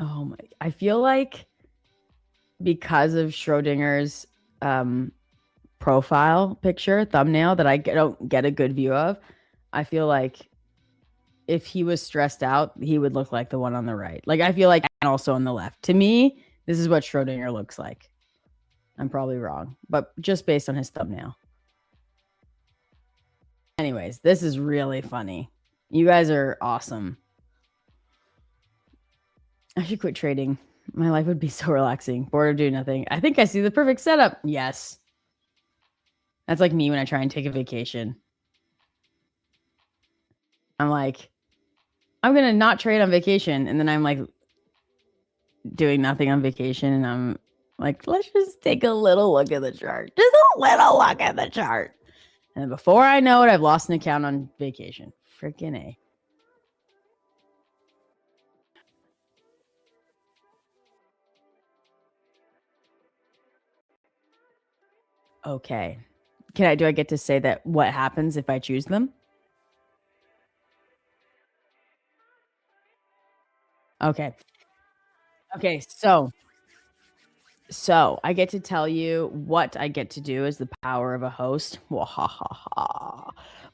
Oh my, I feel like because of Schrodinger's profile picture, thumbnail that I don't get a good view of, I feel like if he was stressed out, he would look like the one on the right. Like I feel like, and also on the left. To me, this is what Schrodinger looks like. I'm probably wrong, but just based on his thumbnail. Anyways, this is really funny. You guys are awesome. I should quit trading. My life would be so relaxing. Bored of doing nothing. I think I see the perfect setup. Yes. That's like me when I try and take a vacation. I'm like, I'm going to not trade on vacation. And then I'm like doing nothing on vacation. And I'm like, let's just take a little look at the chart. Just a little look at the chart. And before I know it, I've lost an account on vacation. Freaking A. Okay. Do I get to say that what happens if I choose them? Okay. Okay, so I get to tell you what I get to do is the power of a host.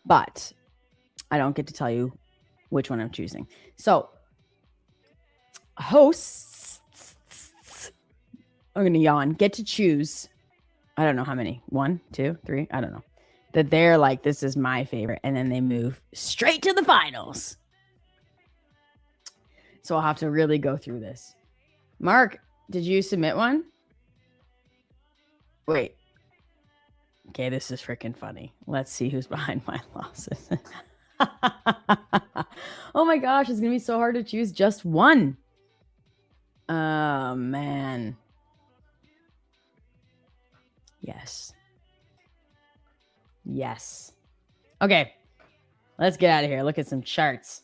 But I don't get to tell you which one I'm choosing. So hosts, I'm going to yawn, get to choose. I don't know how many. 1, 2, 3. I don't know. That they're like, this is my favorite. And then they move straight to the finals. So I'll have to really go through this. Mark, did you submit one? Wait. Okay, this is freaking funny. Let's see who's behind my losses. Oh my gosh, it's going to be so hard to choose just one. Oh, man. Yes. Yes. Okay. Let's get out of here. Look at some charts.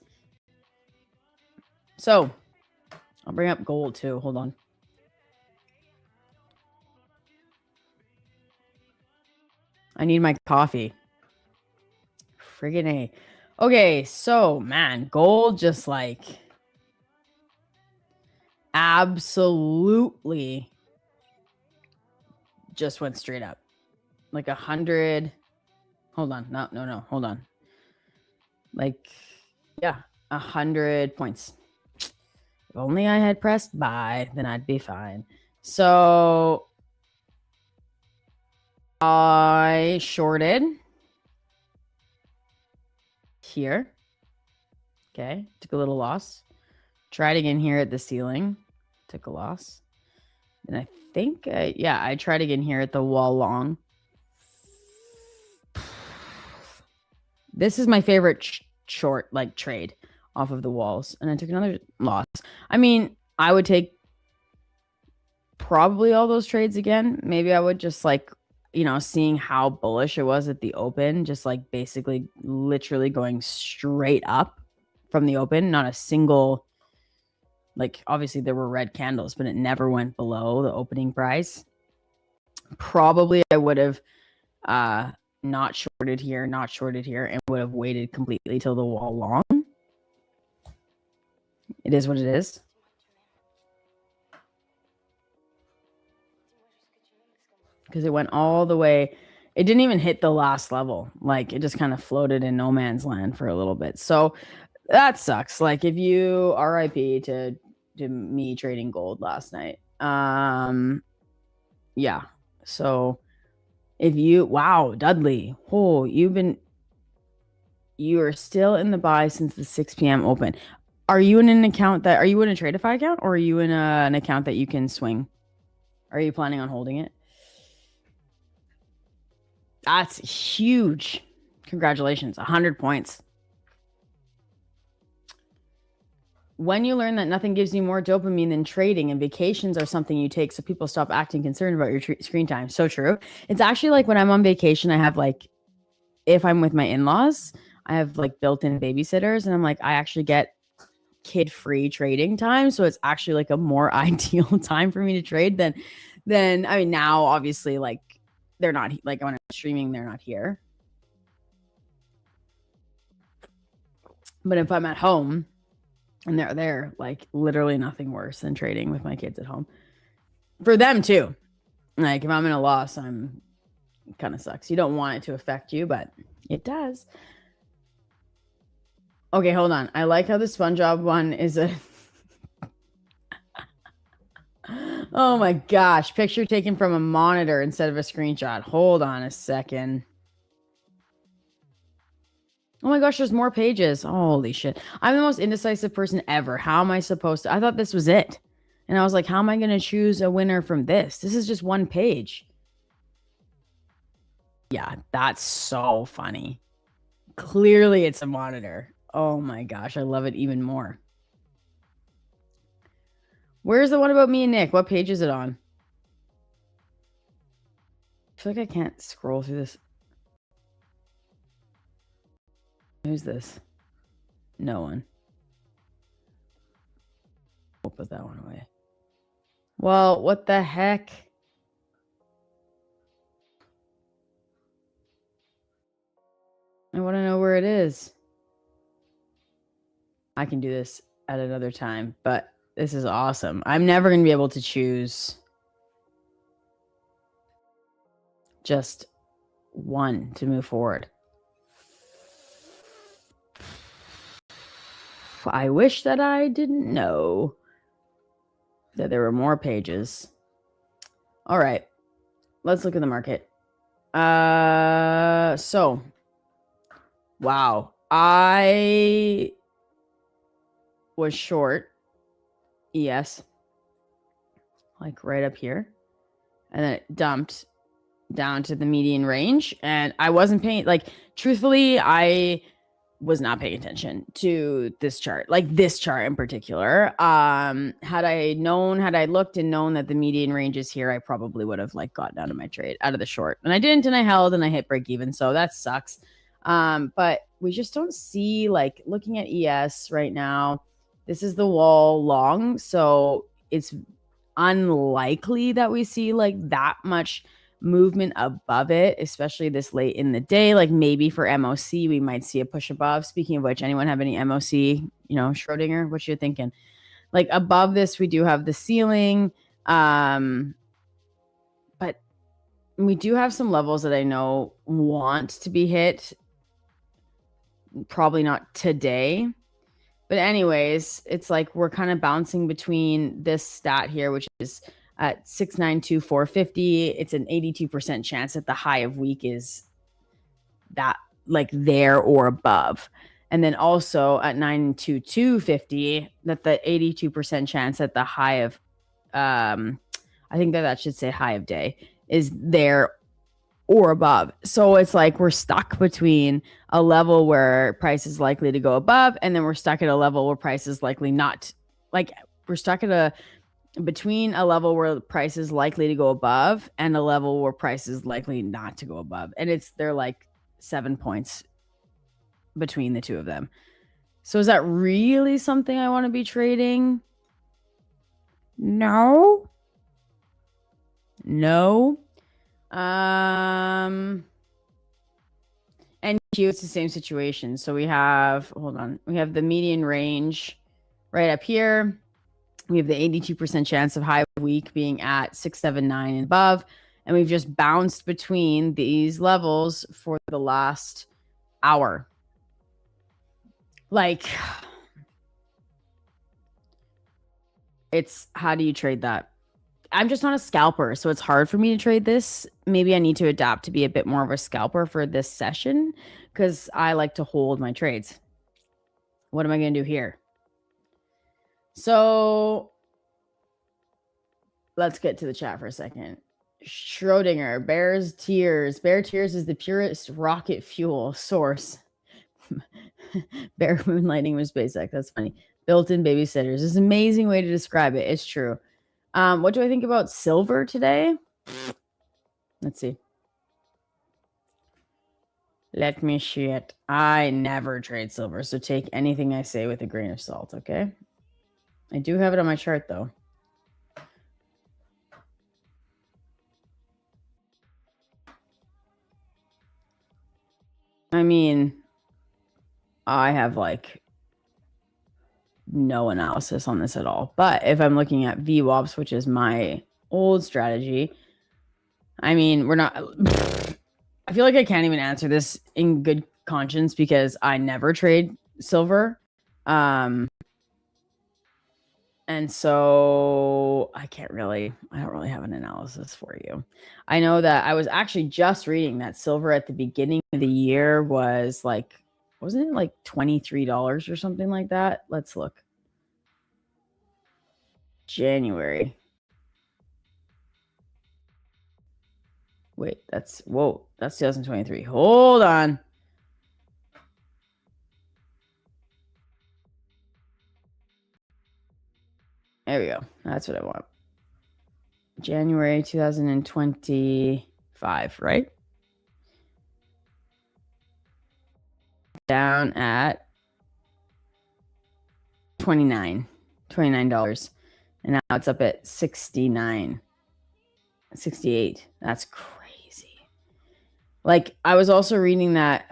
So, I'll bring up gold too. Hold on. I need my coffee. Friggin' A. Okay, so, man, gold just like absolutely just went straight up. Like 100. Hold on. No. Hold on. Like, yeah, 100 points. If only I had pressed buy, then I'd be fine. So I shorted here. Okay, took a little loss. Tried again here at the ceiling. Took a loss. And I think, I tried again here at the wall long. This is my favorite short, like trade off of the walls. And I took another loss. I mean, I would take probably all those trades again. Maybe I would just like, seeing how bullish it was at the open, just like basically literally going straight up from the open, not a single Like obviously there were red candles, but it never went below the opening price. Probably I would have not shorted here, and would have waited completely till the wall long. It is what it is. Because it went all the way. It didn't even hit the last level. Like it just kind of floated in no man's land for a little bit. So that sucks. Like if you RIP to me trading gold last night. Yeah. So if you, wow, Dudley, oh, you are still in the buy since the 6 p.m. open. Are you in an account are you in a Tradeify account, or are you in an account that you can swing? Are you planning on holding it? That's huge. Congratulations. 100 points. When you learn that nothing gives you more dopamine than trading, and vacations are something you take so people stop acting concerned about your screen time. So true. It's actually like when I'm on vacation, I have like, if I'm with my in-laws, I have like built-in babysitters, and I'm like, I actually get kid-free trading time. So it's actually like a more ideal time for me to trade than I mean, now obviously like they're not, like when I'm streaming, they're not here. But if I'm at home and they're there, like literally nothing worse than trading with my kids at home. For them too. Like if I'm in a loss, it kind of sucks. You don't want it to affect you, but it does. Okay, hold on. I like how the SpongeBob one is a... Oh my gosh. Picture taken from a monitor instead of a screenshot. Hold on a second. Oh my gosh, there's more pages. Holy shit. I'm the most indecisive person ever. How am I supposed to? I thought this was it. And I was like, how am I going to choose a winner from this? This is just one page. Yeah, that's so funny. Clearly it's a monitor. Oh my gosh, I love it even more. Where's the one about me and Nick? What page is it on? I feel like I can't scroll through this. Who's this? No one. We'll put that one away. Well, what the heck? I want to know where it is. I can do this at another time, but this is awesome. I'm never going to be able to choose just one to move forward. I wish that I didn't know that there were more pages. All right, let's look at the market. So, wow, I was short ES, like right up here, and then it dumped down to the median range, and I wasn't paying, like, truthfully, I was not paying attention to this chart, like this chart in particular. Had I looked and known that the median range is here, I probably would have like gotten out of my trade, out of the short, and I didn't, and I held, and I hit break even, so that sucks. But we just don't see, like, looking at ES right now, this is the wall long, so it's unlikely that we see like that much movement above it, especially this late in the day. Like maybe for MOC, we might see a push above. Speaking of which, anyone have any MOC, Schrodinger? What you thinking? Like above this, we do have the ceiling. But we do have some levels that I know want to be hit. Probably not today. But anyways, it's like we're kind of bouncing between this stat here, which is at 692,450. It's an 82% chance that the high of week is that, like, there or above. And then also at 92250, that the 82% chance that the high of, I think that should say high of day, is there or above. So it's like we're stuck between a level where price is likely to go above, and then we're stuck at a level where price is likely not. Like we're stuck at between a level where price is likely to go above and a level where price is likely not to go above. And they're like 7 points between the two of them. So is that really something I want to be trading? No. No. And Q, it's the same situation. So we have, hold on, we have the median range right up here. We have the 82% chance of high week being at 679 and above. And we've just bounced between these levels for the last hour. Like, it's, how do you trade that? I'm just not a scalper, so it's hard for me to trade this. Maybe I need to adapt to be a bit more of a scalper for this session because I like to hold my trades. What am I going to do here? So let's get to the chat for a second. Schrodinger, Bear Tears is the purest rocket fuel source. Bear moonlighting with SpaceX. That's funny. Built-in babysitters. This is an amazing way to describe it. It's true. What do I think about silver today? Let's see. Let me see it. I never trade silver, so take anything I say with a grain of salt, okay? I do have it on my chart, though. I mean, I have like no analysis on this at all. But if I'm looking at VWAPs, which is my old strategy, I mean, we're not... I feel like I can't even answer this in good conscience because I never trade silver. And so I don't really have an analysis for you. I know that I was actually just reading that silver at the beginning of the year was like, wasn't it like $23 or something like that? Let's look. January. Wait, that's 2023. Hold on. There we go. That's what I want. January 2025, right? Down at $29. And now it's up at 69. 68. That's crazy. Like, I was also reading that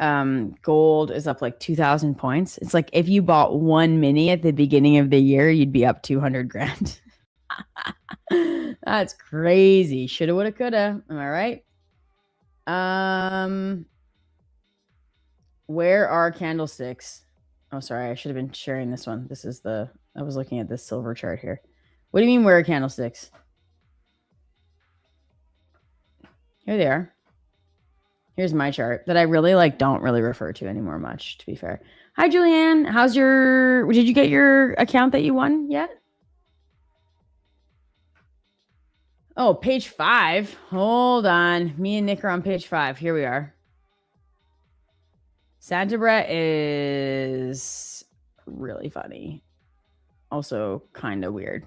gold is up like 2,000 points. It's like if you bought one mini at the beginning of the year, you'd be up 200 grand. That's crazy. Shoulda, woulda, coulda. Am I right? Where are candlesticks? Oh, sorry. I should have been sharing this one. I was looking at this silver chart here. What do you mean, where are candlesticks? Here they are. Here's my chart that I really don't really refer to anymore much, to be fair. Hi, Julianne. Did you get your account that you won yet? Oh, page 5. Hold on. Me and Nick are on page 5. Here we are. Santa Brett is really funny. Also kind of weird.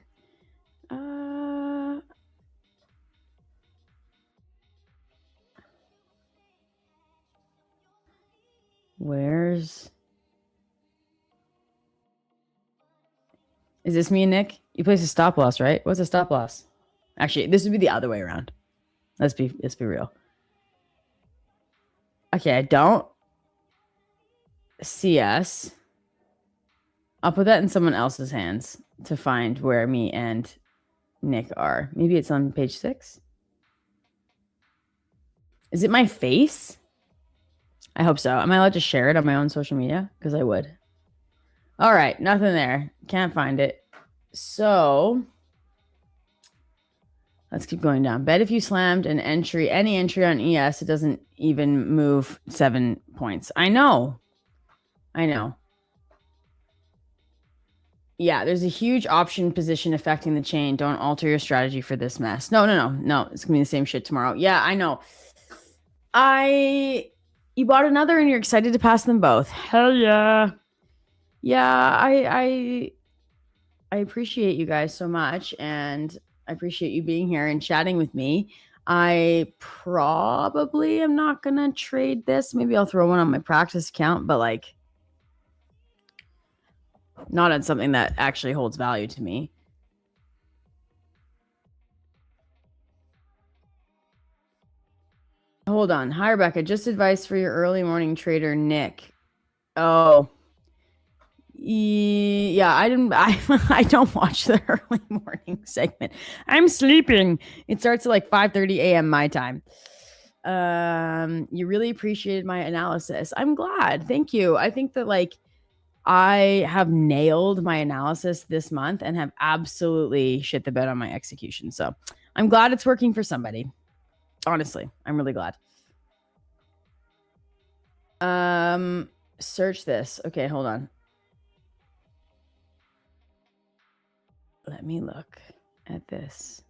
Is this me and Nick? You place a stop loss, right? What's a stop loss? Actually, this would be the other way around. Let's be real. Okay, I don't see us. I'll put that in someone else's hands to find where me and Nick are. Maybe it's on page 6. Is it my face? I hope so. Am I allowed to share it on my own social media? Because I would. All right, nothing there. Can't find it. So let's keep going down. Bet if you slammed any entry on ES, it doesn't even move 7 points. I know. Yeah, there's a huge option position affecting the chain. Don't alter your strategy for this mess. No. It's gonna be the same shit tomorrow. Yeah, I know. You bought another and you're excited to pass them both. Hell yeah. Yeah, I appreciate you guys so much, and I appreciate you being here and chatting with me. I probably am not gonna trade this. Maybe I'll throw one on my practice account, but not on something that actually holds value to me. Hold on. Hi, Rebecca. Just advice for your early morning trader, Nick. Oh, yeah. I don't watch the early morning segment. I'm sleeping. It starts at like 5:30 a.m. my time. You really appreciated my analysis. I'm glad. Thank you. I think that like I have nailed my analysis this month and have absolutely shit the bed on my execution. So I'm glad it's working for somebody. Honestly, I'm really glad. Search this. Okay, hold on. Let me look at this.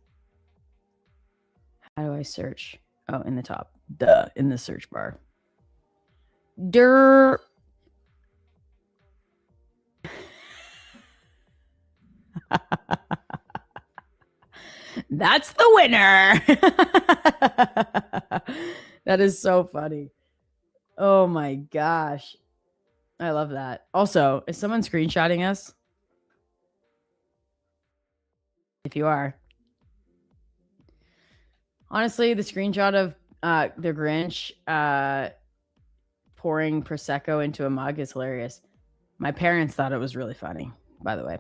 How do I search? Oh, in the top. Duh, in the search bar. That's the winner. That is so funny. Oh my gosh. I love that. Also, is someone screenshotting us? If you are. Honestly, the screenshot of the Grinch pouring Prosecco into a mug is hilarious. My parents thought it was really funny, by the way.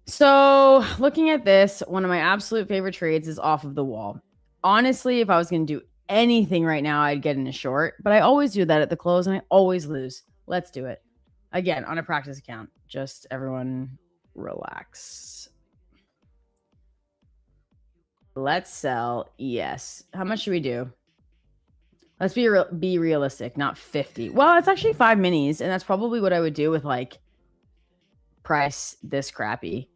So looking at this, one of my absolute favorite trades is off of the wall. Honestly, if I was going to do anything right now, I'd get in a short, but I always do that at the close and I always lose. Let's do it. Again, on a practice account. Just everyone relax. Let's sell. Yes. How much should we do? Let's be realistic, not 50. Well, it's actually 5 minis, and that's probably what I would do with like price this crappy.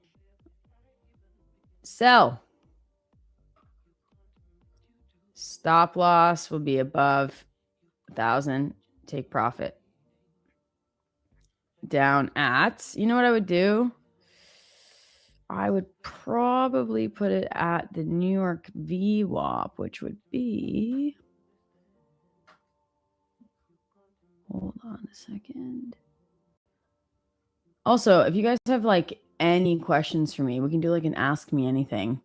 Sell. Stop loss will be above 1,000. Take profit. Down at, you know what I would do? I would probably put it at the New York VWAP, which would be, hold on a second. Also, if you guys have like any questions for me, we can do like an ask me anything.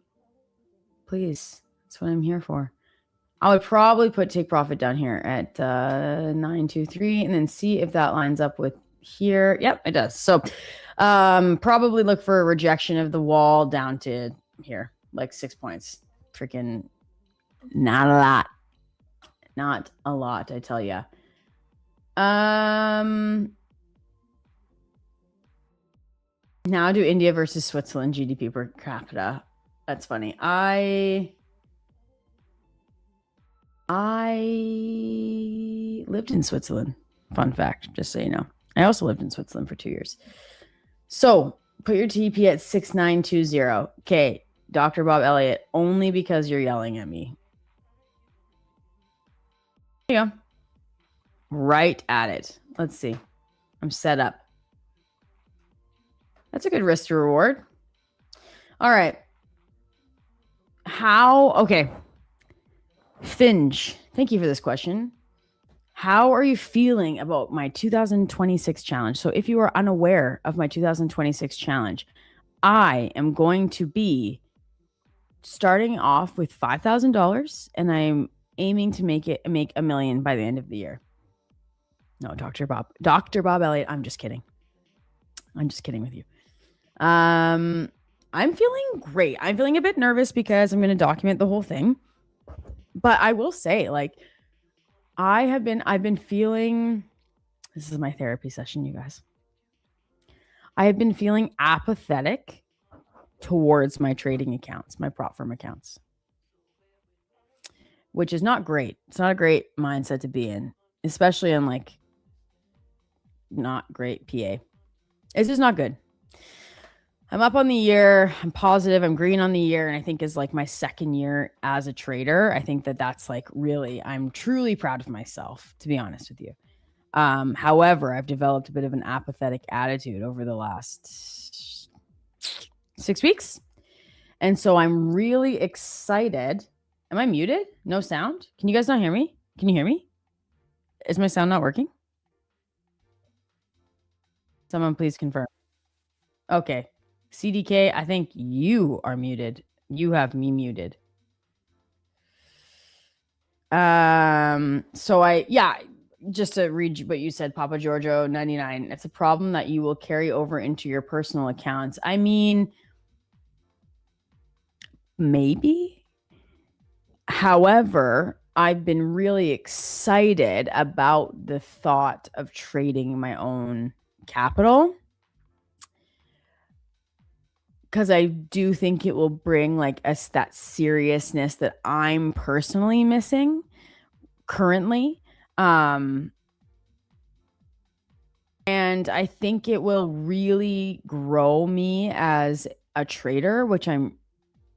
Please, that's what I'm here for. I would probably put take profit down here at 923 and then see if that lines up with here. Yep, it does. So probably look for a rejection of the wall down to here, like 6 points. Freaking not a lot. Not a lot, I tell ya. Now do India versus Switzerland GDP per capita. That's funny. I lived in Switzerland. Fun fact, just so you know. I also lived in Switzerland for 2 years. So put your TP at 6920. Okay, Dr. Bob Elliott, only because you're yelling at me. There you go. Right at it. Let's see. I'm set up. That's a good risk to reward. All right. Okay. Finge, thank you for this question. How are you feeling about my 2026 challenge? So if you are unaware of my 2026 challenge, I am going to be starting off with $5,000 and I'm aiming to make $1 million by the end of the year. No, Dr. Bob Elliott, I'm just kidding. I'm just kidding with you. I'm feeling great. I'm feeling a bit nervous because I'm going to document the whole thing. But I will say, like, I've been feeling, this is my therapy session, you guys. I have been feeling apathetic towards my trading accounts, my prop firm accounts, which is not great. It's not a great mindset to be in, especially in like not great PA. It's just not good. I'm up on the year. I'm positive. I'm green on the year. And I think is like my second year as a trader. I think that's like really, I'm truly proud of myself, to be honest with you. However, I've developed a bit of an apathetic attitude over the last 6 weeks. And so I'm really excited. Am I muted? No sound? Can you guys not hear me? Can you hear me? Is my sound not working? Someone please confirm. Okay. CDK, I think you are muted. You have me muted. Just to read what you said, Papa Giorgio 99, it's a problem that you will carry over into your personal accounts. I mean, maybe. However, I've been really excited about the thought of trading my own capital, because I do think it will bring like us that seriousness that I'm personally missing currently. And I think it will really grow me as a trader, which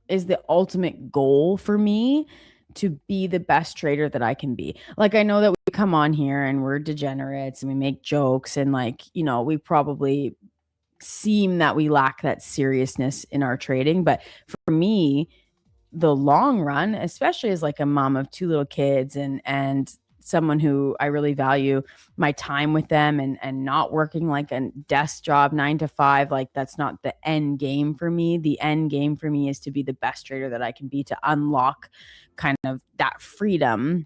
is the ultimate goal for me, to be the best trader that I can be. Like, I know that we come on here and we're degenerates and we make jokes and like, you know, we probably seem that we lack that seriousness in our trading. But for me, the long run, especially as like a mom of 2 little kids and someone who I really value my time with them and not working like a desk job 9 to 5, like that's not the end game for me. The end game for me is to be the best trader that I can be, to unlock kind of that freedom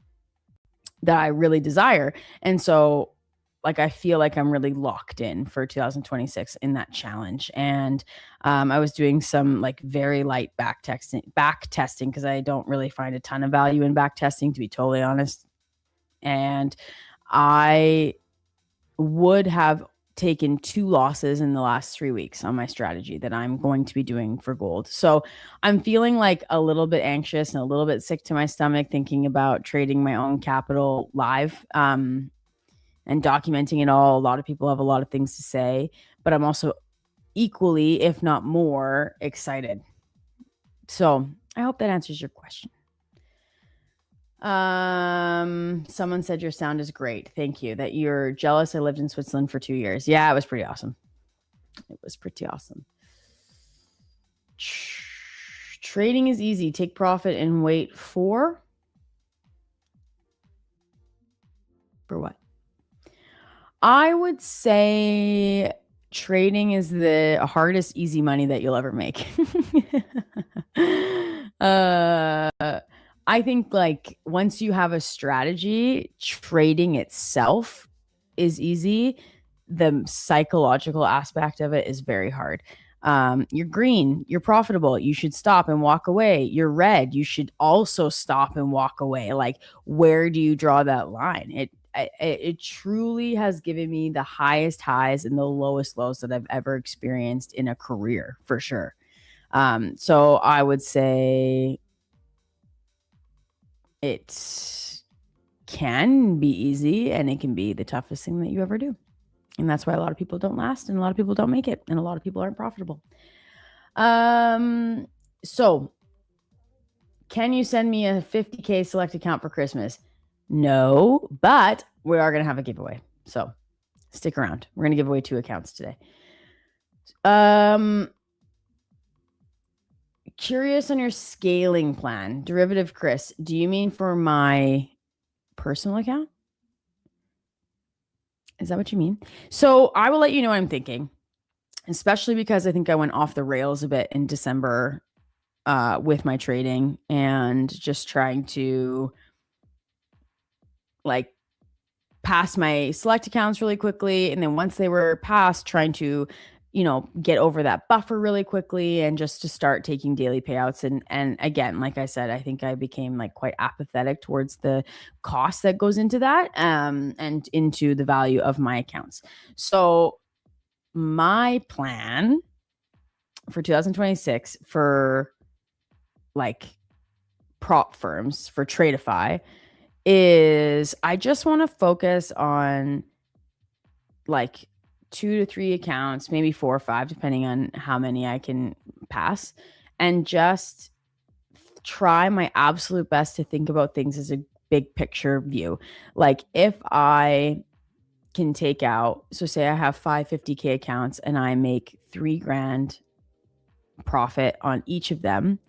that I really desire. And so like, I feel like I'm really locked in for 2026 in that challenge. And I was doing some like very light back testing because I don't really find a ton of value in back testing, to be totally honest. And I would have taken 2 losses in the last 3 weeks on my strategy that I'm going to be doing for gold. So I'm feeling like a little bit anxious and a little bit sick to my stomach thinking about trading my own capital live and documenting it all. A lot of people have a lot of things to say, but I'm also equally, if not more, excited. So I hope that answers your question. Someone said your sound is great. Thank you. That you're jealous. I lived in Switzerland for 2 years. Yeah, it was pretty awesome. Trading is easy. Take profit and wait for what? I would say trading is the hardest easy money that you'll ever make. I think like once you have a strategy, trading itself is easy. The psychological aspect of it is very hard. You're green, you're profitable, you should stop and walk away. You're red, you should also stop and walk away. Like, where do you draw that line? It truly has given me the highest highs and the lowest lows that I've ever experienced in a career, for sure. So I would say it can be easy and it can be the toughest thing that you ever do. And that's why a lot of people don't last and a lot of people don't make it and a lot of people aren't profitable. So can you send me a 50K select account for Christmas? No, but we are going to have a giveaway. So stick around. We're going to give away 2 accounts today. Curious on your scaling plan. Derivative Chris, do you mean for my personal account? Is that what you mean? So I will let you know what I'm thinking, especially because I think I went off the rails a bit in December with my trading and just trying to like pass my select accounts really quickly. And then once they were passed, trying to, you know, get over that buffer really quickly and just to start taking daily payouts. And again, like I said, I think I became like quite apathetic towards the cost that goes into that and into the value of my accounts. So my plan for 2026 for like prop firms for Tradeify is I just want to focus on like 2 to 3 accounts, maybe 4 or 5, depending on how many I can pass, and just try my absolute best to think about things as a big picture view. Like if I can take out, so say I have 5 50K accounts and I make $3,000 profit on each of them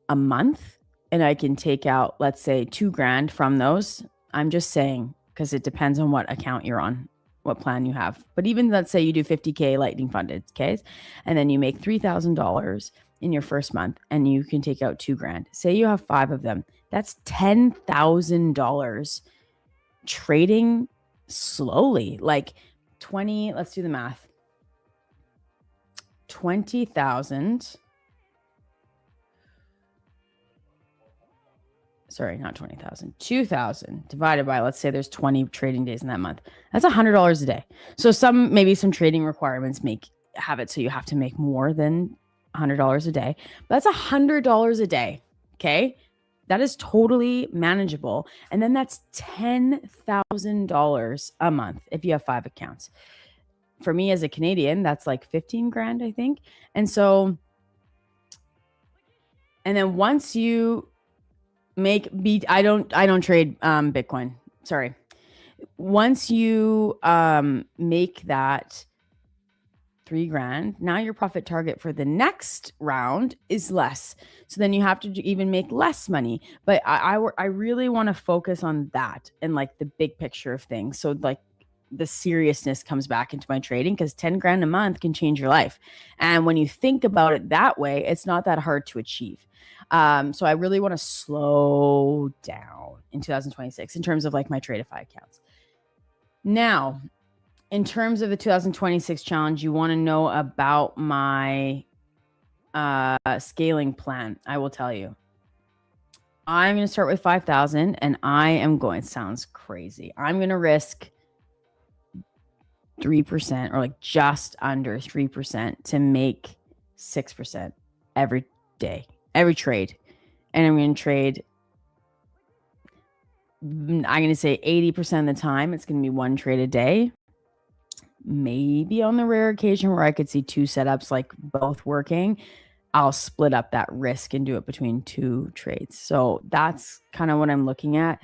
a month, and I can take out, let's say, $2,000 from those. I'm just saying, because it depends on what account you're on, what plan you have. But even let's say you do 50K lightning funded, okay? And then you make $3,000 in your first month and you can take out $2,000. Say you have 5 of them. That's $10,000 trading slowly. Like 20, let's do the math. 20,000. Sorry, not 20,000, 2,000 divided by, let's say there's 20 trading days in that month. That's $100 a day. So maybe some trading requirements have it so you have to make more than $100 a day. But that's $100 a day. Okay. That is totally manageable. And then that's $10,000 a month if you have 5 accounts. For me as a Canadian, that's like 15 grand, I think. And then once you I don't trade Bitcoin. Sorry. Once you make that $3,000, now your profit target for the next round is less. So then you have to even make less money. But I really want to focus on that and like the big picture of things. So like the seriousness comes back into my trading, because 10 grand a month can change your life. And when you think about it that way, it's not that hard to achieve. So I really want to slow down in 2026 in terms of like my Tradeify accounts. Now, in terms of the 2026 challenge, you want to know about my scaling plan. I will tell you. I'm going to start with 5,000 and I am going, it sounds crazy. I'm going to risk 3% or like just under 3% to make 6% every day, every trade. And I'm going to trade, I'm going to say 80% of the time, it's going to be 1 trade a day. Maybe on the rare occasion where I could see 2 setups, like both working, I'll split up that risk and do it between 2 trades. So that's kind of what I'm looking at.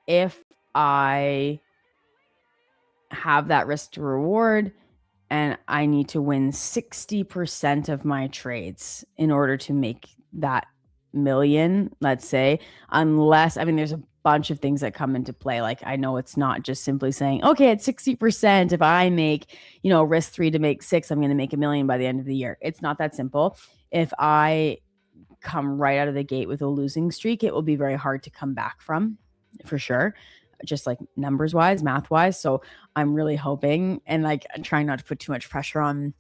If I have that risk to reward and I need to win 60% of my trades in order to make that million, let's say, unless, I mean, there's a bunch of things that come into play. Like I know it's not just simply saying, okay, at 60%, if I make, risk 3 to make 6, I'm going to make $1 million by the end of the year. It's not that simple. If I come right out of the gate with a losing streak, it will be very hard to come back from, for sure. Just like numbers wise, math wise. So I'm really hoping, and like I'm trying not to put too much pressure on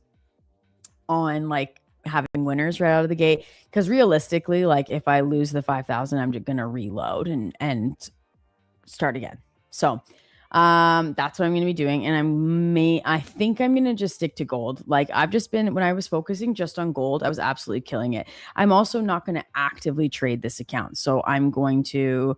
like having winners right out of the gate. Because realistically, like if I lose the 5,000, I'm just going to reload and start again. So that's what I'm going to be doing. And I think I'm going to just stick to gold. Like I've just been, when I was focusing just on gold, I was absolutely killing it. I'm also not going to actively trade this account. So I'm going to,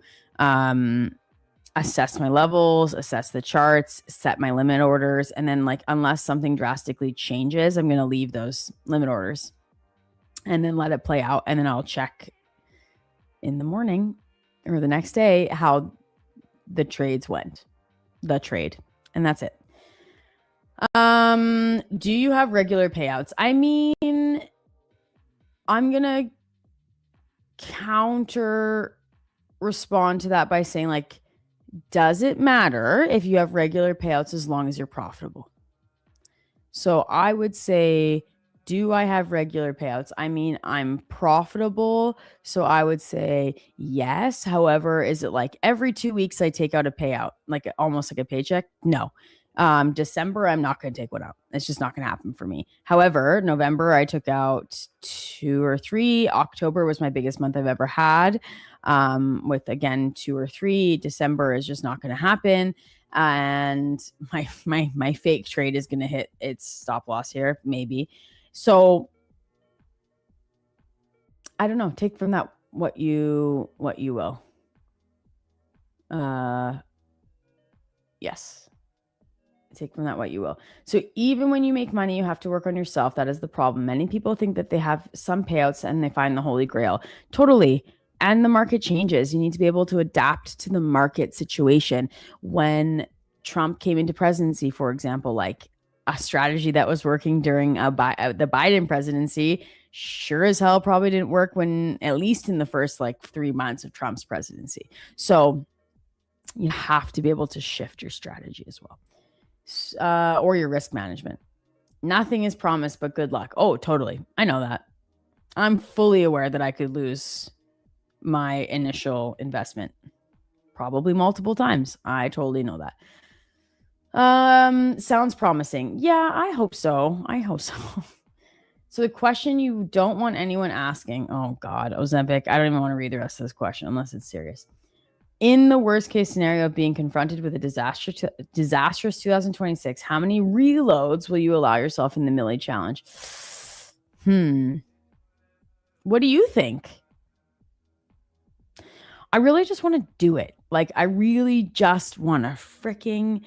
assess my levels, assess the charts, set my limit orders. And then like, unless something drastically changes, I'm going to leave those limit orders and then let it play out. And then I'll check in the morning or the next day how the trades went, and that's it. Do you have regular payouts? I mean, I'm going to counter respond to that by saying like, does it matter if you have regular payouts as long as you're profitable? So I would say, do I have regular payouts? I mean, I'm profitable. So I would say yes. However, is it like every 2 weeks I take out a payout, like almost like a paycheck? No. December, I'm not going to take one out. It's just not going to happen for me. However, November, I took out 2 or 3. October was my biggest month I've ever had. With again, 2 or 3. December is just not going to happen. And my fake trade is going to hit its stop loss here, maybe. So I don't know. Take from that what you will. Yes. Take from that what you will. So even when you make money, you have to work on yourself. That is the problem. Many people think that they have some payouts and they find the holy grail. Totally. And the market changes. You need to be able to adapt to the market situation. When Trump came into presidency, for example, like a strategy that was working during the Biden presidency sure as hell probably didn't work when, at least in the first like 3 months of Trump's presidency. So you have to be able to shift your strategy as well. Or your risk management. Nothing is promised but good luck. Oh, totally. I know that. I'm fully aware that I could lose my initial investment probably multiple times. I totally know that. Sounds promising. Yeah, I hope so. So the question you don't want anyone asking, oh God, Ozempic, I don't even want to read the rest of this question unless it's serious. In the worst case scenario of being confronted with a disastrous 2026, how many reloads will you allow yourself in the Millie Challenge? What do you think? I really just want to do it. Like, I really just want to freaking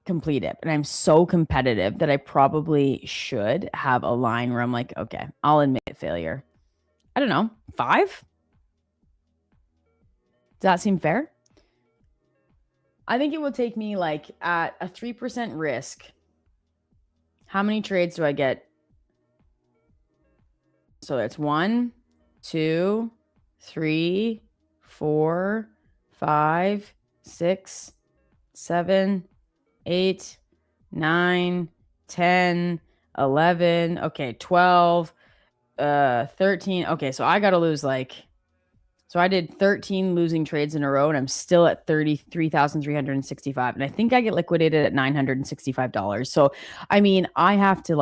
complete it. And I'm so competitive that I probably should have a line where I'm like, okay, I'll admit failure. I don't know, 5? Does that seem fair? I think it will take me like at a 3% risk. How many trades do I get? So that's 1, 2, 3, 4, 5, 6, 7, 8, 9, 10, 11, okay, 12, 13. Okay, so I got to lose so I did 13 losing trades in a row and I'm still at 33,365. And I think I get liquidated at $965. So, I mean, I have to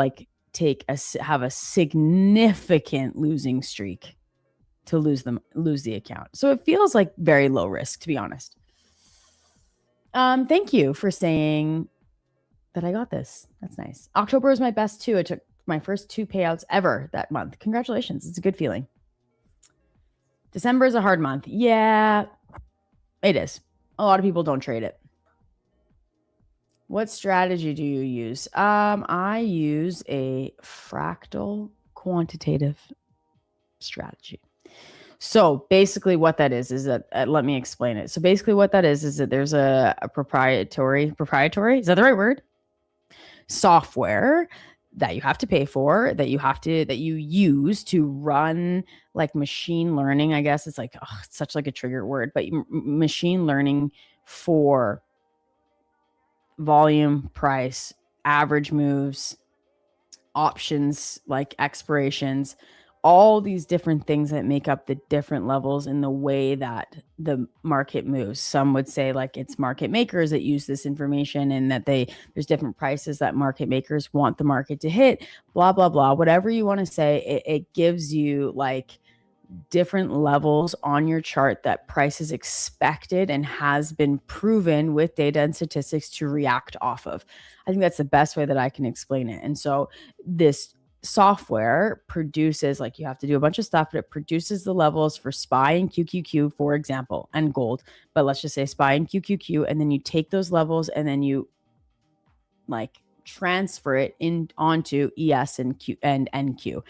have a significant losing streak to lose the account. So it feels like very low risk, to be honest. Thank you for saying that I got this. That's nice. October was my best too. I took my first 2 payouts ever that month. Congratulations. It's a good feeling. December is a hard month. Yeah, it is. A lot of people don't trade it. What strategy do you use? I use a fractal quantitative strategy. So basically what that is that, let me explain it. So basically what that is that there's a proprietary, is that the right word? Software that you have to pay for, that you use to run like machine learning. I guess it's like, it's such like a trigger word, but machine learning for volume, price, average moves, options, like expirations, all these different things that make up the different levels in the way that the market moves. Some would say like it's market makers that use this information and that there's different prices that market makers want the market to hit, blah, blah, blah, whatever you want to say. It gives you like different levels on your chart that price is expected and has been proven with data and statistics to react off of. I think that's the best way that I can explain it. And so this software produces, like, you have to do a bunch of stuff, but it produces the levels for SPY and QQQ, for example, and gold. But let's just say SPY and QQQ, and then you take those levels and then you like transfer it in onto ES and Q and NQ.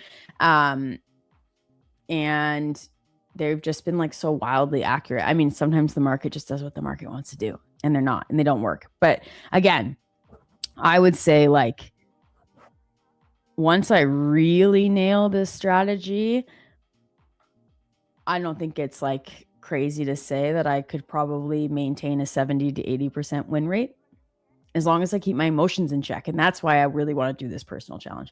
And they've just been like so wildly accurate. I mean, sometimes the market just does what the market wants to do, and they're not, and they don't work. But again, I would say like, once I really nail this strategy, I don't think it's like crazy to say that I could probably maintain a 70 to 80% win rate as long as I keep my emotions in check. And that's why I really want to do this personal challenge.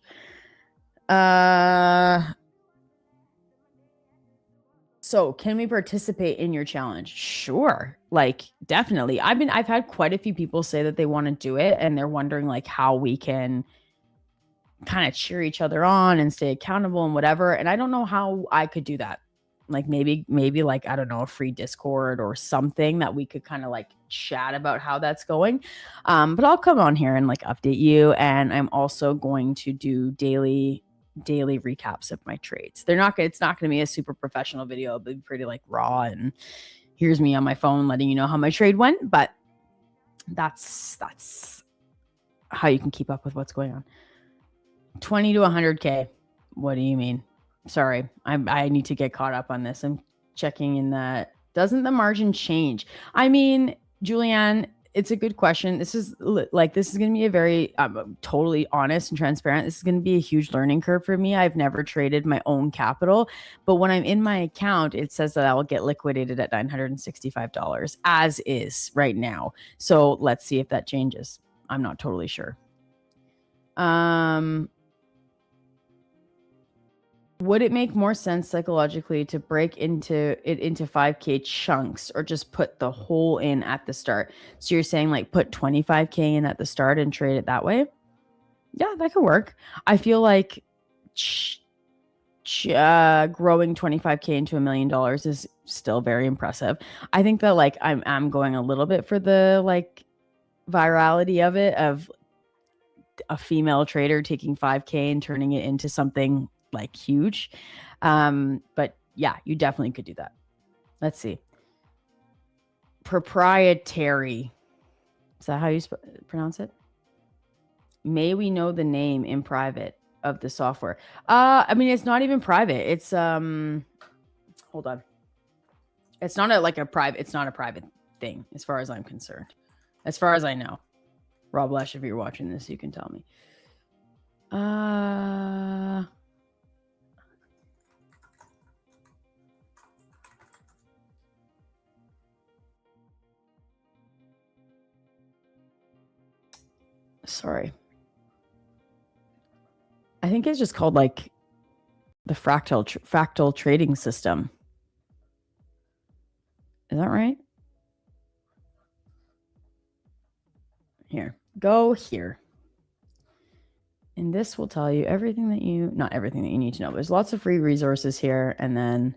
So can we participate in your challenge? Sure. Like, definitely. I've had quite a few people say that they want to do it, and they're wondering like how we can kind of cheer each other on and stay accountable and whatever. And I don't know how I could do that. Like maybe like, I don't know, a free Discord or something that we could kind of like chat about how that's going. But I'll come on here and like update you. And I'm also going to do daily recaps of my trades. It's not going to be a super professional video. It'll be pretty like raw, and here's me on my phone letting you know how my trade went. But that's how you can keep up with what's going on. 20 to 100K. What do you mean? Sorry, I need to get caught up on this. I'm checking in that. Doesn't the margin change? I mean, Julianne, it's a good question. This is going to be a very totally honest and transparent. This is going to be a huge learning curve for me. I've never traded my own capital, but when I'm in my account, it says that I will get liquidated at $965 as is right now. So let's see if that changes. I'm not totally sure. Would it make more sense psychologically to break into 5K chunks or just put the whole in at the start? So you're saying like put 25K in at the start and trade it that way? Yeah, that could work. I feel like growing 25K into $1 million is still very impressive. I think that like I'm going a little bit for the like virality of it, of a female trader taking 5K and turning it into something like huge. But yeah, you definitely could do that. Let's see. Proprietary. Is that how you pronounce it? May we know the name in private of the software? I mean, it's not even private. It's hold on. It's not it's not a private thing as far as I'm concerned. As far as I know. Rob Lesh, if you're watching this, you can tell me. Sorry. I think it's just called like the fractal trading system. Is that right? Here, go here. And this will tell you everything that not everything that you need to know. There's lots of free resources here. And then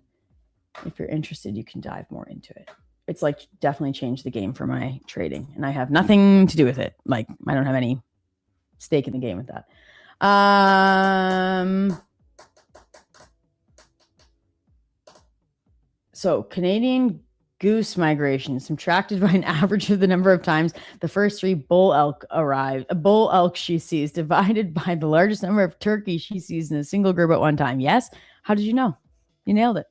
if you're interested, you can dive more into it. It's like definitely changed the game for my trading. And I have nothing to do with it. Like I don't have any stake in the game with that. So Canadian goose migration subtracted by an average of the number of times the first 3 bull elk she sees, divided by the largest number of turkeys she sees in a single group at one time. Yes. How did you know? You nailed it.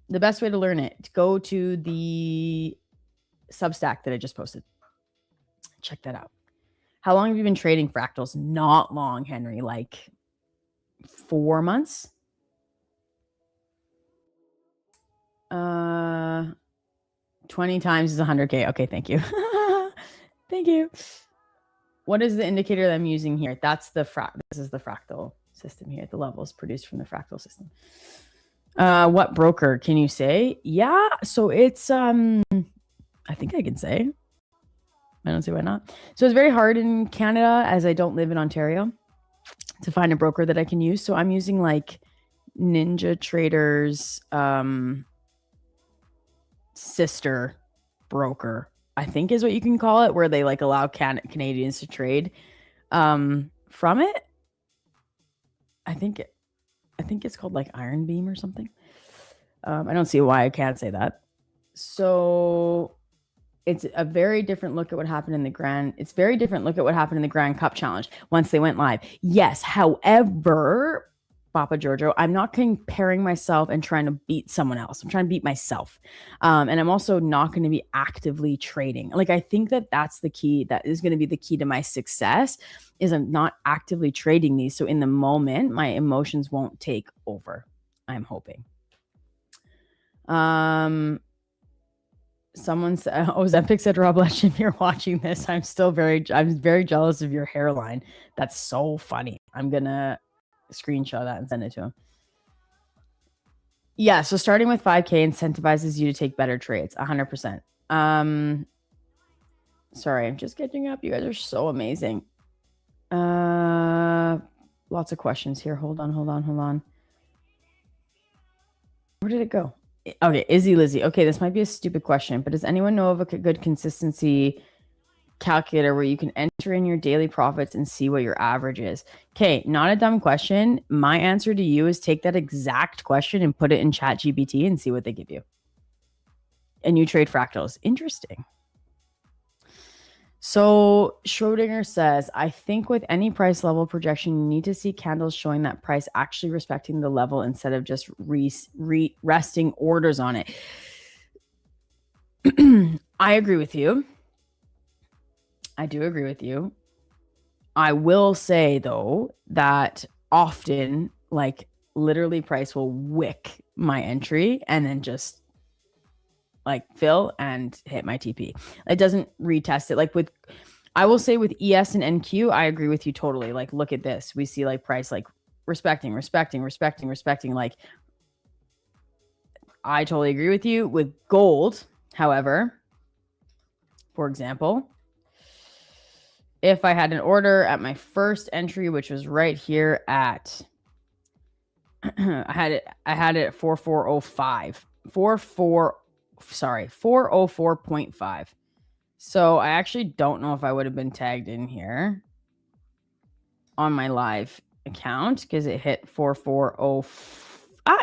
The best way to learn it, go to the Substack that I just posted. Check that out. How long have you been trading fractals? Not long, Henry. Like 4 months. 20 times is 100K. Okay, thank you. Thank you. What is the indicator that I'm using here? That's the this is the fractal system here. The levels produced from the fractal system. What broker can you say? Yeah, so it's I think I can say. I don't see why not. So it's very hard in Canada, as I don't live in Ontario, to find a broker that I can use. So I'm using like Ninja Traders sister broker, I think is what you can call it, where they like allow Canadians to trade from it. I think it's called like Iron Beam or something. I don't see why I can't say that. So it's a very different look at what happened in the Grand. It's very different look at what happened in the Grand Cup Challenge once they went live. Yes, however, Papa Giorgio, I'm not comparing myself and trying to beat someone else. I'm trying to beat myself. And I'm also not going to be actively trading. Like, I think that that's the key. That is going to be the key to my success, is I'm not actively trading these. So in the moment, my emotions won't take over. I'm hoping. Someone said, Zempic said, Rob Lesh, if you're watching this, I'm very jealous of your hairline. That's so funny. I'm going to screenshot that and send it to him. Yeah, so starting with 5K incentivizes you to take better trades, 100%. Sorry, I'm just catching up. You guys are so amazing. Lots of questions here. Hold on. Where did it go? Okay, Izzy Lizzy. Okay, this might be a stupid question, but does anyone know of a good consistency calculator where you can enter in your daily profits and see what your average is? Okay, not a dumb question. My answer to you is take that exact question and put it in ChatGPT and see what they give you. And you trade fractals. Interesting. So Schrodinger says, I think with any price level projection, you need to see candles showing that price actually respecting the level instead of just resting orders on it. I agree with you. I do agree with you. I will say, though, that often, like, literally price will wick my entry and then just like fill and hit my TP. It doesn't retest it. Like with I will say with ES and NQ, I agree with you totally. Like, look at this. We see like price like respecting. Like, I totally agree with you. With gold, however, for example, if I had an order at my first entry, which was right here at I had it at 4405. 404.5. So I actually don't know if I would have been tagged in here on my live account because it hit 440.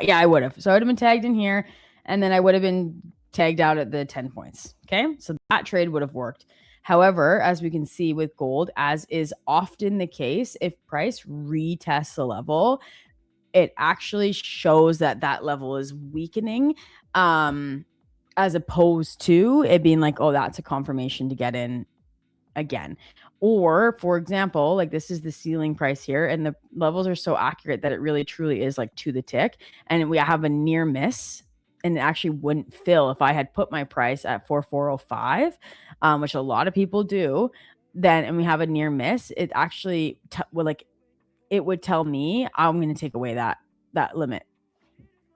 Yeah, I would have. So I would have been tagged in here, and then I would have been tagged out at the 10 points. Okay, so that trade would have worked. However, as we can see with gold, as is often the case, if price retests a level, it actually shows that that level is weakening, as opposed to it being like, oh, that's a confirmation to get in again. Or, for example, like this is the ceiling price here, and the levels are so accurate that it really truly is like to the tick. And we have a near miss, and it actually wouldn't fill if I had put my price at 4405, which a lot of people do. Then, and we have a near miss, it actually it would tell me I'm going to take away that limit.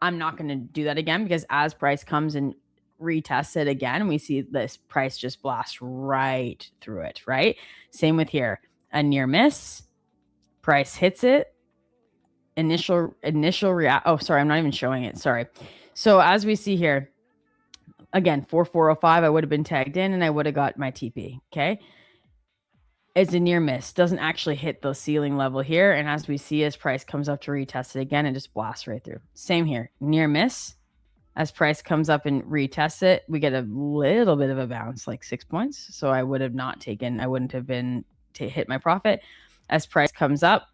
I'm not going to do that again, because as price comes and retests it again, we see this price just blast right through it, right? Same with here. A near miss, price hits it, initial react. Oh, sorry, I'm not even showing it. Sorry. So as we see here, again, 4405, I would have been tagged in and I would have got my TP. Okay. It's a near miss, doesn't actually hit the ceiling level here. And as we see, as price comes up to retest it again, it just blasts right through. Same here, near miss. As price comes up and retests it, we get a little bit of a bounce, like 6 points. So I would have not taken, I wouldn't have been to hit my profit. As price comes up,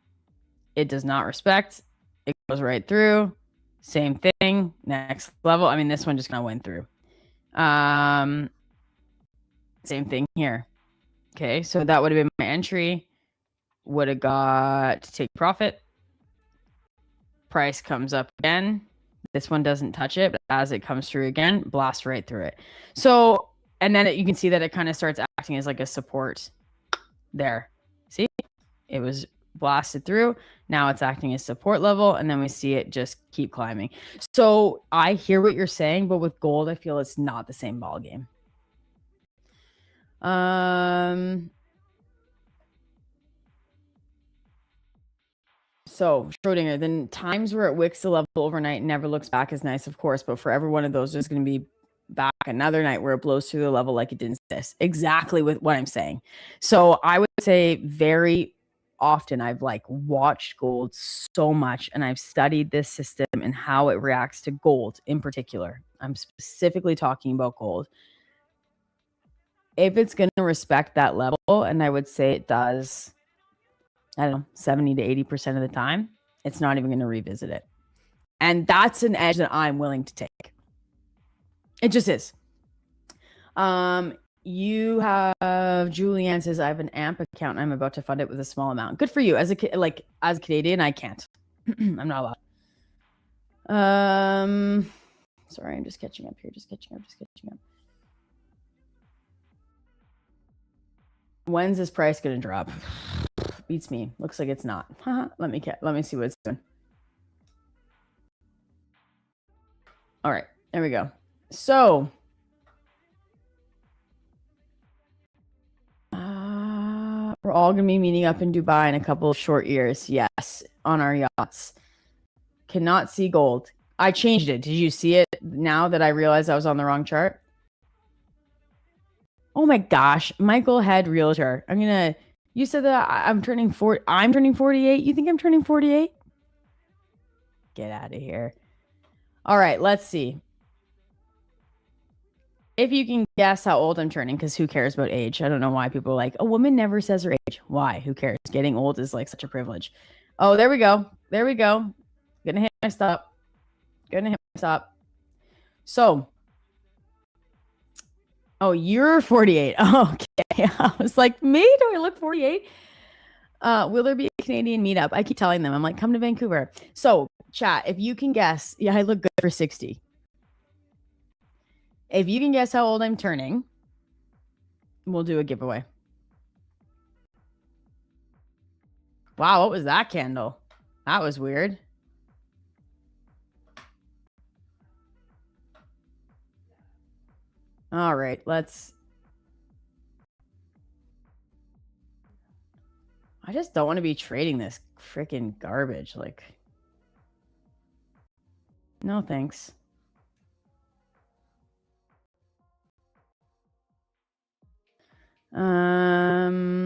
it does not respect. It goes right through. Same thing, next level. I mean, this one just kind of went through. Same thing here. Okay, so that would have been my entry. Would have got to take profit. Price comes up again. This one doesn't touch it, but as it comes through again, blast right through it. So, and then you can see that it kind of starts acting as like a support there. See, it was blasted through. Now it's acting as support level, and then we see it just keep climbing. So I hear what you're saying, but with gold, I feel it's not the same ball game. So Schrodinger, then times where it wicks the level overnight never looks back as nice, of course, but for every one of those, there's going to be back another night where it blows through the level like it didn't exist. Exactly with what I'm saying. So I would say very often I've like watched gold so much, and I've studied this system and how it reacts to gold in particular. I'm specifically talking about gold. If it's going to respect that level, and I would say it does, I don't know, 70 to 80% of the time, it's not even going to revisit it. And that's an edge that I'm willing to take. It just is. You have Julianne says, I have an AMP account and I'm about to fund it with a small amount. Good for you. As a Canadian, I can't. I'm not allowed. Sorry, I'm just catching up here. Just catching up. When's this price going to drop? Beats me. Looks like it's not. Let me see what it's doing. All right, there we go. So we're all going to be meeting up in Dubai in a couple of short years. Yes, on our yachts. Cannot see gold. I changed it. Did you see it now that I realized I was on the wrong chart? Oh my gosh, Michael Head Realtor. You said that I'm turning 40. I'm turning 48. You think I'm turning 48? Get out of here. All right, let's see. If you can guess how old I'm turning, because who cares about age? I don't know why people are like, a woman never says her age. Why? Who cares? Getting old is like such a privilege. Oh, there we go. Gonna hit my stop. So, oh, you're 48. Oh, okay. I was like, me? Do I look 48? Will there be a Canadian meetup? I keep telling them, I'm like, come to Vancouver. So, chat, if you can guess, yeah, I look good for 60. If you can guess how old I'm turning, we'll do a giveaway. Wow, what was that candle? That was weird. All right, let's... I just don't want to be trading this freaking garbage. Like, no thanks.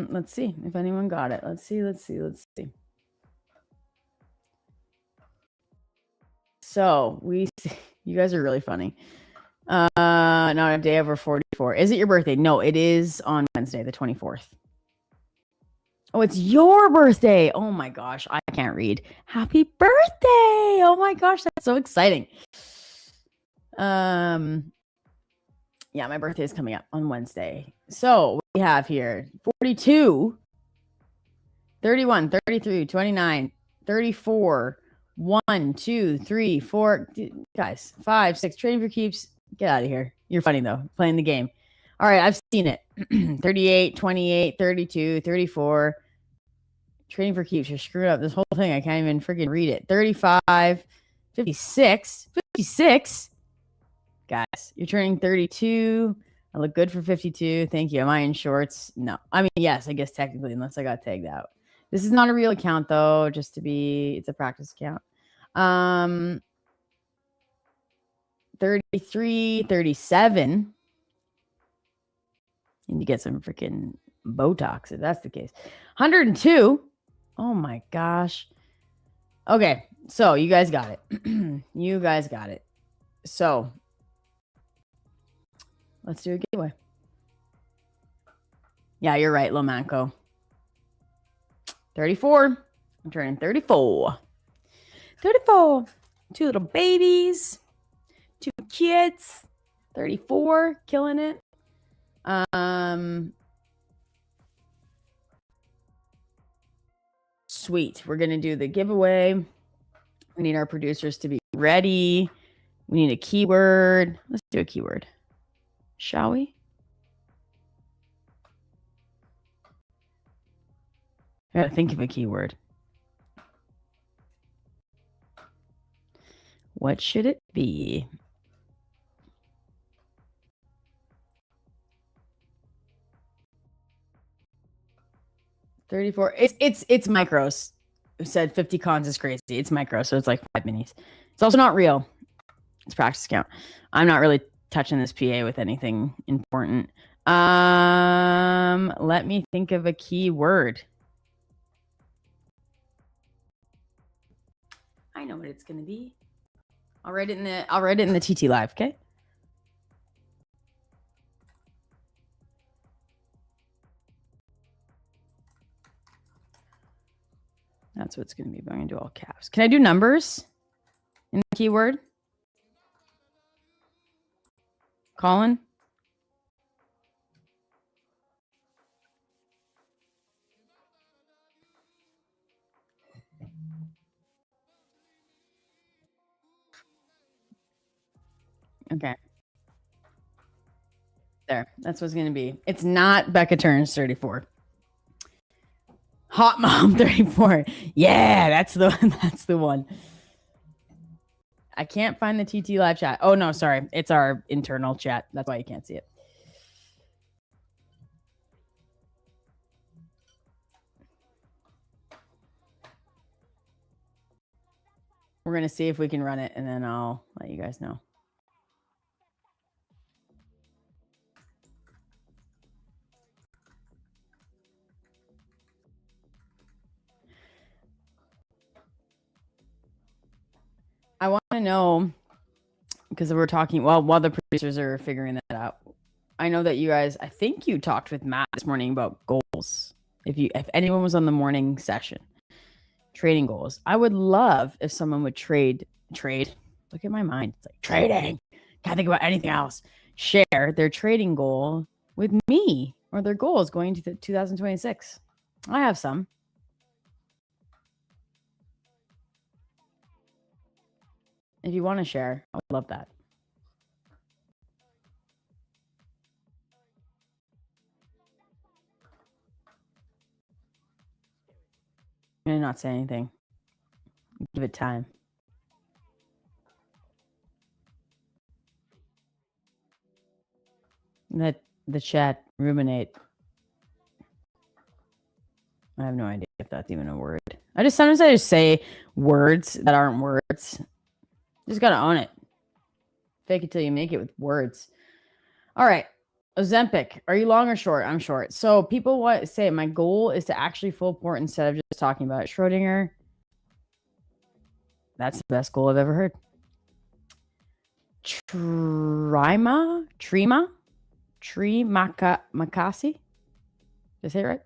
Let's see if anyone got it. Let's see. So you guys are really funny. Not a day over 44. Is it your birthday? No, it is on Wednesday, the 24th. Oh, it's your birthday. Oh my gosh, I can't read. Happy birthday. Oh my gosh, that's so exciting. Yeah, my birthday is coming up on Wednesday. So we have here 42, 31, 33, 29, 34, 1, 2, 3, 4. Guys, 5, 6. Trading for keeps. Get out of here. You're funny though, playing the game. All right, I've seen it. 38, 28, 32, 34. Trading for keeps. You're screwing up this whole thing. I can't even freaking read it. 35, 56, 56. Guys, you're turning 32. I look good for 52. Thank you. Am I in shorts? No. I mean, yes, I guess technically, unless I got tagged out. This is not a real account though, just to be, it's a practice account. 33, 37. Need to get some freaking Botox if that's the case. 102. Oh my gosh. Okay, so you guys got it. You guys got it. So let's do a giveaway. Yeah, you're right, Lomanco. 34. I'm turning 34. 34. 2 little babies. 2 kids. 34. Killing it. Sweet. We're going to do the giveaway. We need our producers to be ready. We need a keyword. Let's do a keyword. Shall we? I gotta think of a keyword. What should it be? $34. It's micros. Who said 50 cons is crazy? It's micro, so it's like 5 minis. It's also not real. It's practice count. I'm not really touching this PA with anything important. Let me think of a keyword. I know what it's gonna be. I'll write it in the TT live, okay? That's what it's gonna be, but I'm gonna do all caps. Can I do numbers in the keyword? Colin? Okay. There. That's what's going to be. It's not Becca Turns 34. Hot Mom 34. Yeah, that's the one. That's the one. I can't find the TT live chat. Oh, no, sorry. It's our internal chat. That's why you can't see it. We're going to see if we can run it, and then I'll let you guys know. I want to know, because we're talking, well, while the producers are figuring that out, I know that you guys, I think you talked with Matt this morning about goals. If anyone was on the morning session, trading goals. I would love if someone would trade. Look at my mind. It's like trading. Can't think about anything else. Share their trading goal with me or their goals going to 2026. I have some. If you want to share, I would love that. I'm gonna not say anything. Give it time. Let the chat ruminate. I have no idea if that's even a word. Sometimes I just say words that aren't words. Just gotta own it. Fake it till you make it with words. All right. Ozempic. Are you long or short? I'm short. So people say my goal is to actually full port instead of just talking about it. Schrodinger. That's the best goal I've ever heard. Makasi. Did I say it right?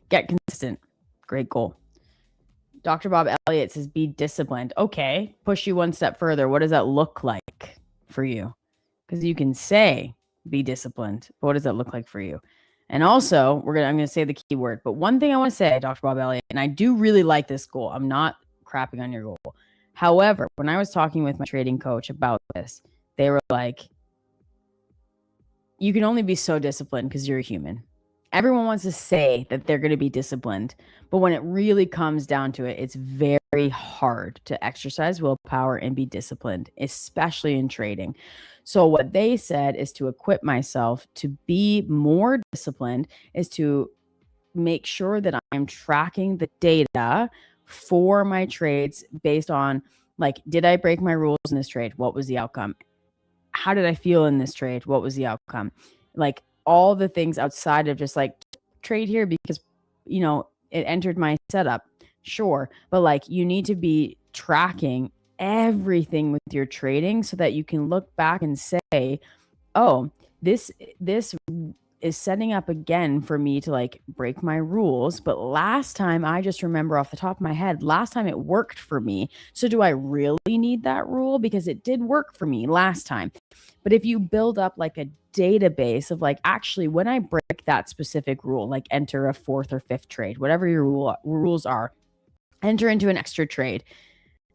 Get consistent. Great goal. Dr. Bob Elliott says, be disciplined. Okay. Push you one step further. What does that look like for you? Because you can say be disciplined, but what does that look like for you? And also, I'm going to say the key word. But one thing I want to say, Dr. Bob Elliott, and I do really like this goal. I'm not crapping on your goal. However, when I was talking with my trading coach about this, they were like, you can only be so disciplined because you're a human. Everyone wants to say that they're going to be disciplined, but when it really comes down to it, it's very hard to exercise willpower and be disciplined, especially in trading. So what they said is to equip myself to be more disciplined is to make sure that I'm tracking the data for my trades based on, like, did I break my rules in this trade? What was the outcome? How did I feel in this trade? What was the outcome? Like, all the things outside of just like trade here because, it entered my setup. Sure. But like, you need to be tracking everything with your trading so that you can look back and say, oh, this is setting up again for me to like break my rules. But last time, I just remember off the top of my head, last time it worked for me. So do I really need that rule? Because it did work for me last time. But if you build up like a database of like, actually, when I break that specific rule, like enter a fourth or fifth trade, whatever your rules are, enter into an extra trade.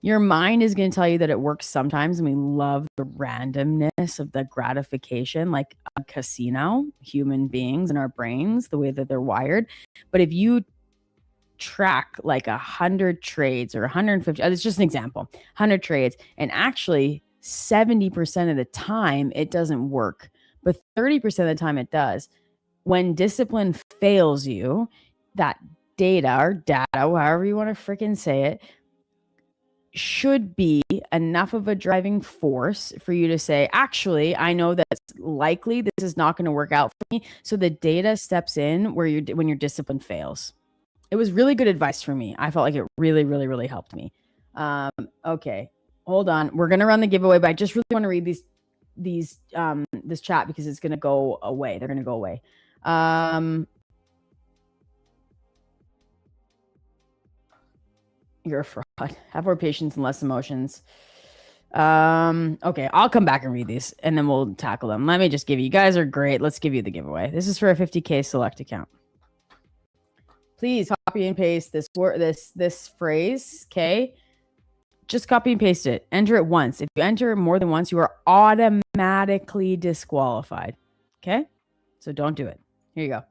Your mind is going to tell you that it works sometimes, and we love the randomness of the gratification, like a casino, human beings and our brains, the way that they're wired. But if you track like 100 trades or 150, it's just an example, 100 trades, and actually 70% of the time it doesn't work, but 30% of the time it does. When discipline fails you, that data or data, however you want to freaking say it, should be enough of a driving force for you to say, actually, I know that's likely this is not going to work out for me. So the data steps in when your discipline fails. It was really good advice for me. I felt like it really, really, really helped me. Okay, hold on. We're going to run the giveaway, but I just really want to read this chat because it's going to go away. They're going to go away. You're a fraud. Have more patience and less emotions. Okay, I'll come back and read these and then we'll tackle them. Let me just give you guys are great. Let's give you the giveaway. This is for a 50K select account. Please copy and paste this phrase, okay? Just copy and paste it. Enter it once. If you enter more than once, you are automatically disqualified. Okay? So don't do it. Here you go.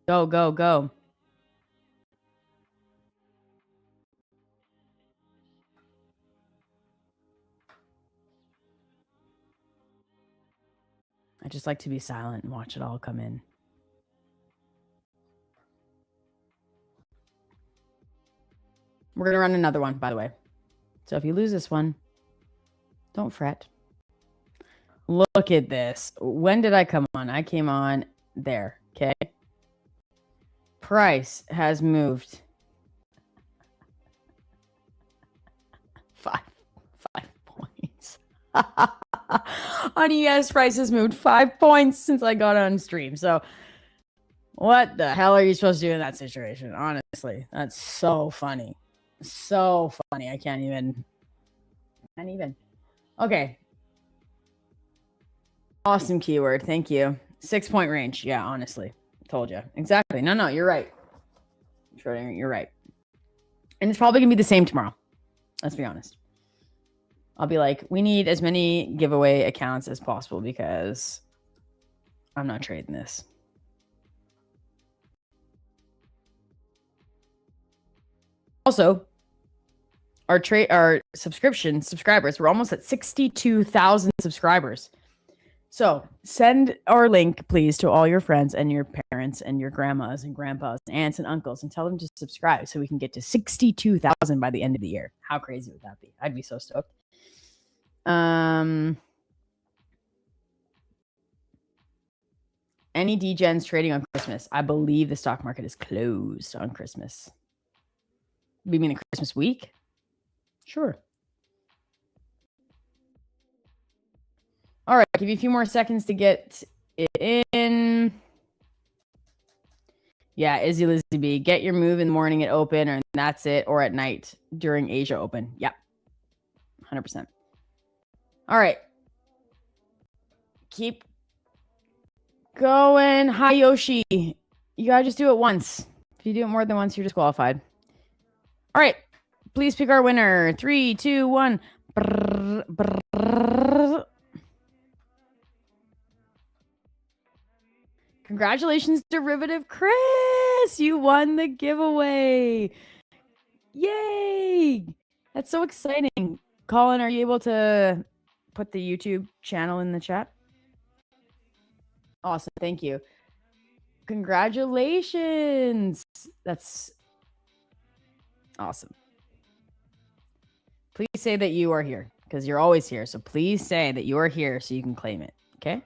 Go, go, go. I just like to be silent and watch it all come in. We're going to run another one, by the way. So if you lose this one, don't fret. Look at this. When did I come on? I came on there, okay? Price has moved 5 points. On ES, price has moved 5 points since I got on stream. So what the hell are you supposed to do in that situation? Honestly, that's so funny. So funny. I can't even. Okay. Awesome keyword. Thank you. 6 point range. Yeah, honestly. Told you. Exactly. No, you're right. You're right. And it's probably going to be the same tomorrow. Let's be honest. I'll be like, we need as many giveaway accounts as possible because I'm not trading this. Also, our subscribers, we're almost at 62,000 subscribers. So send our link, please, to all your friends and your parents and your grandmas and grandpas, and aunts and uncles, and tell them to subscribe so we can get to 62,000 by the end of the year. How crazy would that be? I'd be so stoked. Any degens trading on Christmas? I believe the stock market is closed on Christmas. You mean the Christmas week? Sure. All right, give you a few more seconds to get it in. Yeah, Izzy Lizzy B. Get your move in the morning at open, and that's it, or at night during Asia Open. Yep. 100%. All right. Keep going. Hi, Yoshi. You gotta just do it once. If you do it more than once, you're disqualified. All right. Please pick our winner. 3, 2, 1. Brrr, brrr. Congratulations, Derivative Chris. You won the giveaway. Yay. That's so exciting. Colin, are you able to put the YouTube channel in the chat? Awesome. Thank you. Congratulations. That's awesome. Please say that you are here because you're always here. So please say that you are here so you can claim it. Okay.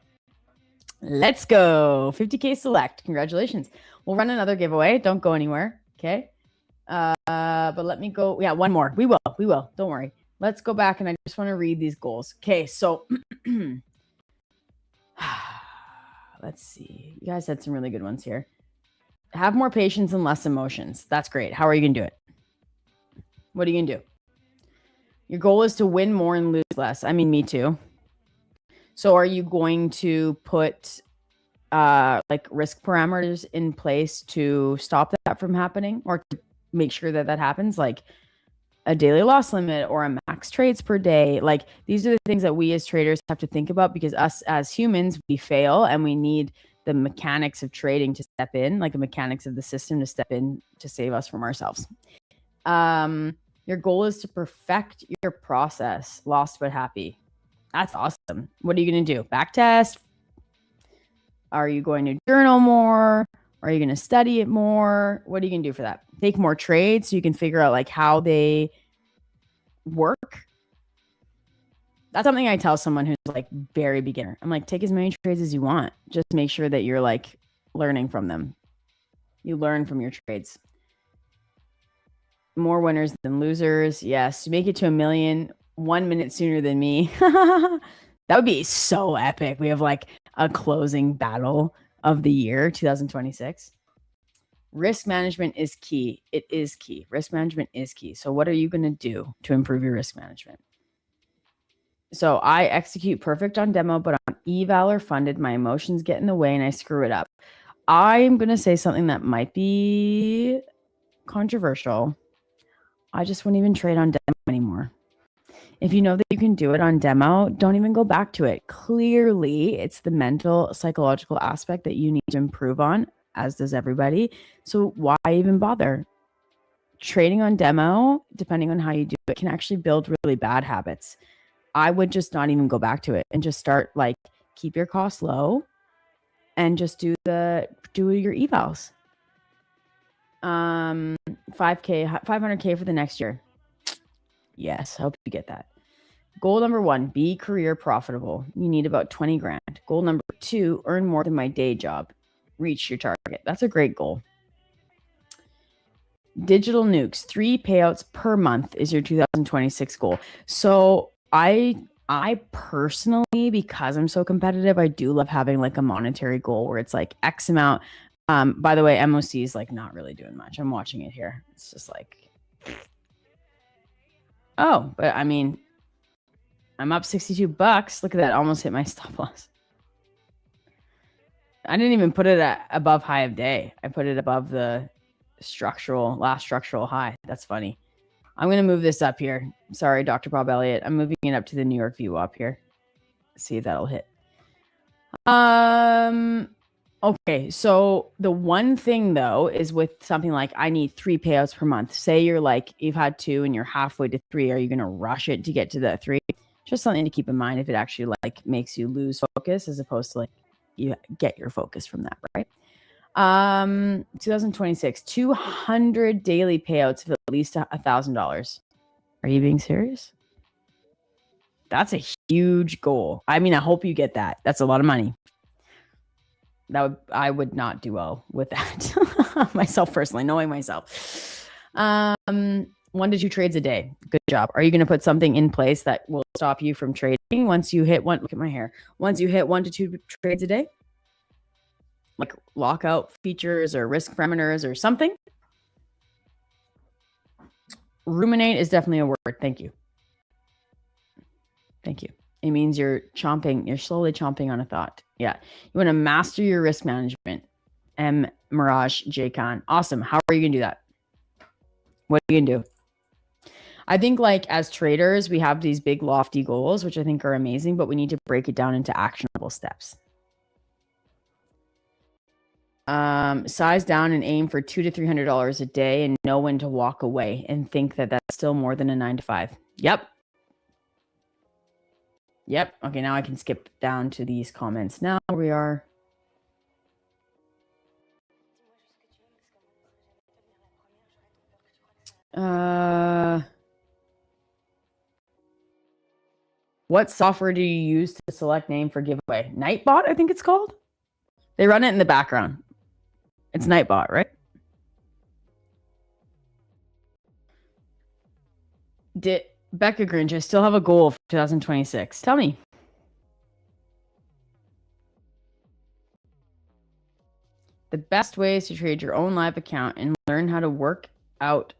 Let's go. 50K select. Congratulations. We'll run another giveaway. Don't go anywhere. Okay. But let me go. Yeah, one more. We will. Don't worry. Let's go back and I just want to read these goals. Okay. So let's see. You guys had some really good ones here. Have more patience and less emotions. That's great. How are you going to do it? What are you going to do? Your goal is to win more and lose less. I mean, me too. So are you going to put like risk parameters in place to stop that from happening or to make sure that that happens? Like a daily loss limit or a max trades per day. Like these are the things that we as traders have to think about because us as humans, we fail and we need the mechanics of trading to step in, like the mechanics of the system to step in to save us from ourselves. Your goal is to perfect your process. Lost but happy. That's awesome. What are you going to do? Back test? Are you going to journal more? Are you going to study it more? What are you going to do for that? Take more trades so you can figure out like how they work. That's something I tell someone who's like very beginner. I'm like, take as many trades as you want. Just make sure that you're like learning from them. You learn from your trades. More winners than losers. Yes. You make it to 1 million 1 minute sooner than me. That would be so epic. We have like a closing battle of the year 2026. Risk management is key. It is key. Risk management is key. So what are you going to do to improve your risk management? So I execute perfect on demo, but on eval or funded, my emotions get in the way and I screw it up. I'm going to say something that might be controversial. I just wouldn't even trade on demo anymore. If you know that you can do it on demo, don't even go back to it. Clearly, it's the mental, psychological aspect that you need to improve on, as does everybody. So why even bother? Trading on demo, depending on how you do it, can actually build really bad habits. I would just not even go back to it and just start like keep your costs low and just do your evals. 5K, 500K for the next year. Yes, hope you get that. Goal number 1, be career profitable. You need about 20 grand. Goal number 2, earn more than my day job. Reach your target. That's a great goal. Digital nukes, 3 payouts per month is your 2026 goal. So I personally, because I'm so competitive, I do love having like a monetary goal where it's like X amount. By the way, MOC is like not really doing much. I'm watching it here. It's just like, oh, but I mean, I'm up $62. Look at that. Almost hit my stop loss. I didn't even put it at above high of day. I put it above the last structural high. That's funny. I'm going to move this up here. Sorry, Dr. Bob Elliott. I'm moving it up to the New York view up here. See if that'll hit. Okay, so the one thing though is with something like I need 3 payouts per month. Say you're like you've had 2 and you're halfway to 3. Are you going to rush it to get to that 3? Just something to keep in mind if it actually like makes you lose focus as opposed to like you get your focus from that, right? 2026, 200 daily payouts of at least $1,000. Are you being serious? That's a huge goal. I mean, I hope you get that. That's a lot of money. I would not do well with that myself personally, knowing myself. 1 to 2 trades a day. Good job. Are you going to put something in place that will stop you from trading once you hit one? Look at my hair. Once you hit 1 to 2 trades a day, like lockout features or risk parameters or something. Ruminate is definitely a word. Thank you. Thank you. It means you're slowly chomping on a thought. Yeah. You want to master your risk management. M. Mirage J. Khan. Awesome. How are you going to do that? What are you going to do? I think like as traders, we have these big lofty goals, which I think are amazing, but we need to break it down into actionable steps. Size down and aim for $200 to $300 a day and know when to walk away and think that that's still more than a 9 to 5. Yep. Okay, now I can skip down to these comments. Now we are. What software do you use to select name for giveaway? Nightbot, I think it's called. They run it in the background. It's Nightbot, right? Becca Grinch, I still have a goal for 2026. Tell me. The best way is to trade your own live account and learn how to work out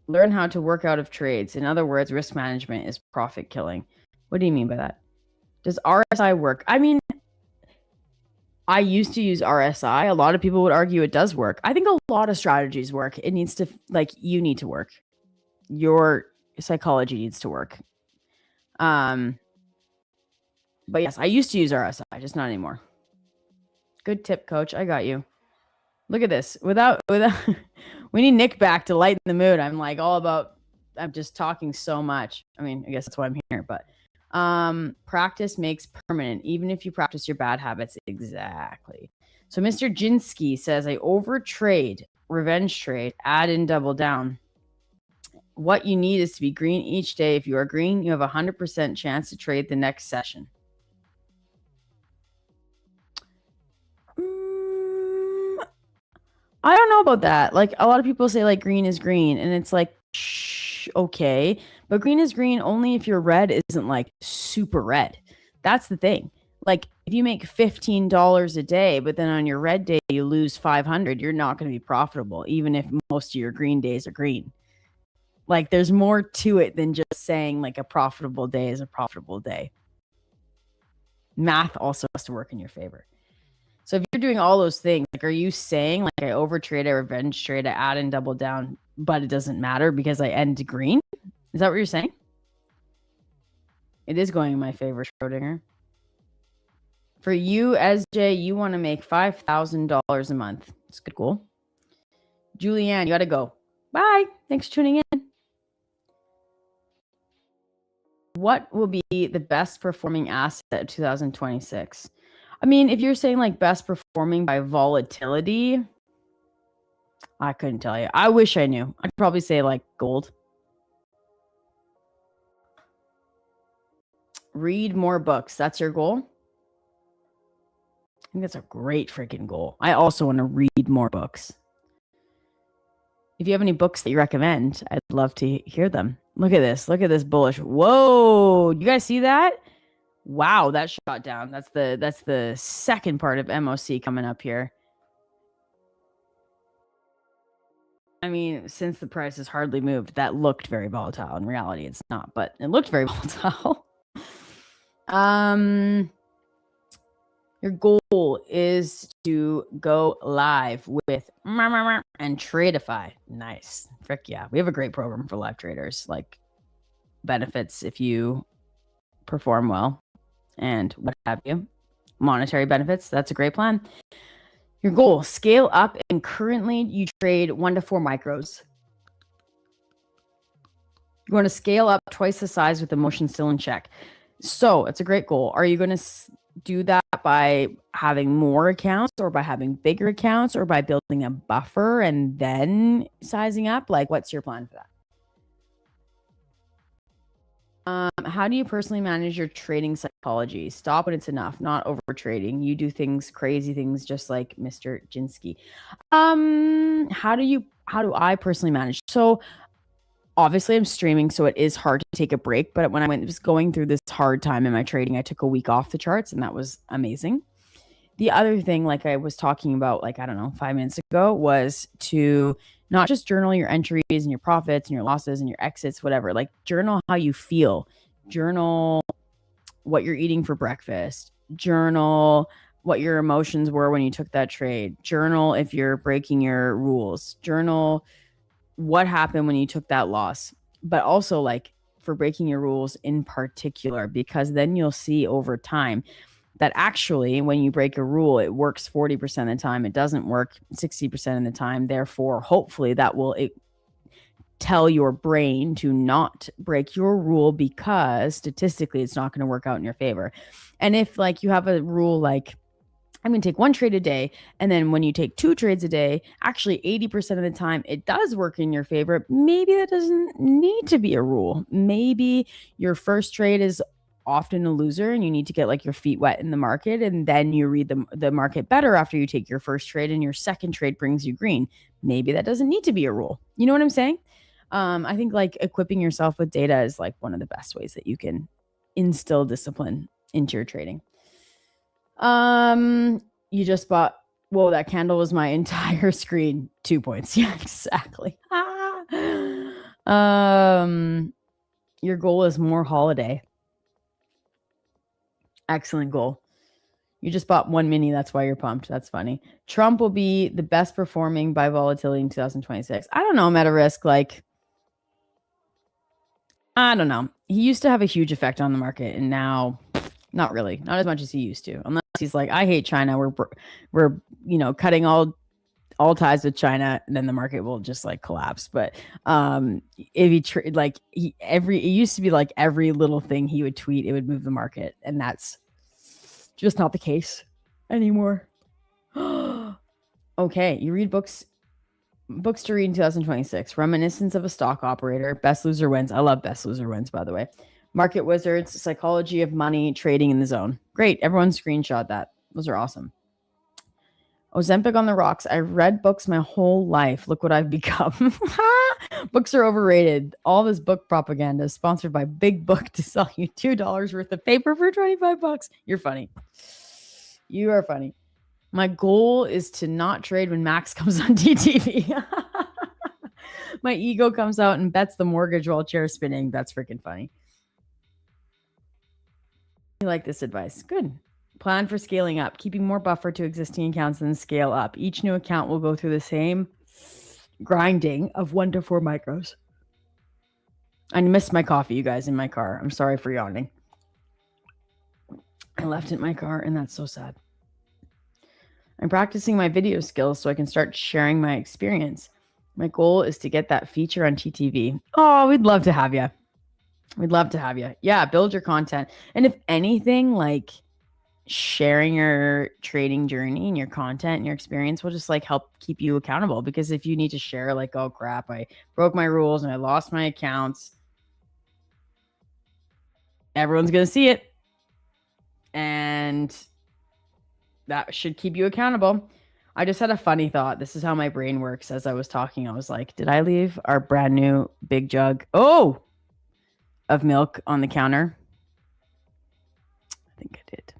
of trades. In other words, risk management is profit killing. What do you mean by that? Does RSI work? I mean, I used to use RSI. A lot of people would argue it does work. I think a lot of strategies work. It needs to, you need to work. Your psychology needs to work. But yes, I used to use RSI, just not anymore. Good tip, coach. I got you. Look at this. Without we need Nick back to lighten the mood. I'm just talking so much. I mean, I guess that's why I'm here, but practice makes permanent, even if you practice your bad habits. Exactly. So Mr. Jinsky says, I overtrade, revenge trade, add in, double down. What you need is to be green each day. If you are green, you have a 100% chance to trade the next session. I don't know about that. Like a lot of people say like green is green and it's like, okay, but green is green only if your red isn't like super red. That's the thing. Like if you make $15 a day, but then on your red day, you lose 500, you're not going to be profitable, even if most of your green days are green. Like there's more to it than just saying like a profitable day is a profitable day. Math also has to work in your favor. So if you're doing all those things, like, are you saying like I overtrade, I revenge trade, I add and double down, but it doesn't matter because I end green? Is that what you're saying? It is going in my favor, Schrodinger. For you, SJ, you want to make $5,000 a month. It's a good goal. Julianne, you got to go. Bye. Thanks for tuning in. What will be the best performing asset of 2026? I mean, if you're saying like best performing by volatility, I couldn't tell you. I wish I knew. I'd probably say like gold. Read more books. That's your goal? I think that's a great freaking goal. I also want to read more books. If you have any books that you recommend, I'd love to hear them. Look at this. Look at this bullish. Whoa. You guys see that? Wow, that shot down. That's the second part of MOC coming up here. I mean, since the price has hardly moved, that looked very volatile. In reality, it's not, but it looked very volatile. Your goal is to go live with and Tradeify. Nice. Frick yeah. We have a great program for live traders, like benefits if you perform well and what have you. Monetary benefits. That's a great plan. Your goal, scale up, and currently you trade 1 to 4 micros. You want to scale up twice the size with emotion still in check. So it's a great goal. Are you going to do that by having more accounts or by having bigger accounts or by building a buffer and then sizing up? Like, what's your plan for that? How do you personally manage your trading psychology? Stop when it's enough, not over trading. You do things, crazy things, just like Mr. Jinsky. How do I personally manage? So obviously I'm streaming, so it is hard to take a break. But when I was going through this hard time in my trading, I took a week off the charts, and that was amazing. The other thing, like I was talking about, like, I don't know, 5 minutes ago, was to not just journal your entries and your profits and your losses and your exits, whatever. Like, journal how you feel. Journal what you're eating for breakfast. Journal what your emotions were when you took that trade. Journal if you're breaking your rules. Journal what happened when you took that loss. But also, like, for breaking your rules in particular, because then you'll see over time that actually when you break a rule, it works 40% of the time. It doesn't work 60% of the time. Therefore, hopefully that will tell your brain to not break your rule, because statistically it's not going to work out in your favor. And if, like, you have a rule like, I'm going to take 1 trade a day, and then when you take 2 trades a day, actually 80% of the time it does work in your favor. Maybe that doesn't need to be a rule. Maybe your first trade is often a loser and you need to get, like, your feet wet in the market, and then you read the market better after you take your first trade and your second trade brings you green. Maybe that doesn't need to be a rule. You know what I'm saying? I think, like, equipping yourself with data is, like, one of the best ways that you can instill discipline into your trading. You just bought, whoa, that candle was my entire screen. 2 points. Yeah, exactly. Your goal is more holiday. Excellent goal. You just bought 1 mini. That's why you're pumped. That's funny. Trump will be the best performing by volatility in 2026. I don't know, Meta Risk. Like, I don't know. He used to have a huge effect on the market, and now not really. Not as much as he used to. Unless he's like, I hate China. We're cutting all ties with China, and then the market will just, like, collapse. But if he it used to be like every little thing he would tweet, it would move the market, and that's just not the case anymore. Okay, you read books to read in 2026. Reminiscence of a Stock Operator. Best Loser Wins. I love Best Loser Wins, by the way. Market Wizards. Psychology of Money. Trading in the Zone. Great. Everyone screenshot that. Those are awesome. Ozempic on the rocks. I read books my whole life. Look what I've become. Books are overrated. All this book propaganda is sponsored by Big Book to sell you $2 worth of paper for $25. You're funny. You are funny. My goal is to not trade when Max comes on DTV. My ego comes out and bets the mortgage while chair spinning. That's freaking funny. You like this advice? Good. Plan for scaling up, keeping more buffer to existing accounts and scale up. Each new account will go through the same grinding of 1 to 4 micros. I missed my coffee, you guys, in my car. I'm sorry for yawning. I left it in my car, and that's so sad. I'm practicing my video skills so I can start sharing my experience. My goal is to get that feature on TTV. Oh, we'd love to have you. We'd love to have you. Yeah, build your content. And if anything, like, sharing your trading journey and your content and your experience will just, like, help keep you accountable. Because if you need to share, like, oh crap, I broke my rules and I lost my accounts, everyone's going to see it. And that should keep you accountable. I just had a funny thought. This is how my brain works. As I was talking, I was like, did I leave our brand new big jug of milk on the counter? I think I did.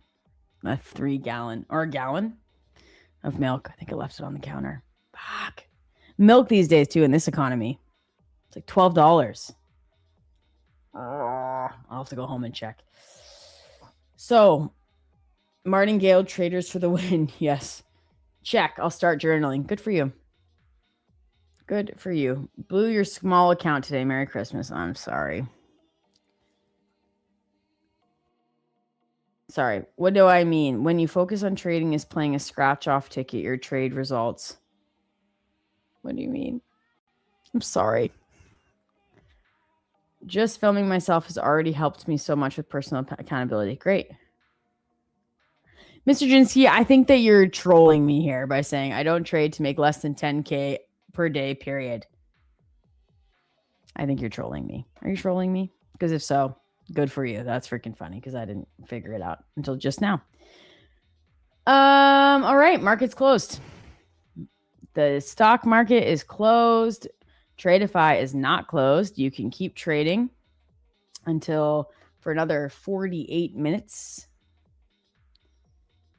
A 3-gallon or a gallon of milk. I think I left it on the counter. Fuck. Milk these days, too, in this economy, it's like $12. I'll have to go home and check. So Martingale traders for the win. Yes. Check. I'll start journaling. Good for you. Good for you. Blew your small account today. Merry Christmas. I'm sorry. Sorry. What do I mean? When you focus on trading is playing a scratch off ticket, your trade results. What do you mean? I'm sorry. Just filming myself has already helped me so much with personal accountability. Great. Mr. Jinsky, I think that you're trolling me here by saying I don't trade to make less than 10K per day, period. I think you're trolling me. Are you trolling me? Because if so, good for you. That's freaking funny because I didn't figure it out until just now. All right, market's closed. The stock market is closed. Tradeify is not closed. You can keep trading until for another 48 minutes.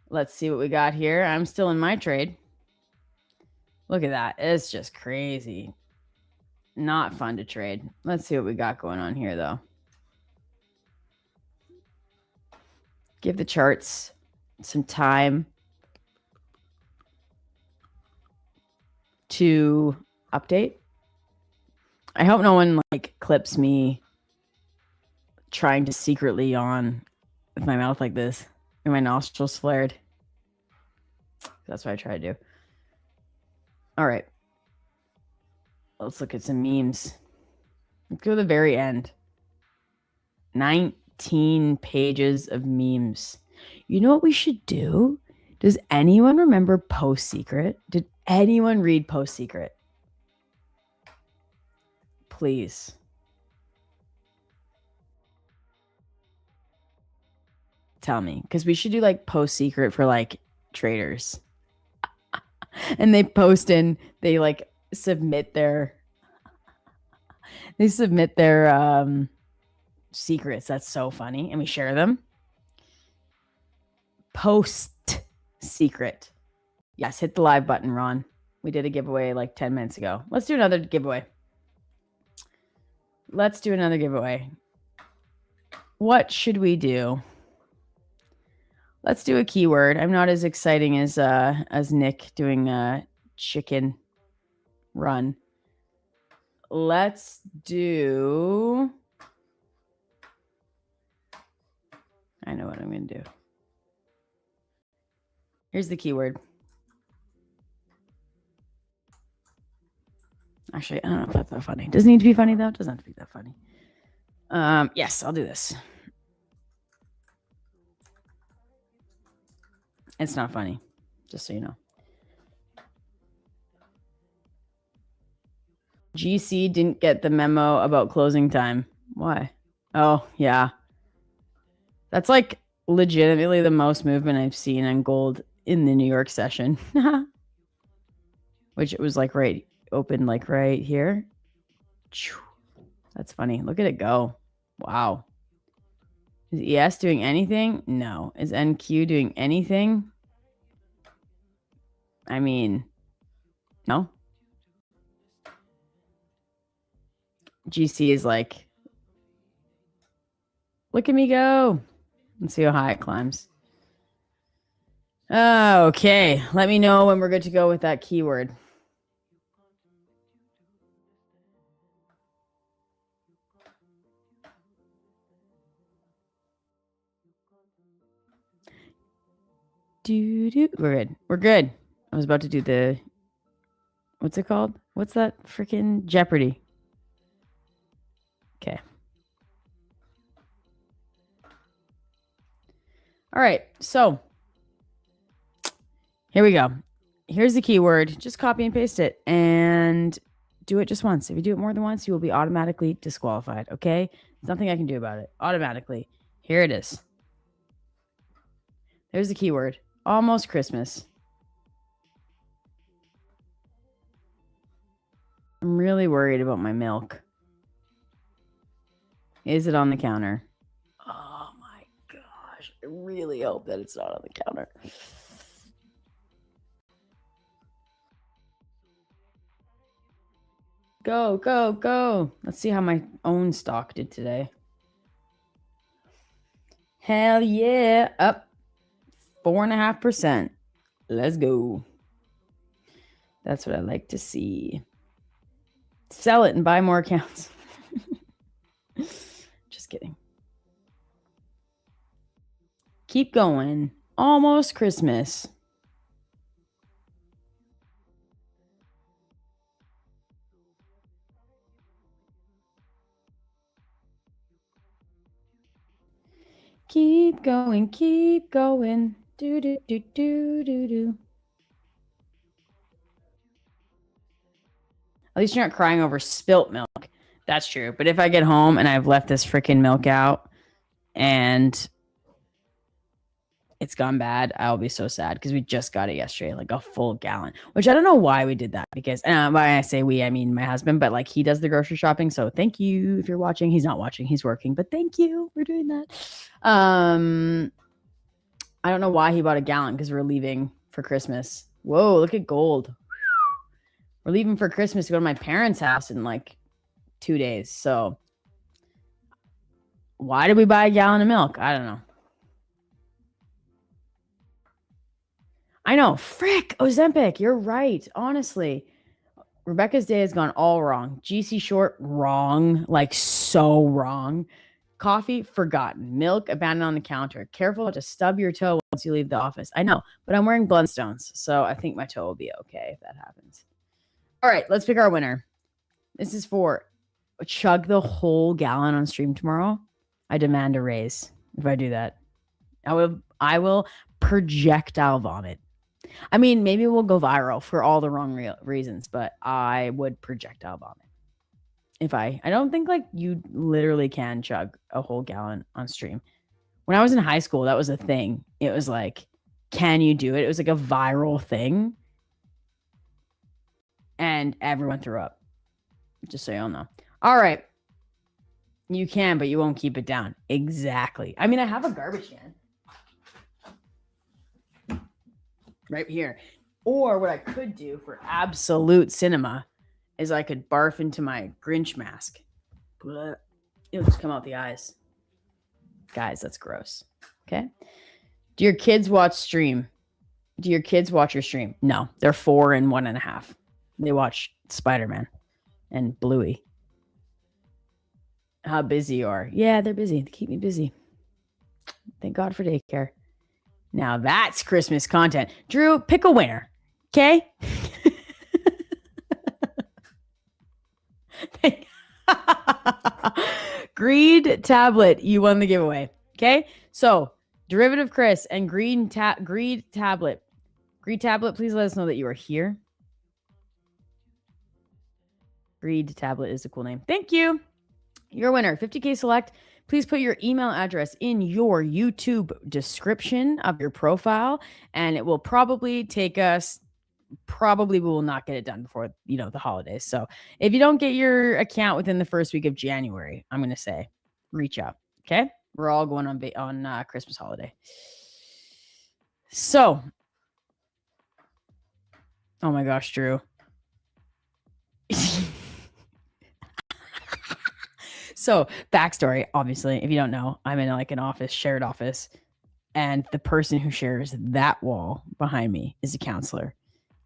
Let's see what we got here. I'm still in my trade. Look at that. It's just crazy. Not fun to trade. Let's see what we got going on here, though. Give the charts some time to update. I hope no one like clips me trying to secretly yawn with my mouth like this and my nostrils flared. That's what I try to do. All right. Let's look at some memes. Let's go to the very end. 19 pages of memes. You know what we should do? Does anyone remember Post Secret? Did anyone read Post Secret? Please. Tell me. Because we should do like Post Secret for like traders. And they post in, they like submit their secrets. That's so funny. And we share them. Post Secret. Yes, hit the live button, Ron. We did a giveaway like 10 minutes ago. Let's do another giveaway. What should we do? Let's do a keyword. I'm not as exciting as Nick doing a chicken run. Let's do... I know what I'm going to do. Here's the keyword. Actually, I don't know if that's that funny. Doesn't need to be funny, though. It doesn't have to be that funny. Yes, I'll do this. It's not funny, just so you know. GC didn't get the memo about closing time. Why? Oh, yeah. That's like legitimately the most movement I've seen on gold in the New York session. Which it was like right open, like right here. That's funny. Look at it go. Wow. Is ES doing anything? No. Is NQ doing anything? I mean, no. GC is like, look at me go. Let's see how high it climbs. Okay. Let me know when we're good to go with that keyword. We're good. We're good. I was about to do the, what's it called? What's that freaking Jeopardy? Okay. All right. So here we go. Here's the keyword. Just copy and paste it and do it just once. If you do it more than once, you will be automatically disqualified. Okay. There's nothing I can do about it. Automatically. Here it is. There's the keyword. Almost Christmas. I'm really worried about my milk. Is it on the counter? Oh my gosh. I really hope that it's not on the counter. Go, go, go. Let's see how my own stock did today. Hell yeah. Up 4.5%. Let's go. That's what I like to see. Sell it and buy more accounts. Just kidding. Keep going. Almost Christmas. Keep going, keep going. Do do do do do do. At least you're not crying over spilt milk. That's true. But if I get home and I've left this freaking milk out and it's gone bad, I'll be so sad because we just got it yesterday, like a full gallon, which I don't know why we did that because by I say we, I mean my husband, but like he does the grocery shopping. So thank you if you're watching. He's not watching, he's working, but thank you for doing that. I don't know why he bought a gallon because we're leaving for Christmas. Whoa, look at gold. We're leaving for Christmas to go to my parents' house in like 2 days. So why did we buy a gallon of milk? I don't know. I know. Frick. Ozempic. You're right. Honestly. Rebecca's day has gone all wrong. GC short, wrong. Like so wrong. Coffee, forgotten. Milk, abandoned on the counter. Careful to stub your toe once you leave the office. I know, but I'm wearing Blundstones, so I think my toe will be okay if that happens. All right, let's pick our winner. This is for chug the whole gallon on stream tomorrow. I demand a raise if I do that. I will projectile vomit. I mean, maybe we'll go viral for all the wrong reasons, but I would projectile vomit. If I don't think like you literally can chug a whole gallon on stream. When I was in high school, that was a thing. It was like, can you do it? It was like a viral thing. And everyone threw up. Just so y'all know. All right. You can, but you won't keep it down. Exactly. I mean, I have a garbage can. Right here. Or what I could do for absolute cinema is I could barf into my Grinch mask. It'll just come out the eyes. Guys, that's gross. Okay. Do your kids watch stream? Do your kids watch your stream? No, they're 4 and 1.5. They watch Spider-Man and Bluey. How busy you are. Yeah, they're busy. They keep me busy. Thank God for daycare. Now that's Christmas content. Drew, pick a winner. Okay? Greed tablet. You won the giveaway. Okay? So, Derivative Chris and Greed tablet. Greed tablet, please let us know that you are here. Greed tablet is a cool name. Thank you. Your winner, 50K select. Please put your email address in your YouTube description of your profile, and it will probably take us, we will not get it done before, the holidays. So if you don't get your account within the first week of January, I'm going to say reach out. Okay. We're all going on Christmas holiday. So, oh my gosh, Drew. So, backstory, obviously, if you don't know, I'm in like an office, shared office, and the person who shares that wall behind me is a counselor.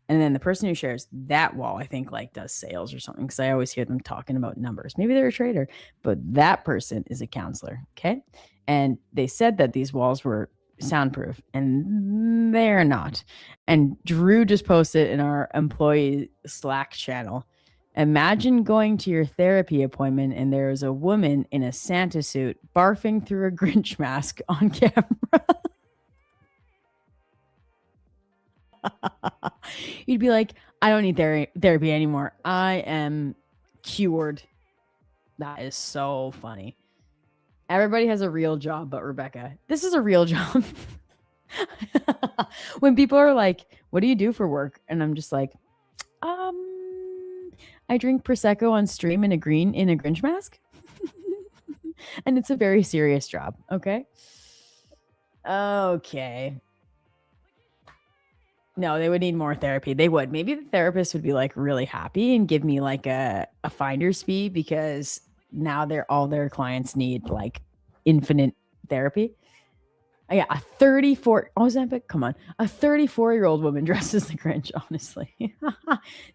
And then the person who shares that wall, I think, like does sales or something, because I always hear them talking about numbers. Maybe they're a trader, but that person is a counselor. Okay. And they said that these walls were soundproof, and they're not. And Drew just posted in our employee Slack channel. Imagine going to your therapy appointment and there is a woman in a Santa suit barfing through a Grinch mask on camera. You'd be like, I don't need therapy anymore. I am cured. That is so funny. Everybody has a real job, but Rebecca, this is a real job. When people are like, what do you do for work? And I'm just like, I drink Prosecco on stream in a Grinch mask. And it's a very serious job. Okay. Okay. No, they would need more therapy. They would. Maybe the therapist would be like really happy and give me like a finder's fee because now all their clients need like infinite therapy. Yeah, a 34. Oh, Ozempic, come on. A 34-year-old woman dresses the Grinch, honestly.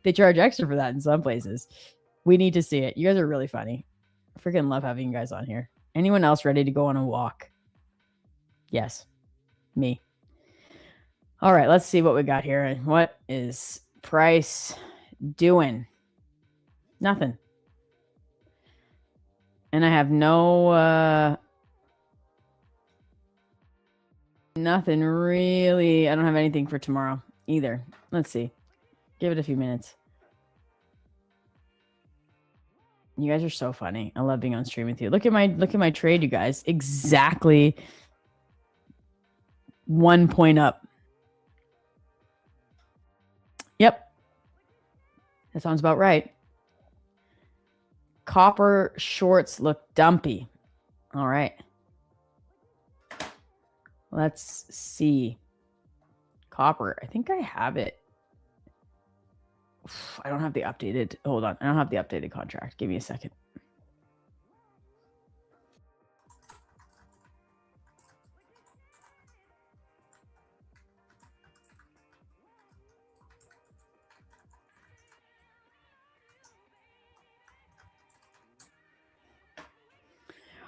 They charge extra for that in some places. We need to see it. You guys are really funny. I freaking love having you guys on here. Anyone else ready to go on a walk? Yes, me. All right, let's see what we got here. What is price doing? Nothing. And I have no nothing really. I don't have anything for tomorrow either. Let's see. Give it a few minutes. You guys are so funny. I love being on stream with you. Look at my trade, you guys. Exactly 1 point up. Yep. That sounds about right. Copper shorts look dumpy. All right. Let's see. Copper. I think I have it. I don't have the updated. Hold on. I don't have the updated contract. Give me a second.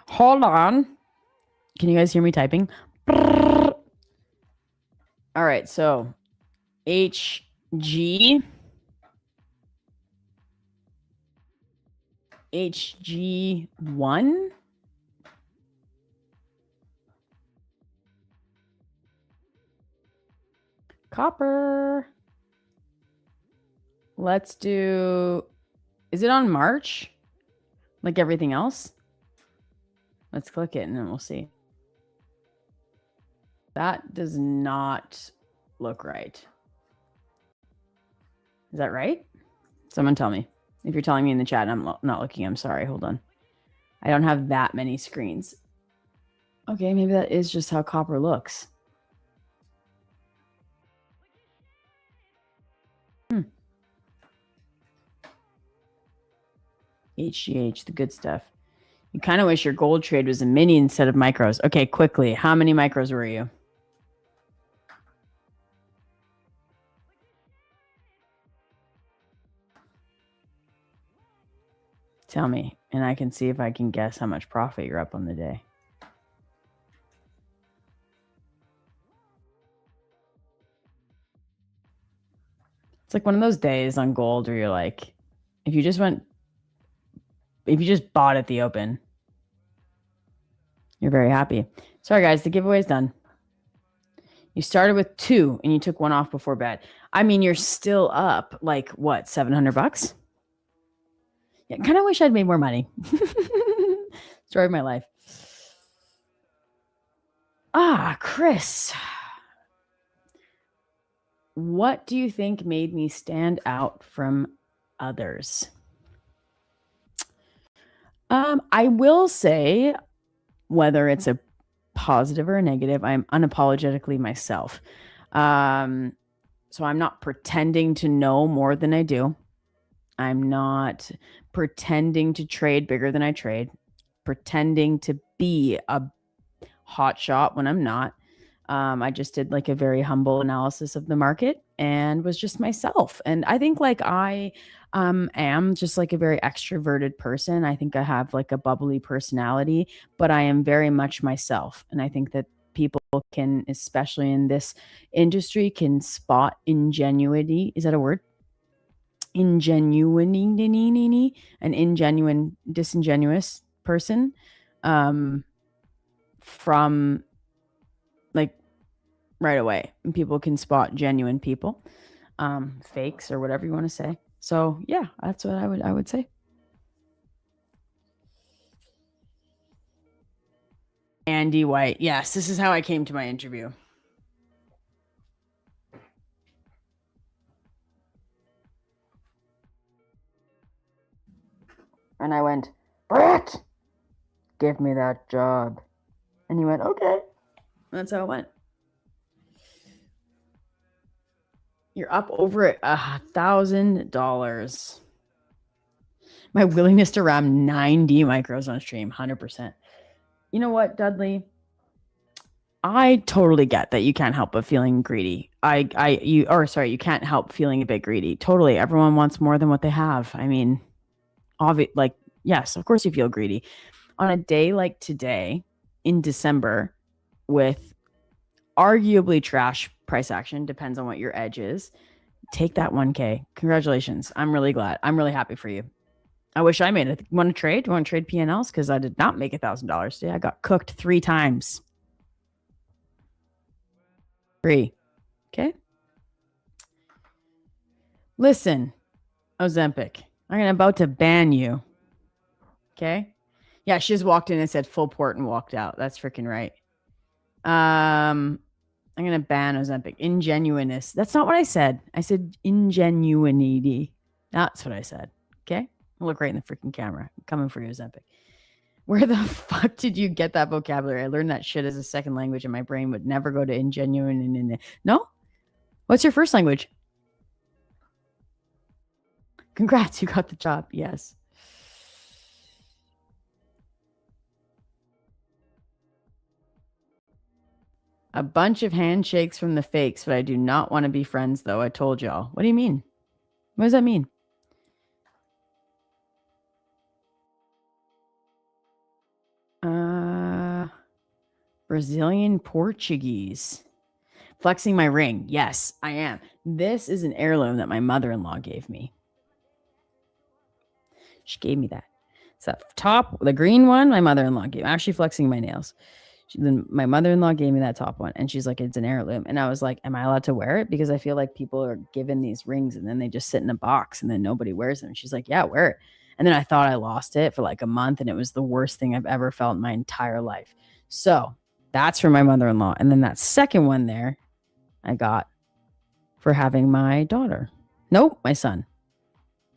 Hold on. Can you guys hear me typing? All right. So HG. HG1. Copper. Let's do, is it on March? Like everything else? Let's click it and then we'll see. That does not look right. Is that right? Someone tell me. If you're telling me in the chat and I'm not looking, I'm sorry. Hold on. I don't have that many screens. Okay, maybe that is just how copper looks. HGH, the good stuff. You kind of wish your gold trade was a mini instead of micros. Okay, quickly. How many micros were you? Tell me, and I can see if I can guess how much profit you're up on the day. It's like one of those days on gold where you're like, if you just bought at the open, you're very happy. Sorry, guys, the giveaway's done. You started with 2 and you took 1 off before bed. I mean, you're still up like what, $700? Yeah, kind of wish I'd made more money. Story of my life. Chris. What do you think made me stand out from others? I will say, whether it's a positive or a negative, I'm unapologetically myself. So I'm not pretending to know more than I do. I'm not pretending to trade bigger than I trade, pretending to be a hot shot when I'm not. I just did like a very humble analysis of the market and was just myself. And I think like I am just like a very extroverted person. I think I have like a bubbly personality, but I am very much myself. And I think that people can, especially in this industry, can spot ingenuity. Is that a word? Ingenuity, an ingenuine, disingenuous person from like right away. And people can spot genuine people, fakes or whatever you want to say. So yeah, that's what I would say. Andy White. Yes, this is how I came to my interview. And I went, Brett, give me that job. And he went, okay. That's how it went. You're up over $1,000. My willingness to ram 90 micros on stream, 100%. You know what, Dudley? I totally get that you can't help but feeling greedy. You can't help feeling a bit greedy. Totally. Everyone wants more than what they have. I mean, yes, of course you feel greedy. On a day like today in December with arguably trash price action, depends on what your edge is, take that 1K. Congratulations. I'm really glad. I'm really happy for you. I wish I made it. Want to trade? Want to trade PNLs? Because I did not make $1,000 today. I got cooked 3 times. 3. Okay. Listen, Ozempic, I'm about to ban you. Okay. Yeah, she just walked in and said full port and walked out. That's freaking right. I'm gonna ban Ozempic. Ingenuineness. That's not what I said. I said ingenuity. That's what I said. Okay. I'll look right in the freaking camera. I'm coming for you, Ozempic. Where the fuck did you get that vocabulary? I learned that shit as a second language and my brain would never go to ingenuine. No? What's your first language? Congrats, you got the job. Yes. A bunch of handshakes from the fakes, but I do not want to be friends, though. I told y'all. What do you mean? What does that mean? Brazilian Portuguese. Flexing my ring. Yes, I am. This is an heirloom that my mother-in-law gave me. She gave me that. So that top, the green one, my mother-in-law gave. I'm actually flexing my nails. My mother-in-law gave me that top one, and she's like, it's an heirloom. And I was like, am I allowed to wear it? Because I feel like people are given these rings, and then they just sit in a box, and then nobody wears them. And she's like, yeah, wear it. And then I thought I lost it for like a month, and it was the worst thing I've ever felt in my entire life. So that's for my mother-in-law. And then that second one there, I got for having my daughter. Nope, my son.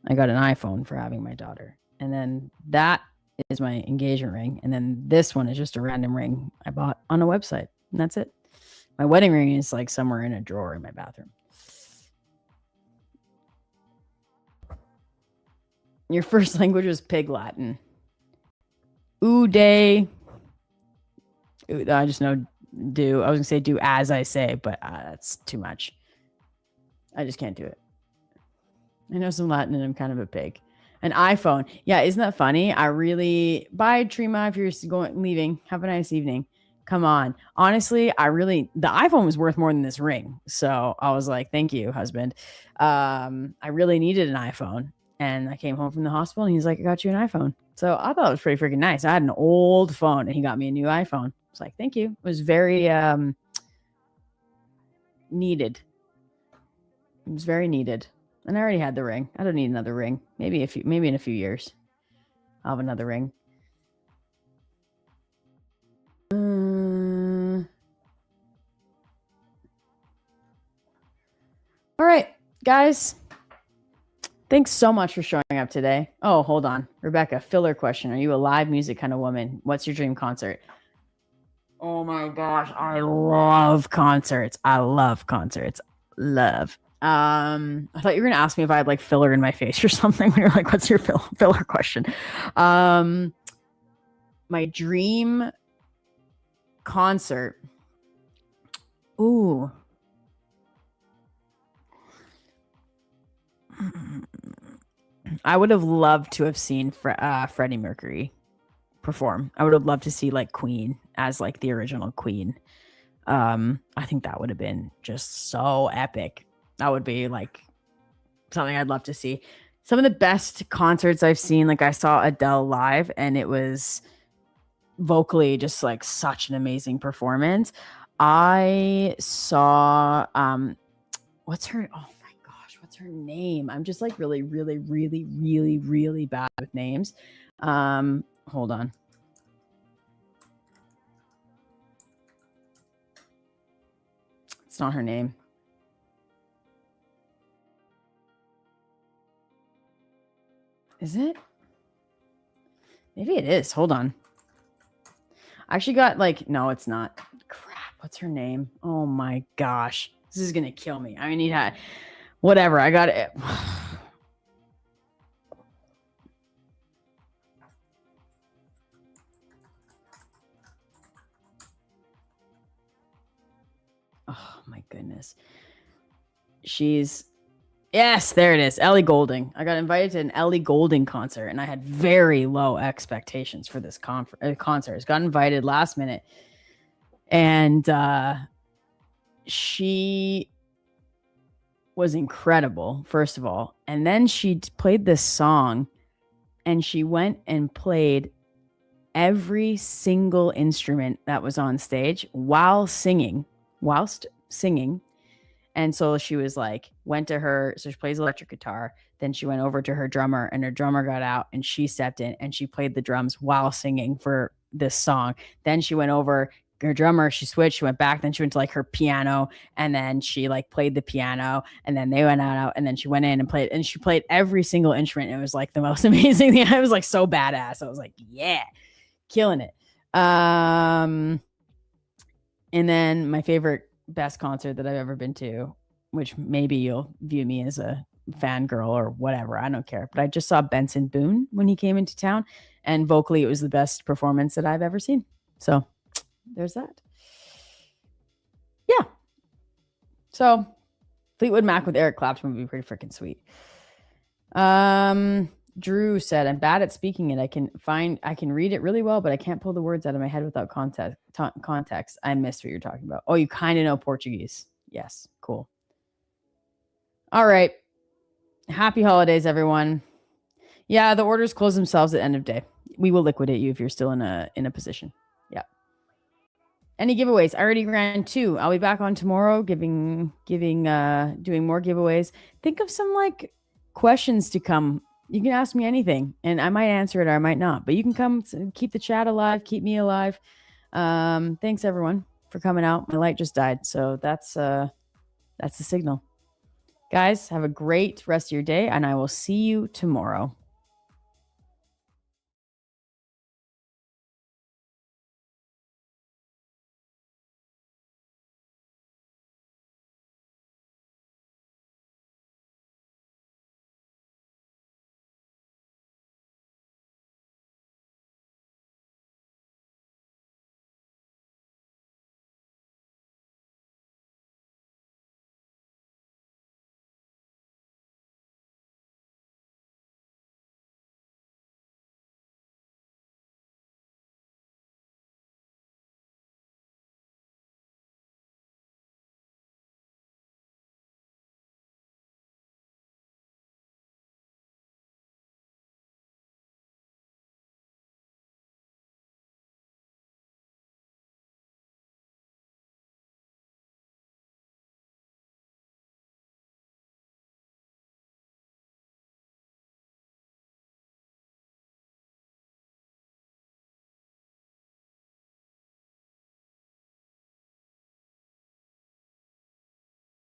I got an iPhone for having my daughter. And then that is my engagement ring. And then this one is just a random ring I bought on a website. And that's it. My wedding ring is like somewhere in a drawer in my bathroom. Your first language was Pig Latin. Ude. I just know do. I was going to say do as I say, but that's too much. I just can't do it. I know some Latin and I'm kind of a pig. An iPhone. Yeah, isn't that funny? Bye, Trima, if you're leaving. Have a nice evening. Come on. Honestly, the iPhone was worth more than this ring. So I was like, thank you, husband. I really needed an iPhone. And I came home from the hospital and he's like, I got you an iPhone. So I thought it was pretty freaking nice. I had an old phone and he got me a new iPhone. I was like, thank you. It was very needed. It was very needed. And I already had the ring. I don't need another ring. Maybe in a few years, I'll have another ring. All right, guys. Thanks so much for showing up today. Oh, hold on. Rebecca, filler question. Are you a live music kind of woman? What's your dream concert? Oh my gosh, I love concerts. Love. I thought you were gonna ask me if I had like filler in my face or something when you're like, what's your filler question? My dream concert. Ooh. I would have loved to have seen Freddie Mercury perform. I would have loved to see like Queen as like the original Queen. I think that would have been just so epic. That would be like something I'd love to see. Some of the best concerts I've seen, like I saw Adele live and it was vocally just like such an amazing performance. I saw, what's her name? I'm just like really, really, really, really, really bad with names. Hold on. It's not her name. Is it? Maybe it is. Hold on. I actually got like, no, it's not. Crap. What's her name? Oh my gosh. This is going to kill me. I need to, whatever. I got it. goodness. Yes, there it is. Ellie Goulding. I got invited to an Ellie Goulding concert, and I had very low expectations for this concert. I got invited last minute, and she was incredible, first of all. And then she played this song, and she went and played every single instrument that was on stage whilst singing. And so she was like, went to her, so she plays electric guitar. Then she went over to her drummer, and her drummer got out, and she stepped in and she played the drums while singing for this song. Then she went over her drummer, she switched, she went back, then she went to like her piano, and then she like played the piano, and then they went out, and then she went in and played, and she played every single instrument. It was like the most amazing thing. I was like so badass. I was like, yeah, killing it. And then my favorite, best concert that I've ever been to, which maybe you'll view me as a fangirl or whatever, I don't care, but I just saw Benson Boone when he came into town, and vocally it was the best performance that I've ever seen. So there's that. Yeah. So Fleetwood Mac with Eric Clapton would be pretty freaking sweet. Drew said, I'm bad at speaking it. I can read it really well, but I can't pull the words out of my head without context. I missed what you're talking about. Oh, you kind of know Portuguese. Yes. Cool. All right. Happy holidays, everyone. Yeah, the orders close themselves at end of day. We will liquidate you if you're still in a position. Yeah. Any giveaways? I already ran 2. I'll be back on tomorrow doing more giveaways. Think of some like questions to come. You can ask me anything and I might answer it or I might not, but you can come keep the chat alive, keep me alive. Thanks everyone for coming out. My light just died. So that's the signal. Guys, have a great rest of your day and I will see you tomorrow.